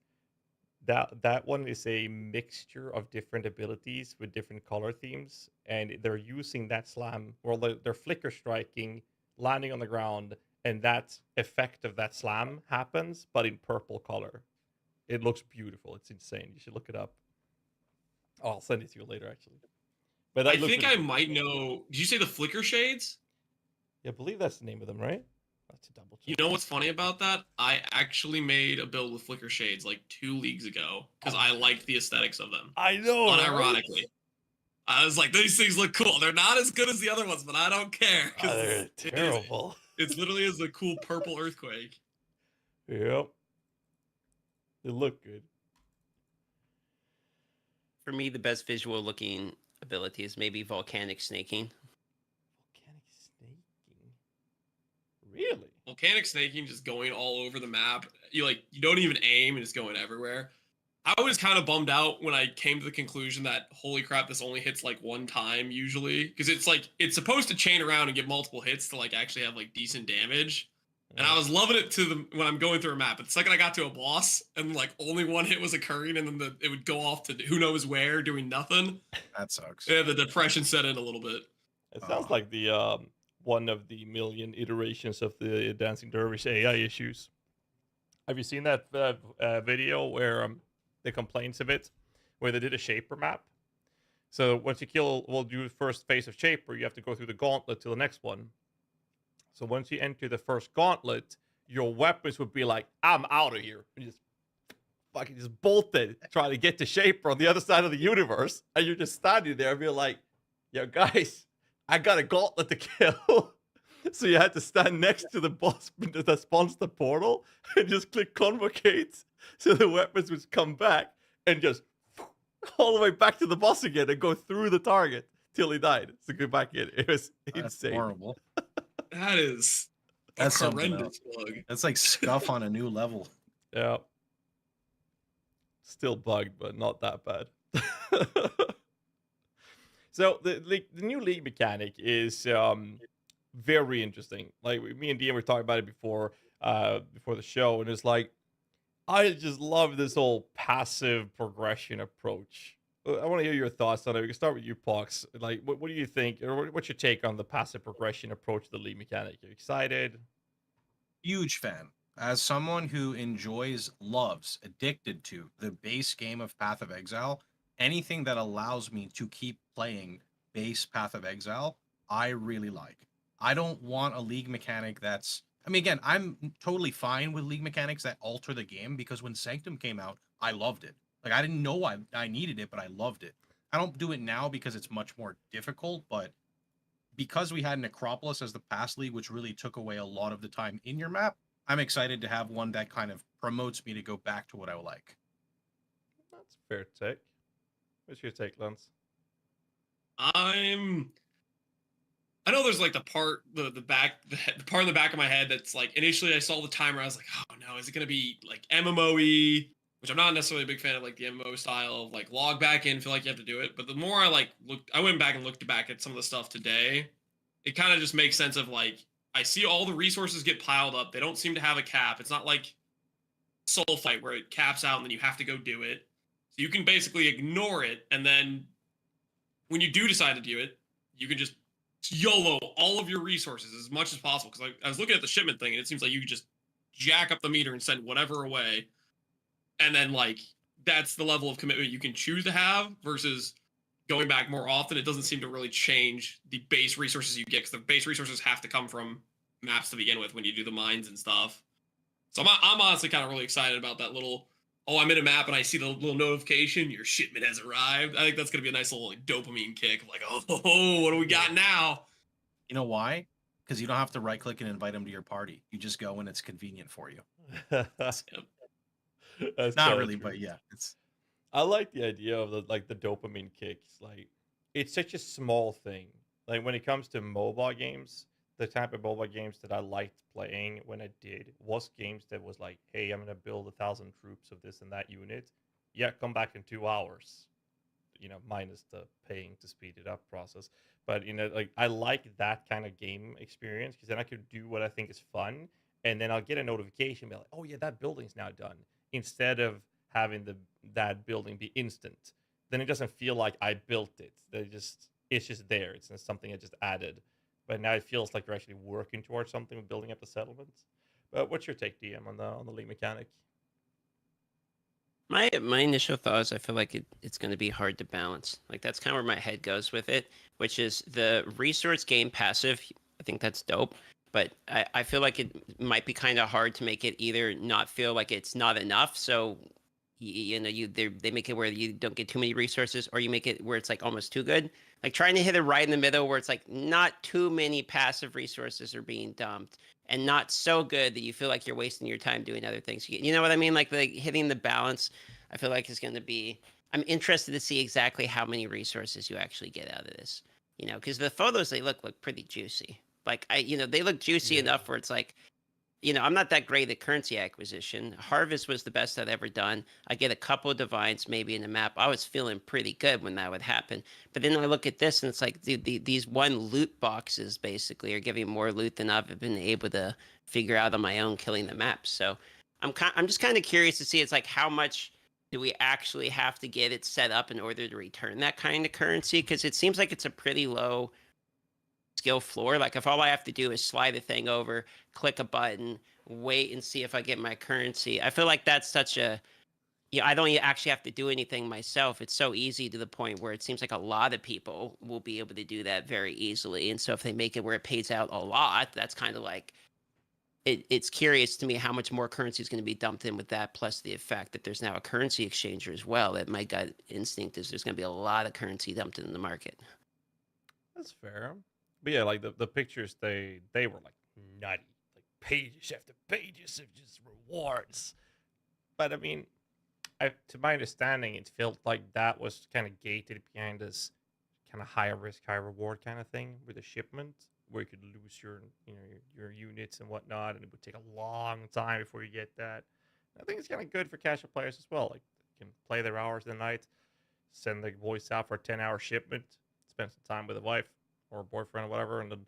That one is a mixture of different abilities with different color themes, and they're using that slam. Well, they're flicker striking, landing on the ground, and that effect of that slam happens, but in purple color. It looks beautiful. It's insane. You should look it up. Oh, I'll send it to you later, actually. But I think I might know. Did you say the flicker shades? Yeah, I believe that's the name of them, right? That's a double check. You know what's funny about that? I actually made a build with flicker shades like 2 leagues ago because I liked the aesthetics of them. I know. Unironically. Right? I was like, these things look cool. They're not as good as the other ones, but I don't care. They're terrible. It's literally as a cool purple earthquake. Yep. They look good. For me, the best visual looking ability is maybe volcanic snaking. Volcanic snaking? Really? Volcanic snaking, just going all over the map. You don't even aim and it's going everywhere. I was kind of bummed out when I came to the conclusion that, holy crap, this only hits like 1 time usually. Because it's supposed to chain around and get multiple hits to like actually have like decent damage. And I was loving it when I'm going through a map. But the second I got to a boss and like only 1 hit was occurring and then it would go off to who knows where doing nothing. That sucks. Yeah, the depression set in a little bit. It sounds like the one of the million iterations of the Dancing Dervish AI issues. Have you seen that video where the complaints of it, where they did a Shaper map? So once you do the first phase of Shaper, you have to go through the gauntlet to the next one. So once you enter the first gauntlet, your weapons would be like, I'm out of here. And just bolted, trying to get to Shaper on the other side of the universe. And you're just standing there and be like, yo, guys, I got a gauntlet to kill. So you had to stand next to the boss that spawns the portal and just click Convocate. So the weapons would come back and just all the way back to the boss again and go through the target till he died. So go back in. It was insane. Horrible. That's horrendous bug. That's like scuff on a new level. Yeah. Still bugged, but not that bad. So the new league mechanic is very interesting. Like me and Dean were talking about it before the show, and it's like I just love this whole passive progression approach. I want to hear your thoughts on it. We can start with you, Pox. Like, what do you think, or what's your take on the passive progression approach to the league mechanic? Are you excited? Huge fan. As someone who loves, addicted to the base game of Path of Exile, anything that allows me to keep playing base Path of Exile, I really like. I don't want a league mechanic that's... I mean, again, I'm totally fine with league mechanics that alter the game, because when Sanctum came out, I loved it. Like, I didn't know I needed it, but I loved it. I don't do it now because it's much more difficult, but because we had Necropolis as the past league, which really took away a lot of the time in your map, I'm excited to have one that kind of promotes me to go back to what I like. That's a fair take. What's your take, Lance? I know there's like the part in the back of my head that's like, initially I saw the timer, I was like, oh no, is it gonna be like MMOE? Which I'm not necessarily a big fan of, like the MMO style of like log back in, feel like you have to do it. But the more I went back and looked back at some of the stuff today, it kind of just makes sense of like, I see all the resources get piled up. They don't seem to have a cap. It's not like Soul Fight where it caps out and then you have to go do it. So you can basically ignore it. And then when you do decide to do it, you can just YOLO all of your resources as much as possible. Because I was looking at the shipment thing and it seems like you could just jack up the meter and send whatever away. And then, like, that's the level of commitment you can choose to have versus going back more often. It doesn't seem to really change the base resources you get, because the base resources have to come from maps to begin with when you do the mines and stuff. So I'm honestly kind of really excited about that little, I'm in a map and I see the little notification, your shipment has arrived. I think that's going to be a nice little like, dopamine kick. Like, oh, what do we got now? You know why? Because you don't have to right-click and invite them to your party. You just go when it's convenient for you. That's not really, but yeah, it's. I like the idea of the dopamine kicks. Like, it's such a small thing. Like when it comes to mobile games, the type of mobile games that I liked playing when I did was games that was like, hey, I'm gonna build 1,000 troops of this and that unit. Yeah, come back in 2 hours. Minus the paying to speed it up process. But like I like that kind of game experience because then I could do what I think is fun, and then I'll get a notification be like, oh yeah, that building's now done. Instead of having that building be instant, then it doesn't feel like I built it. It's just there. It's something I just added. But now it feels like you're actually working towards something with building up the settlements. But what's your take, DM, on the league mechanic? My initial thought is I feel like it's going to be hard to balance. Like that's kind of where my head goes with it, which is the resource gain passive. I think that's dope, but I feel like it might be kind of hard to make it either not feel like it's not enough. So they make it where you don't get too many resources, or you make it where it's like almost too good. Like trying to hit it right in the middle where it's like not too many passive resources are being dumped, and not so good that you feel like you're wasting your time doing other things. You know what I mean? Like hitting the balance, I feel like is going to be. I'm interested to see exactly how many resources you actually get out of this. Because the photos they look pretty juicy. Like they look juicy enough where it's like, I'm not that great at currency acquisition. Harvest was the best I'd ever done. I get a couple of divines maybe in the map. I was feeling pretty good when that would happen. But then I look at this and it's like these one loot boxes basically are giving more loot than I've been able to figure out on my own killing the maps. So I'm just kind of curious to see it's like how much do we actually have to get it set up in order to return that kind of currency? Because it seems like it's a pretty low skill floor. Like if all I have to do is slide the thing over, click a button, wait and see if I get my currency. I feel like that's such a, I don't actually have to do anything myself. It's so easy to the point where it seems like a lot of people will be able to do that very easily. And so if they make it where it pays out a lot, that's kind of like, it's curious to me how much more currency is going to be dumped in with that, plus the fact that there's now a currency exchanger as well. That my gut instinct is there's going to be a lot of currency dumped in the market. That's fair. But yeah, like the pictures, they were like nutty, like pages after pages of just rewards. But I mean, to my understanding, it felt like that was kind of gated behind this kind of high risk, high reward kind of thing with the shipment, where you could lose your units and whatnot, and it would take a long time before you get that. I think it's kind of good for casual players as well. Like, you can play their hours of the night, send the voice out for a 10-hour shipment, spend some time with a wife or a boyfriend or whatever, and then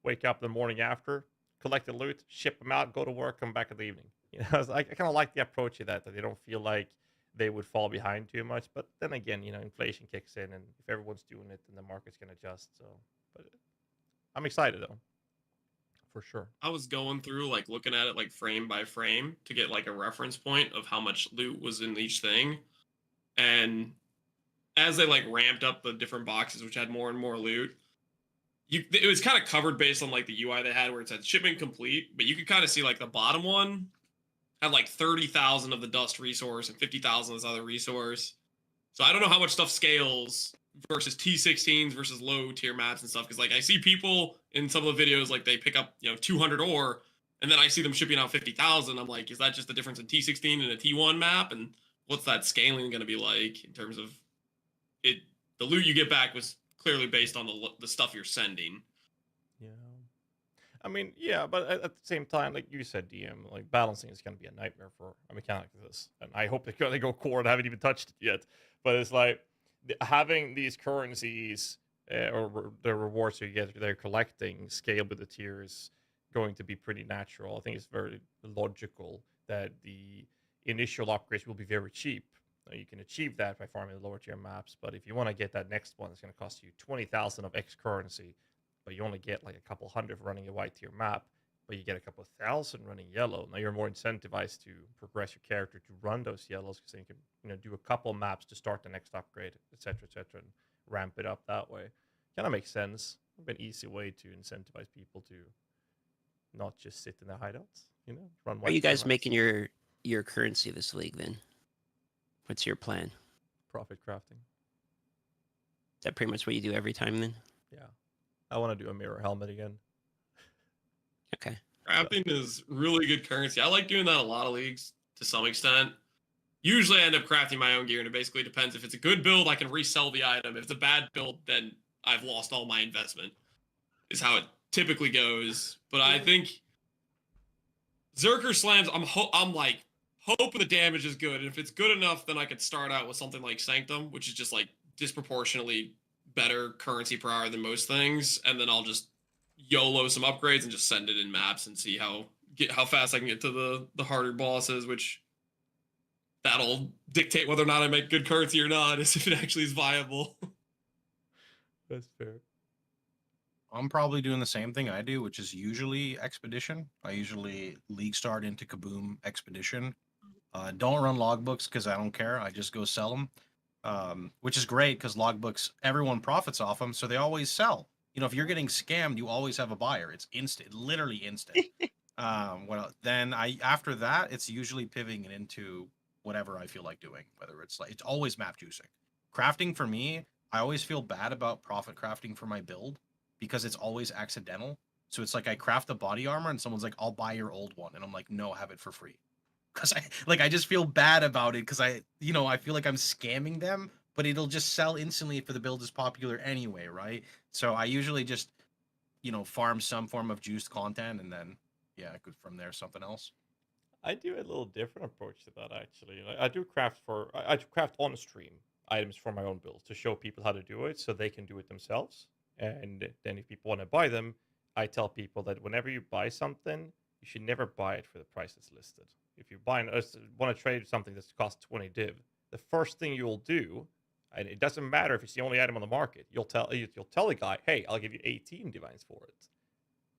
wake up the morning after, collect the loot, ship them out, go to work, come back in the evening. I kind of like the approach of that they don't feel like they would fall behind too much. But then again, inflation kicks in, and if everyone's doing it, then the market's going to adjust. So, but I'm excited though, for sure. I was going through like looking at it like frame by frame to get like a reference point of how much loot was in each thing, and as they like ramped up the different boxes, which had more and more loot, it was kind of covered based on like the UI they had, where it said shipment complete, but you could kind of see like the bottom one had like 30,000 of the dust resource and 50,000 of this other resource. So I don't know how much stuff scales versus T16s versus low tier maps and stuff. Because like I see people in some of the videos, like they pick up 200 ore, and then I see them shipping out 50,000. I'm like, is that just the difference in T16 and a T1 map? And what's that scaling going to be like in terms of it? The loot you get back was clearly based on the stuff you're sending. Yeah. I mean, yeah, but at the same time, like you said, DM, like balancing is going to be a nightmare for a mechanic like this. And I hope they go core and haven't even touched it yet. But it's like having these currencies or the rewards you get they're collecting scale with the tiers going to be pretty natural. I think it's very logical that the initial upgrades will be very cheap. You can achieve that by farming the lower tier maps, but if you want to get that next one, it's going to cost you 20,000 of X currency, but you only get like a couple hundred running a white tier map, but you get a couple thousand running yellow. Now you're more incentivized to progress your character to run those yellows, because then you can do a couple maps to start the next upgrade, etc., and ramp it up that way. Kind of makes sense. An easy way to incentivize people to not just sit in their hideouts. Run. Are you guys making your currency this league then? What's your plan? Profit crafting. Is that pretty much what you do every time then? Yeah. I want to do a mirror helmet again. Okay. Crafting is really good currency. I like doing that in a lot of leagues to some extent. Usually I end up crafting my own gear, and it basically depends. If it's a good build, I can resell the item. If it's a bad build, then I've lost all my investment, is how it typically goes. But I think Zerker Slams, I'm like hoping the damage is good. And if it's good enough, then I could start out with something like Sanctum, which is just like disproportionately better currency per hour than most things, and then I'll just YOLO some upgrades and just send it in maps and see how fast I can get to the harder bosses, which that'll dictate whether or not I make good currency or not, is if it actually is viable. That's fair. I'm probably doing the same thing I do, which is usually Expedition. I usually League start into Kaboom Expedition. Don't run logbooks because I don't care. I just go sell them, which is great because logbooks, everyone profits off them, so they always sell. You know, if you're getting scammed, you always have a buyer. It's instant, literally instant. Then after that, it's usually pivoting it into whatever I feel like doing, whether it's always map juicing. Crafting for me, I always feel bad about profit crafting for my build because it's always accidental. So it's like I craft the body armor and someone's like, I'll buy your old one. And I'm like, no, have it for free. Because I just feel bad about it because I feel like I'm scamming them, but it'll just sell instantly if the build is popular anyway, right? So I usually just, farm some form of juiced content and then, good from there, something else. I do a little different approach to that, actually. I do craft on stream items for my own builds to show people how to do it so they can do it themselves. And then if people want to buy them, I tell people that whenever you buy something, you should never buy it for the price it's listed. If you want to trade something that costs 20 div, the first thing you'll do, and it doesn't matter if it's the only item on the market, you'll tell the guy, hey, I'll give you 18 divines for it.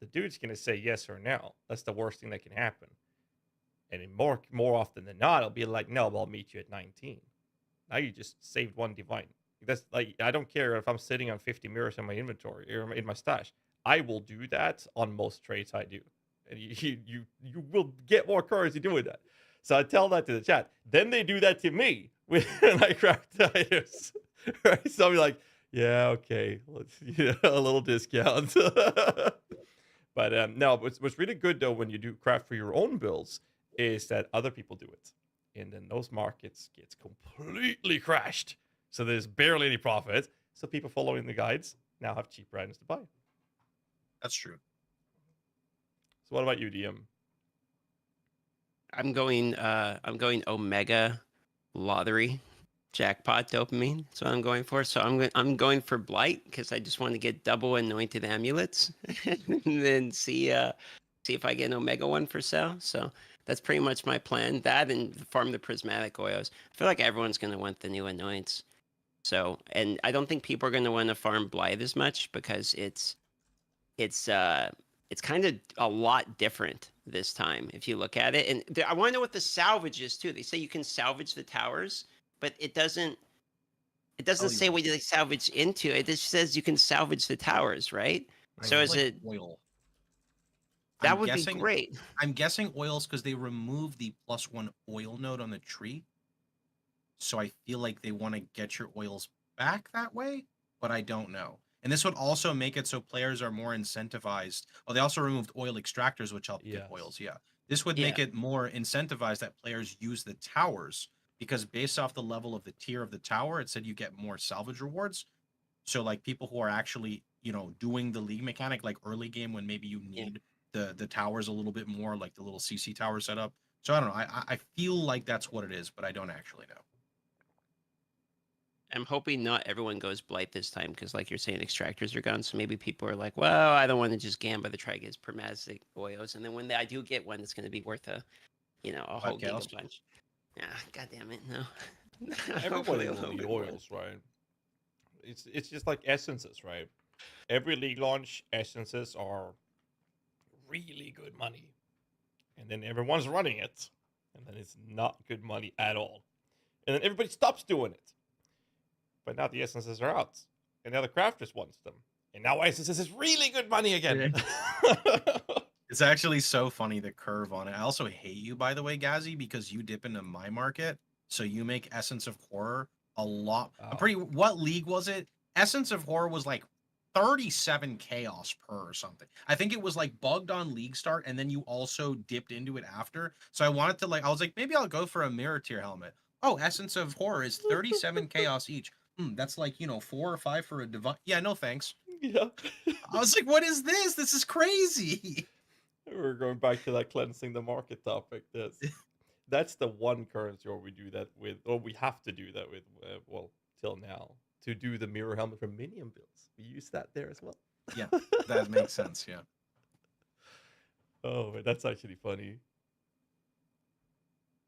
The dude's going to say yes or no. That's the worst thing that can happen. And more often than not, it'll be like, no, I'll meet you at 19. Now you just saved one divine. That's like, I don't care if I'm sitting on 50 mirrors in my inventory or in my stash. I will do that on most trades I do. And you will get more currency doing that. So I tell that to the chat. Then they do that to me when I craft items. Right? So I'll be like, yeah, okay, let's a little discount. But no, what's really good though when you do craft for your own builds is that other people do it, and then those markets gets completely crashed. So there's barely any profit. So people following the guides now have cheaper items to buy. That's true. So what about you, DM? I'm going Omega Lottery Jackpot Dopamine. That's what I'm going for. So I'm going for Blight because I just want to get double anointed amulets and then see if I get an Omega one for sale. So that's pretty much my plan. That and farm the prismatic oils. I feel like everyone's going to want the new anoints. So, and I don't think people are going to want to farm Blight as much because it's kind of a lot different this time if you look at it. And I want to know what the salvage is too. They say you can salvage the towers, but it doesn't say what you salvage into. It just says you can salvage the towers, right? So is it oil? That would be great. I'm guessing oils because they remove the +1 oil node on the tree. So I feel like they want to get your oils back that way, but I don't know. And this would also make it so players are more incentivized. Oh, they also removed oil extractors, which help get oils. Yeah. This would make it more incentivized that players use the towers because based off the level of the tier of the tower, it said you get more salvage rewards. So like people who are actually, doing the league mechanic, like early game when maybe you need the towers a little bit more, like the little CC tower setup. So I don't know. I feel like that's what it is, but I don't actually know. I'm hoping not everyone goes Blight this time because, like you're saying, extractors are gone. So maybe people are like, well, I don't want to just gamba the try get prismatic oils. And then when I do get one, it's going to be worth a whole giga bunch. Yeah, God damn it, no. Everybody will need oils, right? It's just like essences, right? Every league launch, essences are really good money. And then everyone's running it. And then it's not good money at all. And then everybody stops doing it. But now the essences are out. And now the crafters wants them. And now essences is really good money again. It's actually so funny, the curve on it. I also hate you, by the way, GHAZZY, because you dip into my market. So you make Essence of Horror a lot. What league was it? Essence of Horror was like 37 chaos per or something. I think it was like bugged on league start. And then you also dipped into it after. So I wanted to I was like, maybe I'll go for a mirror tier helmet. Oh, Essence of Horror is 37 chaos each. That's like, 4 or 5 for a divine. Yeah, no thanks. Yeah. I was like, what is this? This is crazy. We're going back to that cleansing the market topic. That's the one currency where we do that with, or we have to do that with, well, till now, to do the mirror helmet for Minion builds. We use that there as well. Yeah, that makes sense, yeah. Oh, man, that's actually funny.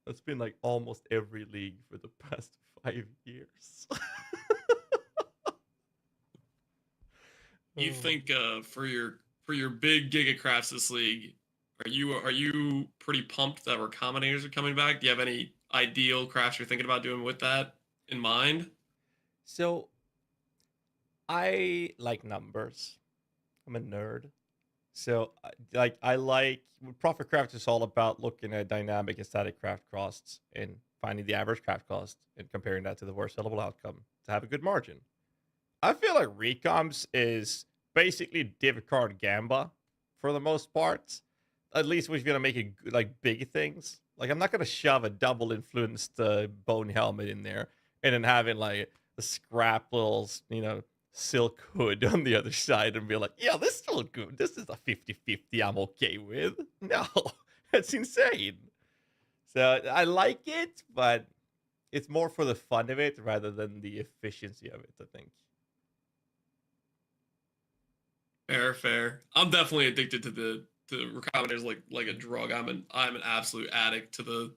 That's been like almost every league for the past 5 years. You think for your big Giga Crafts this league, are you pretty pumped that Recombinators are coming back? Do you have any ideal crafts you're thinking about doing with that in mind? So, I like numbers. I'm a nerd. So, Profit Craft is all about looking at dynamic and static craft costs and finding the average craft cost and comparing that to the worst sellable outcome to have a good margin. I feel like Recoms is basically div card Gamba for the most part. At least if you're gonna make it like big things. Like I'm not gonna shove a double influenced bone helmet in there and then having like the scrap little, silk hood on the other side and be like, yeah, this is still good. This is a 50-50 I'm okay with. No, that's insane. So I like it, but it's more for the fun of it rather than the efficiency of it, I think. Fair. I'm definitely addicted to the Recombinators like a drug. I'm an absolute addict to the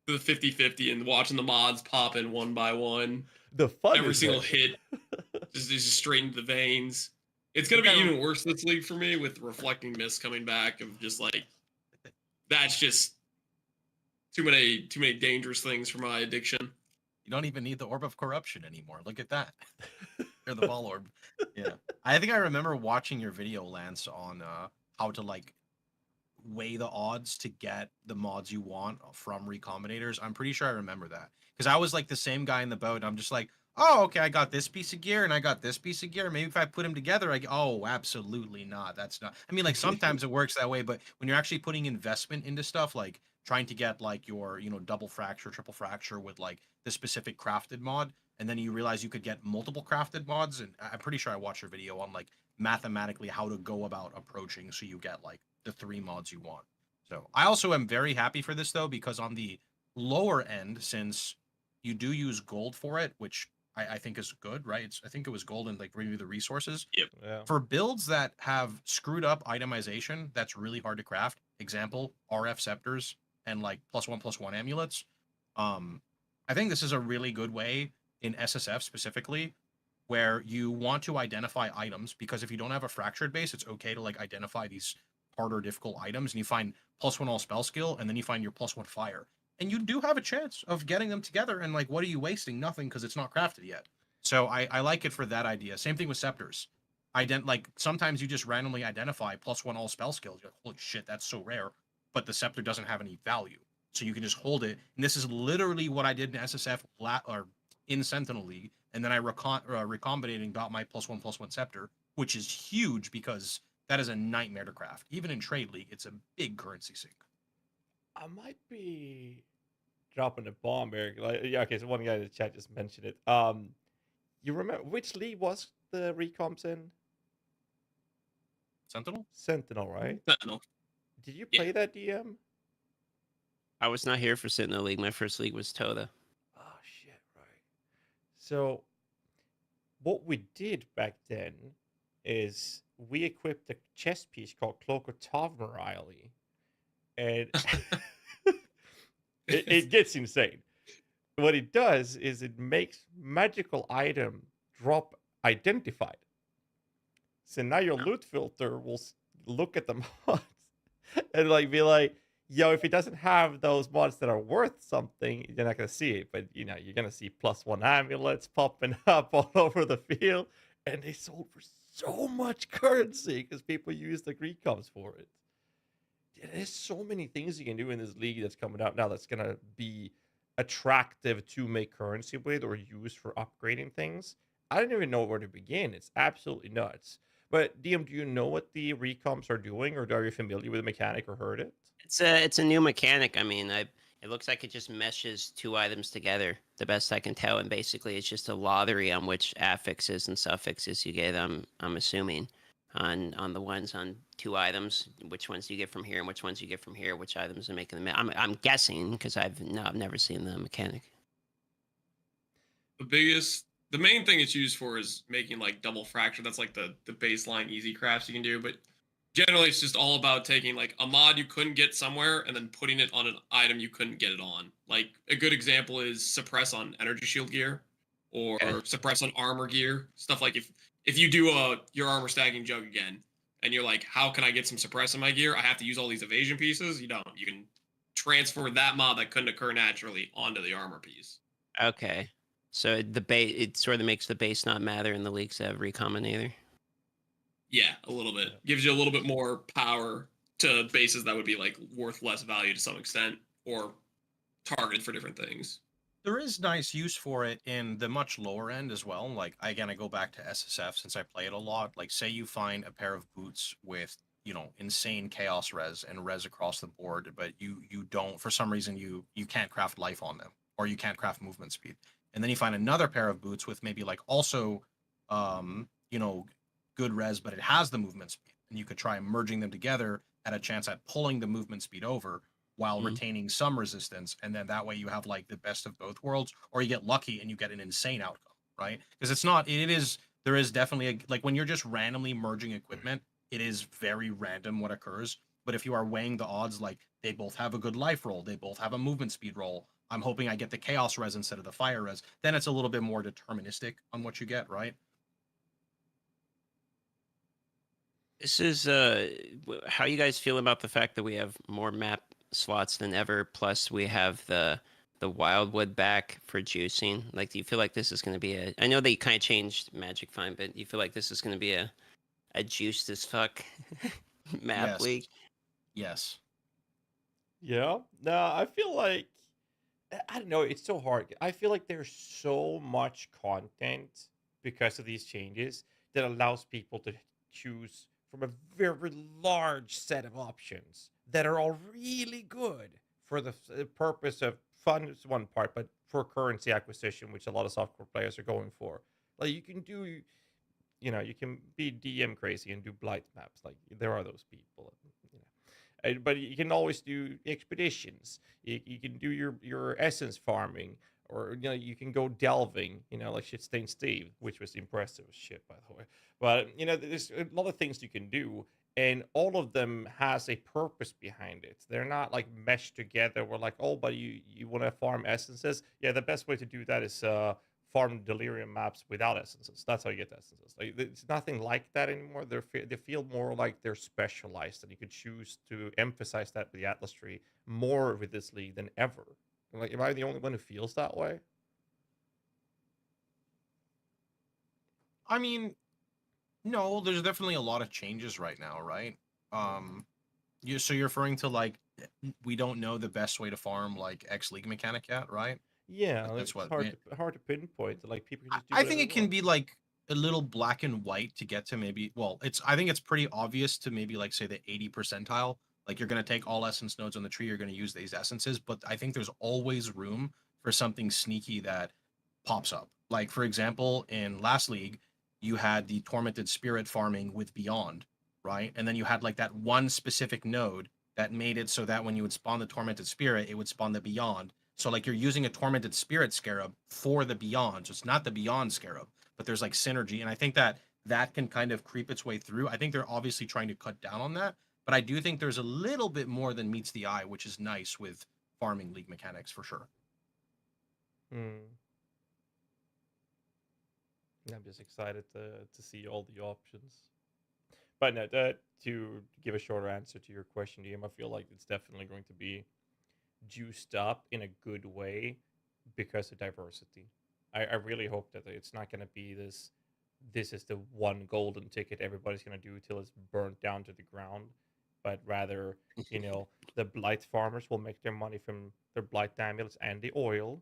50-50 and watching the mods pop in one by one. The fun every single hit just straight into the veins. It's gonna be even worse this league for me with Reflecting Mist coming back of just like that's just too many dangerous things for my addiction. You don't even need the Orb of Corruption anymore. Look at that. Or the Ball Orb. Yeah. I think I remember watching your video, Lance, on how to like weigh the odds to get the mods you want from Recombinators. I'm pretty sure I remember that. Because I was like the same guy in the boat. I'm just like, oh, okay, I got this piece of gear and I got this piece of gear. Maybe if I put them together, oh, absolutely not. That's not. I mean, like sometimes it works that way, but when you're actually putting investment into stuff, like trying to get like your, double fracture, triple fracture with like the specific crafted mod, and then you realize you could get multiple crafted mods, and I'm pretty sure I watched your video on like mathematically how to go about approaching so you get like the 3 mods you want. So I also am very happy for this though, because on the lower end, since you do use gold for it, which I think is good, right? I think it was gold and like review the resources. Yep. Yeah. For builds that have screwed up itemization, that's really hard to craft. Example, RF scepters and like +1/+1 amulets. I think this is a really good way in SSF specifically, where you want to identify items, because if you don't have a fractured base, it's okay to like identify these harder difficult items, and you find +1 all spell skill, and then you find your +1 fire. And you do have a chance of getting them together, and like, what are you wasting? Nothing, because it's not crafted yet. So I like it for that idea. Same thing with scepters. Like sometimes you just randomly identify +1 all spell skills. You're like, holy shit, that's so rare. But the scepter doesn't have any value. So you can just hold it. And this is literally what I did in SSF or in Sentinel League. And then I recombinated and got my +1/+1 scepter, which is huge because that is a nightmare to craft. Even in Trade League, it's a big currency sink. I might be dropping a bomb, Eric. Like, yeah, okay, so one guy in the chat just mentioned it. You remember which league was the recoms in? Sentinel, right? Sentinel. Did you play that DM? I was not here for Sentinel League. My first league was Toda. Oh shit, right. So what we did back then is we equipped a chest piece called Cloak of Tavern, Riley. And it gets insane. What it does is it makes magical item drop identified. So now your loot filter will look at the mods and like be like, yo, if it doesn't have those mods that are worth something, you're not gonna see it. But you're gonna see +1 amulets popping up all over the field, and they sold for so much currency because people use the recoms for it. There's so many things you can do in this league that's coming out now that's gonna be attractive to make currency with or use for upgrading things. I don't even know where to begin. It's absolutely nuts. But DM, do you know what the recoms are doing, or are you familiar with the mechanic or heard it? It's a new mechanic. I mean, It looks like it just meshes 2 items together, the best I can tell, and basically it's just a lottery on which affixes and suffixes you get. I'm assuming on the ones on 2 items, which ones you get from here and which ones you get from here, which items are making them. I'm guessing because I've never seen the mechanic. The main thing it's used for is making like double fracture. That's like the baseline easy crafts you can do, but generally it's just all about taking like a mod you couldn't get somewhere and then putting it on an item you couldn't get it on. Like a good example is suppress on energy shield gear or suppress on armor gear. Stuff like if you do your armor stacking jug again and you're like, how can I get some suppress on my gear? I have to use all these evasion pieces. You don't. You can transfer that mod that couldn't occur naturally onto the armor piece. Okay. So it sort of makes the base not matter in the leagues that have recombinator. Yeah, a little bit. Gives you a little bit more power to bases that would be like worth less value to some extent or targeted for different things. There is nice use for it in the much lower end as well. Like, again, I go back to SSF since I play it a lot. Like, say you find a pair of boots with, you know, insane chaos res and res across the board, but you don't, for some reason, you can't craft life on them or you can't craft movement speed. And then you find another pair of boots with maybe like also, you know, good res, but it has the movement speed. And you could try merging them together at a chance at pulling the movement speed over while retaining some resistance. And then that way you have like the best of both worlds, or you get lucky and you get an insane outcome, right? Because there is definitely like when you're just randomly merging equipment, it is very random what occurs. But if you are weighing the odds, like they both have a good life roll, they both have a movement speed roll, I'm hoping I get the chaos res instead of the fire res, then it's a little bit more deterministic on what you get, right? This is how you guys feel about the fact that we have more map slots than ever, plus we have the wildwood back for juicing. Like, do you feel like this is going to be I know they kind of changed Magic Find, but do you feel like this is going to be a juiced as fuck map league? Yes. Yeah. No, I feel like I don't know. It's so hard. I feel like there's so much content because of these changes that allows people to choose from a very large set of options that are all really good for the purpose of fun is one part, but for currency acquisition, which a lot of software players are going for. Like you can do, you know, you can be DM crazy and do Blight maps. Like there are those people. You know. But you can always do expeditions. You can do your essence farming, or you know you can go delving. You know, like Shitstained Steve, which was impressive as shit, by the way. But you know, there's a lot of things you can do, and all of them has a purpose behind it. They're not like meshed together. We're like, oh, but you want to farm essences? Yeah, the best way to do that is farm delirium maps without essences. That's how you get essences. Like it's nothing like that anymore. They feel more like they're specialized, and you could choose to emphasize that with the Atlas tree more with this league than ever. Like, am I the only one who feels that way? I mean, no, there's definitely a lot of changes right now, right? So you're referring to like we don't know the best way to farm like X League mechanic yet, right? Yeah, that's what hard to pinpoint. Like people just do I think it can be like a little black and white to get to maybe. Well, I think it's pretty obvious to maybe like say the 80 percentile. Like you're gonna take all essence nodes on the tree. You're gonna use these essences, but I think there's always room for something sneaky that pops up. Like for example, in last league, you had the tormented spirit farming with Beyond, right? And then you had like that one specific node that made it so that when you would spawn the tormented spirit, it would spawn the Beyond. So like you're using a tormented spirit scarab for the Beyond. So it's not the Beyond scarab, but there's like synergy. And I think that can kind of creep its way through. I think they're obviously trying to cut down on that, but I do think there's a little bit more than meets the eye, which is nice with farming league mechanics for sure. I'm just excited to see all the options. But no, to give a shorter answer to your question, DM, I feel like it's definitely going to be juiced up in a good way because of diversity. I really hope that it's not going to be this is the one golden ticket everybody's going to do till it's burnt down to the ground, but rather, you know, the Blight farmers will make their money from their Blight amulets and the oil,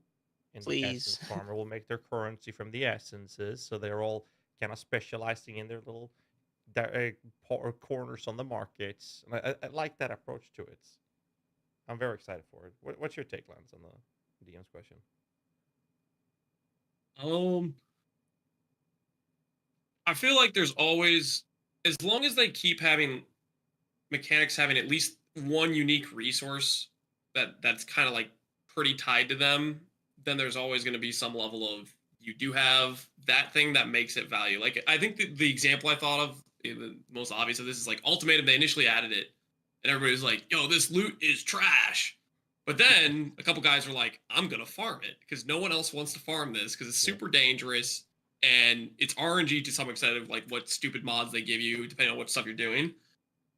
and the essence farmer will make their currency from the essences, so they're all kind of specializing in their little corners on the markets. I like that approach to it. I'm very excited for it. What's your take, Lance, on the DM's question? I feel like there's always, as long as they keep having mechanics having at least one unique resource that's kind of like pretty tied to them, then there's always going to be some level of you do have that thing that makes it value. Like I think the example I thought of, the most obvious of this is like Ultimatum. They initially added it, and everybody was like, "Yo, this loot is trash." But then a couple guys were like, "I'm gonna farm it because no one else wants to farm this because it's super dangerous and it's RNG to some extent of like what stupid mods they give you depending on what stuff you're doing."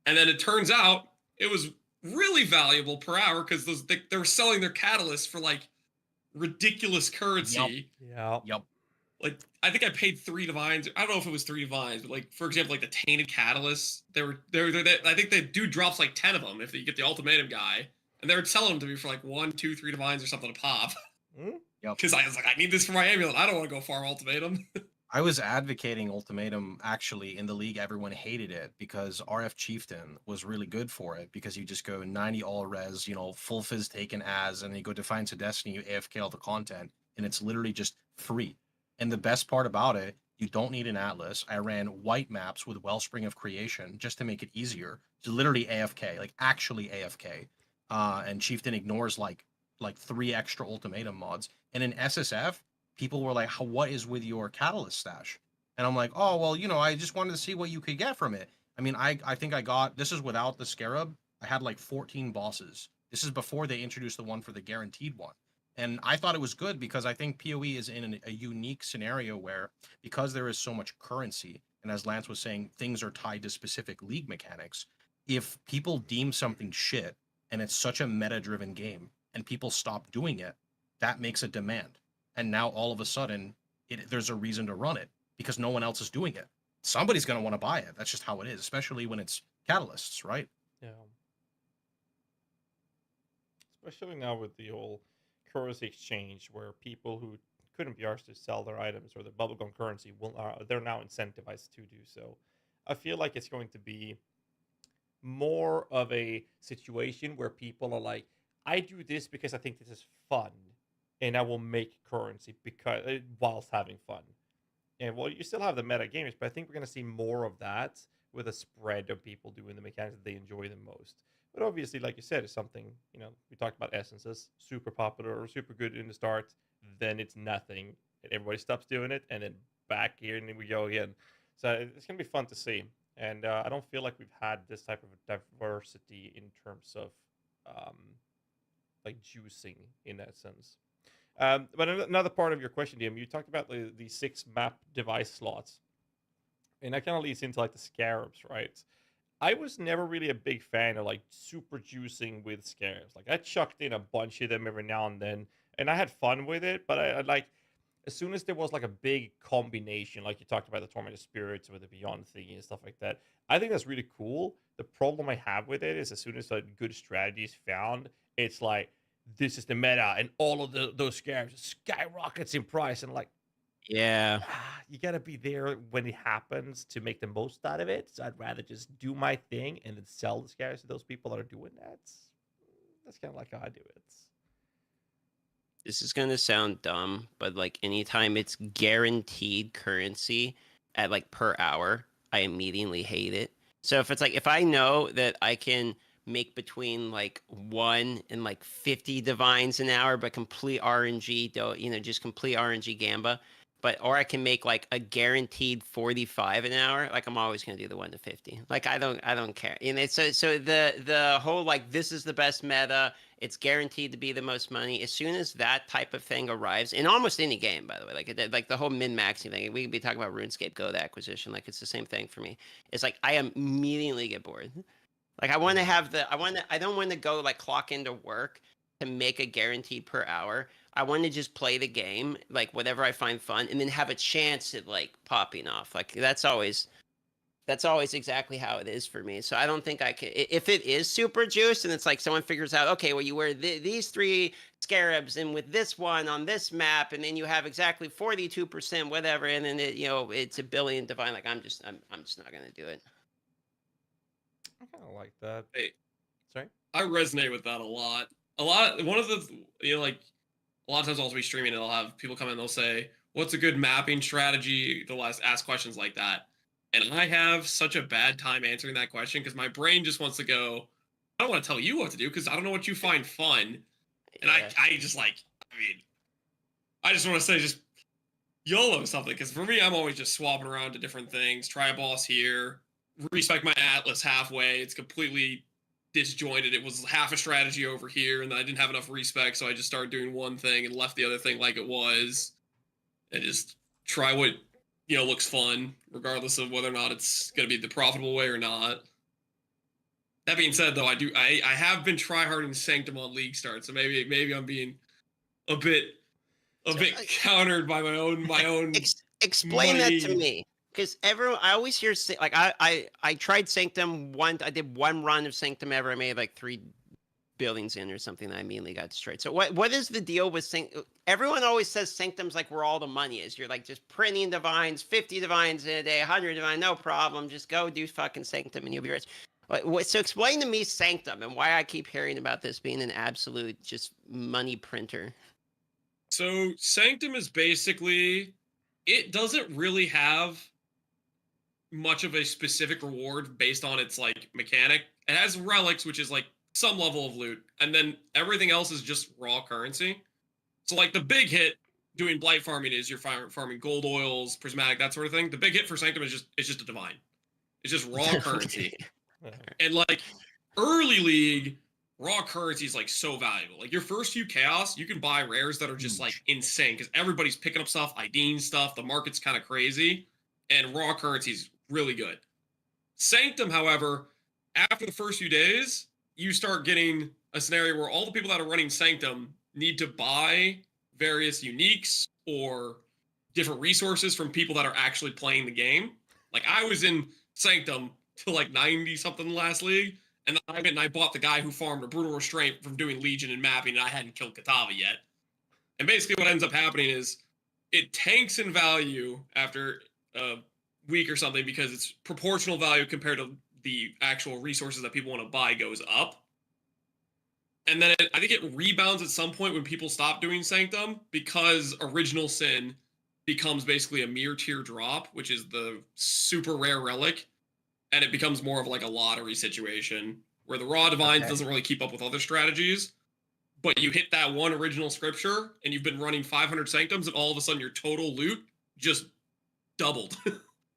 And then it turns out it was really valuable per hour because they were selling their catalysts for like ridiculous currency. Yep. Like I think I paid 3 divines. I don't know if it was 3 divines, but like for example, like the tainted catalysts, I think they do drops like 10 of them if you get the ultimatum guy, and they were selling them to me for like 1, 2, 3 divines or something to pop. Because I was like, I need this for my amulet. I don't want to go farm ultimatum. I was advocating ultimatum actually in the league. Everyone hated it because RF Chieftain was really good for it because you just go 90 all res, full fizz taken as, and then you go Defiance of Destiny, you AFK all the content, and it's literally just free. And the best part about it, you don't need an atlas. I ran white maps with Wellspring of Creation just to make it easier. To literally AFK, like actually AFK. And Chieftain ignores like 3 extra ultimatum mods. And in SSF, people were like, what is with your catalyst stash? And I'm like, oh, well, I just wanted to see what you could get from it. I mean, I think I got, this is without the Scarab, I had like 14 bosses. This is before they introduced the one for the guaranteed one. And I thought it was good because I think PoE is in a unique scenario where, because there is so much currency, and as Lance was saying, things are tied to specific league mechanics. If people deem something shit, and it's such a meta-driven game, and people stop doing it, that makes a demand. And now all of a sudden, there's a reason to run it because no one else is doing it. Somebody's going to want to buy it. That's just how it is, especially when it's catalysts, right? Yeah. Especially now with the whole currency exchange, where people who couldn't be asked to sell their items or the bubblegum currency they're now incentivized to do so. I feel like it's going to be more of a situation where people are like, I do this because I think this is fun, and I will make currency because whilst having fun. And well, you still have the meta gamers, but I think we're going to see more of that with a spread of people doing the mechanics that they enjoy the most. But obviously, like you said, it's something, we talked about essences, super popular or super good in the start, then it's nothing, and everybody stops doing it, and then back here, and then we go again. So it's going to be fun to see. And I don't feel like we've had this type of diversity in terms of like juicing in that sense. But another part of your question, DM, you talked about the 6 map device slots. And that kind of leads into like the scarabs, right? I was never really a big fan of like super juicing with scarabs. Like I chucked in a bunch of them every now and then, and I had fun with it. But I like, as soon as there was like a big combination, like you talked about the Torment of Spirits with the Beyond thingy and stuff like that, I think that's really cool. The problem I have with it is as soon as a good strategy is found, it's like, this is the meta, and all of those scarabs skyrockets in price, and like, yeah, you gotta be there when it happens to make the most out of it. So I'd rather just do my thing and then sell the scarabs to those people that are doing that. That's kind of like how I do it. This is gonna sound dumb, but like anytime it's guaranteed currency at like per hour, I immediately hate it. So if it's like, if I know that I can make between like 1 and like 50 divines an hour, but complete RNG, just complete RNG gamba, or I can make like a guaranteed 45 an hour, like I'm always gonna do the 1 to 50. Like I don't care. And so the whole like, this is the best meta, it's guaranteed to be the most money. As soon as that type of thing arrives in almost any game, by the way, like the whole min-maxing thing, we could be talking about RuneScape Go, the acquisition, like it's the same thing for me. It's like I immediately get bored. Like I want to have I don't want to go like clock into work to make a guaranteed per hour. I want to just play the game, like whatever I find fun, and then have a chance at like popping off. Like that's always exactly how it is for me. So I don't think I can, if it is super juiced and it's like someone figures out, okay, well you wear these 3 scarabs and with this one on this map, and then you have exactly 42% whatever, and then it's a billion divine. Like I'm just not gonna do it. I kind of like that. Hey, sorry. I resonate with that a lot. One of the, like, a lot of times I'll be streaming and I'll have people come in and they'll say, what's a good mapping strategy? They'll ask questions like that. And I have such a bad time answering that question because my brain just wants to go, I don't want to tell you what to do because I don't know what you find fun. And I just like, I just want to say just YOLO something, because for me, I'm always just swapping around to different things. Try a boss here, respec my Atlas halfway. It's completely disjointed. It was half a strategy over here, and then I didn't have enough respec, so I just started doing one thing and left the other thing like it was. And just try what looks fun, regardless of whether or not it's going to be the profitable way or not. That being said, though, I have been tryharding Sanctum on League Start, so maybe I'm being a bit countered by my own. Explain money. that to me, because I always hear like I tried Sanctum I did one run of Sanctum ever. I made like 3 buildings in or something that I immediately got destroyed. So what is the deal with Sanctum? Everyone always says Sanctum's like where all the money is. You're like just printing divines, 50 divines in a day, 100 divine, no problem. Just go do fucking Sanctum and you'll be rich. So explain to me Sanctum and why I keep hearing about this being an absolute just money printer. So Sanctum is basically, it doesn't really have much of a specific reward based on its like mechanic. It has relics, which is like some level of loot, and then everything else is just raw currency. So like the big hit doing Blight farming is you're farming gold oils, prismatic, that sort of thing. The big hit for Sanctum is just a divine. It's just raw currency. And like early league, raw currency is like so valuable. Like your first few chaos, you can buy rares that are just like insane because everybody's picking up stuff, IDing stuff. The market's kind of crazy, and raw currency is really good. Sanctum, however, after the first few days, you start getting a scenario where all the people that are running Sanctum need to buy various uniques or different resources from people that are actually playing the game. Like I was in Sanctum till like 90 something last league. And then I went and I bought the guy who farmed a Brutal Restraint from doing Legion and mapping, and I hadn't killed Katava yet. And basically what ends up happening is it tanks in value after a week or something because its proportional value compared to the actual resources that people want to buy goes up. And then I think it rebounds at some point when people stop doing Sanctum because Original Sin becomes basically a mere tier drop, which is the super rare relic. And it becomes more of like a lottery situation where the raw divines doesn't really keep up with other strategies, but you hit that one original scripture and you've been running 500 Sanctums and all of a sudden your total loot just doubled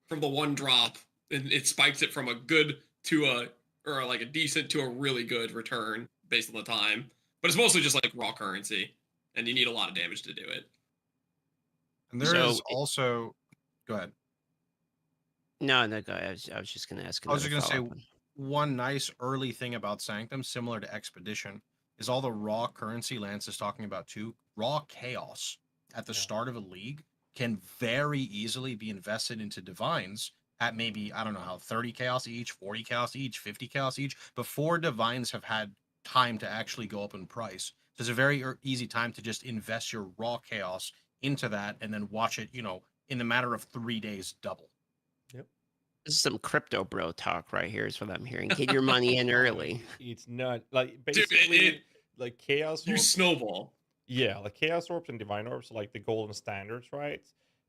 from the one drop, and it spikes it from a good to a decent to a really good return based on the time. But it's mostly just like raw currency, and you need a lot of damage to do it. And there is also, go ahead. No, go ahead. I was just going to ask. I was just going to say one nice early thing about Sanctum, similar to Expedition, is all the raw currency Lance is talking about too. Raw chaos at the start of a league can very easily be invested into divines at maybe, I don't know how, 30 chaos each, 40 chaos each, 50 chaos each, before divines have had time to actually go up in price. So it's a very easy time to just invest your raw chaos into that and then watch it, in the matter of 3 days double. Yep. This is some crypto bro talk right here is what I'm hearing. Get your money in early. It's not like basically like chaos. You snowball. Yeah, like chaos orbs and divine orbs are like the golden standards, right?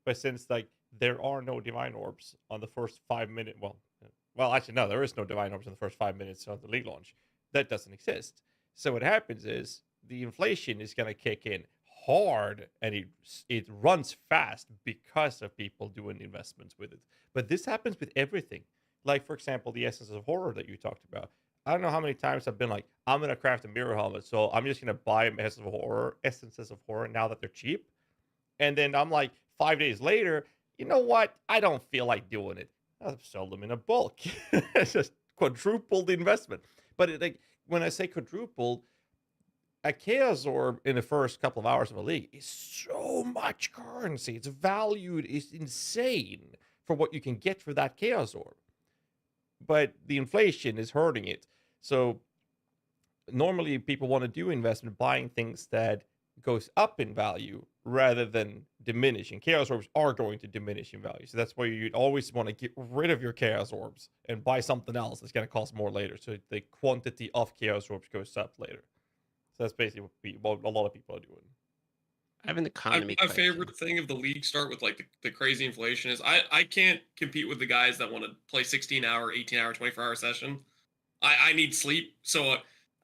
But since like there are no divine orbs on the first 5 minutes, well, actually no, there is no divine orbs in the first 5 minutes of the league launch. That doesn't exist. So what happens is the inflation is gonna kick in hard, and it runs fast because of people doing investments with it. But this happens with everything. Like for example, the Essence of Horror that you talked about. I don't know how many times I've been like, I'm gonna craft a mirror helmet, so I'm just gonna buy Essences of Horror now that they're cheap. And then I'm like 5 days later, you know what? I don't feel like doing it. I'll sell them in a bulk. It's just quadrupled the investment. But when I say quadrupled, a Chaos Orb in the first couple of hours of a league is so much currency. It's valued is insane for what you can get for that Chaos Orb. But the inflation is hurting it. So normally people want to do investment buying things that goes up in value rather than diminish. And Chaos Orbs are going to diminish in value. So that's why you'd always want to get rid of your Chaos Orbs and buy something else that's going to cost more later. So the quantity of Chaos Orbs goes up later. So that's basically what a lot of people are doing. I have an economy My favorite thing of the league start with like the crazy inflation is I can't compete with the guys that want to play 16-hour, 18-hour, 24-hour session. I need sleep. So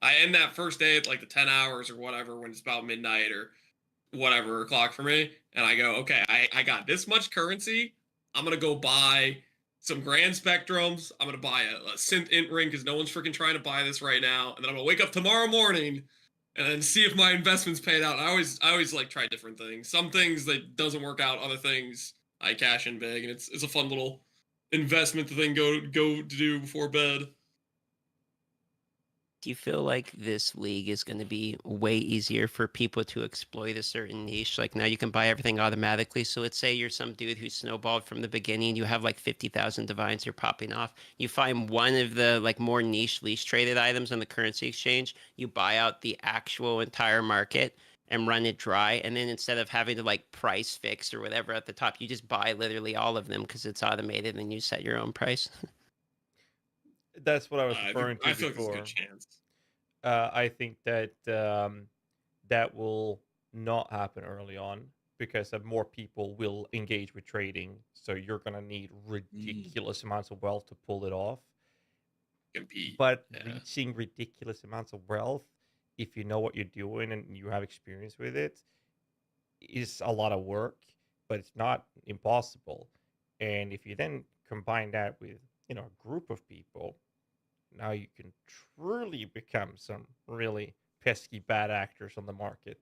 I end that first day at like the 10 hours or whatever when it's about midnight or whatever o'clock for me. And I go, okay, I got this much currency. I'm going to go buy some Grand Spectrums. I'm going to buy a Synth Int Ring because no one's freaking trying to buy this right now. And then I'm going to wake up tomorrow morning and then see if my investment's paid out. I always like try different things. Some things that doesn't work out. Other things I cash in big. And it's a fun little investment to then go to do before bed. Do you feel like this league is going to be way easier for people to exploit a certain niche? Like now you can buy everything automatically. So let's say you're some dude who snowballed from the beginning. You have like 50,000 divines you're popping off. You find one of the like more niche least traded items on the currency exchange. You buy out the actual entire market and run it dry. And then instead of having to like price fix or whatever at the top, you just buy literally all of them because it's automated and you set your own price. That's what I was referring to I feel before. like there's a good chance. I think that that will not happen early on because more people will engage with trading. So you're going to need ridiculous amounts of wealth to pull it off. Compete. But reaching ridiculous amounts of wealth, if you know what you're doing and you have experience with it, is a lot of work, but it's not impossible. And if you then combine that with, a group of people, now you can truly become some really pesky bad actors on the market.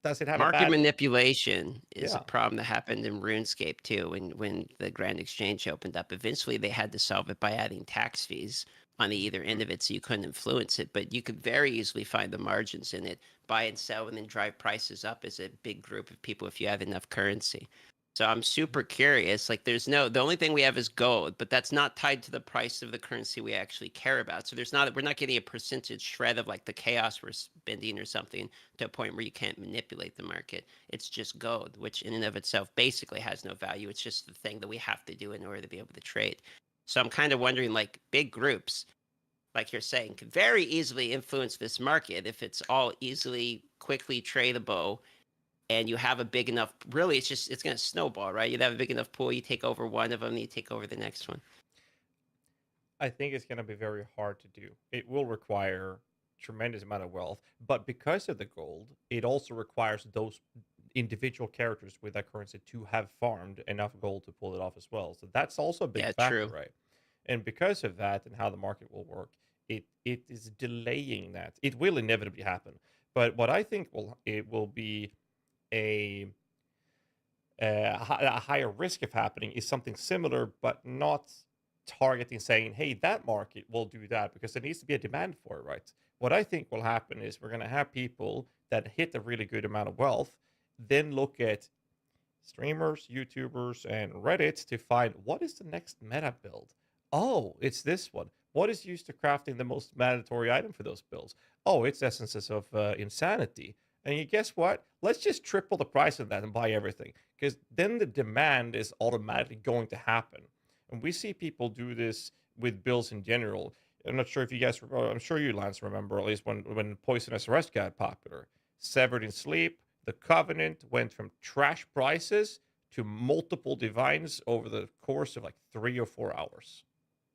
Does it have market manipulation is Yeah. a problem that happened in RuneScape too. When the Grand Exchange opened up, eventually they had to solve it by adding tax fees on the either end of it, so you couldn't influence it. But you could very easily find the margins in it, buy and sell, and then drive prices up as a big group of people if you have enough currency. So I'm super curious. Like the only thing we have is gold, but that's not tied to the price of the currency we actually care about. So we're not getting a percentage shred of like the chaos we're spending or something to a point where you can't manipulate the market. It's just gold, which in and of itself basically has no value. It's just the thing that we have to do in order to be able to trade. So I'm kind of wondering, like big groups, like you're saying, could very easily influence this market if it's all quickly tradable. And you have a big enough, really, it's going to snowball, right? You'd have a big enough pool, you take over one of them, and you take over the next one. I think it's going to be very hard to do. It will require tremendous amount of wealth, but because of the gold, it also requires those individual characters with that currency to have farmed enough gold to pull it off as well. So that's also a big factor, right? And because of that and how the market will work, it is delaying that. It will inevitably happen. But what I think it will be a higher risk of happening is something similar, but not targeting saying, hey, that market will do that, because there needs to be a demand for it, right? What I think will happen is we're going to have people that hit a really good amount of wealth, then look at streamers, YouTubers, and Reddit to find what is the next meta build. Oh, it's this one. What is used to crafting the most mandatory item for those builds? Oh, it's Essences of Insanity. And you guess what? Let's just triple the price of that and buy everything, because then the demand is automatically going to happen. And we see people do this with builds in general. I'm not sure if you guys remember. I'm sure you, Lance, remember at least when Poisonous Rest got popular. Severed in Sleep, the Covenant went from trash prices to multiple divines over the course of like 3 or 4 hours.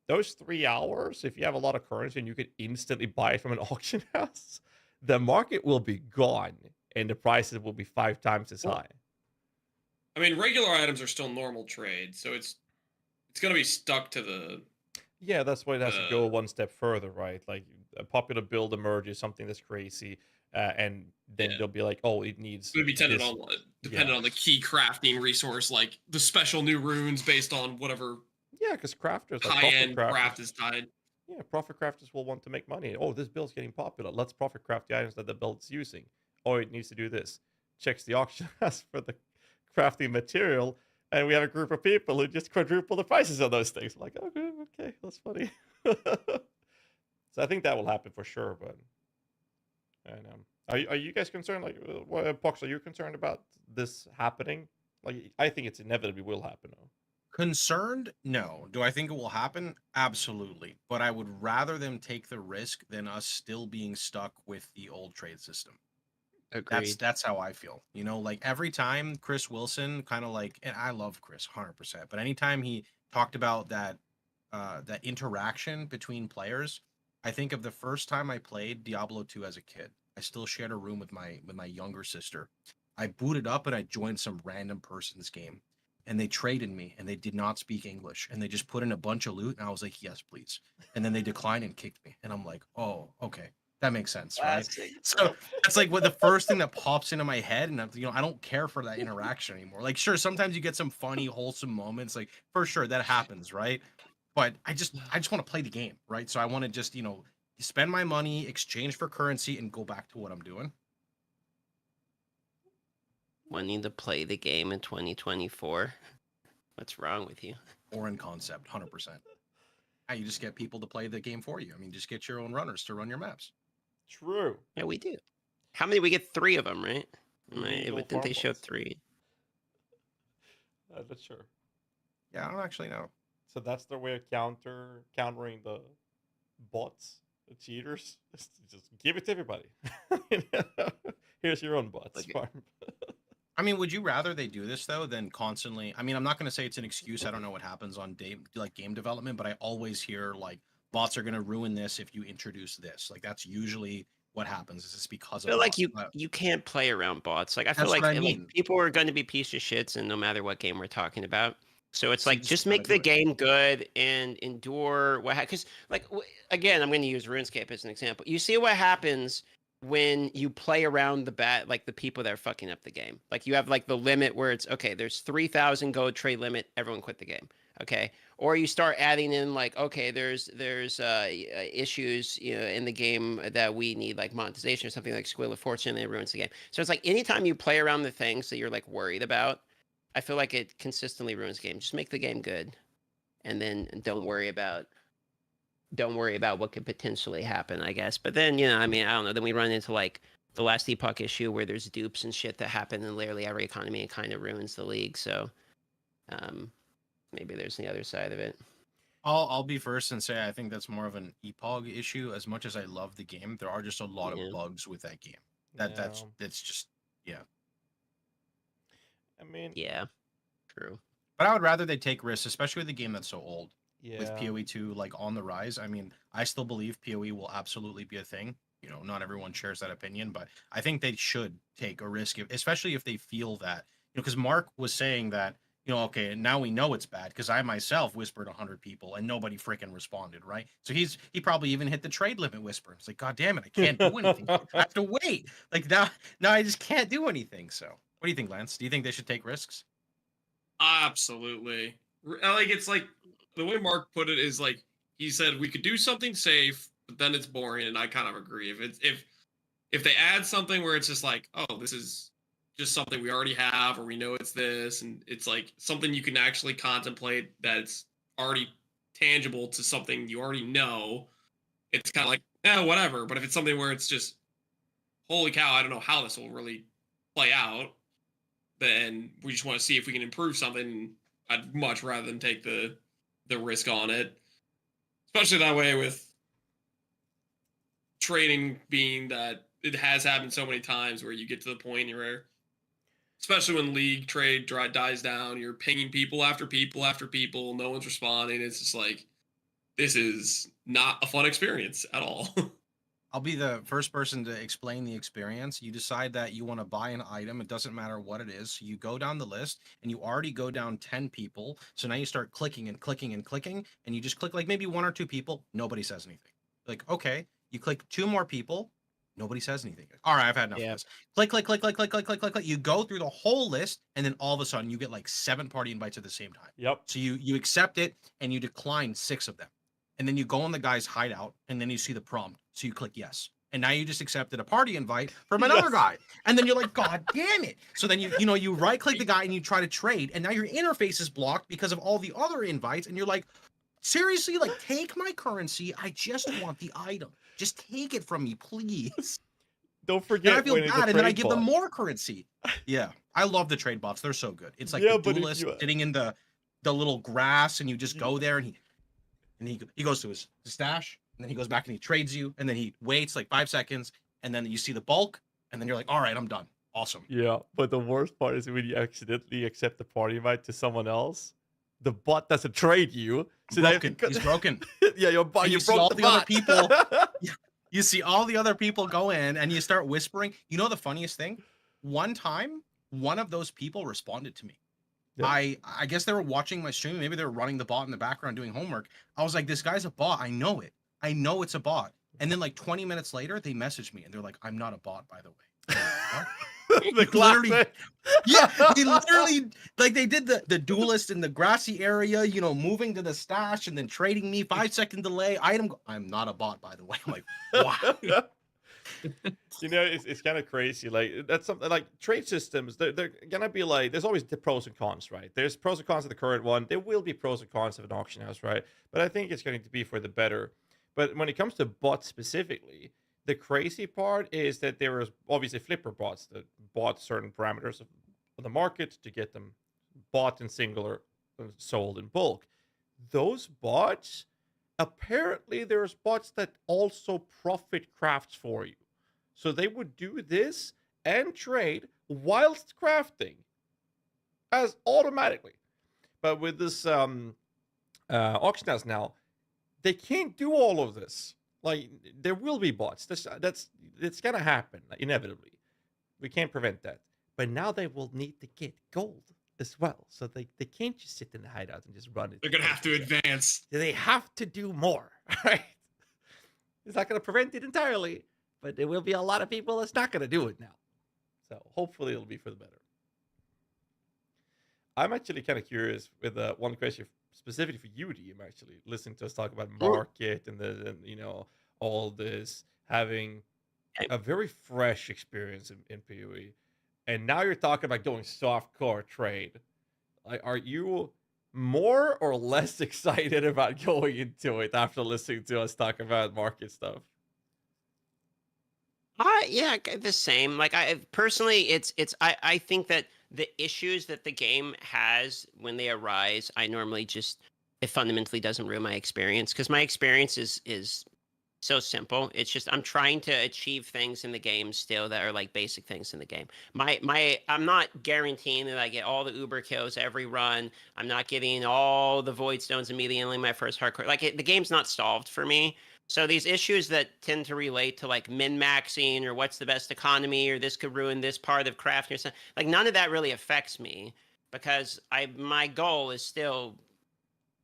Those 3 hours, if you have a lot of currency and you can instantly buy it from an auction house, the market will be gone and the prices will be 5 times as high. I mean, regular items are still normal trade, so it's going to be stuck to the... Yeah, that's why it has to go one step further, right? Like a popular build emerges, something that's crazy, and then they'll be like, oh, it needs... It would be dependent on the key crafting resource, like the special new runes based on whatever... Yeah, because crafters, like high-end craft is tied. Yeah, profit crafters will want to make money. Oh, this build's getting popular. Let's profit craft the items that the build's using. Oh, it needs to do this. Checks the auction house for the crafting material, and we have a group of people who just quadruple the prices on those things. I'm like, okay, that's funny. So I think that will happen for sure, but I don't know. Are you guys concerned? Like, Pox, are you concerned about this happening? Like, I think it's inevitably will happen. Though. Concerned? No. Do I think it will happen? Absolutely. But I would rather them take the risk than us still being stuck with the old trade system. Agreed. That's how I feel. You know, like every time Chris Wilson kind of like, and I love Chris 100%, but anytime he talked about that that interaction between players, I think of the first time I played Diablo 2 as a kid. I still shared a room with my younger sister. I booted up and I joined some random person's game. And they traded me and they did not speak English and they just put in a bunch of loot and I was like, yes, please. And then they declined and kicked me. And I'm like, oh, okay. That makes sense, right? So that's like what the first thing that pops into my head. And I don't care for that interaction anymore. Like, sure, sometimes you get some funny, wholesome moments. Like, for sure, that happens, right? But I just want to play the game, right? So I want to just, spend my money, exchange for currency, and go back to what I'm doing. Wanting to play the game in 2024. What's wrong with you? Or in concept, 100%. You just get people to play the game for you. I mean, just get your own runners to run your maps. True. Yeah, we do. How many? We get 3 of them, right? Didn't they show 3? I'm not sure. Yeah, I don't actually know. So that's their way of countering the bots, the cheaters. Just give it to everybody. Here's your own bots. I mean, would you rather they do this though than constantly? I mean, I'm not going to say it's an excuse. I don't know what happens on game development, but I always hear like bots are going to ruin this if you introduce this. Like that's usually what happens. Is it's because I feel like you can't play around bots. Like I feel like people are going to be piece of shits, and no matter what game we're talking about. So it's like just make the game good and endure what because again, I'm going to use RuneScape as an example. You see what happens when you play around the people that are fucking up the game. Like you have like the limit where it's okay, there's 3,000 gold trade limit, everyone quit the game. Okay. Or you start adding in like, okay, there's issues in the game that we need like monetization or something like Squeal of Fortune, and it ruins the game. So it's like anytime you play around the things that you're like worried about, I feel like it consistently ruins the game. Just make the game good, and then don't worry about what could potentially happen, I guess. But then, I mean, I don't know. Then we run into like the Last Epoch issue where there's dupes and shit that happen in literally every economy and kind of ruins the league. So maybe there's the other side of it. I'll be first and say I think that's more of an Epoch issue. As much as I love the game, there are just a lot of bugs with that game. That's just I mean, yeah, true. But I would rather they take risks, especially with a game that's so old. Yeah. With PoE 2 like on the rise. I mean, I still believe PoE will absolutely be a thing. Not everyone shares that opinion, but I think they should take a risk, especially if they feel that, because Mark was saying that, okay, now we know it's bad because I myself whispered 100 people and nobody freaking responded, right? So he probably even hit the trade limit whisper. It's like, God damn it, I can't do anything. I have to wait. Like now I just can't do anything. So what do you think, Lance? Do you think they should take risks? Absolutely. Like it's like the way Mark put it is like he said we could do something safe, but then it's boring, and I kind of agree. If they add something where it's just like, oh, this is just something we already have, or we know it's this, and it's like something you can actually contemplate that's already tangible to something you already know, it's kind of like, whatever. But if it's something where it's just, holy cow, I don't know how this will really play out, then we just want to see if we can improve something. I'd much rather than take the risk on it, especially that way with trading being that it has happened so many times where you get to the point where, especially when league trade dies down, you're pinging people after people after people, no one's responding. It's just like, this is not a fun experience at all. I'll be the first person to explain the experience. You decide that you want to buy an item. It doesn't matter what it is. You go down the list and you already go down 10 people. So now you start clicking and clicking and clicking, and you just click like maybe 1 or 2 people. Nobody says anything. Like, okay, you click 2 more people. Nobody says anything. All right, I've had enough of this. Click, click, click, click, click, click, click, click, click. You go through the whole list, and then all of a sudden you get like 7 party invites at the same time. Yep. So you accept it and you decline 6 of them. And then you go in the guy's hideout, and then you see the prompt. So you click yes. And now you just accepted a party invite from another guy. And then you're like, God damn it. So then you right click the guy and you try to trade. And now your interface is blocked because of all the other invites. And you're like, seriously, like take my currency. I just want the item. Just take it from me, please. don't forget. And I feel when it's bad, a and then I trade give them bot. more currency. Yeah, I love the trade bots. They're so good. It's like Yeah, the but if duelist you- sitting in the little grass, and you just go there, and he goes to his stash, and then he goes back and he trades you, and then he waits like 5 seconds, and then you see the bulk, and then you're like, all right, I'm done. Awesome. Yeah, but the worst part is when you accidentally accept the party invite to someone else, the bot doesn't trade you. So they have to Broken. He's broken. yeah, your bot. And You you see broke all the the other bot. people. You see all the other people go in, and you start whispering. You know the funniest thing? One time, one of those people responded to me. Yeah. I guess they were watching my stream. Maybe they were running the bot in the background doing homework. I was like, this guy's a bot. I know it. I know it's a bot. And then like 20 minutes later, they messaged me and they're like, I'm not a bot, by the way. What? The literally, yeah, they literally like they did the duelist in the grassy area, you know, moving to the stash and then trading me 5-second delay item. I'm not a bot, by the way. I'm like, wow. You know, it's kind of crazy. Like that's something like trade systems. They're gonna be like. There's always the pros and cons, right? There's pros and cons of the current one. There will be pros and cons of an auction house, right? But I think it's going to be for the better. But when it comes to bots specifically, the crazy part is that there is obviously flipper bots that bought certain parameters of the market to get them bought in singular and sold in bulk. Those bots, apparently there's bots that also profit crafts for you. So they would do this and trade whilst crafting as automatically. But with this auction house now, they can't do all of this. Like there will be bots. That's gonna happen inevitably. We can't prevent that. But now they will need to get gold as well. So they can't just sit in the hideout and just run it. They're gonna have to advance. They have to do more, right? It's not gonna prevent it entirely, but there will be a lot of people that's not gonna do it now. So hopefully it'll be for the better. I'm actually kind of curious with one question specifically for you, DM. Actually, listening to us talk about market and you know all this, having a very fresh experience in PoE, and now you're talking about going soft core trade. Like, are you more or less excited about going into it after listening to us talk about market stuff? Yeah, the same. Like I personally, I think that the issues that the game has when they arise, I normally it fundamentally doesn't ruin my experience because my experience is so simple. It's just I'm trying to achieve things in the game still that are like basic things in the game. I'm not guaranteeing that I get all the Uber kills every run. I'm not getting all the Void Stones immediately in my first hardcore. Like the game's not solved for me. So these issues that tend to relate to like min-maxing or what's the best economy or this could ruin this part of crafting or something, like none of that really affects me because my goal is still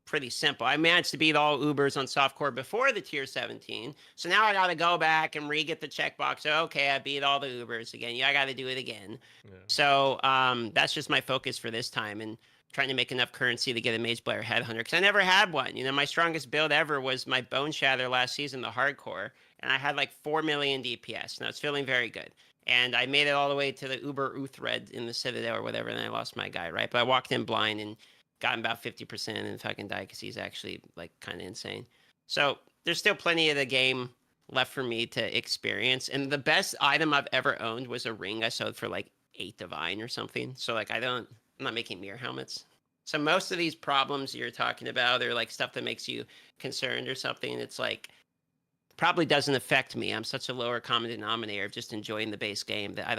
pretty simple. I managed to beat all Ubers on softcore before the tier 17. So now I got to go back and re-get the checkbox. So, okay, I beat all the Ubers again. Yeah, I got to do it again. Yeah. So that's just my focus for this time. And trying to make enough currency to get a Mage Blair Headhunter because I never had one. You know, my strongest build ever was my Bone Shatter last season, the hardcore, and I had like 4 million DPS, and I was feeling very good. And I made it all the way to the Uber Uthred in the Citadel or whatever, and I lost my guy, right? But I walked in blind and got him about 50% and fucking died because he's actually like kind of insane. So there's still plenty of the game left for me to experience. And the best item I've ever owned was a ring I sold for like 8 divine or something. So like I'm not making mirror helmets. So most of these problems you're talking about are like stuff that makes you concerned or something. It's like probably doesn't affect me. I'm such a lower common denominator of just enjoying the base game that I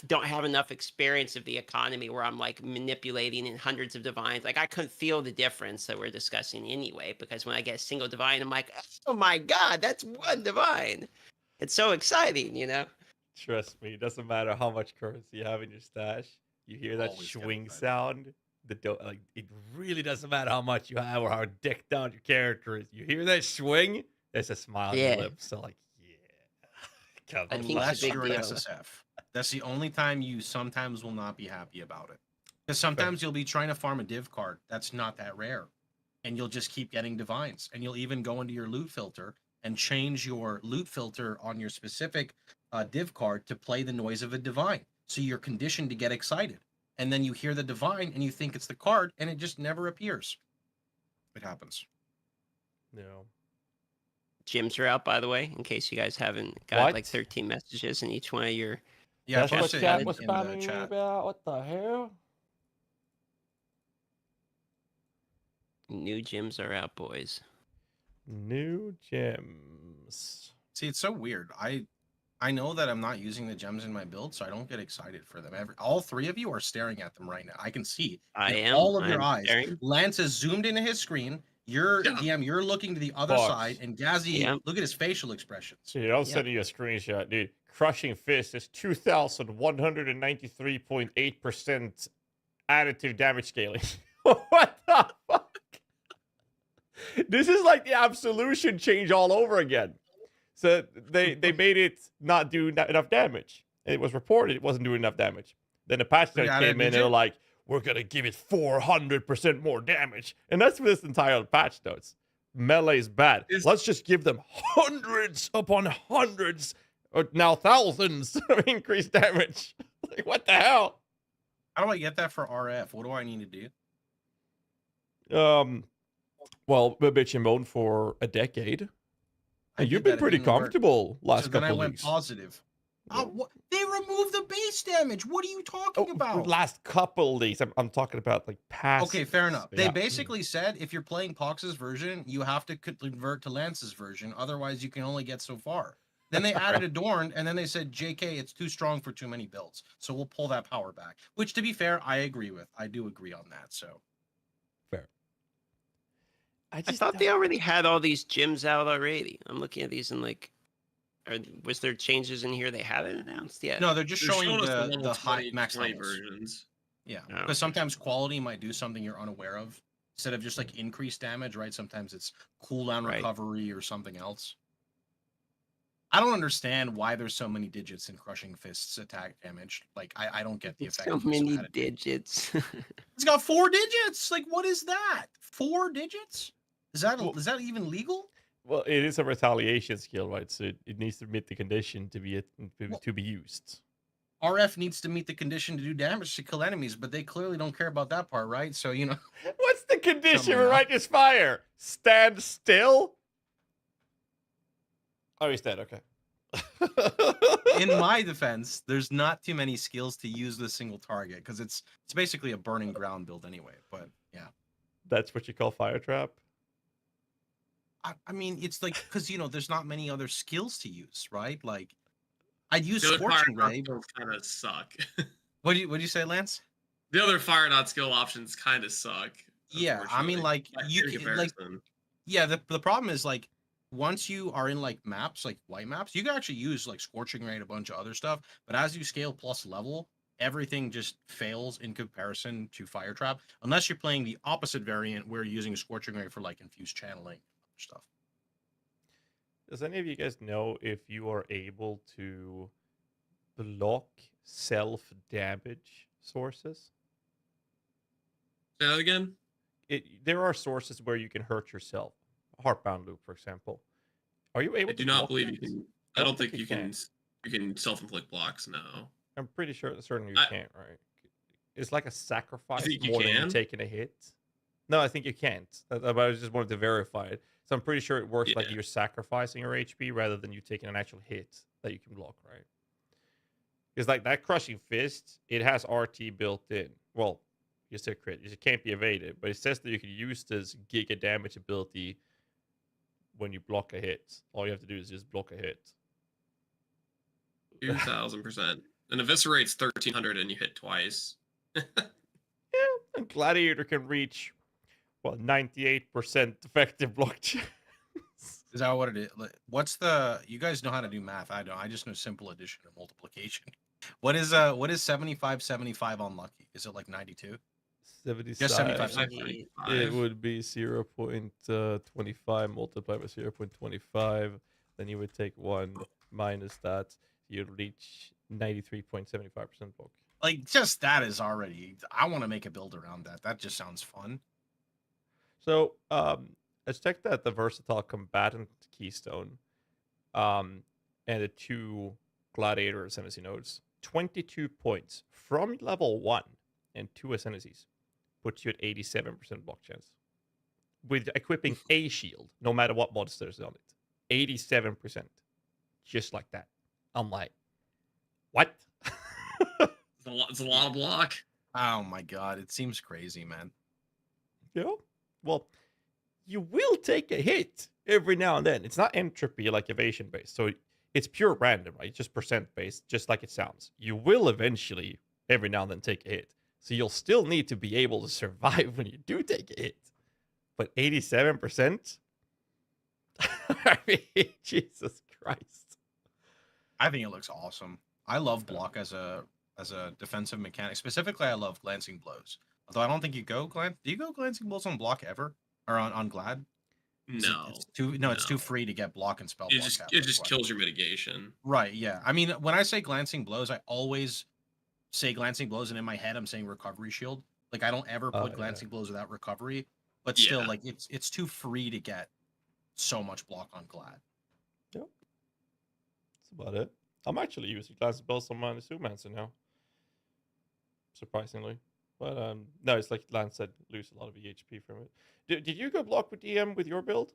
don't have enough experience of the economy where I'm like manipulating in hundreds of divines. Like I couldn't feel the difference that we're discussing anyway, because when I get a single divine, I'm like, oh my God, that's one divine. It's so exciting, you know? Trust me, it doesn't matter how much currency you have in your stash. You hear that swing sound? Like it really doesn't matter how much you have or how decked out your character is. You hear that swing? There's a smile on your lips. So like, yeah. Unless you're an SSF. That's the only time you sometimes will not be happy about it. Because sometimes you'll be trying to farm a div card that's not that rare. And you'll just keep getting divines. And you'll even go into your loot filter and change your loot filter on your specific div card to play the noise of a divine. So you're conditioned to get excited. And then you hear the divine and you think it's the card and it just never appears. It happens. No. gyms are out, by the way, in case you guys haven't got like 13 messages in each one of your. Yeah, that's what chat was in spamming the chat. about. What the hell? New gyms are out, boys. New gems. See, it's so weird. I know that I'm not using the gems in my build, so I don't get excited for them. All three of you are staring at them right now. I can see all of your eyes. Staring. Lance is zoomed into his screen. You're DM. You're looking to the other side, and GHAZZY, look at his facial expressions. Dude, I'll send you a screenshot, dude. Crushing Fist is 2,193.8% additive damage scaling. What the fuck? This is like the absolution change all over again. So they made it not do enough damage. It was reported it wasn't doing enough damage. Then the patch note came in and they're like, we're going to give it 400% more damage. And that's for this entire patch notes. Melee's bad. Let's just give them hundreds upon hundreds, or now thousands of increased damage. Like, what the hell? How do I get that for RF? What do I need to do? Well, we're bitching mode for a decade. You've been pretty comfortable last couple of weeks. Then I went positive. They removed the base damage. What are you talking about? Last couple of days. I'm talking about like past. Okay, fair enough. Yeah. They basically said if you're playing Pox's version, you have to convert to Lance's version. Otherwise, you can only get so far. Then they added Adorned, and then they said, JK, it's too strong for too many builds. So we'll pull that power back. Which, to be fair, I agree with. I do agree on that. So fair. I thought they already had all these gyms out already. I'm looking at these and like, was there changes in here they haven't announced yet? No, they're just showing the high max versions. Yeah, because sometimes quality might do something you're unaware of. Instead of just like increased damage, right? Sometimes it's cooldown recovery or something else. I don't understand why there's so many digits in Crushing Fist's attack damage. Like, I don't get the effect. So many digits. It's got 4 digits. Like, what is that? 4 digits? Is that even legal? Well, it is a retaliation skill, right? So it needs to meet the condition to be used. RF needs to meet the condition to do damage to kill enemies, but they clearly don't care about that part, right? So, you know. What's the condition for righteous fire? Stand still? Oh, he's dead. Okay. In my defense, there's not too many skills to use this single target because it's basically a burning ground build anyway. But yeah, that's what you call fire trap. I mean, it's like because there's not many other skills to use, right? Like, I'd use the Scorching Ray. Kind of suck. What do you say, Lance? The other fire not skill options kind of suck. Yeah, I mean, like you can, like, yeah. The problem is like once you are in like maps, like white maps, you can actually use like Scorching Ray and a bunch of other stuff. But as you scale plus level, everything just fails in comparison to Fire Trap, unless you're playing the opposite variant where you're using Scorching Ray for like infused channeling stuff. Does any of you guys know if you are able to block self-damage sources? Say that again? There are sources where you can hurt yourself. Heartbound loop, for example. Are you able to? I do not believe you can. I don't think you can self-inflict blocks, no. I'm pretty certain you can't, right? It's like a sacrifice more than you taking a hit. No, I think you can't. But I just wanted to verify it. So I'm pretty sure it works like you're sacrificing your HP rather than you taking an actual hit that you can block, right? Because like that Crushing Fist, it has RT built in. Well, you said crit. It can't be evaded, but it says that you can use this giga damage ability when you block a hit. All you have to do is just block a hit. 2,000%. And eviscerates 1,300 and you hit twice. Yeah, and Gladiator can reach 98% effective block chance. Is that what it is? What's the? You guys know how to do math? I don't. I just know simple addition and multiplication. What is 75/75 on lucky? Is it like 92? 75. Just 75. It would be 0.25 multiplied by 0.25. Then you would take 1 minus that. You'd reach 93.75% block. Like, just that is already. I want to make a build around that. That just sounds fun. So, let's check that the versatile combatant keystone, and the 2 gladiator ascendancy nodes. 22 points from level 1 and 2 ascendancies puts you at 87% block chance with equipping a shield, no matter what monsters on it. 87%. Just like that. I'm like, what? It's a lot of block. Oh my god, it seems crazy, man. Yeah. Well, you will take a hit every now and then. It's not entropy like evasion based. So it's pure random, right? Just percent based, just like it sounds. You will eventually, every now and then, take a hit. So you'll still need to be able to survive when you do take a hit. But 87%? I mean, Jesus Christ. I think it looks awesome. I love block as a defensive mechanic. Specifically, I love glancing blows. Although I don't think you go do you go glancing blows on block ever? Or on Glad? No. It's too free to get block and spell block. It just kills your mitigation. Right, yeah. I mean, when I say glancing blows, I always say glancing blows, and in my head I'm saying recovery shield. Like I don't ever put glancing blows without recovery. But still, like it's too free to get so much block on Glad. Yep. That's about it. I'm actually using glancing blows on my Zoomancer now. Surprisingly. But no, it's like Lance said, lose a lot of EHP from it. Did you go block with DM with your build?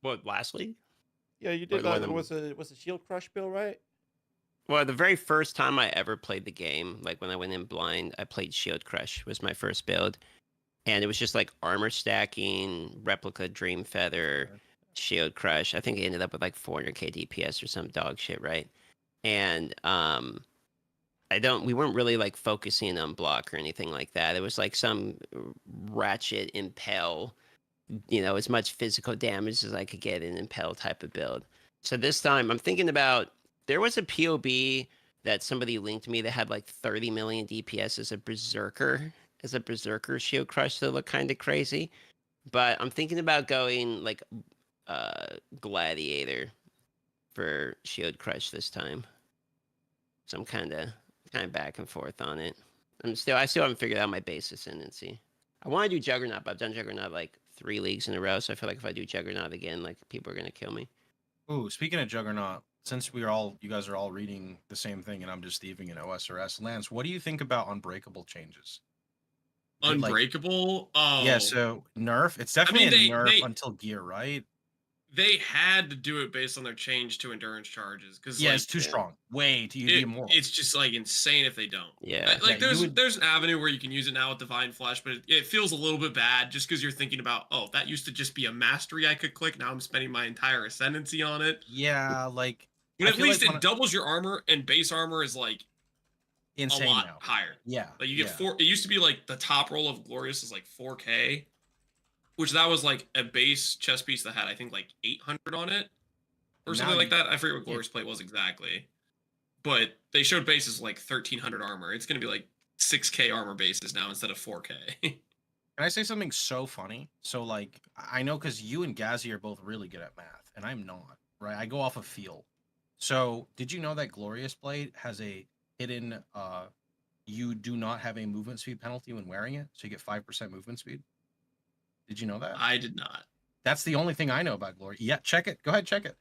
What, last league? Yeah, you did. It was a shield crush build, right? Well, the very first time I ever played the game, like when I went in blind, I played Shield Crush, was my first build. And it was just like armor stacking, replica Dream Feather, Shield Crush. I think it ended up with like 400k DPS or some dog shit, right? And we weren't really like focusing on block or anything like that. It was like some ratchet impel, as much physical damage as I could get in impel type of build. So this time I'm thinking about, there was a POB that somebody linked me that had like 30 million DPS as a berserker shield crush that looked kind of crazy. But I'm thinking about going like gladiator for shield crush this time. So I'm kind of back and forth on it. I still haven't figured out my base ascendancy. I want to do Juggernaut, but I've done Juggernaut like 3 leagues in a row, so I feel like if I do Juggernaut again, like people are gonna kill me. Ooh, speaking of Juggernaut, since you guys are all reading the same thing, and I'm just thieving in OSRS, Lance, what do you think about Unbreakable changes? Unbreakable? Yeah, so nerf. It's definitely a nerf until gear, right? They had to do it based on their change to endurance charges because it's too strong. Way too immoral. It's just like insane if they don't. Yeah, there's an avenue where you can use it now with Divine Flesh, but it feels a little bit bad just because you're thinking about, oh, that used to just be a mastery I could click. Now I'm spending my entire ascendancy on it. Yeah, like. But at least it doubles your armor, and base armor is like insane a lot now. higher. Yeah, like you get 4. It used to be like the top roll of Glorious is like 4K. Which that was like a base chest piece that had, I think, like 800 on it or something like that. I forget what Glorious Plate was exactly. But they showed bases like 1300 armor. It's going to be like 6K armor bases now instead of 4K. Can I say something so funny? So, like, I know because you and GHAZZY are both really good at math, and I'm not, right? I go off of feel. So, did you know that Glorious Plate has a hidden, you do not have a movement speed penalty when wearing it? So you get 5% movement speed? Did you know that? I did not. That's the only thing I know about Glory. Yeah, check it. Go ahead, check it.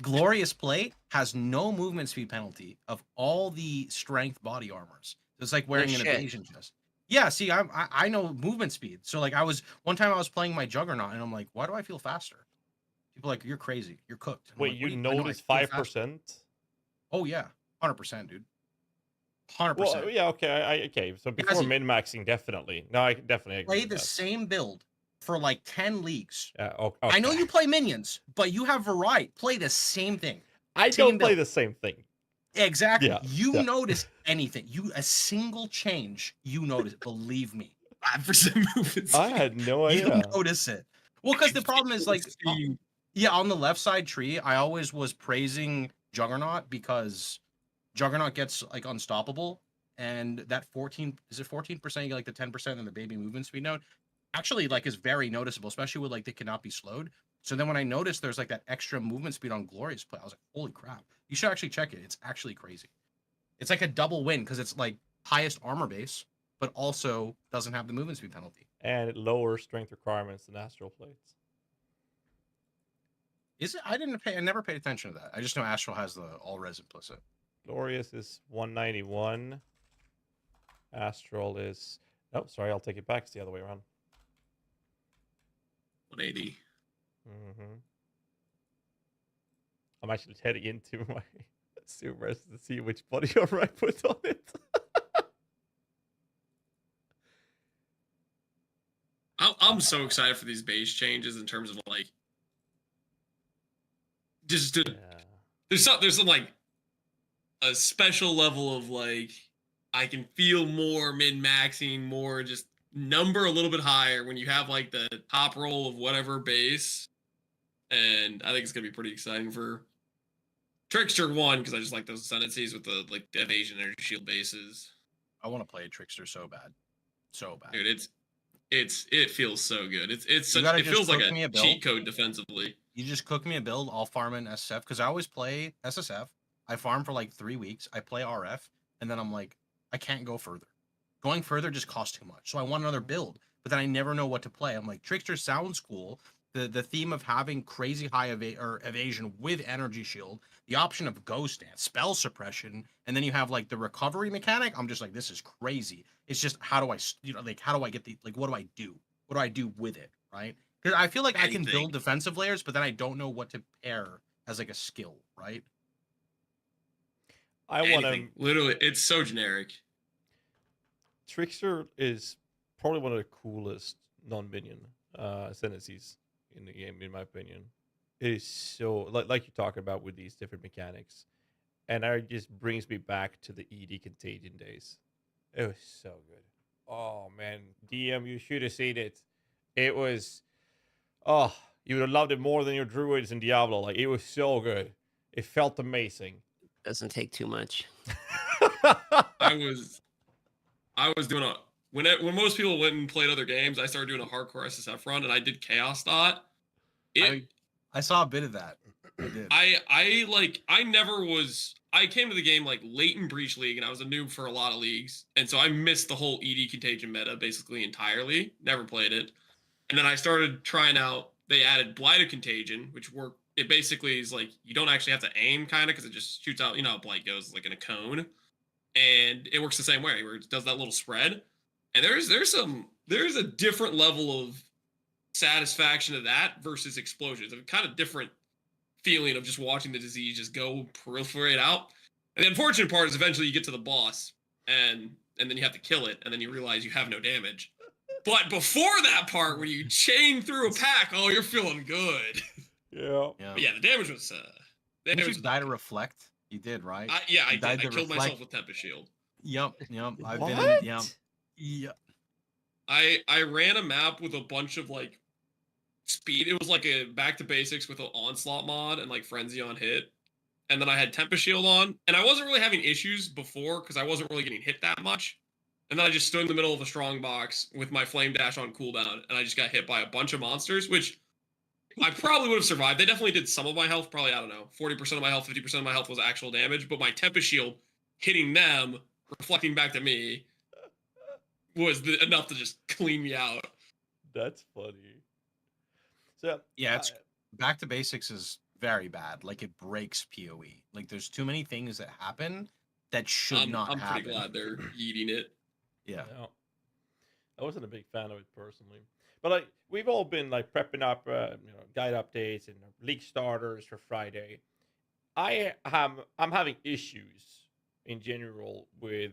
Glorious Plate has no movement speed penalty of all the strength body armors. So it's like wearing an evasion chest. Yeah, see, I know movement speed. So like one time I was playing my Juggernaut and I'm like, why do I feel faster? People are like, you're crazy. You're cooked. Wait, you noticed 5%? Oh yeah, 100%, dude. 100%. Well, yeah, okay. Okay, so before min-maxing, definitely. No, I definitely agree. Play the same build for like 10 leagues. Okay. I know you play minions, but you have variety. Play the same thing. I don't play the same thing. Exactly. Yeah, notice anything. A single change, you notice. Believe me. 5% movement. I had no idea. You notice it. Well, because the problem is like, on the left side tree, I always was praising Juggernaut because Juggernaut gets like unstoppable, and that 14 is it 14%? You get like the 10% and the baby movement speed node. Actually, like, is very noticeable, especially with like they cannot be slowed. So then when I noticed there's like that extra movement speed on Glorious Plate, I was like, holy crap. You should actually check it. It's actually crazy. It's like a double win because it's like highest armor base, but also doesn't have the movement speed penalty. And it lowers strength requirements than Astral Plates. Is it? I never paid attention to that. I just know Astral has the all res implicit. Glorious is 191. Astral is... Oh, sorry, I'll take it back. It's the other way around. 180. Mm-hmm. I'm actually heading into my Zoomers to see which body armor I put on it. I'm so excited for these base changes in terms of like just to, there's some like a special level of like I can feel more min-maxing, more just number a little bit higher when you have like the top roll of whatever base. And I think it's gonna be pretty exciting for Trickster 1, because I just like those ascendancies with the like evasion energy shield bases. I want to play Trickster so bad. So bad. Dude, it feels so good. It feels like a cheat code defensively. You just cook me a build, I'll farm in SSF, because I always play SSF. I farm for like 3 weeks, I play RF, and then I'm like, I can't go further. Going further just costs too much. So I want another build, but then I never know what to play. I'm like, Trickster sounds cool. The theme of having crazy high evasion with energy shield, the option of ghost dance, spell suppression, and then you have like the recovery mechanic. I'm just like, this is crazy. It's just how do I get the what do I do? What do I do with it, right? Because I feel like I can build defensive layers, but then I don't know what to pair as like a skill, right? I want to literally. It's so generic. Trickster is probably one of the coolest non-minion ascendancies in the game, in my opinion. It is so like you talk about with these different mechanics, and it just brings me back to the ED Contagion days. It was so good. Oh man, DM, you should have seen it. It was, you would have loved it more than your druids in Diablo. Like, it was so good. It felt amazing. Doesn't take too much. I was doing when most people went and played other games, I started doing a hardcore SSF run, and I did Chaos Dot. I saw a bit of that. I did. I came to the game like late in Breach League, and I was a noob for a lot of leagues, and so I missed the whole ED Contagion meta basically entirely. Never played it, and then I started trying out. They added Blight of Contagion, which worked. It basically is like you don't actually have to aim, kind of, because it just shoots out. You know how Blight goes, like in a cone, and it works the same way where it does that little spread. And there's a different level of satisfaction of that versus explosions. A kind of different feeling of just watching the disease just go proliferate out. And the unfortunate part is eventually you get to the boss and then you have to kill it, and then you realize you have no damage. But before that part, when you chain through a pack, oh, you're feeling good. Yeah. But yeah, the damage was. Did you die to reflect? You did, right? I did. I killed myself with Tempest Shield. Yep. I've what? been in. Yep. I ran a map with a bunch of like speed. It was like a back to basics with an onslaught mod and like frenzy on hit. And then I had Tempest Shield on, and I wasn't really having issues before because I wasn't really getting hit that much. And then I just stood in the middle of a strong box with my flame dash on cooldown, and I just got hit by a bunch of monsters, which I probably would have survived. They definitely did some of my health, probably, I don't know, 40% of my health, 50% of my health was actual damage, but my Tempest Shield hitting them, reflecting back to me, was enough to just clean me out. That's funny. So yeah, it's back to basics is very bad. Like, it breaks PoE. Like, there's too many things that happen that should not happen. I'm pretty glad they're eating it. Yeah. I wasn't a big fan of it personally, but like we've all been like prepping up, guide updates and league starters for Friday. I'm having issues in general with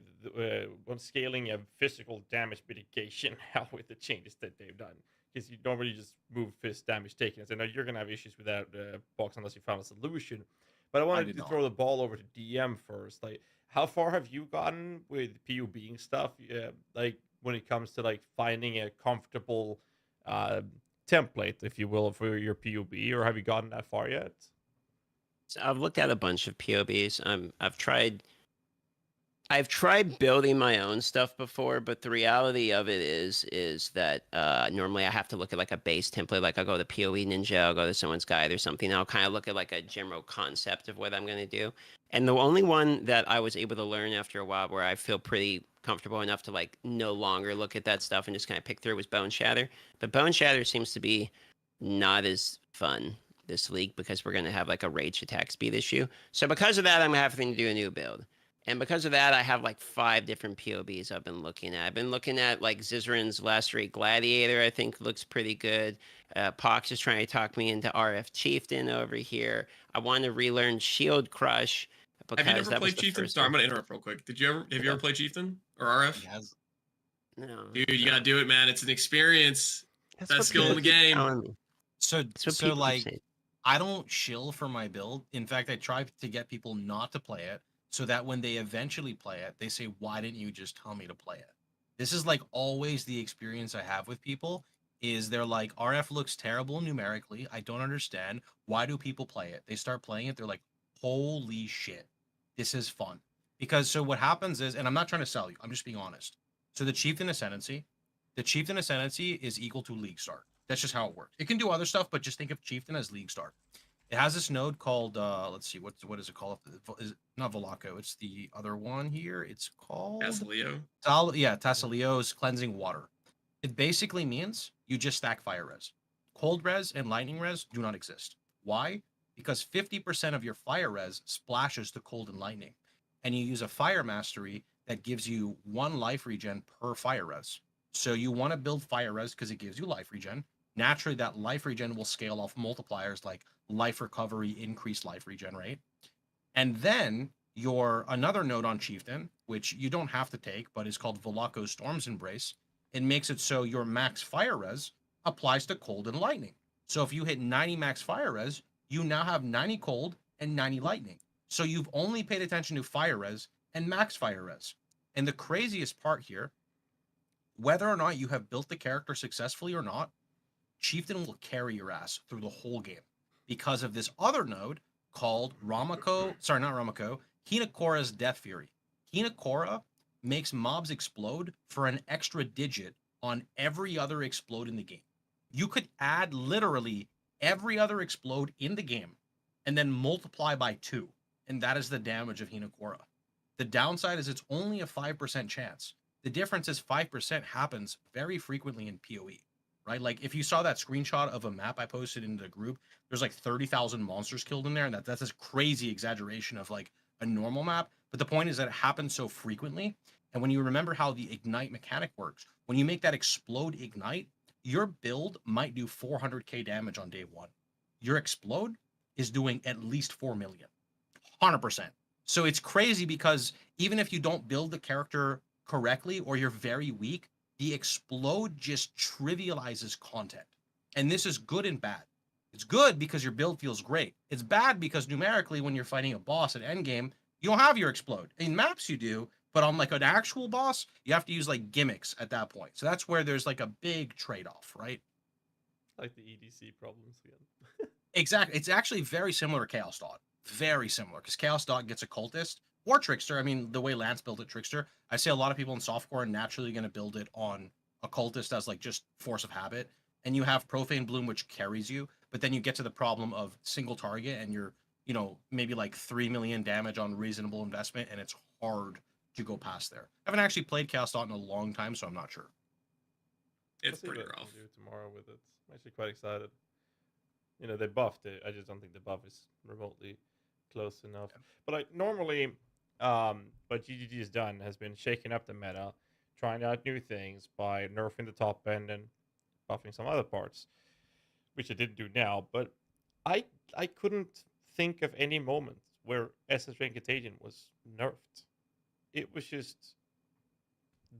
when scaling a physical damage mitigation out with the changes that they've done, because you normally just move fist damage taken. I know you're gonna have issues with that box unless you found a solution. But I wanted to throw the ball over to DM first. Like, how far have you gotten with PUBing stuff? Like when it comes to like finding a comfortable template, if you will, for your PUB, or have you gotten that far yet? So I've looked at a bunch of POBs. I've tried building my own stuff before, but the reality of it is that normally I have to look at like a base template. Like I'll go to PoE Ninja, I'll go to someone's guide or something. I'll kind of look at like a general concept of what I'm going to do. And the only one that I was able to learn after a while where I feel pretty comfortable enough to like no longer look at that stuff and just kind of pick through was Bone Shatter. But Bone Shatter seems to be not as fun this league because we're going to have like a rage attack speed issue. So because of that, I'm having to do a new build. And because of that, I have like 5 different POBs I've been looking at. I've been looking at like Zizran's Last Rate Gladiator, I think looks pretty good. Pox is trying to talk me into RF Chieftain over here. I want to relearn Shield Crush because have you never that played was the Chieftain? first Sorry, I'm one. gonna interrupt real quick. Have you ever played Chieftain or RF? Yes. No. Dude, you gotta do it, man. It's an experience. That's Best skill in the game. So what people keep like saying. I don't shill for my build. In fact, I try to get people not to play it so that when they eventually play it, they say, why didn't you just tell me to play it? This is like always the experience I have with people is they're like, RF looks terrible numerically. I don't understand. Why do people play it? They start playing it. They're like, holy shit, this is fun. Because so what happens is, and I'm not trying to sell you, I'm just being honest. So the Chieftain Ascendancy is equal to League Start. That's just how it works. It can do other stuff, but just think of Chieftain as League Start. It has this node called, let's see, what is it called? Is it not Volaco? It's the other one here. It's called Tassaleo. Tassaleo's Cleansing Water. It basically means you just stack Fire Res. Cold Res and Lightning Res do not exist. Why? Because 50% of your Fire Res splashes to Cold and Lightning. And you use a Fire Mastery that gives you 1 life regen per Fire Res. So you want to build Fire Res because it gives you life regen. Naturally, that life regen will scale off multipliers like life recovery, increased life regen rate. And then your another node on Chieftain, which you don't have to take, but is called Volaco Storm's Embrace. It makes it so your max Fire Res applies to Cold and Lightning. So if you hit 90 max Fire Res, you now have 90 Cold and 90 Lightning. So you've only paid attention to Fire Res and max Fire Res. And the craziest part here, whether or not you have built the character successfully or not, Chieftain will carry your ass through the whole game because of this other node called Hinakora's Death Fury. Hinakora makes mobs explode for an extra digit on every other explode in the game. You could add literally every other explode in the game and then multiply by 2, and that is the damage of Hinakora. The downside is it's only a 5% chance. The difference is 5% happens very frequently in PoE. Right? Like if you saw that screenshot of a map I posted in the group, there's like 30,000 monsters killed in there. And that's this crazy exaggeration of like a normal map. But the point is that it happens so frequently. And when you remember how the ignite mechanic works, when you make that explode ignite, your build might do 400k damage on day 1. Your explode is doing at least 4 million, 100%. So it's crazy because even if you don't build the character correctly or you're very weak, the explode just trivializes content. And this is good and bad. It's good because your build feels great. It's bad because numerically, when you're fighting a boss at endgame, you don't have your explode. In maps you do, but on like an actual boss, you have to use like gimmicks at that point. So that's where there's like a big trade-off, right? Like the EDC problems again. Exactly. It's actually very similar to Chaos Dot. Very similar, because Chaos Dot gets a cultist or Trickster. I mean, the way Lance built it, Trickster, I say a lot of people in softcore are naturally going to build it on a cultist as like just force of habit. And you have Profane Bloom, which carries you, but then you get to the problem of single target and you're, you know, maybe like 3 million damage on reasonable investment, and it's hard to go past there. I haven't actually played Chaos Dot in a long time, so I'm not sure. It's pretty rough. Do tomorrow with it. I'm actually quite excited. You know, they buffed it. I just don't think the buff is remotely close enough. But like normally, what GGG has done has been shaking up the meta, trying out new things by nerfing the top end and buffing some other parts, which it didn't do now. But I couldn't think of any moment where SS Rank Contagion was nerfed. It was just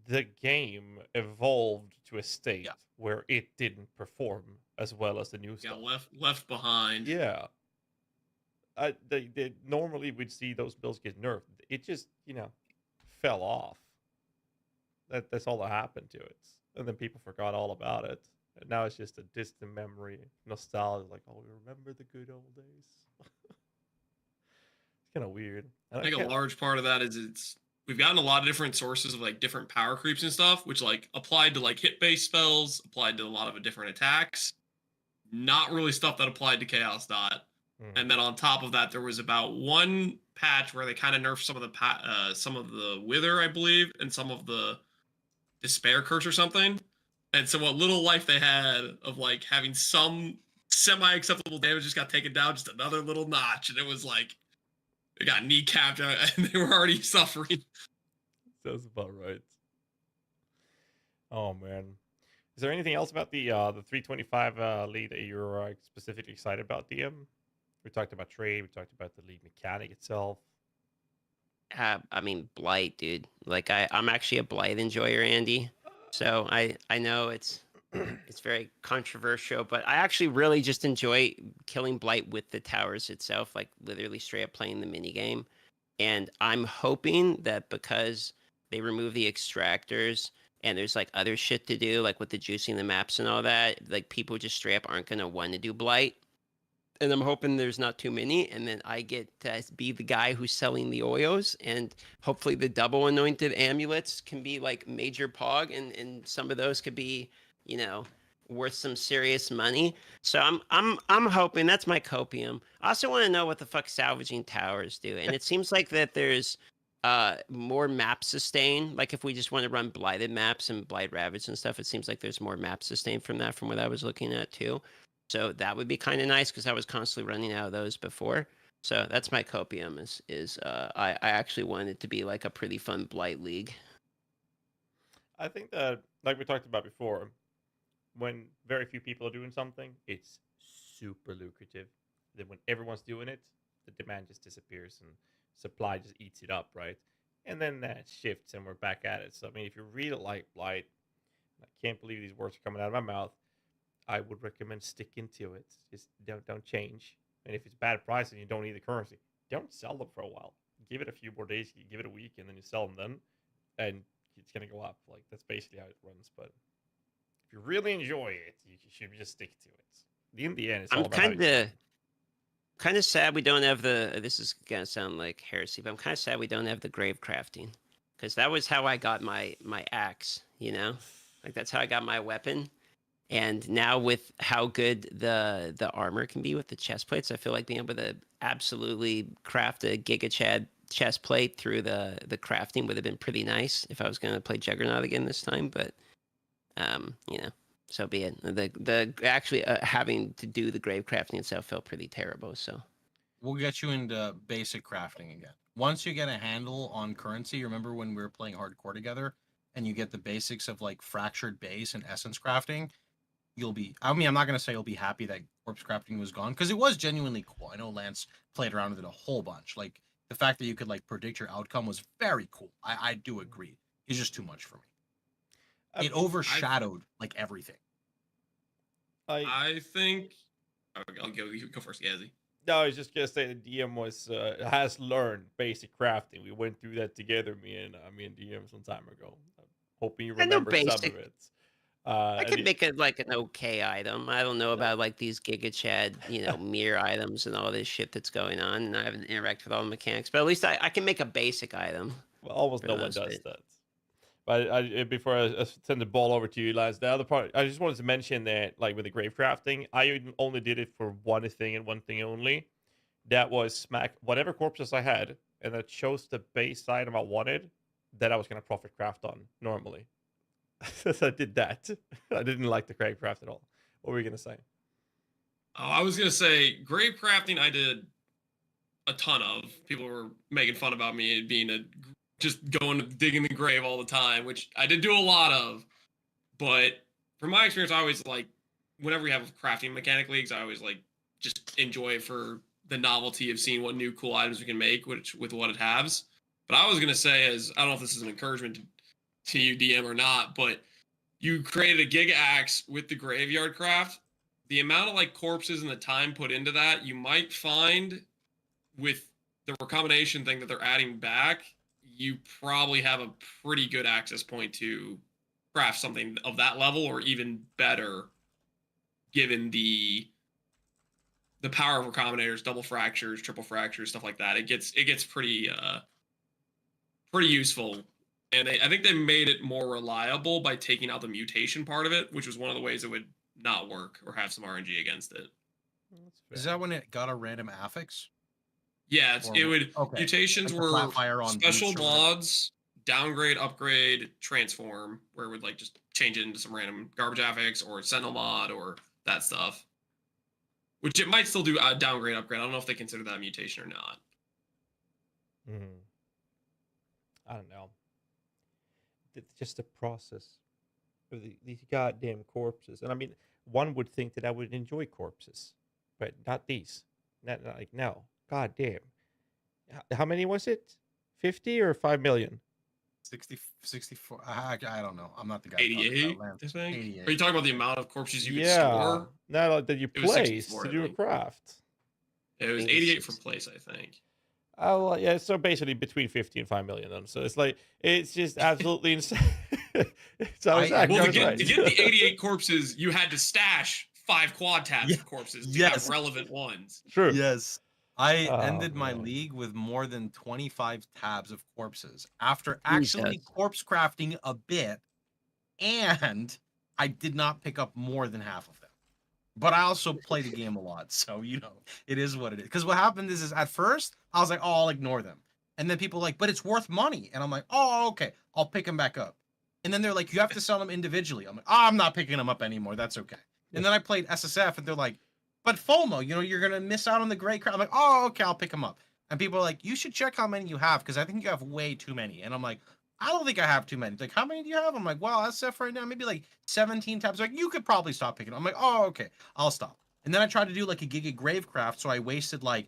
the game evolved to a state where it didn't perform as well as the new stuff. Left behind. Yeah. They normally we'd see those builds get nerfed. It just, you know, fell off. That's all that happened to it. And then people forgot all about it. And now it's just a distant memory, nostalgia, like, oh, we remember the good old days. It's kind of weird. I think a large part of that is we've gotten a lot of different sources of like different power creeps and stuff, which like applied to like hit-based spells, applied to a lot of different attacks. Not really stuff that applied to Chaos Dot. And then on top of that, there was about one patch where they kind of nerfed some of the Wither, I believe, and some of the Despair Curse or something. And so what little life they had of like having some semi-acceptable damage just got taken down just another little notch, and it was They got kneecapped and they were already suffering. Sounds about right. Oh man, is there anything else about the 325 league that you're specifically excited about, DM? We talked about trade. We talked about the league mechanic itself. I mean, Blight, dude. Like, I'm actually a Blight enjoyer, Andy. So I know it's very controversial, but I actually really just enjoy killing Blight with the towers itself, like literally straight up playing the mini game. And I'm hoping that because they remove the extractors and there's like other shit to do, like with the juicing the maps and all that, like people just straight up aren't gonna want to do Blight. And I'm hoping there's not too many, and then I get to be the guy who's selling the oils, and hopefully the double anointed amulets can be like major pog, and some of those could be, you know, worth some serious money. So I'm hoping that's my copium. I also want to know what the fuck salvaging towers do, and it seems like that there's more map sustain. Like if we just want to run blighted maps and blight ravage and stuff, it seems like there's more map sustain from that, from what I was looking at too. So that would be kind of nice because I was constantly running out of those before. So that's my copium I actually want it to be like a pretty fun blight league. I think that, like we talked about before, when very few people are doing something, it's super lucrative. Then when everyone's doing it, the demand just disappears and supply just eats it up, right? And then that shifts and we're back at it. So I mean, if you really like Blight, I can't believe these words are coming out of my mouth, I would recommend sticking to it. Just don't change. And if it's bad price and you don't need the currency, don't sell them for a while. Give it a few more days. You give it a week, and then you sell them then, and it's gonna go up. Like that's basically how it runs. But if you really enjoy it, you should just stick to it. In the end, it's all about. I'm kind of sad we don't have the. This is gonna sound like heresy, but I'm kind of sad we don't have the grave crafting, because that was how I got my axe. You know, like that's how I got my weapon. And now with how good the armor can be with the chest plates, I feel like being able to absolutely craft a Giga Chad chest plate through the crafting would have been pretty nice if I was going to play Juggernaut again this time. But you know, so be it. The actually having to do the grave crafting itself felt pretty terrible. So we'll get you into basic crafting again. Once you get a handle on currency, remember when we were playing hardcore together, and you get the basics of like fractured base and essence crafting. You'll be, I mean, I'm not going to say you'll be happy that corpse crafting was gone, because it was genuinely cool. I know Lance played around with it a whole bunch. Like, the fact that you could, like, predict your outcome was very cool. I do agree. It's just too much for me. It overshadowed, like, everything. I think... I'll go first, GHAZZY. No, I was just going to say the DM has learned basic crafting. We went through that together, me and DM some time ago. I'm hoping you remember some of it. I could make it like an okay item. I don't know about like these Giga Chad, you know, mirror items and all this shit that's going on. And I haven't interacted with all the mechanics, but at least I can make a basic item. Well, almost no one does that. But before I send the ball over to you, Lance, the other part, I just wanted to mention that, like with the grave crafting, I only did it for one thing and one thing only. That was smack whatever corpses I had, and that chose the base item I wanted that I was going to profit craft on normally. So I did that. I didn't like the grave craft at all. What were you gonna say? Oh, I was gonna say grave crafting. I did a ton of. People were making fun about me being just going digging the grave all the time, which I did do a lot of. But from my experience, I always like whenever we have crafting mechanic leagues, I always like just enjoy it for the novelty of seeing what new cool items we can make, which with what it has. But I was gonna say is I don't know if this is an encouragement to you, DM, or not, but you created a Giga Axe with the graveyard craft. The amount of like corpses and the time put into that, you might find with the recombination thing that they're adding back, you probably have a pretty good access point to craft something of that level or even better, given the power of recombinators, double fractures, triple fractures, stuff like that. It gets pretty useful. And I think they made it more reliable by taking out the mutation part of it, which was one of the ways it would not work or have some RNG against it. Is that when it got a random affix? Yeah, mutations like were special mods, downgrade, upgrade, transform, where it would like just change it into some random garbage affix or sentinel mod or that stuff. Which it might still do downgrade, upgrade. I don't know if they consider that a mutation or not. I don't know. It's just the process of these goddamn corpses. And I mean, one would think that I would enjoy corpses, but not these. Not like, no. God damn. How many was it? 50 or 5 million? 64. I don't know. I'm not the guy. 88, I think. 88. Are you talking about the amount of corpses you could store? No, that you place to do a craft. It was 88 for place, I think. Oh, yeah. So basically between 50 and 5 million. Then. So it's just absolutely insane. So to get the 88 corpses, you had to stash 5 quad tabs of corpses to have relevant ones. True. Yes. I ended my league with more than 25 tabs of corpses after actually corpse crafting a bit, and I did not pick up more than half of them. But I also play the game a lot, so it is what it is. Because what happened is at first I was like, oh, I'll ignore them, and then people are like, but it's worth money, and I'm like, oh, okay, I'll pick them back up. And then they're like, you have to sell them individually. I'm like, oh, I'm not picking them up anymore. That's okay. And then I played SSF, and they're like, but FOMO, you're going to miss out on the great crowd. I'm like, oh, okay, I'll pick them up. And people are like, you should check how many you have, because I think you have way too many. And I'm like, I don't think I have too many. Like, how many do you have? I'm like, well, SF right now, maybe like 17 tabs. Like, you could probably stop picking them. I'm like, oh, okay, I'll stop. And then I tried to do like a Giga Gravecraft, so I wasted I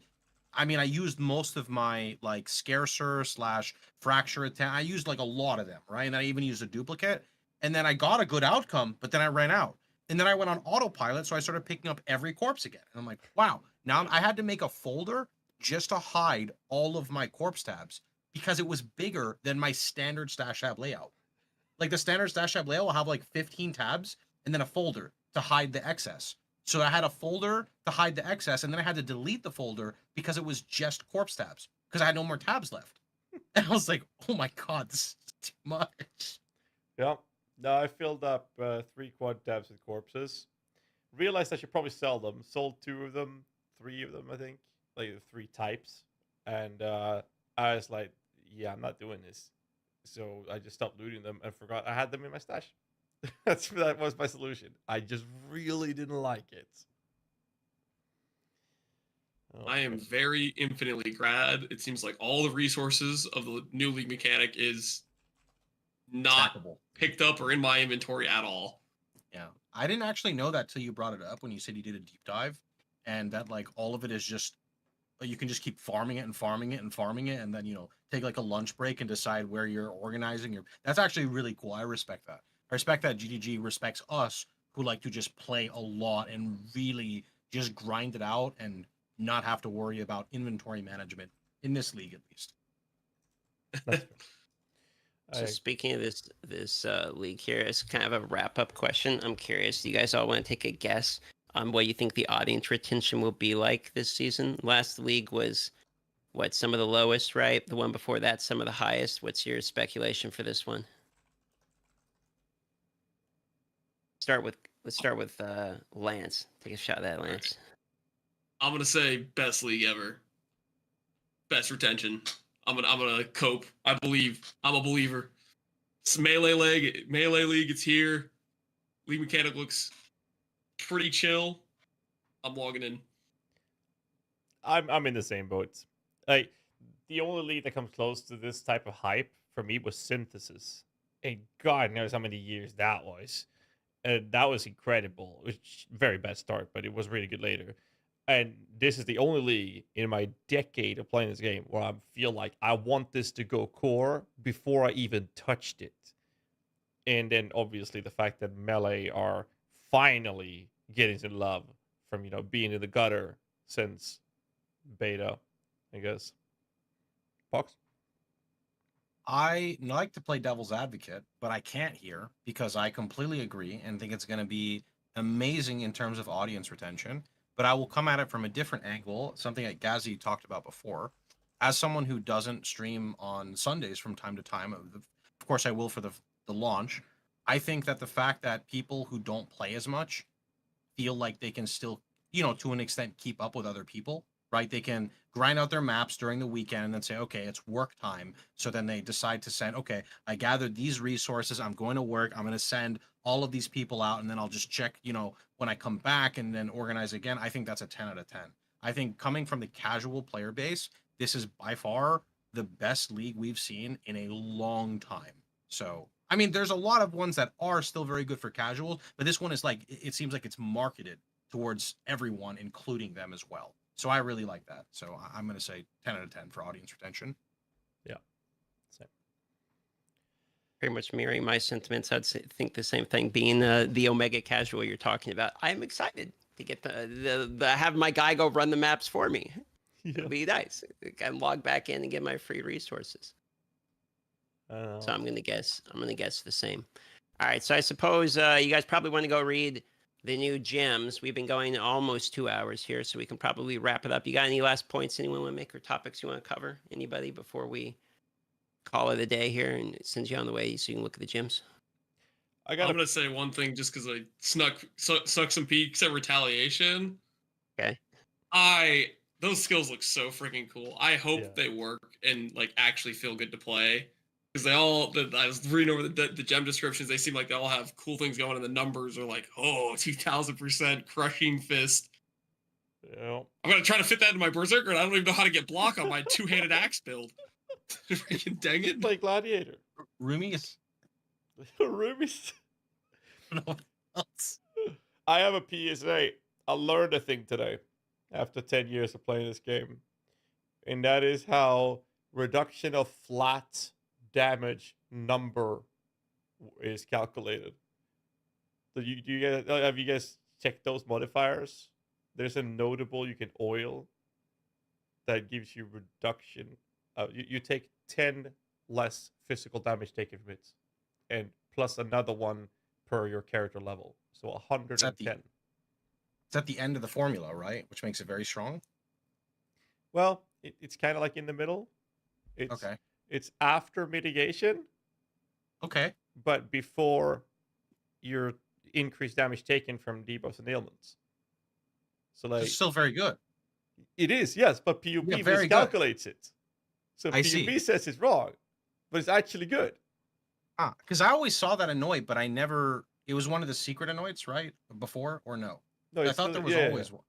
used most of my like Scarcer / Fracture attack. I used like a lot of them, right? And I even used a duplicate. And then I got a good outcome, but then I ran out. And then I went on autopilot, so I started picking up every corpse again. And I'm like, wow. Now I had to make a folder just to hide all of my corpse tabs because it was bigger than my standard stash tab layout. Like the standard stash tab layout will have like 15 tabs and then a folder to hide the excess. So I had a folder to hide the excess, and then I had to delete the folder because it was just corpse tabs because I had no more tabs left. And I was like, oh my God, this is too much. Yeah. No, I filled up 3 quad tabs with corpses. Realized I should probably sell them. Sold 2 of them, 3 of them, I think. Like 3 types. And I was like, yeah, I'm not doing this. So I just stopped looting them and forgot I had them in my stash. That was my solution. I just really didn't like it. Oh, I am very infinitely glad. It seems like all the resources of the new league mechanic is not picked up or in my inventory at all. Yeah, I didn't actually know that till you brought it up when you said you did a deep dive, and that like all of it is just you can just keep farming it and farming it and farming it, and then take like a lunch break and decide where you're organizing your. That's actually really cool. I respect that. I respect that GGG respects us who like to just play a lot and really just grind it out and not have to worry about inventory management in this league at least. So speaking of this league here, it's kind of a wrap-up question. I'm curious, do you guys all want to take a guess on what you think the audience retention will be like this season? Last league was, some of the lowest, right? The one before that, some of the highest. What's your speculation for this one? Let's start with Lance. Take a shot at that, Lance. I'm gonna say best league ever. Best retention. I'm gonna cope. I believe. I'm a believer. It's melee league. It's here. League mechanic looks pretty chill. I'm logging in. I'm in the same boat. Like the only league that comes close to this type of hype for me was Synthesis, and God knows how many years that was. And that was incredible. It was a very bad start, but it was really good later. And this is the only league in my decade of playing this game where I feel like I want this to go core before I even touched it. And then obviously the fact that Melee are finally getting some love from, being in the gutter since beta, I guess. Fox? I like to play devil's advocate, but I can't here because I completely agree and think it's going to be amazing in terms of audience retention. But I will come at it from a different angle, something that GHAZZY talked about before. As someone who doesn't stream on Sundays from time to time, of course I will for the launch, I think that the fact that people who don't play as much feel like they can still, to an extent, keep up with other people, right? They can grind out their maps during the weekend and then say, okay, it's work time. So then they decide to send, okay, I gathered these resources. I'm going to work. I'm going to send all of these people out, and then I'll just check, when I come back and then organize again. I think that's a 10 out of 10. I think coming from the casual player base, this is by far the best league we've seen in a long time. So, I mean, there's a lot of ones that are still very good for casuals, but this one is like, it seems like it's marketed towards everyone, including them as well. So I really like that. So I'm going to say 10 out of 10 for audience retention. Yeah. Same. Pretty much mirroring my sentiments. I'd think the same thing. Being the Omega casual you're talking about, I'm excited to get the have my guy go run the maps for me. Yeah. It'll be nice. I can log back in and get my free resources. So I'm gonna guess the same. All right. So I suppose you guys probably want to go read the new gems. We've been going almost 2 hours here, so we can probably wrap it up. You got any last points anyone want to make or topics you want to cover? Anybody before we call it a day here and send you on the way so you can look at the gems? I'm gonna say one thing just because I snuck some peeks at Retaliation. Okay. Those skills look so freaking cool. I hope they work and like actually feel good to play. Because I was reading over the gem descriptions, they seem like they all have cool things going, and the numbers are like, 2000% crushing fist. Yeah. I'm gonna try to fit that into my berserker, and I don't even know how to get block on my two-handed axe build. Freaking dang it! Play gladiator. Roomies. Roomies. No else. I have a PSA. I learned a thing today after 10 years of playing this game, and that is how reduction of flat damage number is calculated. So have you guys checked those modifiers? There's a notable you can oil that gives you reduction. You take 10 less physical damage taken from it, and plus another one per your character level. So 110. It's at the end of the formula, right? Which makes it very strong. Well, it's kind of like in the middle. Okay. It's after mitigation. Okay. But before your increased damage taken from debuffs and ailments. So like, it's still very good. It is, yes, but PUB miscalculates it. So PUB says it's wrong, but it's actually good. Because I always saw that annoyed, but I never. It was one of the secret annoyeds, right? Before or no? No, I thought there was always one.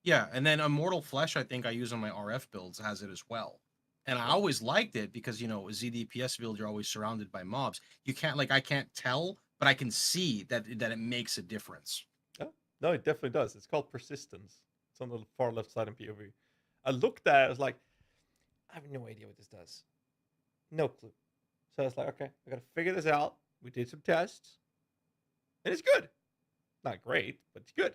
Yeah, and then Immortal Flesh, I think I use on my RF builds, has it as well. And I always liked it because, you know, a ZDPS build, you're always surrounded by mobs. You can't, I can't tell, but I can see that it makes a difference. Oh, no, it definitely does. It's called persistence. It's on the far left side in POV. I looked at it, I was like, I have no idea what this does. No clue. So I was like, okay, I got to figure this out. We did some tests. And it's good. Not great, but it's good.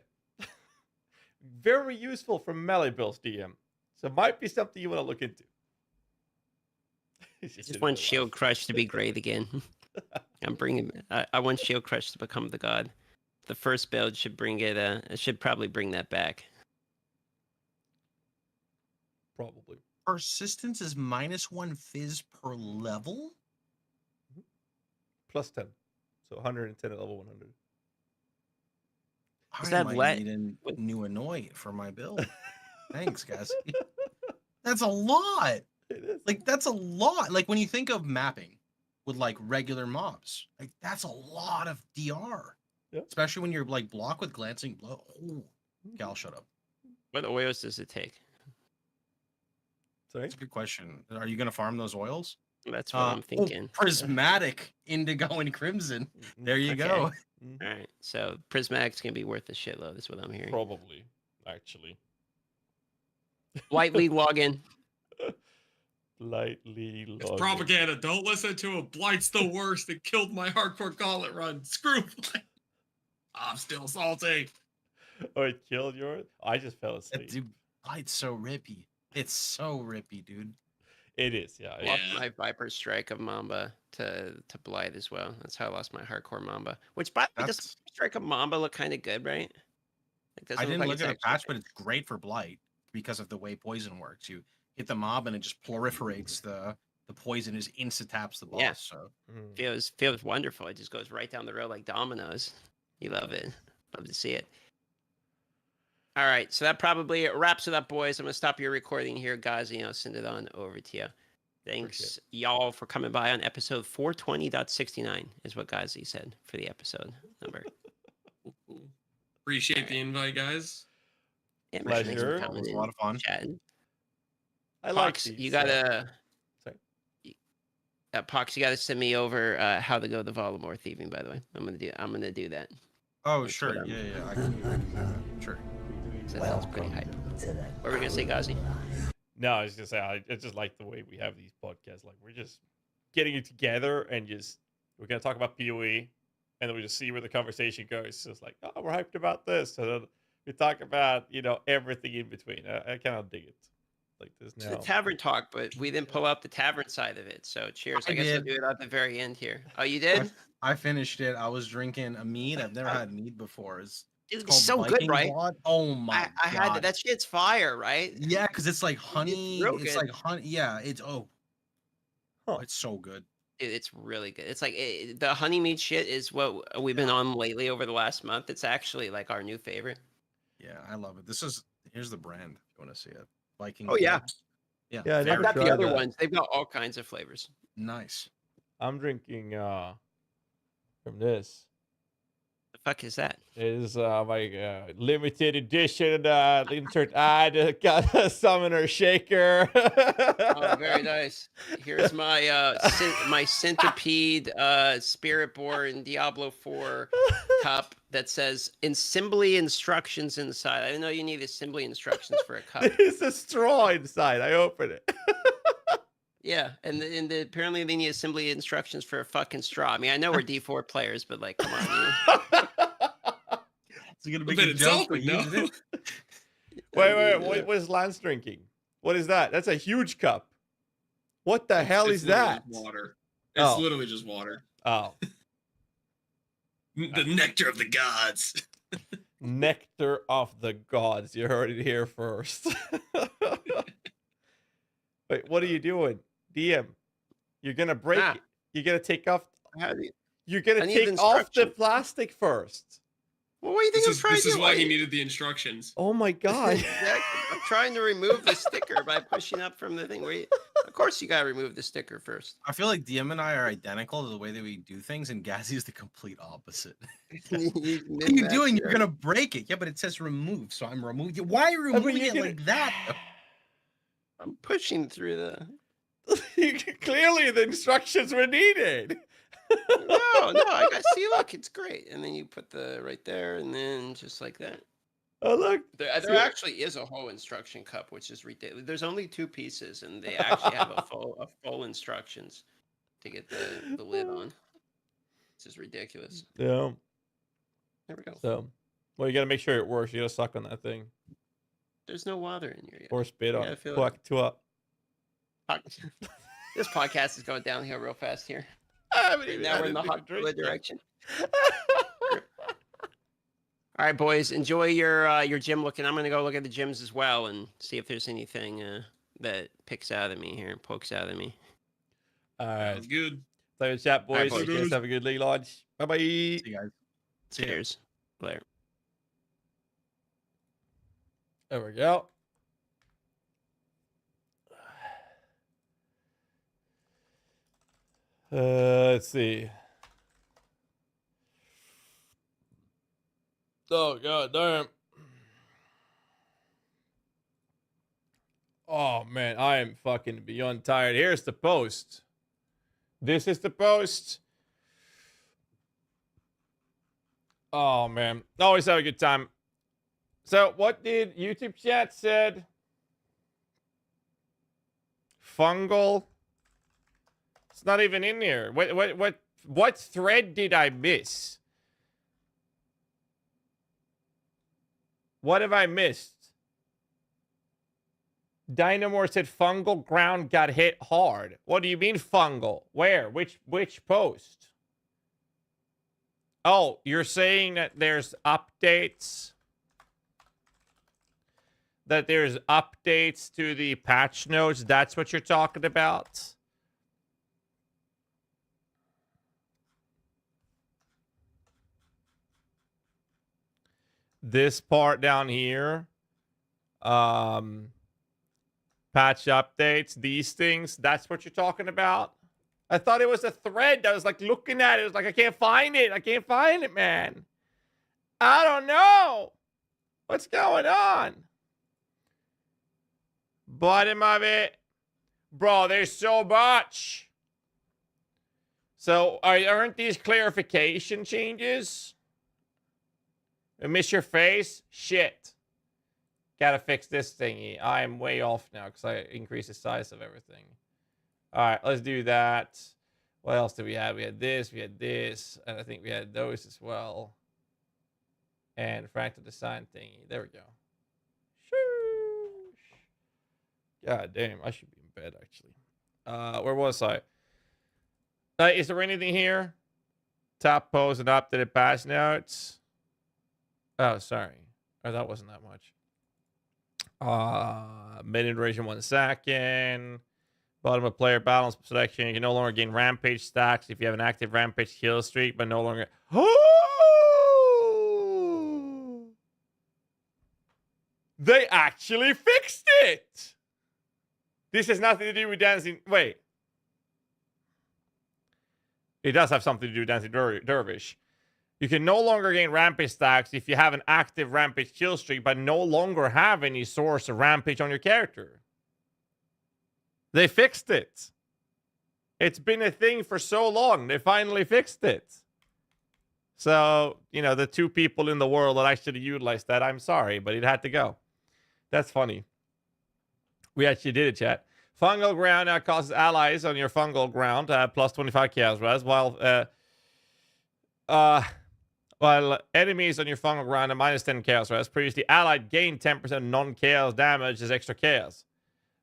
Very useful for melee builds, DM. So it might be something you want to look into. Just want Shield Crush to be great again. I want Shield Crush to become the god. The first build should bring it. It should probably bring that back. Probably. Persistence is -1 fizz per level. Plus 10, so 110 at level 100. I might need a new annoy for my build. Thanks, guys. That's a lot. It is. Like, that's a lot. Like, when you think of mapping with, like, regular mobs, like, that's a lot of DR. Yep. Especially when you're, like, blocked with glancing blow. Oh, Gal, shut up. What oils does it take? Sorry? That's a good question. Are you going to farm those oils? That's what I'm thinking. Prismatic, Indigo, and Crimson. There you go. All right. So, Prismatic's going to be worth a shitload, is what I'm hearing. Probably, actually. White League login. Lightly login. It's propaganda. Don't listen to it. Blight's the worst. It killed my hardcore gauntlet run. Screw Blight. I'm still salty. Oh, it killed yours? I just fell asleep. Dude, Blight's so rippy. It's so rippy, dude. It is, yeah. I lost my Viper Strike of Mamba to Blight as well. That's how I lost my hardcore Mamba. Which, by the way, does Strike of Mamba look kind of good, right? Like, I didn't look at a patch, but it's great for Blight because of the way poison works. You hit the mob and it just proliferates the poison, is insta-taps the boss. Yeah. So feels wonderful. It just goes right down the road like dominoes. You love it. Love to see it. All right, so that probably wraps it up, boys. I'm going to stop your recording here, guys, and I'll send it on over to you. Thanks, y'all, for coming by on episode 420.69 is what GHAZZY said for the episode number. Appreciate the invite, guys. Yeah, pleasure. It was a lot of fun. Chatting. I like Fox, these. you got a... Sorry. Pox, you got to send me over how to go the Voldemort thieving. By the way, I'm gonna do that. Oh, That's sure. Yeah. I can do that. Sure. That sounds pretty hype. What were we gonna say, GHAZZY? No, I was gonna say I just like the way we have these podcasts. Like we're just getting it together and we're gonna talk about PoE, and then we just see where the conversation goes. So it's like, oh, we're hyped about this, and then we talk about everything in between. I kind of dig it. Like this now. It's the tavern talk, but we didn't pull up the tavern side of it. So cheers. I guess we'll do it at the very end here. Oh, you did? I finished it. I was drinking a mead. I've never had mead before. It's so called good, Viking right? Blood. Oh my god! I had that shit's fire, right? Yeah, because it's like honey. It's good. like honey. Yeah, it's it's so good. It's really good. It's like the honey mead shit is what we've been on lately over the last month. It's actually like our new favorite. Yeah, I love it. Here's the brand. If you want to see it, Viking. Oh yeah, yeah. I I've never got tried the other that. ones. They've got all kinds of flavors. Nice. I'm drinking from this. The fuck is that? It is my limited edition insert ad got a summoner shaker. Oh, very nice. Here's my my centipede spiritborn Diablo 4 cup that says assembly instructions inside. I didn't know you need assembly instructions for a cup. There's a straw inside. I open it. Yeah, and apparently they need assembly instructions for a fucking straw. I mean, I know we're D4 players, but like, come on. It's gonna be a joke. No. Wait. What is Lance drinking? What is that? That's a huge cup. What the hell is that? Water. It's literally just water. Oh. The nectar of the gods. Nectar of the gods. You heard it here first. Wait, what are you doing? DM, you're gonna break it. You're gonna take off. You're gonna take off the plastic first. Well, what do you think I'm trying to do? This is why he needed the instructions. Oh my god! Exactly. I'm trying to remove the sticker by pushing up from the thing. Of course, you gotta remove the sticker first. I feel like DM and I are identical to the way that we do things, and GHAZZY is the complete opposite. What are you doing? You're gonna break it. Yeah, but it says remove, so I'm removing. Why are you removing it like that? I'm pushing through the. Clearly, the instructions were needed. No, I got. See, look, it's great. And then you put the right there, and then just like that. Oh look, there actually is a whole instruction cup, which is ridiculous. There's only 2 pieces, and they actually have a full instructions to get the lid on. This is ridiculous. Yeah. There we go. So, well, you gotta make sure it works. You gotta suck on that thing. There's no water in here yet. Or spit on. This podcast is going downhill real fast here. Now we're in the hot direction. All right, boys, enjoy your gym looking. I'm gonna go look at the gyms as well and see if there's anything that picks out of me here and pokes out of me. All right, sounds good. So chat, boys. Right, You guys have a good league launch. Bye bye. See you guys. Cheers, Blair. There we go. Let's see. Oh god damn. Oh man, I am fucking beyond tired. Here's the post. This is the post. Oh man, always have a good time. So what did YouTube chat said? Fungal. It's not even in here. What thread did I miss? What have I missed? Dynamore said fungal ground got hit hard. What do you mean fungal? Where? Which post? Oh, you're saying that there's updates? That there's updates to the patch notes? That's what you're talking about? This part down here, patch updates, these things, that's what you're talking about? I thought it was a thread. I was like looking at it. It was like, I can't find it, man. I don't know. What's going on? Bottom of it. Bro, there's so much. So, aren't these clarification changes? I miss your face? Shit. Gotta fix this thingy. I'm way off now because I increased the size of everything. Alright, let's do that. What else did we have? We had this, and I think we had those as well. And fractal design thingy. There we go. Shoosh. God damn, I should be in bed actually. Where was I? Is there anything here? Top pose and updated patch notes. Oh, sorry. Oh, that wasn't that much. Minion duration 1 second. Bottom of player balance selection. You can no longer gain Rampage stacks if you have an active Rampage kill streak, but no longer. They actually fixed it. This has nothing to do with dancing. Wait. It does have something to do with dancing Dervish. You can no longer gain Rampage stacks if you have an active Rampage kill streak, but no longer have any source of Rampage on your character. They fixed it. It's been a thing for so long. They finally fixed it. So, you know, the 2 people in the world that actually utilized that, I'm sorry, but it had to go. That's funny. We actually did it, chat. Fungal ground now causes allies on your fungal ground plus 25 chaos res, while enemies on your fungal ground are minus 10 chaos res. Previously, allied gained 10% non-chaos damage as extra chaos,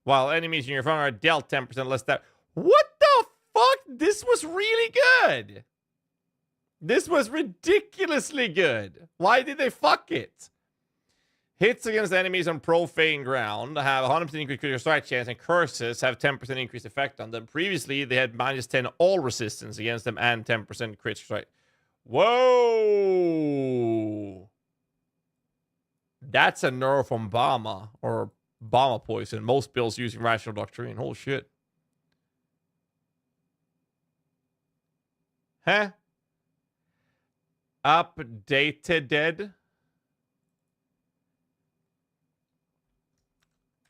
while enemies in your fungal are dealt 10% less damage. What the fuck? This was really good. This was ridiculously good. Why did they fuck it? Hits against enemies on profane ground have 100% increased critical strike chance, and curses have 10% increased effect on them. Previously, they had minus 10 all resistance against them and 10% critical strike. Whoa! That's a nerf from Bama, or Bama poison. Most builds using rational doctrine. Holy shit. Huh? Updated.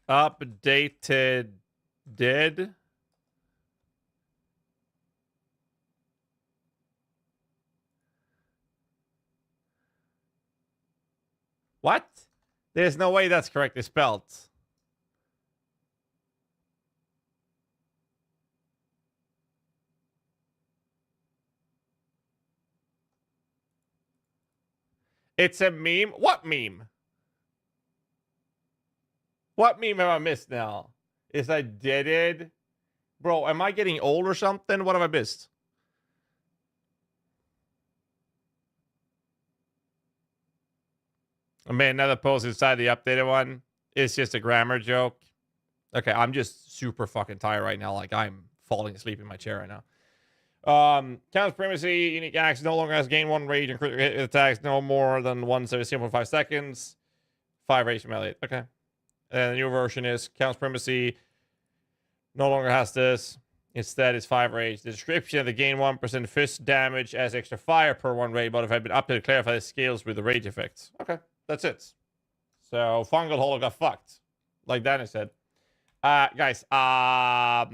Updated. Dead. What? There's no way that's correctly spelled. It's a meme? What meme? What meme have I missed now? Is I deaded? Bro, am I getting old or something? What have I missed? I made another post inside the updated one. It's just a grammar joke. Okay, I'm just super fucking tired right now. Like, I'm falling asleep in my chair right now. Counts primacy. Unique axe no longer has gain 1 rage and critical attacks no more than once every 0.5 seconds. 5 rage from Elliot. Okay. And the new version is counts primacy. No longer has this. Instead, it's 5 rage. The description of the gain 1% fist damage as extra fire per 1 rage modified been updated to clarify the scales with the rage effects. Okay, that's it. So fungal hole got fucked, like Danny said. Guys, I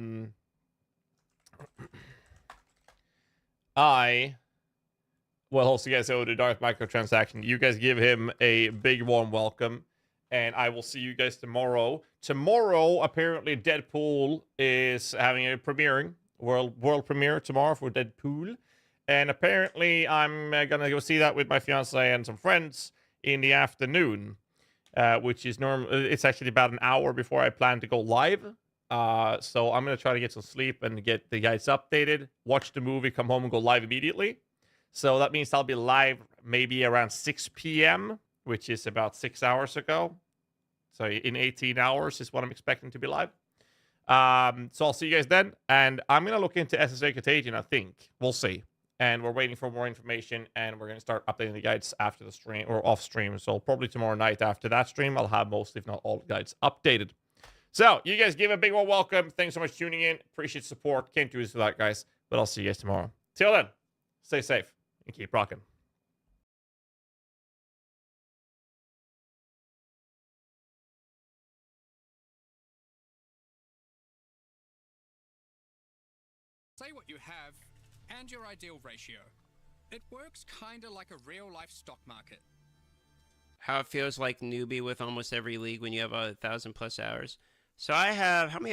will also guys owe the Darth microtransaction. You guys give him a big warm welcome, and I will see you guys tomorrow. Tomorrow, apparently, Deadpool is having a premiering, world premiere tomorrow for Deadpool, and apparently I'm gonna go see that with my fiance and some friends in the afternoon, which is normal. It's actually about an hour before I plan to go live. So I'm gonna try to get some sleep and get the guys updated, watch the movie, come home and go live immediately. So that means I'll be live maybe around 6 p.m., which is about 6 hours ago. So in 18 hours is what I'm expecting to be live. So I'll see you guys then. And I'm gonna look into SSA Contagion, I think. We'll see. And we're waiting for more information, and we're gonna start updating the guides after the stream or off stream. So probably tomorrow night after that stream, I'll have most, if not all, the guides updated. So, you guys give a big one welcome. Thanks so much for tuning in. Appreciate the support. Can't do this without guys. But I'll see you guys tomorrow. Till then, stay safe and keep rocking. Say what you have and your ideal ratio. It works kinda like a real-life stock market. How it feels like newbie with almost every league when you have 1,000+ hours. So I have, how many